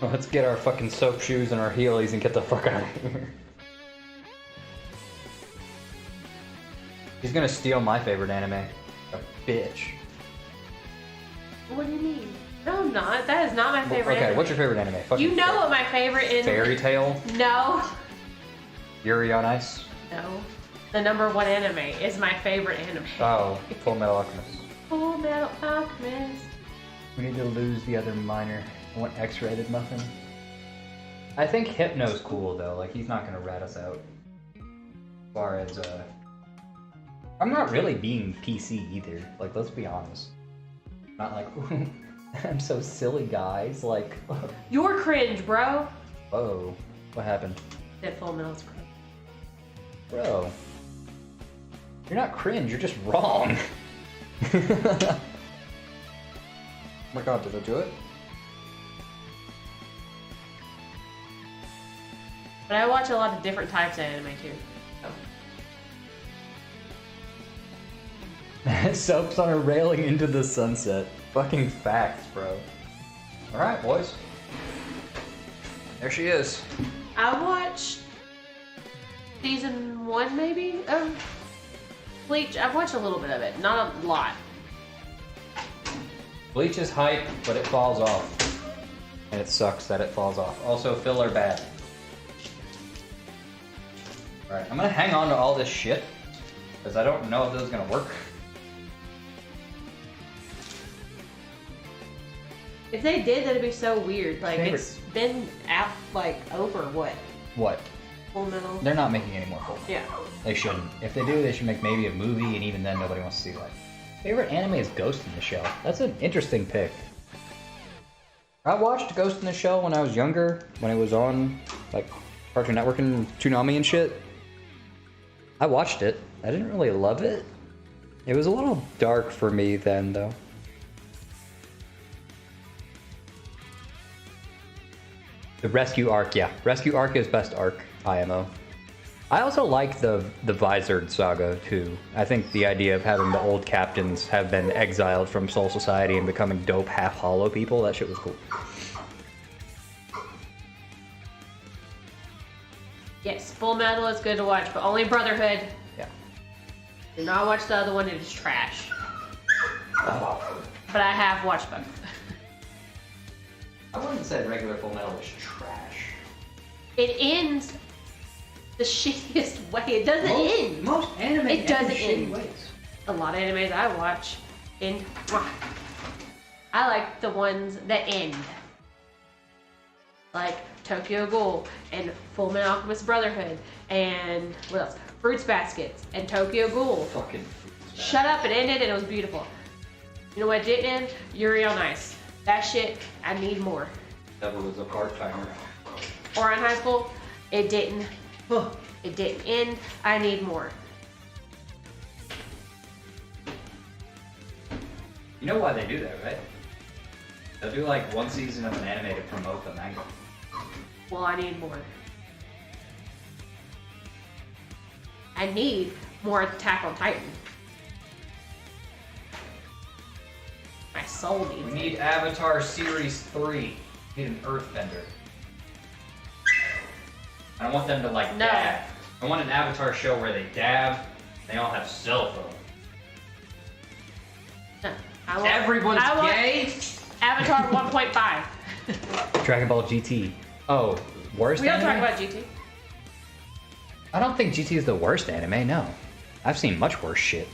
Let's get our fucking soap shoes and our heelys and get the fuck out of here. He's gonna steal my favorite anime. A bitch. What do you mean? No, I'm not. That is not my favorite Okay, anime. what's your favorite anime? Fucking You know what my favorite is? Fairy Tail? No. Yuri on Ice? No. The number one anime is my favorite anime. Oh, Full Metal Alchemist. Full Metal Alchemist. We need to lose the other minor. I want X-rated Muffin. I think Hypno's cool though, like he's not gonna rat us out. As far as I'm not really being PC either, like let's be honest. Not like, ooh, I'm so silly guys, like You're cringe, bro. whoa, what happened? That Full Metal's cringe. Bro. You're not cringe, you're just wrong. Oh my god, did I do it? But I watch a lot of different types of anime too. So. Soaps on a railing into the sunset. Fucking facts, bro. Alright, boys. There she is. I watched season 1 maybe of Bleach. I've watched a little bit of it, not a lot. Bleach is hype, but it falls off. And it sucks that it falls off. Also, filler bad. Alright, I'm gonna hang on to all this shit, because I don't know if this is gonna work. If they did, that'd be so weird. Like, Favorite. it's been out, like, over what? What? Full Metal? They're not making any more Full Metal. Yeah. They shouldn't. If they do, they should make maybe a movie, and even then nobody wants to see that. Favorite anime is Ghost in the Shell. That's an interesting pick. I watched Ghost in the Shell when I was younger, when it was on, like, Cartoon Network and Toonami and shit. I watched it. I didn't really love it. It was a little dark for me then, though. The Rescue Arc, yeah. Rescue Arc is best arc, IMO. I also like the Visored saga, too. I think the idea of having the old captains have been exiled from Soul Society and becoming dope half-hollow people, that shit was cool. Yes, Full Metal is good to watch, but only Brotherhood. Yeah. Do not watch the other one, it is trash. Oh. But I have watched both. I wouldn't say regular Full Metal is trash. It ends the shittiest way. It doesn't end. Most anime It doesn't shitty end. ways. A lot of animes I watch end. I like the ones that end. Like Tokyo Ghoul and Full Metal Alchemist Brotherhood and what else? Fruits Baskets and Tokyo Ghoul. Fucking. Shut up, it ended and it was beautiful. You know what didn't end? Yuri on Ice. That shit, I need more. That was a part-timer. Or on High School, it didn't. It didn't end. I need more. You know why they do that, right? They'll do like one season of an anime to promote the manga. Well, I need more. I need more Attack on Titan. My soul needs We it. need Avatar Series 3. We need an Earthbender. I don't want them to like No. dab. I want an Avatar show where they dab. They all have cell phones. No, I want, Everyone's I want gay. Avatar 1.5. Dragon Ball GT. Oh, worst We don't anime? talk about GT. I don't think GT is the worst anime, no. I've seen much worse shit.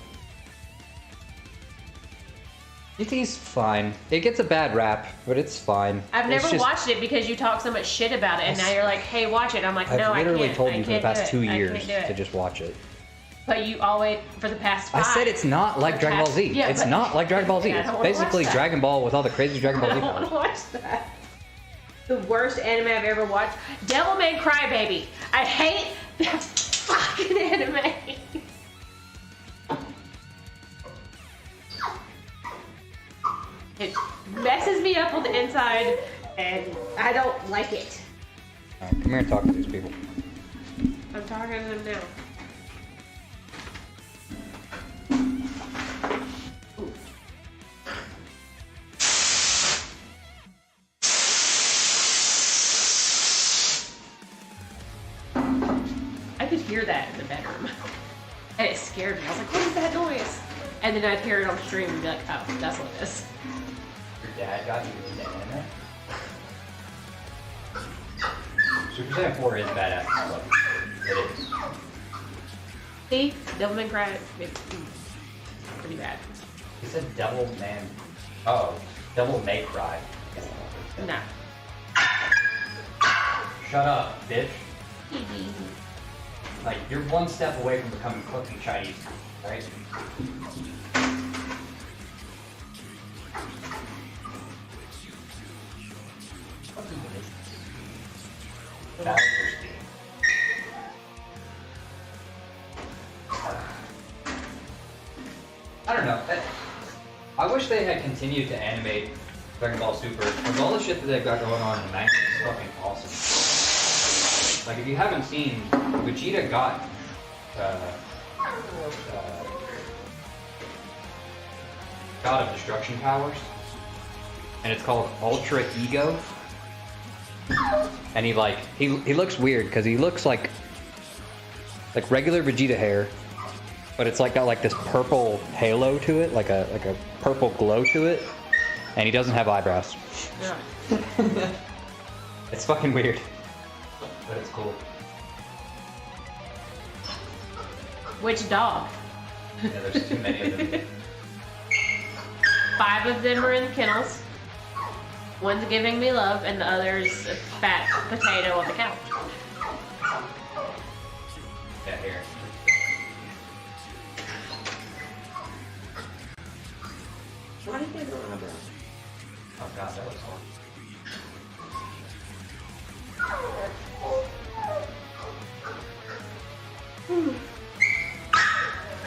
GT's fine. It gets a bad rap, but it's fine. I've It's never just- watched it because you talk so much shit about it, and now you're like, "Hey, watch it." I'm like, I've "No, I literally can't." told I you for the can't past do 2 it. I years can't do it. to just watch it. But you always, for the past I 5. said it's not like Dragon Ball Z. Yeah, it's but- not like Dragon Ball Z. Yeah, I It's don't wanna watch basically that. Dragon Ball with all the crazy Dragon Ball I Z don't want powers. to watch that. The worst anime I've ever watched. Devilman Crybaby. I hate that fucking anime. It messes me up on the inside, and I don't like it. Alright, come here and talk to these people. I'm talking to them now. Ooh. I could hear that in the bedroom. And it scared me. I was like, what is that noise? And then I'd hear it on stream and be like, oh, that's what it is. Your dad got you into anime? Super Saiyan 4 is badass as fuck. It is. See? Devilman Cry. It's pretty bad. He said Devil Man. Oh, Devil May Cry. No. Shut up, bitch. Like, you're one step away from becoming cooking Chinese, right? I don't know. I wish they had continued to animate Dragon Ball Super. With all the shit that they've got going on in the manga, it's fucking awesome. Like, if you haven't seen, Vegeta got God of Destruction powers, and it's called Ultra Ego. And he looks weird because he looks like regular Vegeta hair, but it's like got like this purple halo to it, like a purple glow to it, and he doesn't have eyebrows. Yeah. It's fucking weird, but it's cool. Which dog? Yeah, there's too many of them. 5 of them are in kennels. One's giving me love, and the other's a fat potato on the couch. Yeah, here. Why did they go on eyebrows? Oh god, that was hard.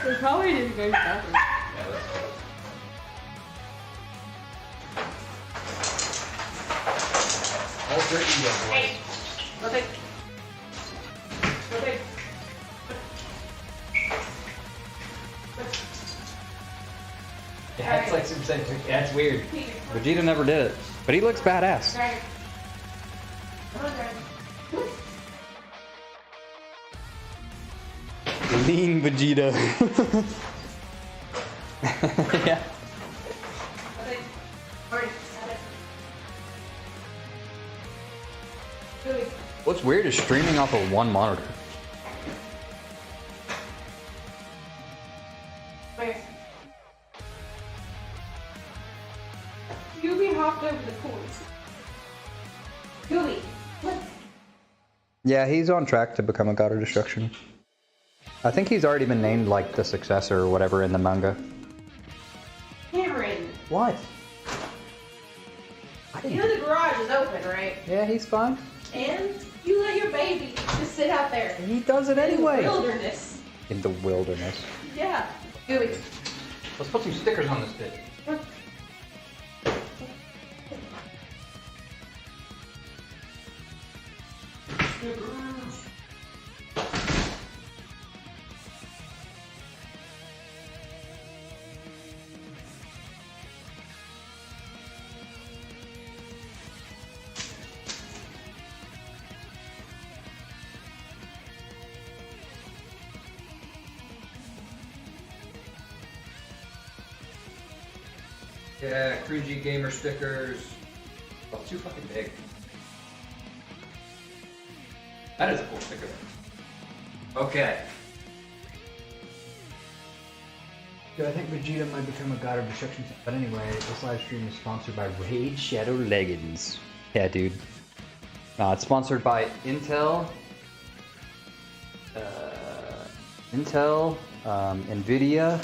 They probably didn't go to the bathroom. Yeah, that's cool. Ultra Ego Hey, boys. look at. Look at. Yeah, it's like Super Saiyan 2. Yeah, it's weird. Vegeta never did it, but he looks badass. Dragon. Come on, Dragon. Lean Vegeta. Yeah. Okay. Alright, stop it. Good. What's weird is streaming off of one monitor. Where? Gooby hopped over the cords. Gooby, look. Yeah, he's on track to become a god of destruction. I think he's already been named like the successor or whatever in the manga. Cameron, What? you know the garage is open, right? Yeah, he's fine. And you let your baby just sit out there. He does it In the anyway. wilderness. In the wilderness. Yeah. Gooby. Let's put some stickers on this bit. Yeah, cringy gamer stickers. Oh, it's too fucking big. That is a cool sticker though. Okay. Dude, I think Vegeta might become a god of destruction. But anyway, this live stream is sponsored by Raid Shadow Legends. Yeah, dude. It's sponsored by Intel, Nvidia,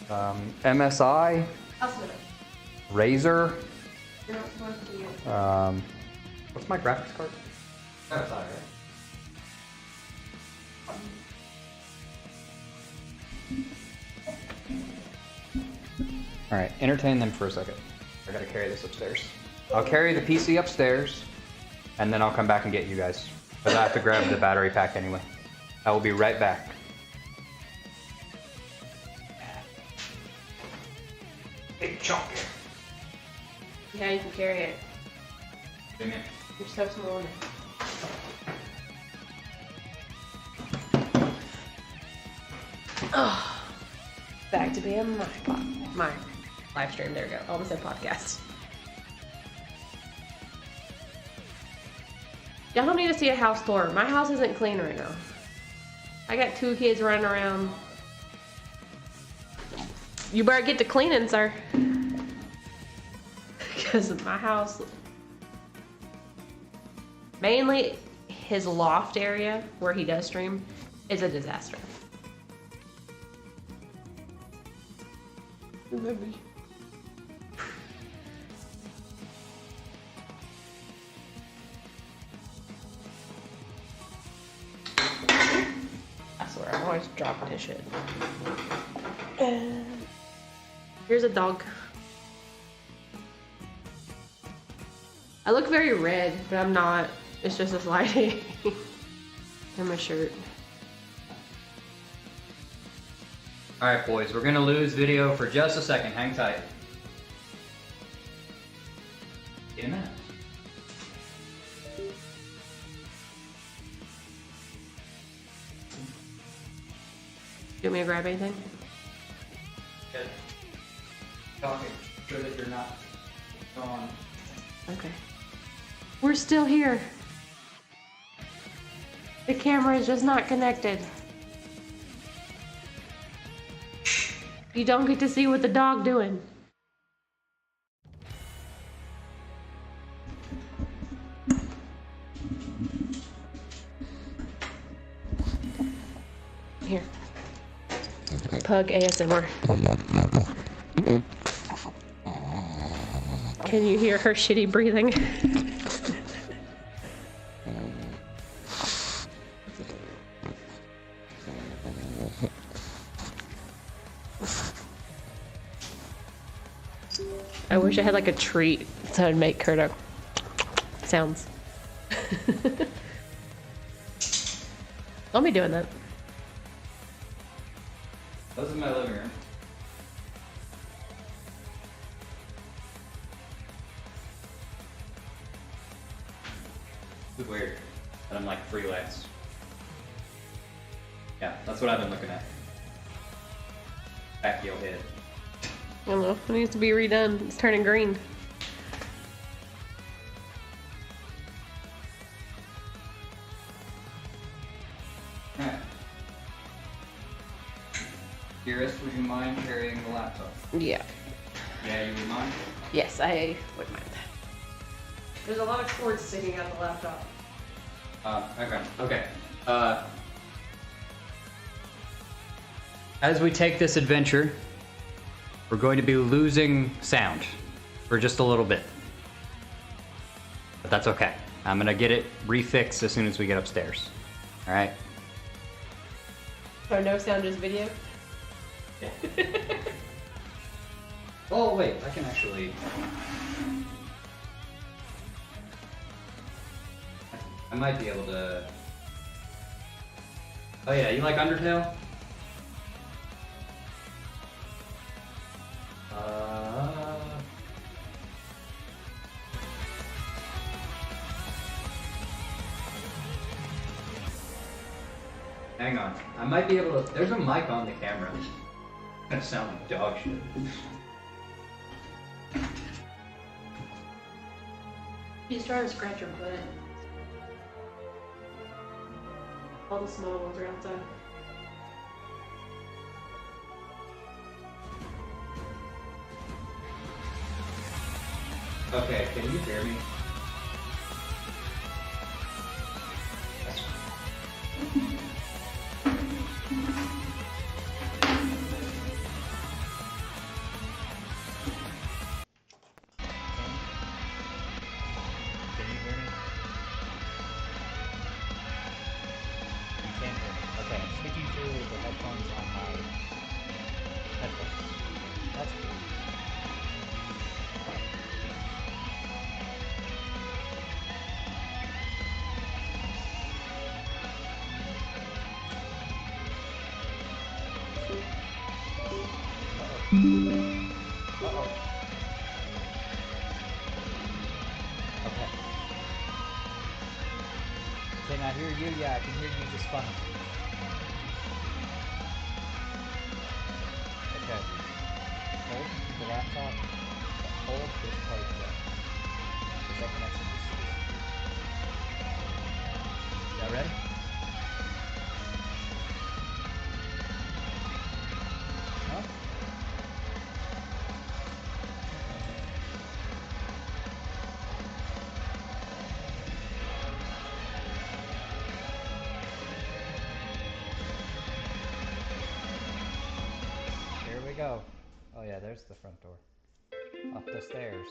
MSI, Razer. What's my graphics card? MSI, right? Alright, entertain them for a second. I gotta carry this upstairs. I'll carry the PC upstairs, and then I'll come back and get you guys. Because I have to grab the battery pack anyway. I will be right back. Big chunk. Yeah, you can carry it. Amen. You just have some more. Oh, back to being my live stream. There we go. Almost said podcast. Y'all don't need to see a house tour. My house isn't clean right now. I got 2 kids running around. You better get to cleaning, sir. Because my house, mainly his loft area where he does stream, is a disaster. I swear, I'm always dropping this shit. Here's a dog. I look very red, but I'm not. It's just this lighting. And my shirt. Alright boys, we're gonna lose video for just a second. Hang tight. In a minute. You want me to grab anything? Good. Talking. Sure that you're not gone. Okay. We're still here. The camera is just not connected. You don't get to see what the dog doing. Here. Pug ASMR. Can you hear her shitty breathing? I wish I had like a treat so I'd make Kurdo sounds. I'll be doing that. This is my living room. It's weird that I'm like freelance. Yeah, that's what I've been looking at. Back your head. I don't know. It needs to be redone. It's turning green. Alright. Dearest, would you mind carrying the laptop? Yeah. Yeah, you would mind? Yes, I wouldn't mind. There's a lot of cords sticking out of the laptop. Okay. Okay. As we take this adventure, we're going to be losing sound for just a little bit. But that's okay. I'm gonna get it refixed as soon as we get upstairs. Alright? So no sound, just video? Oh, wait, I can actually... I might be able to... Oh yeah, you like Undertale? Hang on. I might be able to... There's a mic on the camera. It's gonna sound like dog shit. You just try to scratch your butt. All the small ones are outside. Okay, can you hear me? Can you hear me? You can hear me. Okay, I'm speaking through the headphones on my headphones. That's cool. Uh-oh. Okay. Can I hear you? Yeah, I can hear you just fine. Okay. Hold the laptop. Hold this part down. Because that connection is super secure. Y'all ready? Huh? Here we go. Oh yeah, there's the front door. Up the stairs.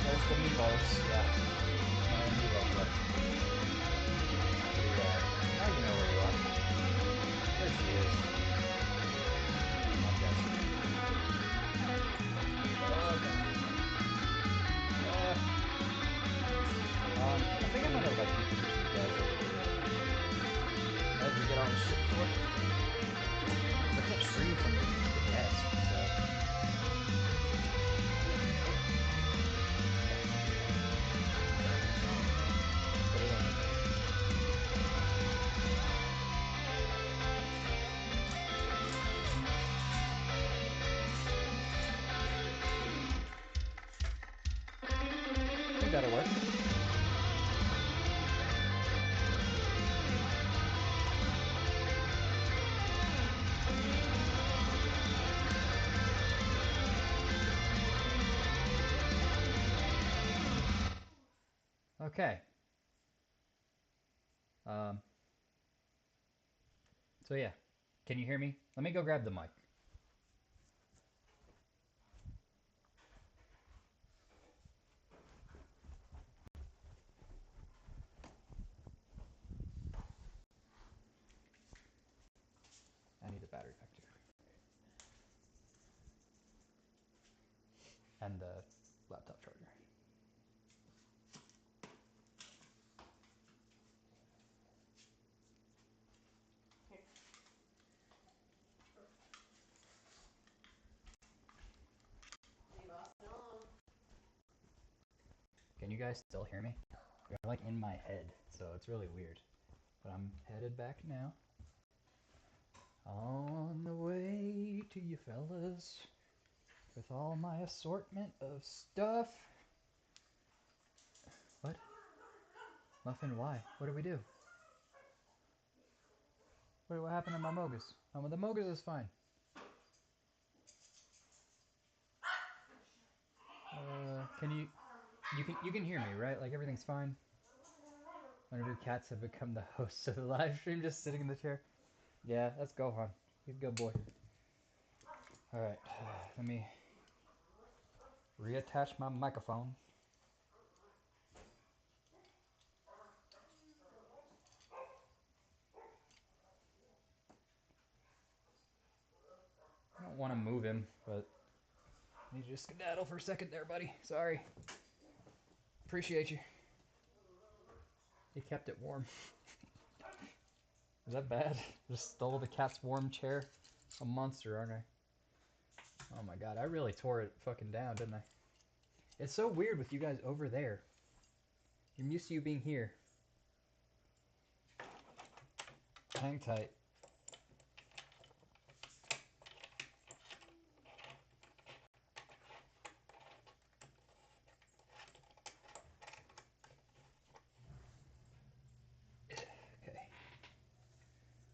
There's the Meebos, yeah. Meebo club. Now you know where you are. There she is. I'm guessing. Okay. I think I'm gonna like introduce you guys as we get on the ship for. I can't stream from the desk, so. Put it on. I think that'll work. Okay. So yeah, can you hear me? Let me go grab the mic. I need a battery pack too. And the laptop charger. Can you guys still hear me? You're like in my head, so it's really weird. But I'm headed back now. On the way to you fellas with all my assortment of stuff. What? Muffin, why? What do we do? What happened to my Mogus? Oh, the Mogus is fine. Can you can hear me, right? Like everything's fine. One of your cats have become the host of the live stream, just sitting in the chair. Yeah, let's go, hon. He's a good boy. Alright, let me reattach my microphone. I don't want to move him, but I need you to skedaddle for a second there, buddy. Sorry. Appreciate you. You kept it warm. Is that bad? Just stole the cat's warm chair? I'm a monster, aren't I? Oh my god, I really tore it fucking down, didn't I? It's so weird with you guys over there. I'm used to you being here. Hang tight. Okay.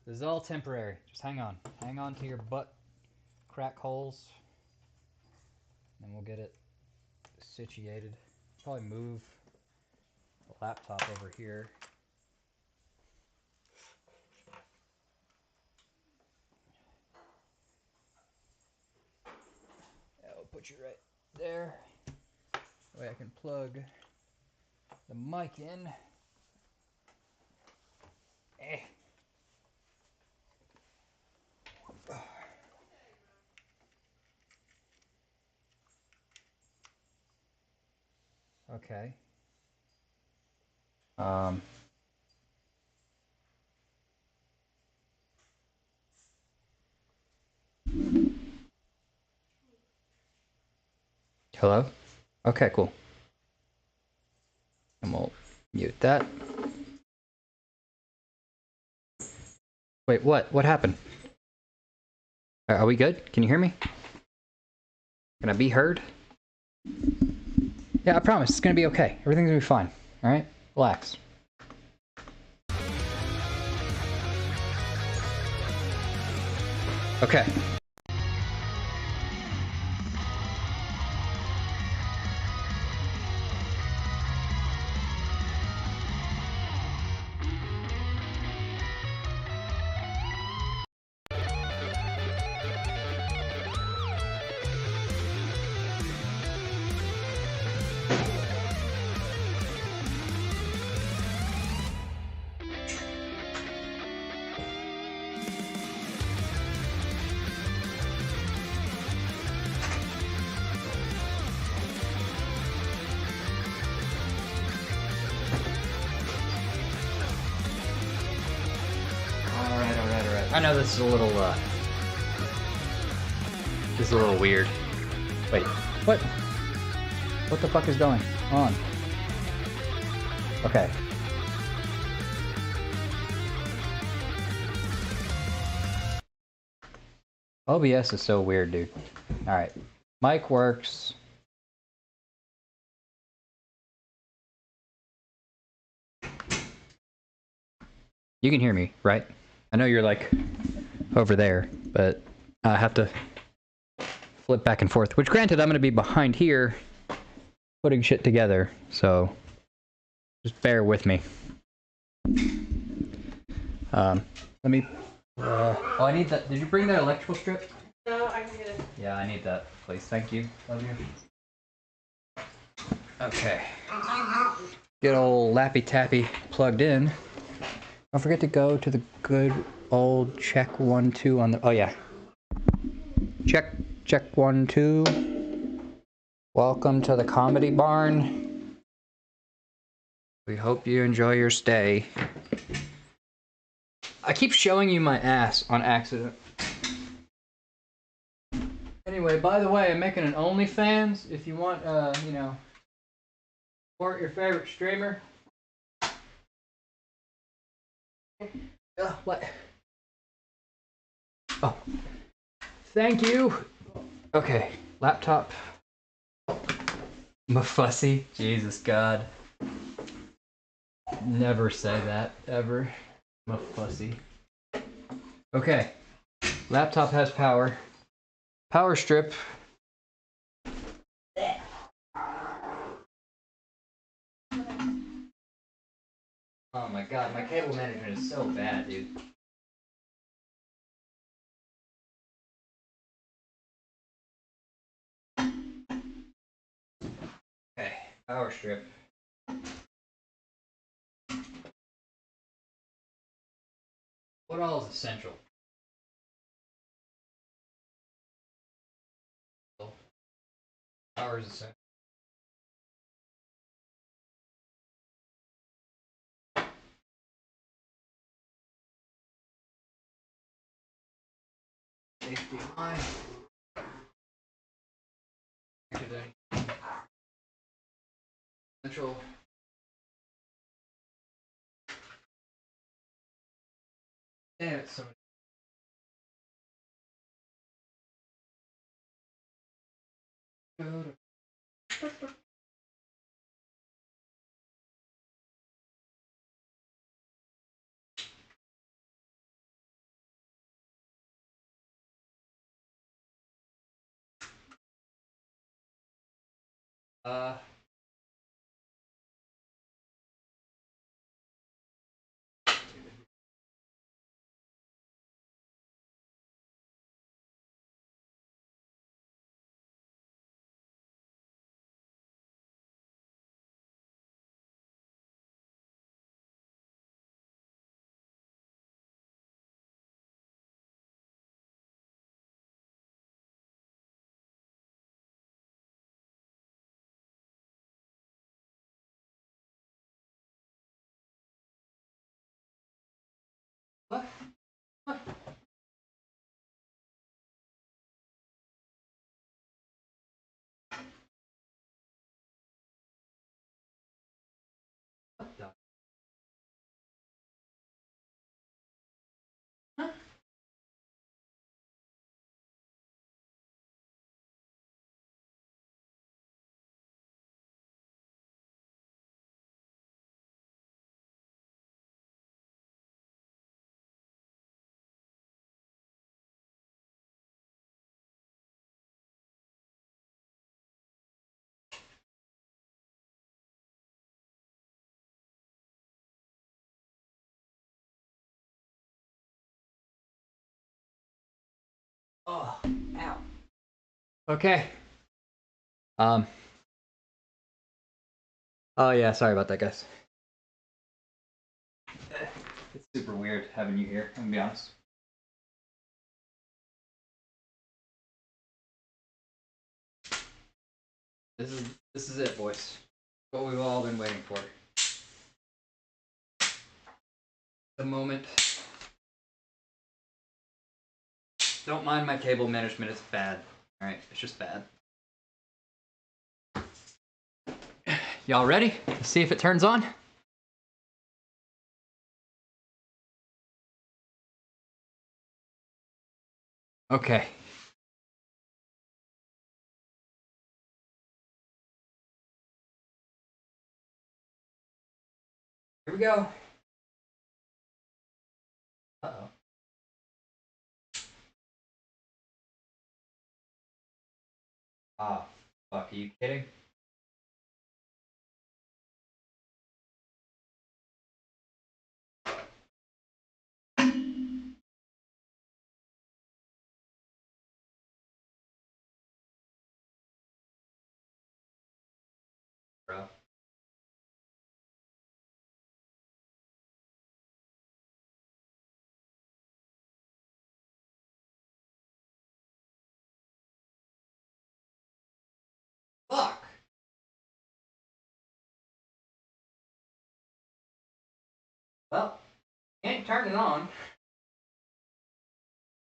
This is all temporary. Just hang on. Hang on to your butt crack holes. And we'll get it situated. Probably move the laptop over here. I'll put you right there. That way I can plug the mic in. Eh. Okay. Hello? Okay, cool. And we'll mute that. Wait, what? What happened? Are we good? Can you hear me? Can I be heard? Yeah, I promise. It's gonna be okay. Everything's gonna be fine. Alright? Relax. Okay. Alright. I know this is a little, this is a little weird. Wait, what? What the fuck is going on? Okay. OBS is so weird, dude. Alright. Mic works. You can hear me, right? I know you're like over there, but I have to flip back and forth. Which, granted, I'm going to be behind here putting shit together, so just bear with me. Let me... oh, I need that. Did you bring that electrical strip? No, I can get it. Yeah, I need that, please. Thank you. Love you. Okay. Get old Lappy Tappy plugged in. Don't forget to go to the good old check 1 2 on the... Oh, yeah. Check 1 2. Welcome to the Comedy Barn. We hope you enjoy your stay. I keep showing you my ass on accident. Anyway, by the way, I'm making an OnlyFans. If you want, you know, support your favorite streamer. What? Oh. Thank you. Okay, laptop. Muffin. Jesus God. Never say that, ever. Muffin. Okay. Laptop has power. Power strip. Oh my God, my cable management is so bad, dude. Okay, power strip. What all is essential? Power is essential. HDMI. Central. Damn it, so uh what? What? What the? Huh? Oh, ow. Okay. Oh yeah, sorry about that, guys. It's super weird having you here, I'm gonna be honest. This is it, boys. What we've all been waiting for. The moment. Don't mind my cable management, it's bad. Alright, it's just bad. Y'all ready? Let's see if it turns on. Okay. Here we go. Uh-oh. Ah, fuck, are you kidding? Bro. Fuck! Well, ain't turning on.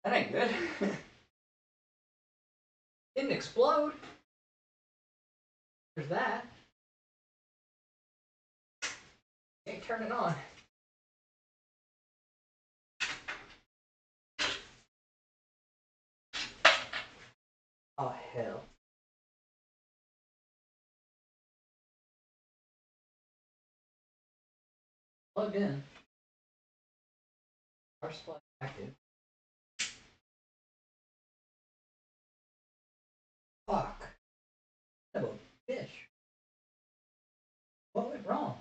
That ain't good. Didn't explode. There's that. Ain't turning on. Oh, hell. Plugged in. Power supply active. Fuck. Son of a bitch. What went wrong?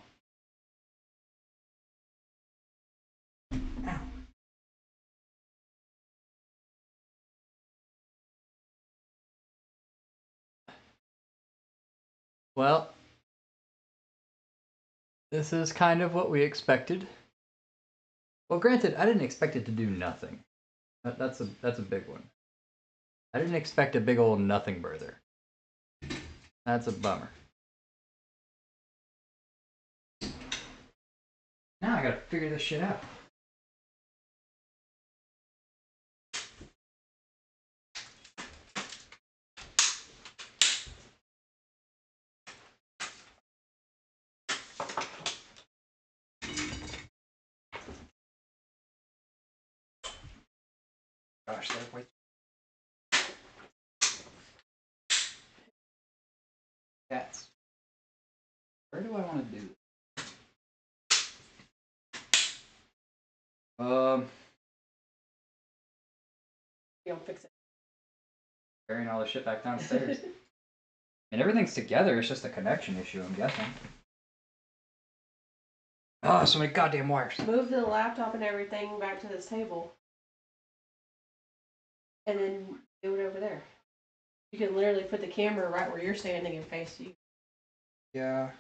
Ow. Well, this is kind of what we expected. Well, granted, I didn't expect it to do nothing. That's a big one. I didn't expect a big old nothing birther. That's a bummer. Now I gotta figure this shit out. Gosh, that way. Cats. Where do I want to do? You don't fix it. Carrying all the shit back downstairs. And everything's together, it's just a connection issue, I'm guessing. Oh, so many goddamn wires. Move the laptop and everything back to this table. And then do it over there. You can literally put the camera right where you're standing and face you. Yeah.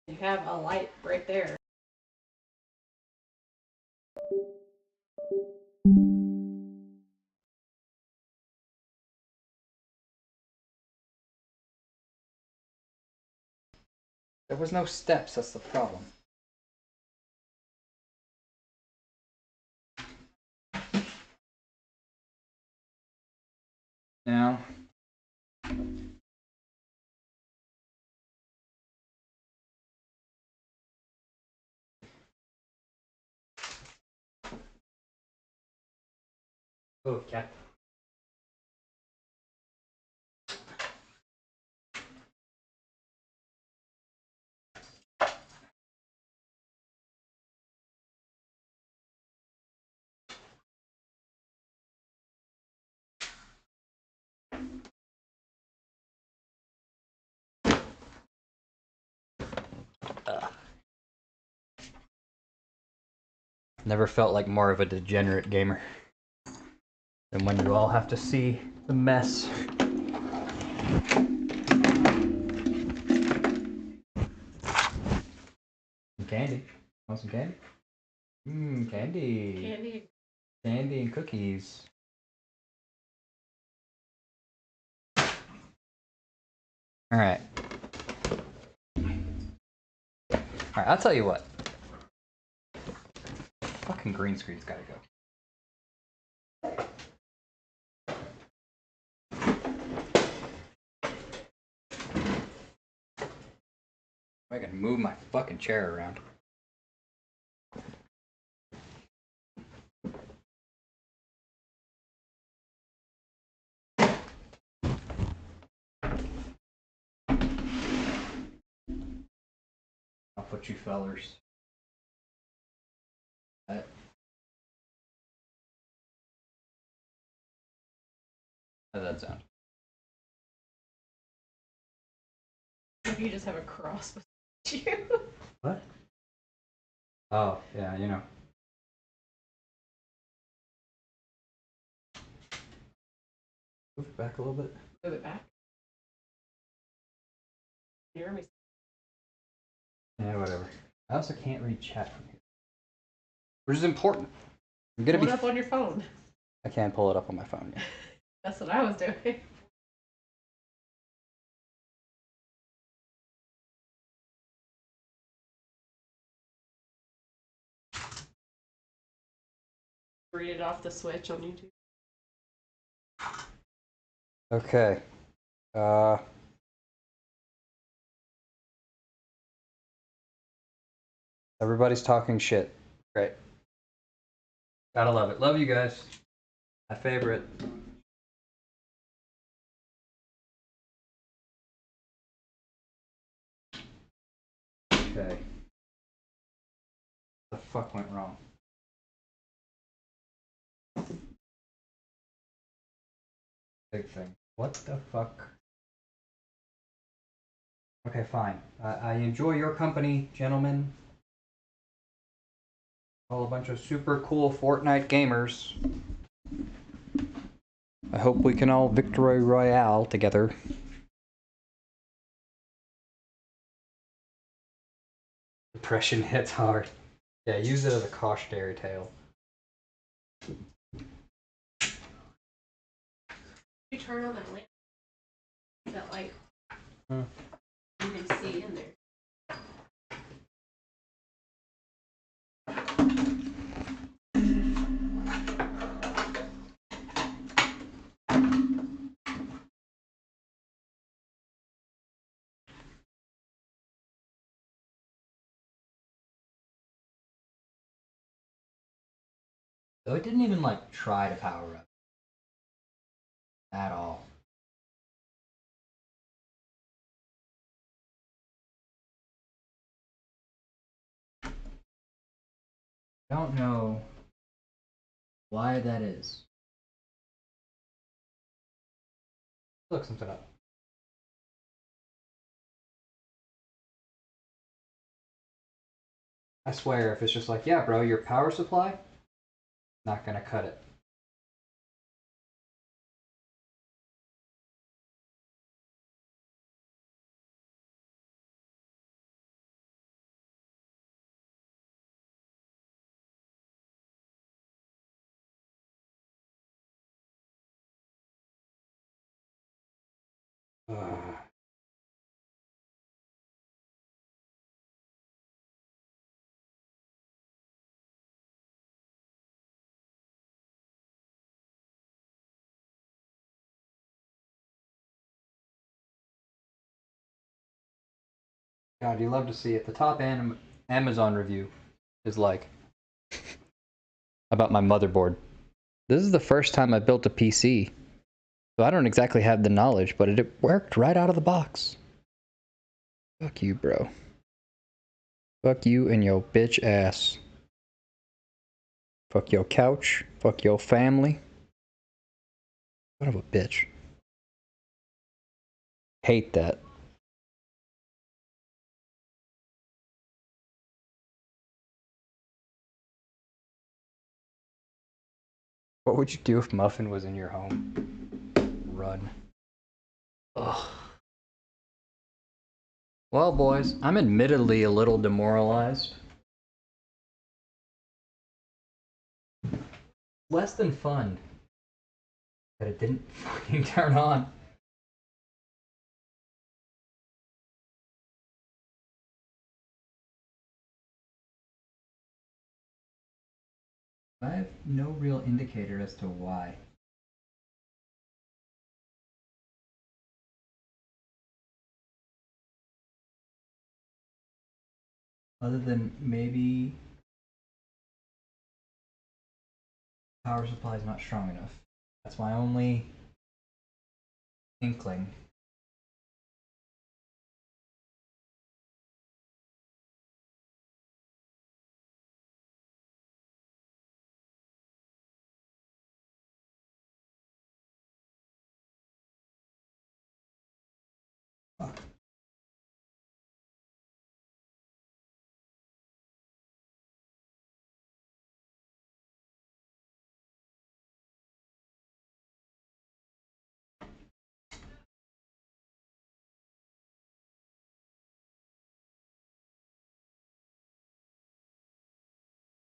You have a light right there. There was no steps, that's the problem. Now. Oh, cat. Never felt like more of a degenerate gamer than when you all have to see the mess. Some candy. Want some candy? Mmm, candy. Candy. Candy and cookies. Alright. Alright, I'll tell you what. Fucking green screen's gotta go. I gotta move my fucking chair around. I'll put you fellers. How does that sound? Maybe you just have a cross beside you. What? Oh, yeah, you know. Move it back a little bit. Move it back. You hear me? Yeah, whatever. I also can't read chat from here, which is important. I'm gonna Pull be. it up on your phone. I can't pull it up on my phone yet. That's what I was doing. Read it off the switch on YouTube. Okay. Everybody's talking shit. Great. Gotta love it. Love you guys. My favorite. Okay. What the fuck went wrong? Big thing. What the fuck? Okay, fine. I enjoy your company, gentlemen. All a bunch of super cool Fortnite gamers. I hope we can all victory royale together. Depression hits hard. Yeah, use it as a cautionary tale. You turn on that lamp. That light. Hmm. You can see in there. So it didn't even like try to power up at all. I don't know why that is. Look something up. I swear, if it's just like, yeah, bro, your power supply, not gonna cut it. Ugh. God, you love to see it. The top Amazon review is like about my motherboard. This is the first time I built a PC, so I don't exactly have the knowledge, but it worked right out of the box. Fuck you, bro. Fuck you and your bitch ass. Fuck your couch. Fuck your family. Son of a bitch. Hate that. What would you do if Muffin was in your home? Run. Ugh. Well, boys, I'm admittedly a little demoralized. Less than fun that it didn't fucking turn on. I have no real indicator as to why. Other than maybe power supply is not strong enough. That's my only inkling. Fuck.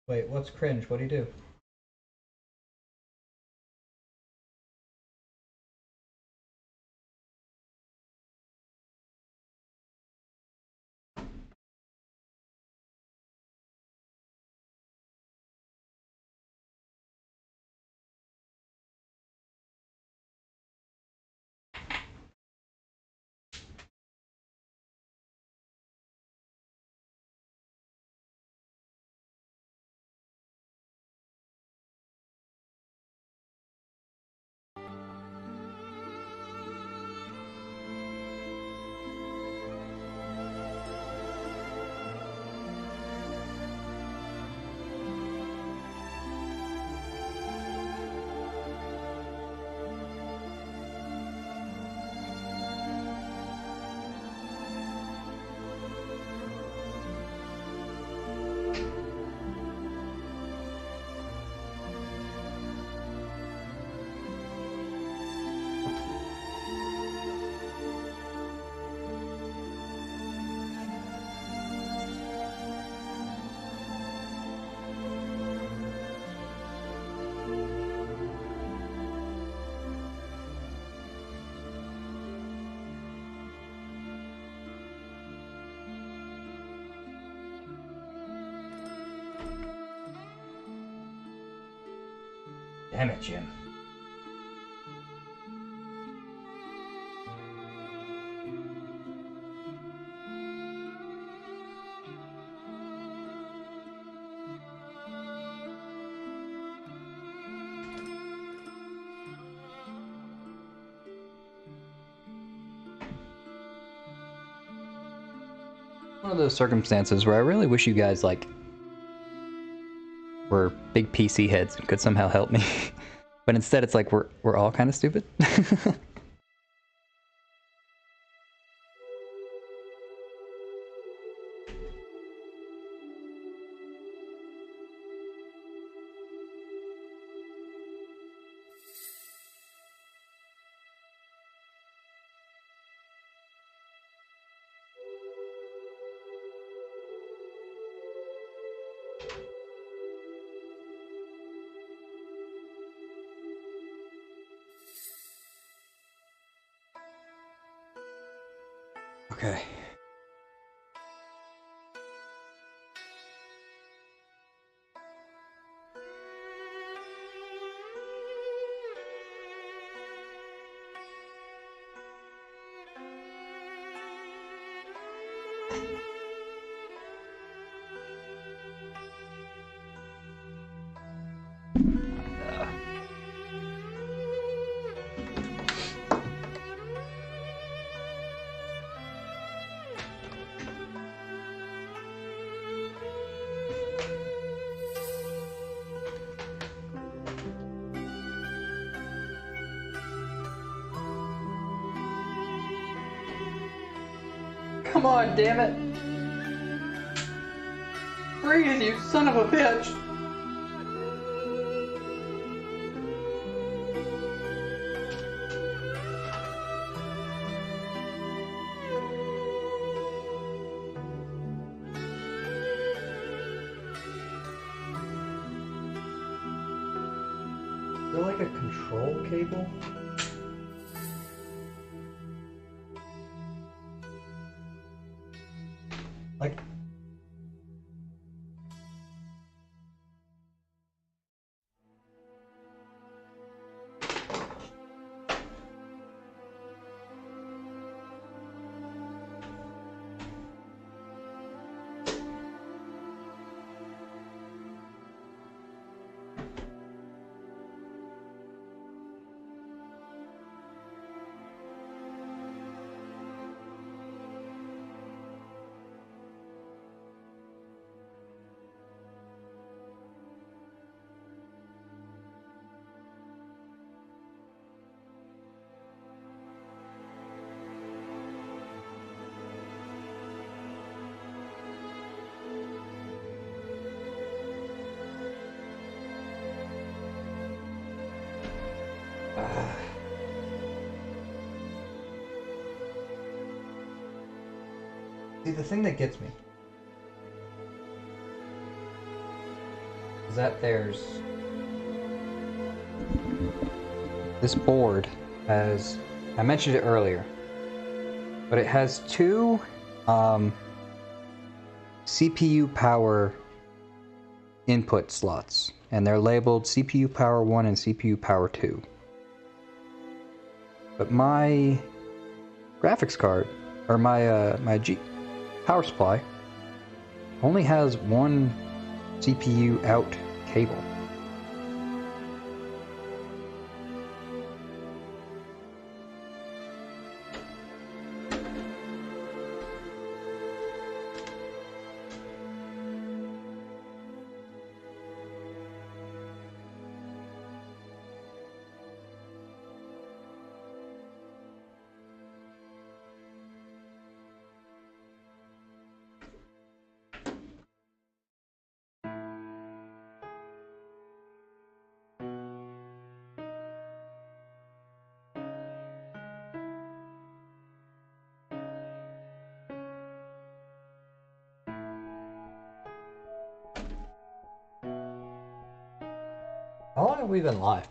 Wait, what's cringe? What do you do? Damn it, Jim. One of those circumstances where I really wish you guys, like, were big PC heads and could somehow help me. But instead it's like we're all kind of stupid. Okay. Come on, damn it! Breathe, you son of a bitch! Is there like a control cable? Like... See, the thing that gets me is that there's... This board has... I mentioned it earlier, but it has two CPU power input slots, and they're labeled CPU power 1 and CPU power 2. But my graphics card, or my power supply, only has one CPU out cable. How long have we been live?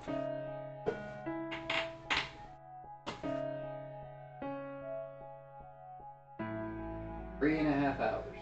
Three and a half hours.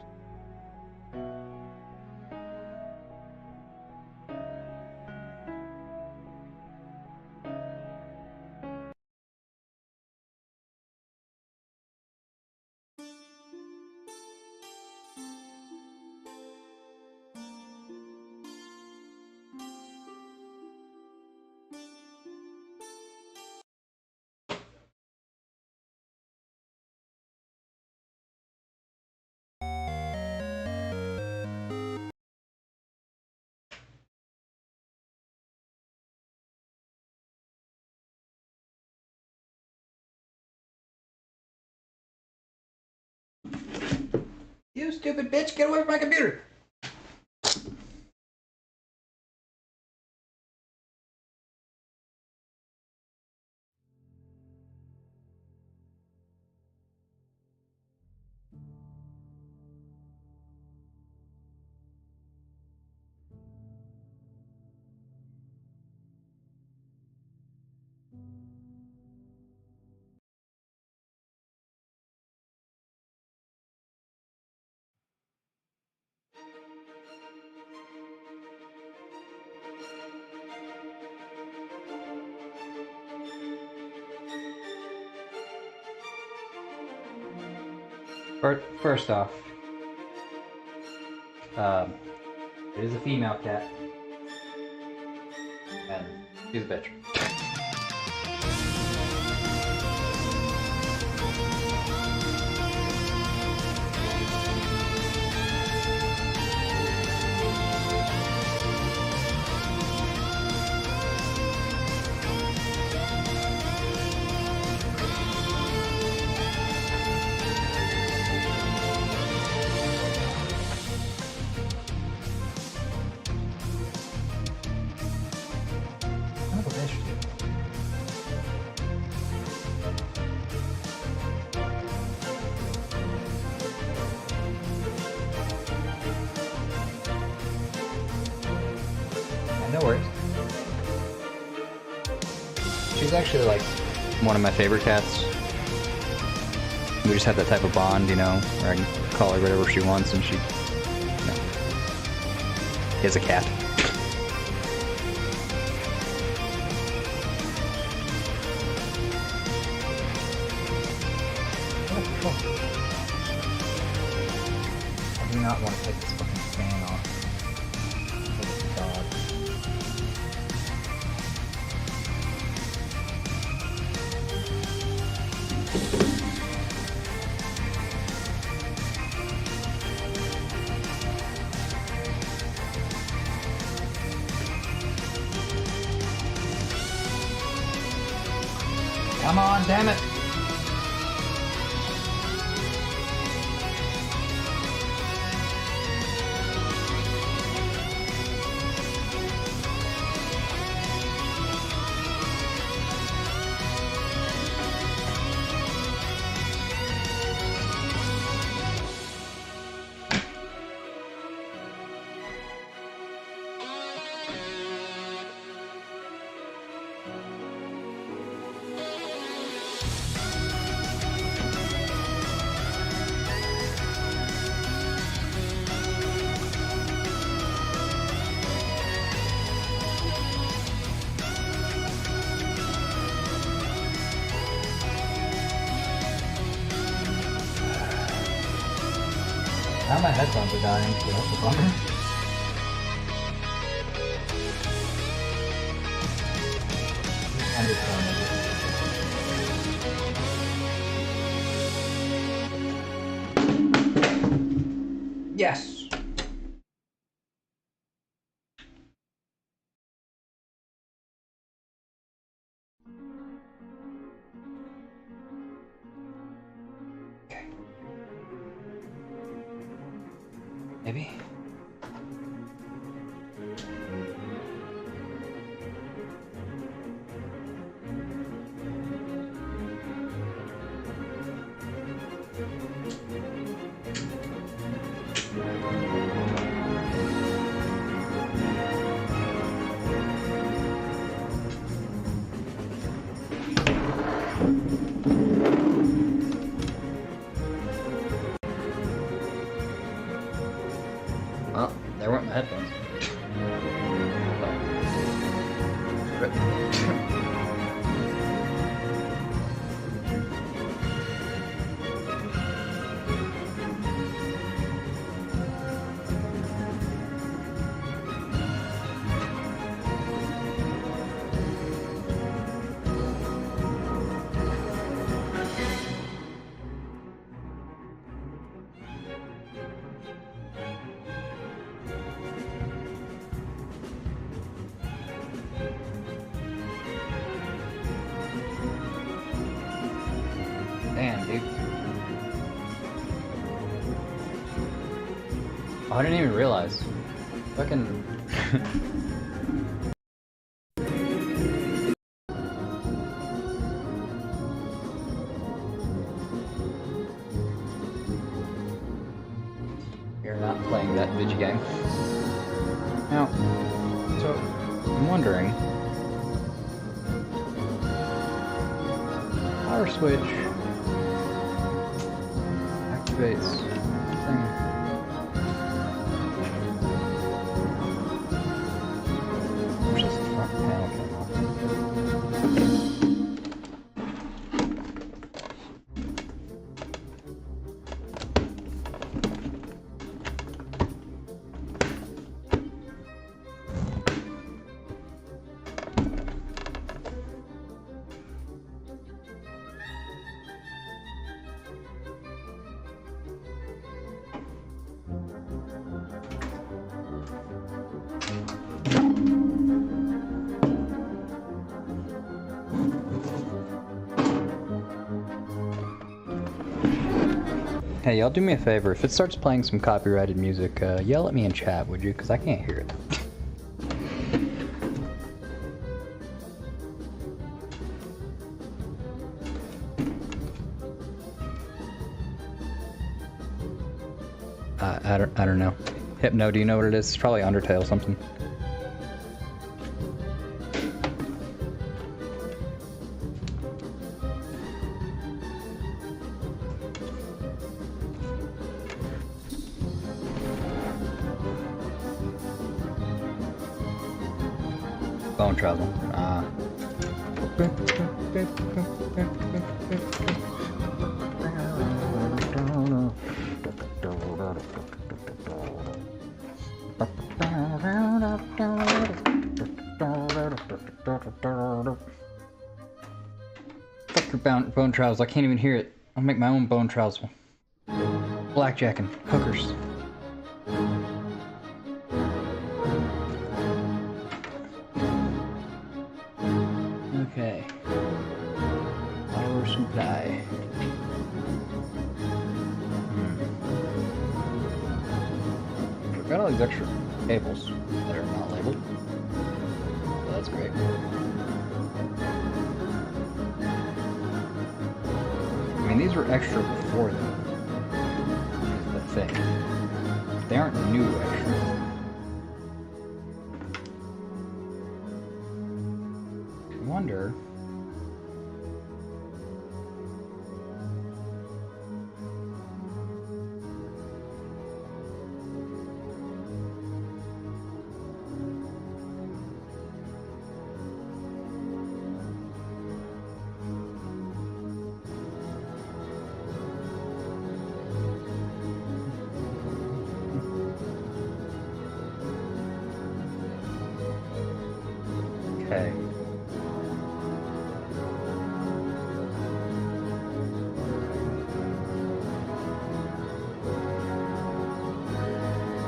You stupid bitch, get away from my computer! First off, it is a female cat, and she's a bitch. No worries. She's actually like one of my favorite cats. We just have that type of bond, you know, where I can call her whatever she wants and she, you know, is a cat. I do not want to take this fucking fan off. Oh, God. Come on, damn it! Now my headphones are dying, so that's a bummer. Yes! Okay. Maybe? Well, there weren't my headphones. Oh, I didn't even realize. Fucking. You're not playing that video game. Now, so I'm wondering. Power switch activates thing. Where's this front panel came off? Hey, y'all do me a favor. If it starts playing some copyrighted music, yell at me in chat, would you? Because I can't hear it. I don't know. Hypno, do you know what it is? It's probably Undertale something. Bone travel. Ah. Fuck your bone trials. I can't even hear it. I'll make my own bone trials. Blackjacking. Hookers. Okay. Power supply. We've got all these extra cables that are not labeled. So that's great. I mean, these were extra before them. Is the thing. They aren't new extra. I wonder. Okay.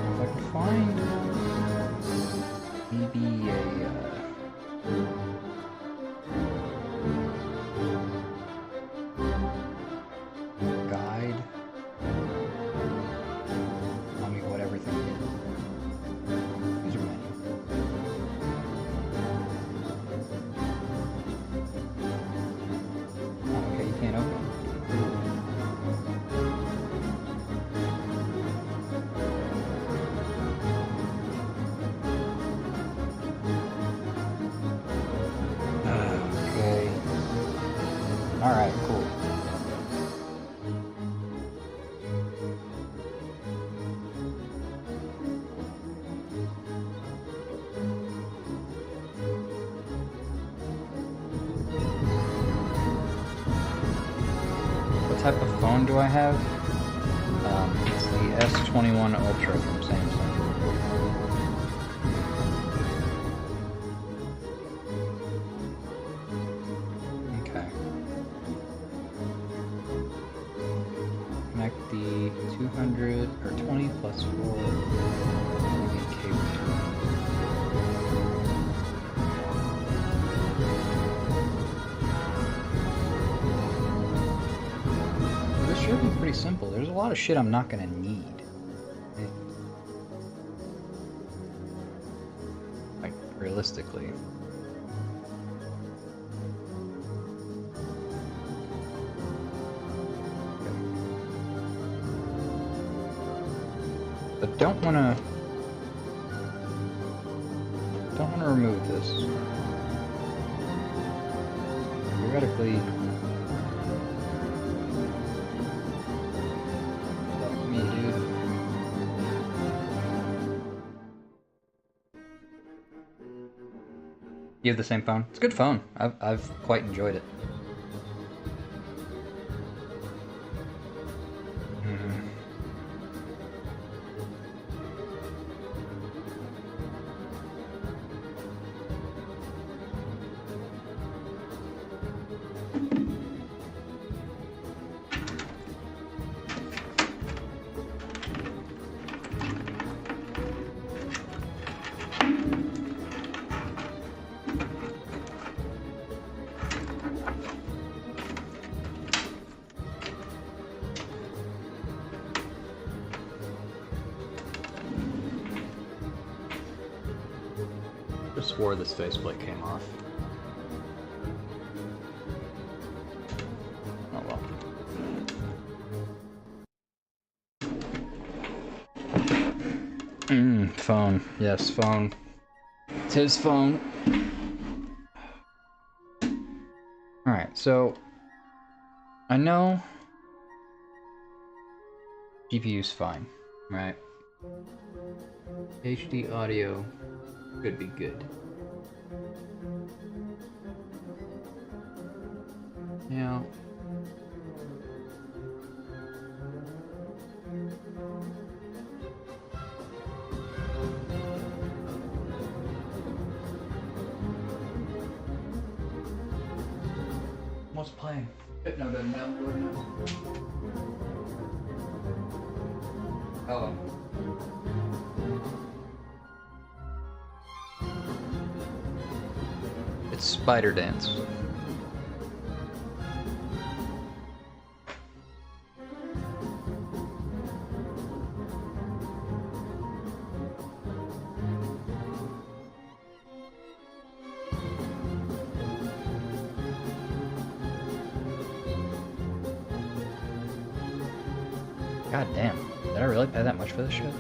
If I can find maybe a guide on me what everything is. User menu. Oh, okay, you can't open it. Okay. Alright, cool. What type of phone do I have? It's the S21 Ultra from Samsung. Okay. Connect the 200 or 20 plus 4 USB cable to it. This should be pretty simple. There's a lot of shit I'm not gonna need. realistically. But don't wanna remove this. Theoretically, fuck me, dude. You have the same phone? It's a good phone. I've quite enjoyed it. I swore this faceplate came off. Oh well. Phone. Yes, phone. It's his phone. Alright, so I know GPU's fine, right? HD audio could be good. Yeah. What's playing? No, doesn't know. Oh. It's Spider Dance. God damn, did I really pay that much for this shit?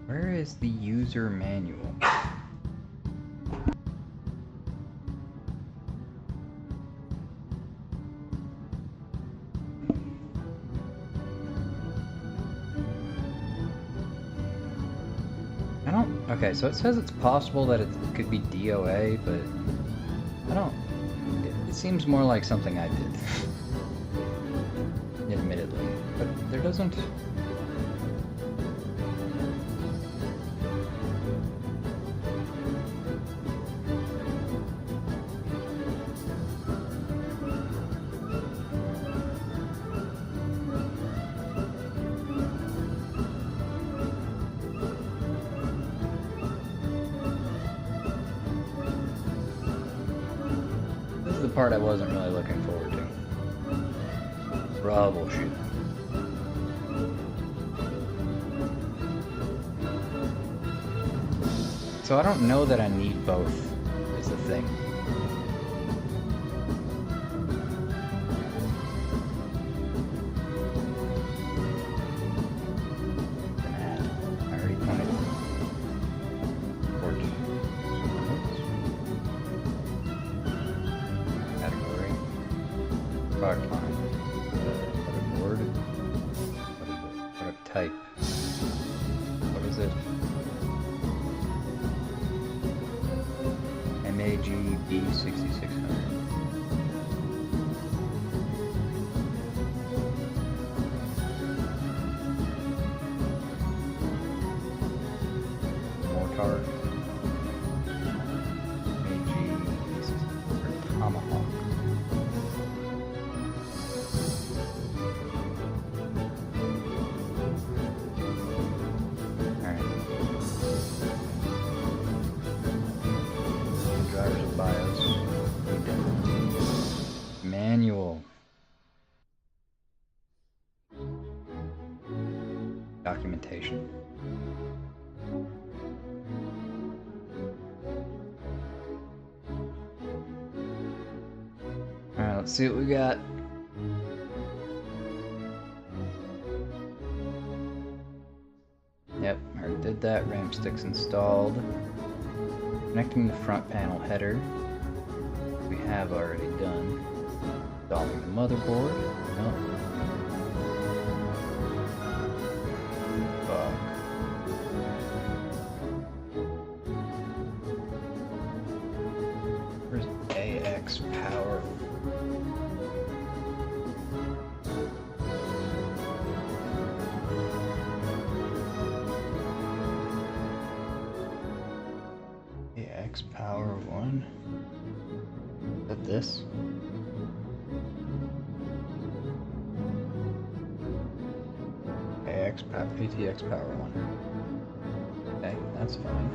Where is the user manual? I don't... Okay, so it says it's possible that it could be DOA, but I don't... It seems more like something I did. Admittedly. But there doesn't... The part I wasn't really looking forward to. Troubleshoot. So I don't know that I need both, is the thing. An ad. I already pointed. Port. Category. Product line. Motherboard. Product type. What is it? MAGB 6600. Mortar. documentation. Alright, let's see what we got. Yep, already did that. RAM stick's installed. Connecting the front panel header. We have already done. Installing the motherboard. No. Fuck. Where's AX power? AX power 1. Is that this? ATX power 1. Okay, that's fine.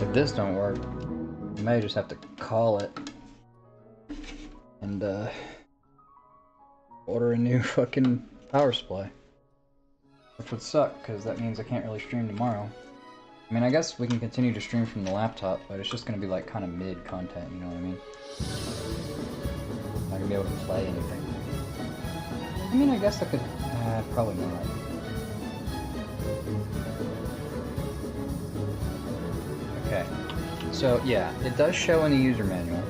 If this don't work, you may just have to call it and order a new fucking power supply. Which would suck, because that means I can't really stream tomorrow. I mean, I guess we can continue to stream from the laptop, but it's just gonna be like kind of mid content, you know what I mean? I'm not gonna be able to play anything. I mean, I guess I could, probably not. Okay, so yeah, it does show in the user manual.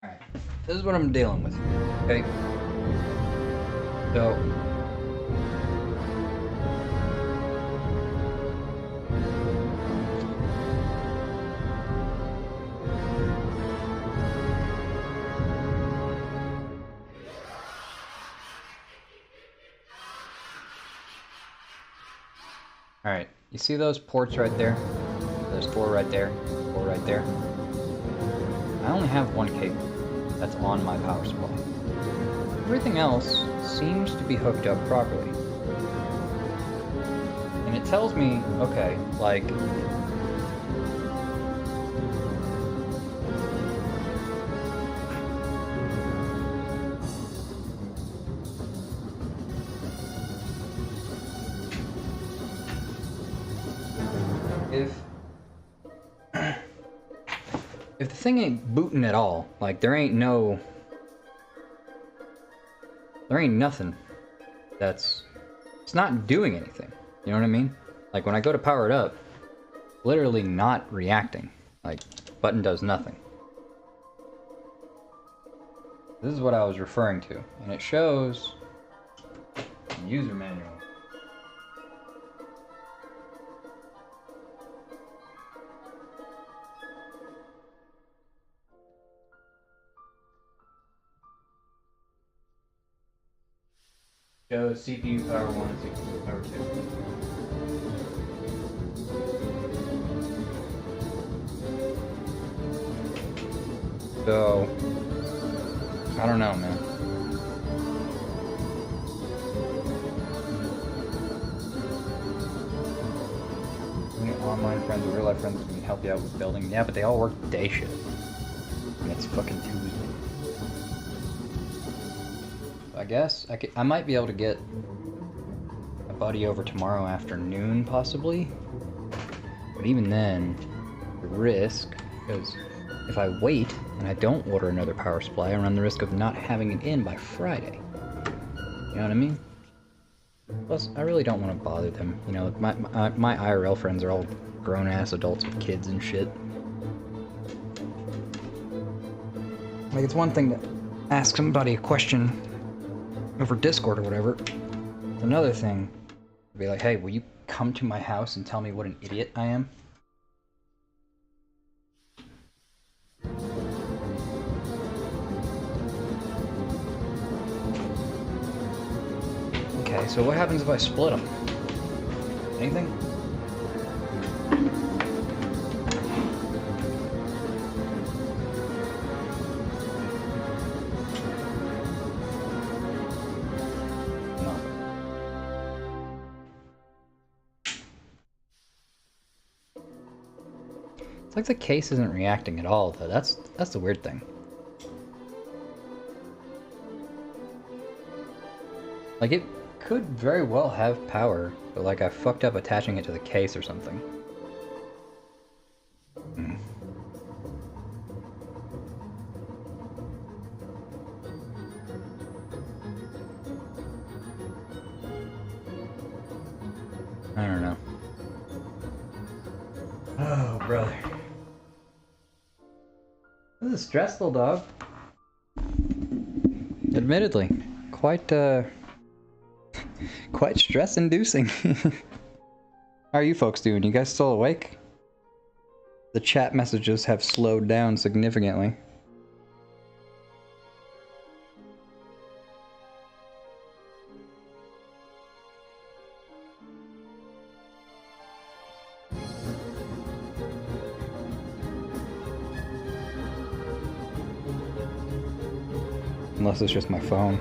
Alright, this is what I'm dealing with, okay? So, alright, you see those ports right there? There's 4 right there, 4 right there. I only have 1 cable that's on my power supply. Everything else seems to be hooked up properly. And it tells me, okay, like, if the thing ain't booting at all, like there ain't nothing it's not doing anything, you know what I mean? Like when I go to power it up, literally not reacting, like button does nothing. This is what I was referring to, and it shows in user manual. Shows CPU power 1 and CPU power 2. So, I don't know, man. Any online friends or real life friends can help you out with building. Yeah, but they all work day shift. And it's fucking Tuesday. I guess I might be able to get a buddy over tomorrow afternoon, possibly. But even then, the risk, because if I wait and I don't order another power supply, I run the risk of not having it in by Friday. You know what I mean? Plus, I really don't want to bother them. You know, my IRL friends are all grown-ass adults with kids and shit. Like, it's one thing to ask somebody a question over Discord or whatever. It's another thing to be like, hey, will you come to my house and tell me what an idiot I am? Okay, so what happens if I split them? Anything? It's like the case isn't reacting at all, though. That's the weird thing. Like, it could very well have power, but like I fucked up attaching it to the case or something. I don't know. Oh, brother. This is stressful, dog. Admittedly, quite stress-inducing. How are you folks doing? You guys still awake? The chat messages have slowed down significantly. Unless it's just my phone.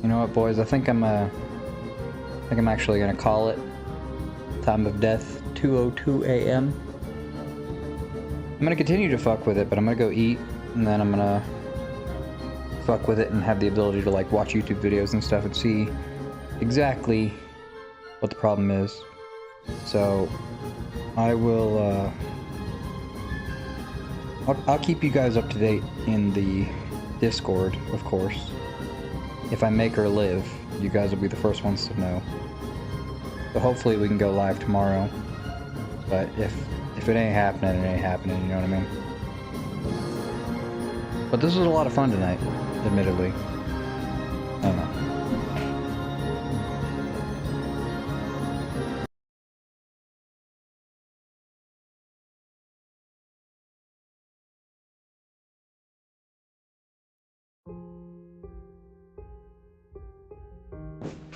You know what, boys? I think I'm actually gonna call it. Time of death, 2:02 a.m. I'm gonna continue to fuck with it, but I'm gonna go eat, and then I'm gonna fuck with it and have the ability to like watch YouTube videos and stuff and see exactly what the problem is. So I will I'll keep you guys up to date in the Discord, of course. If I make her live, you guys will be the first ones to know. So hopefully we can go live tomorrow. But if it ain't happening, it ain't happening, you know what I mean? But this was a lot of fun tonight, admittedly. I don't know.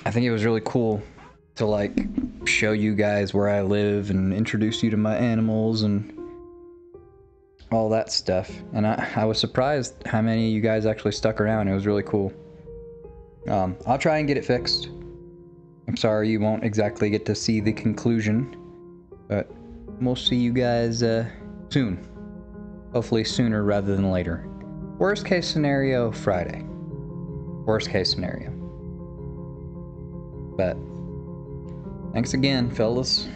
I think it was really cool to like show you guys where I live and introduce you to my animals and all that stuff. And I was surprised how many of you guys actually stuck around. It was really cool. I'll try and get it fixed. I'm sorry you won't exactly get to see the conclusion, but we'll see you guys soon. Hopefully sooner rather than later. Worst case scenario, Friday. Worst case scenario. But thanks again, fellas.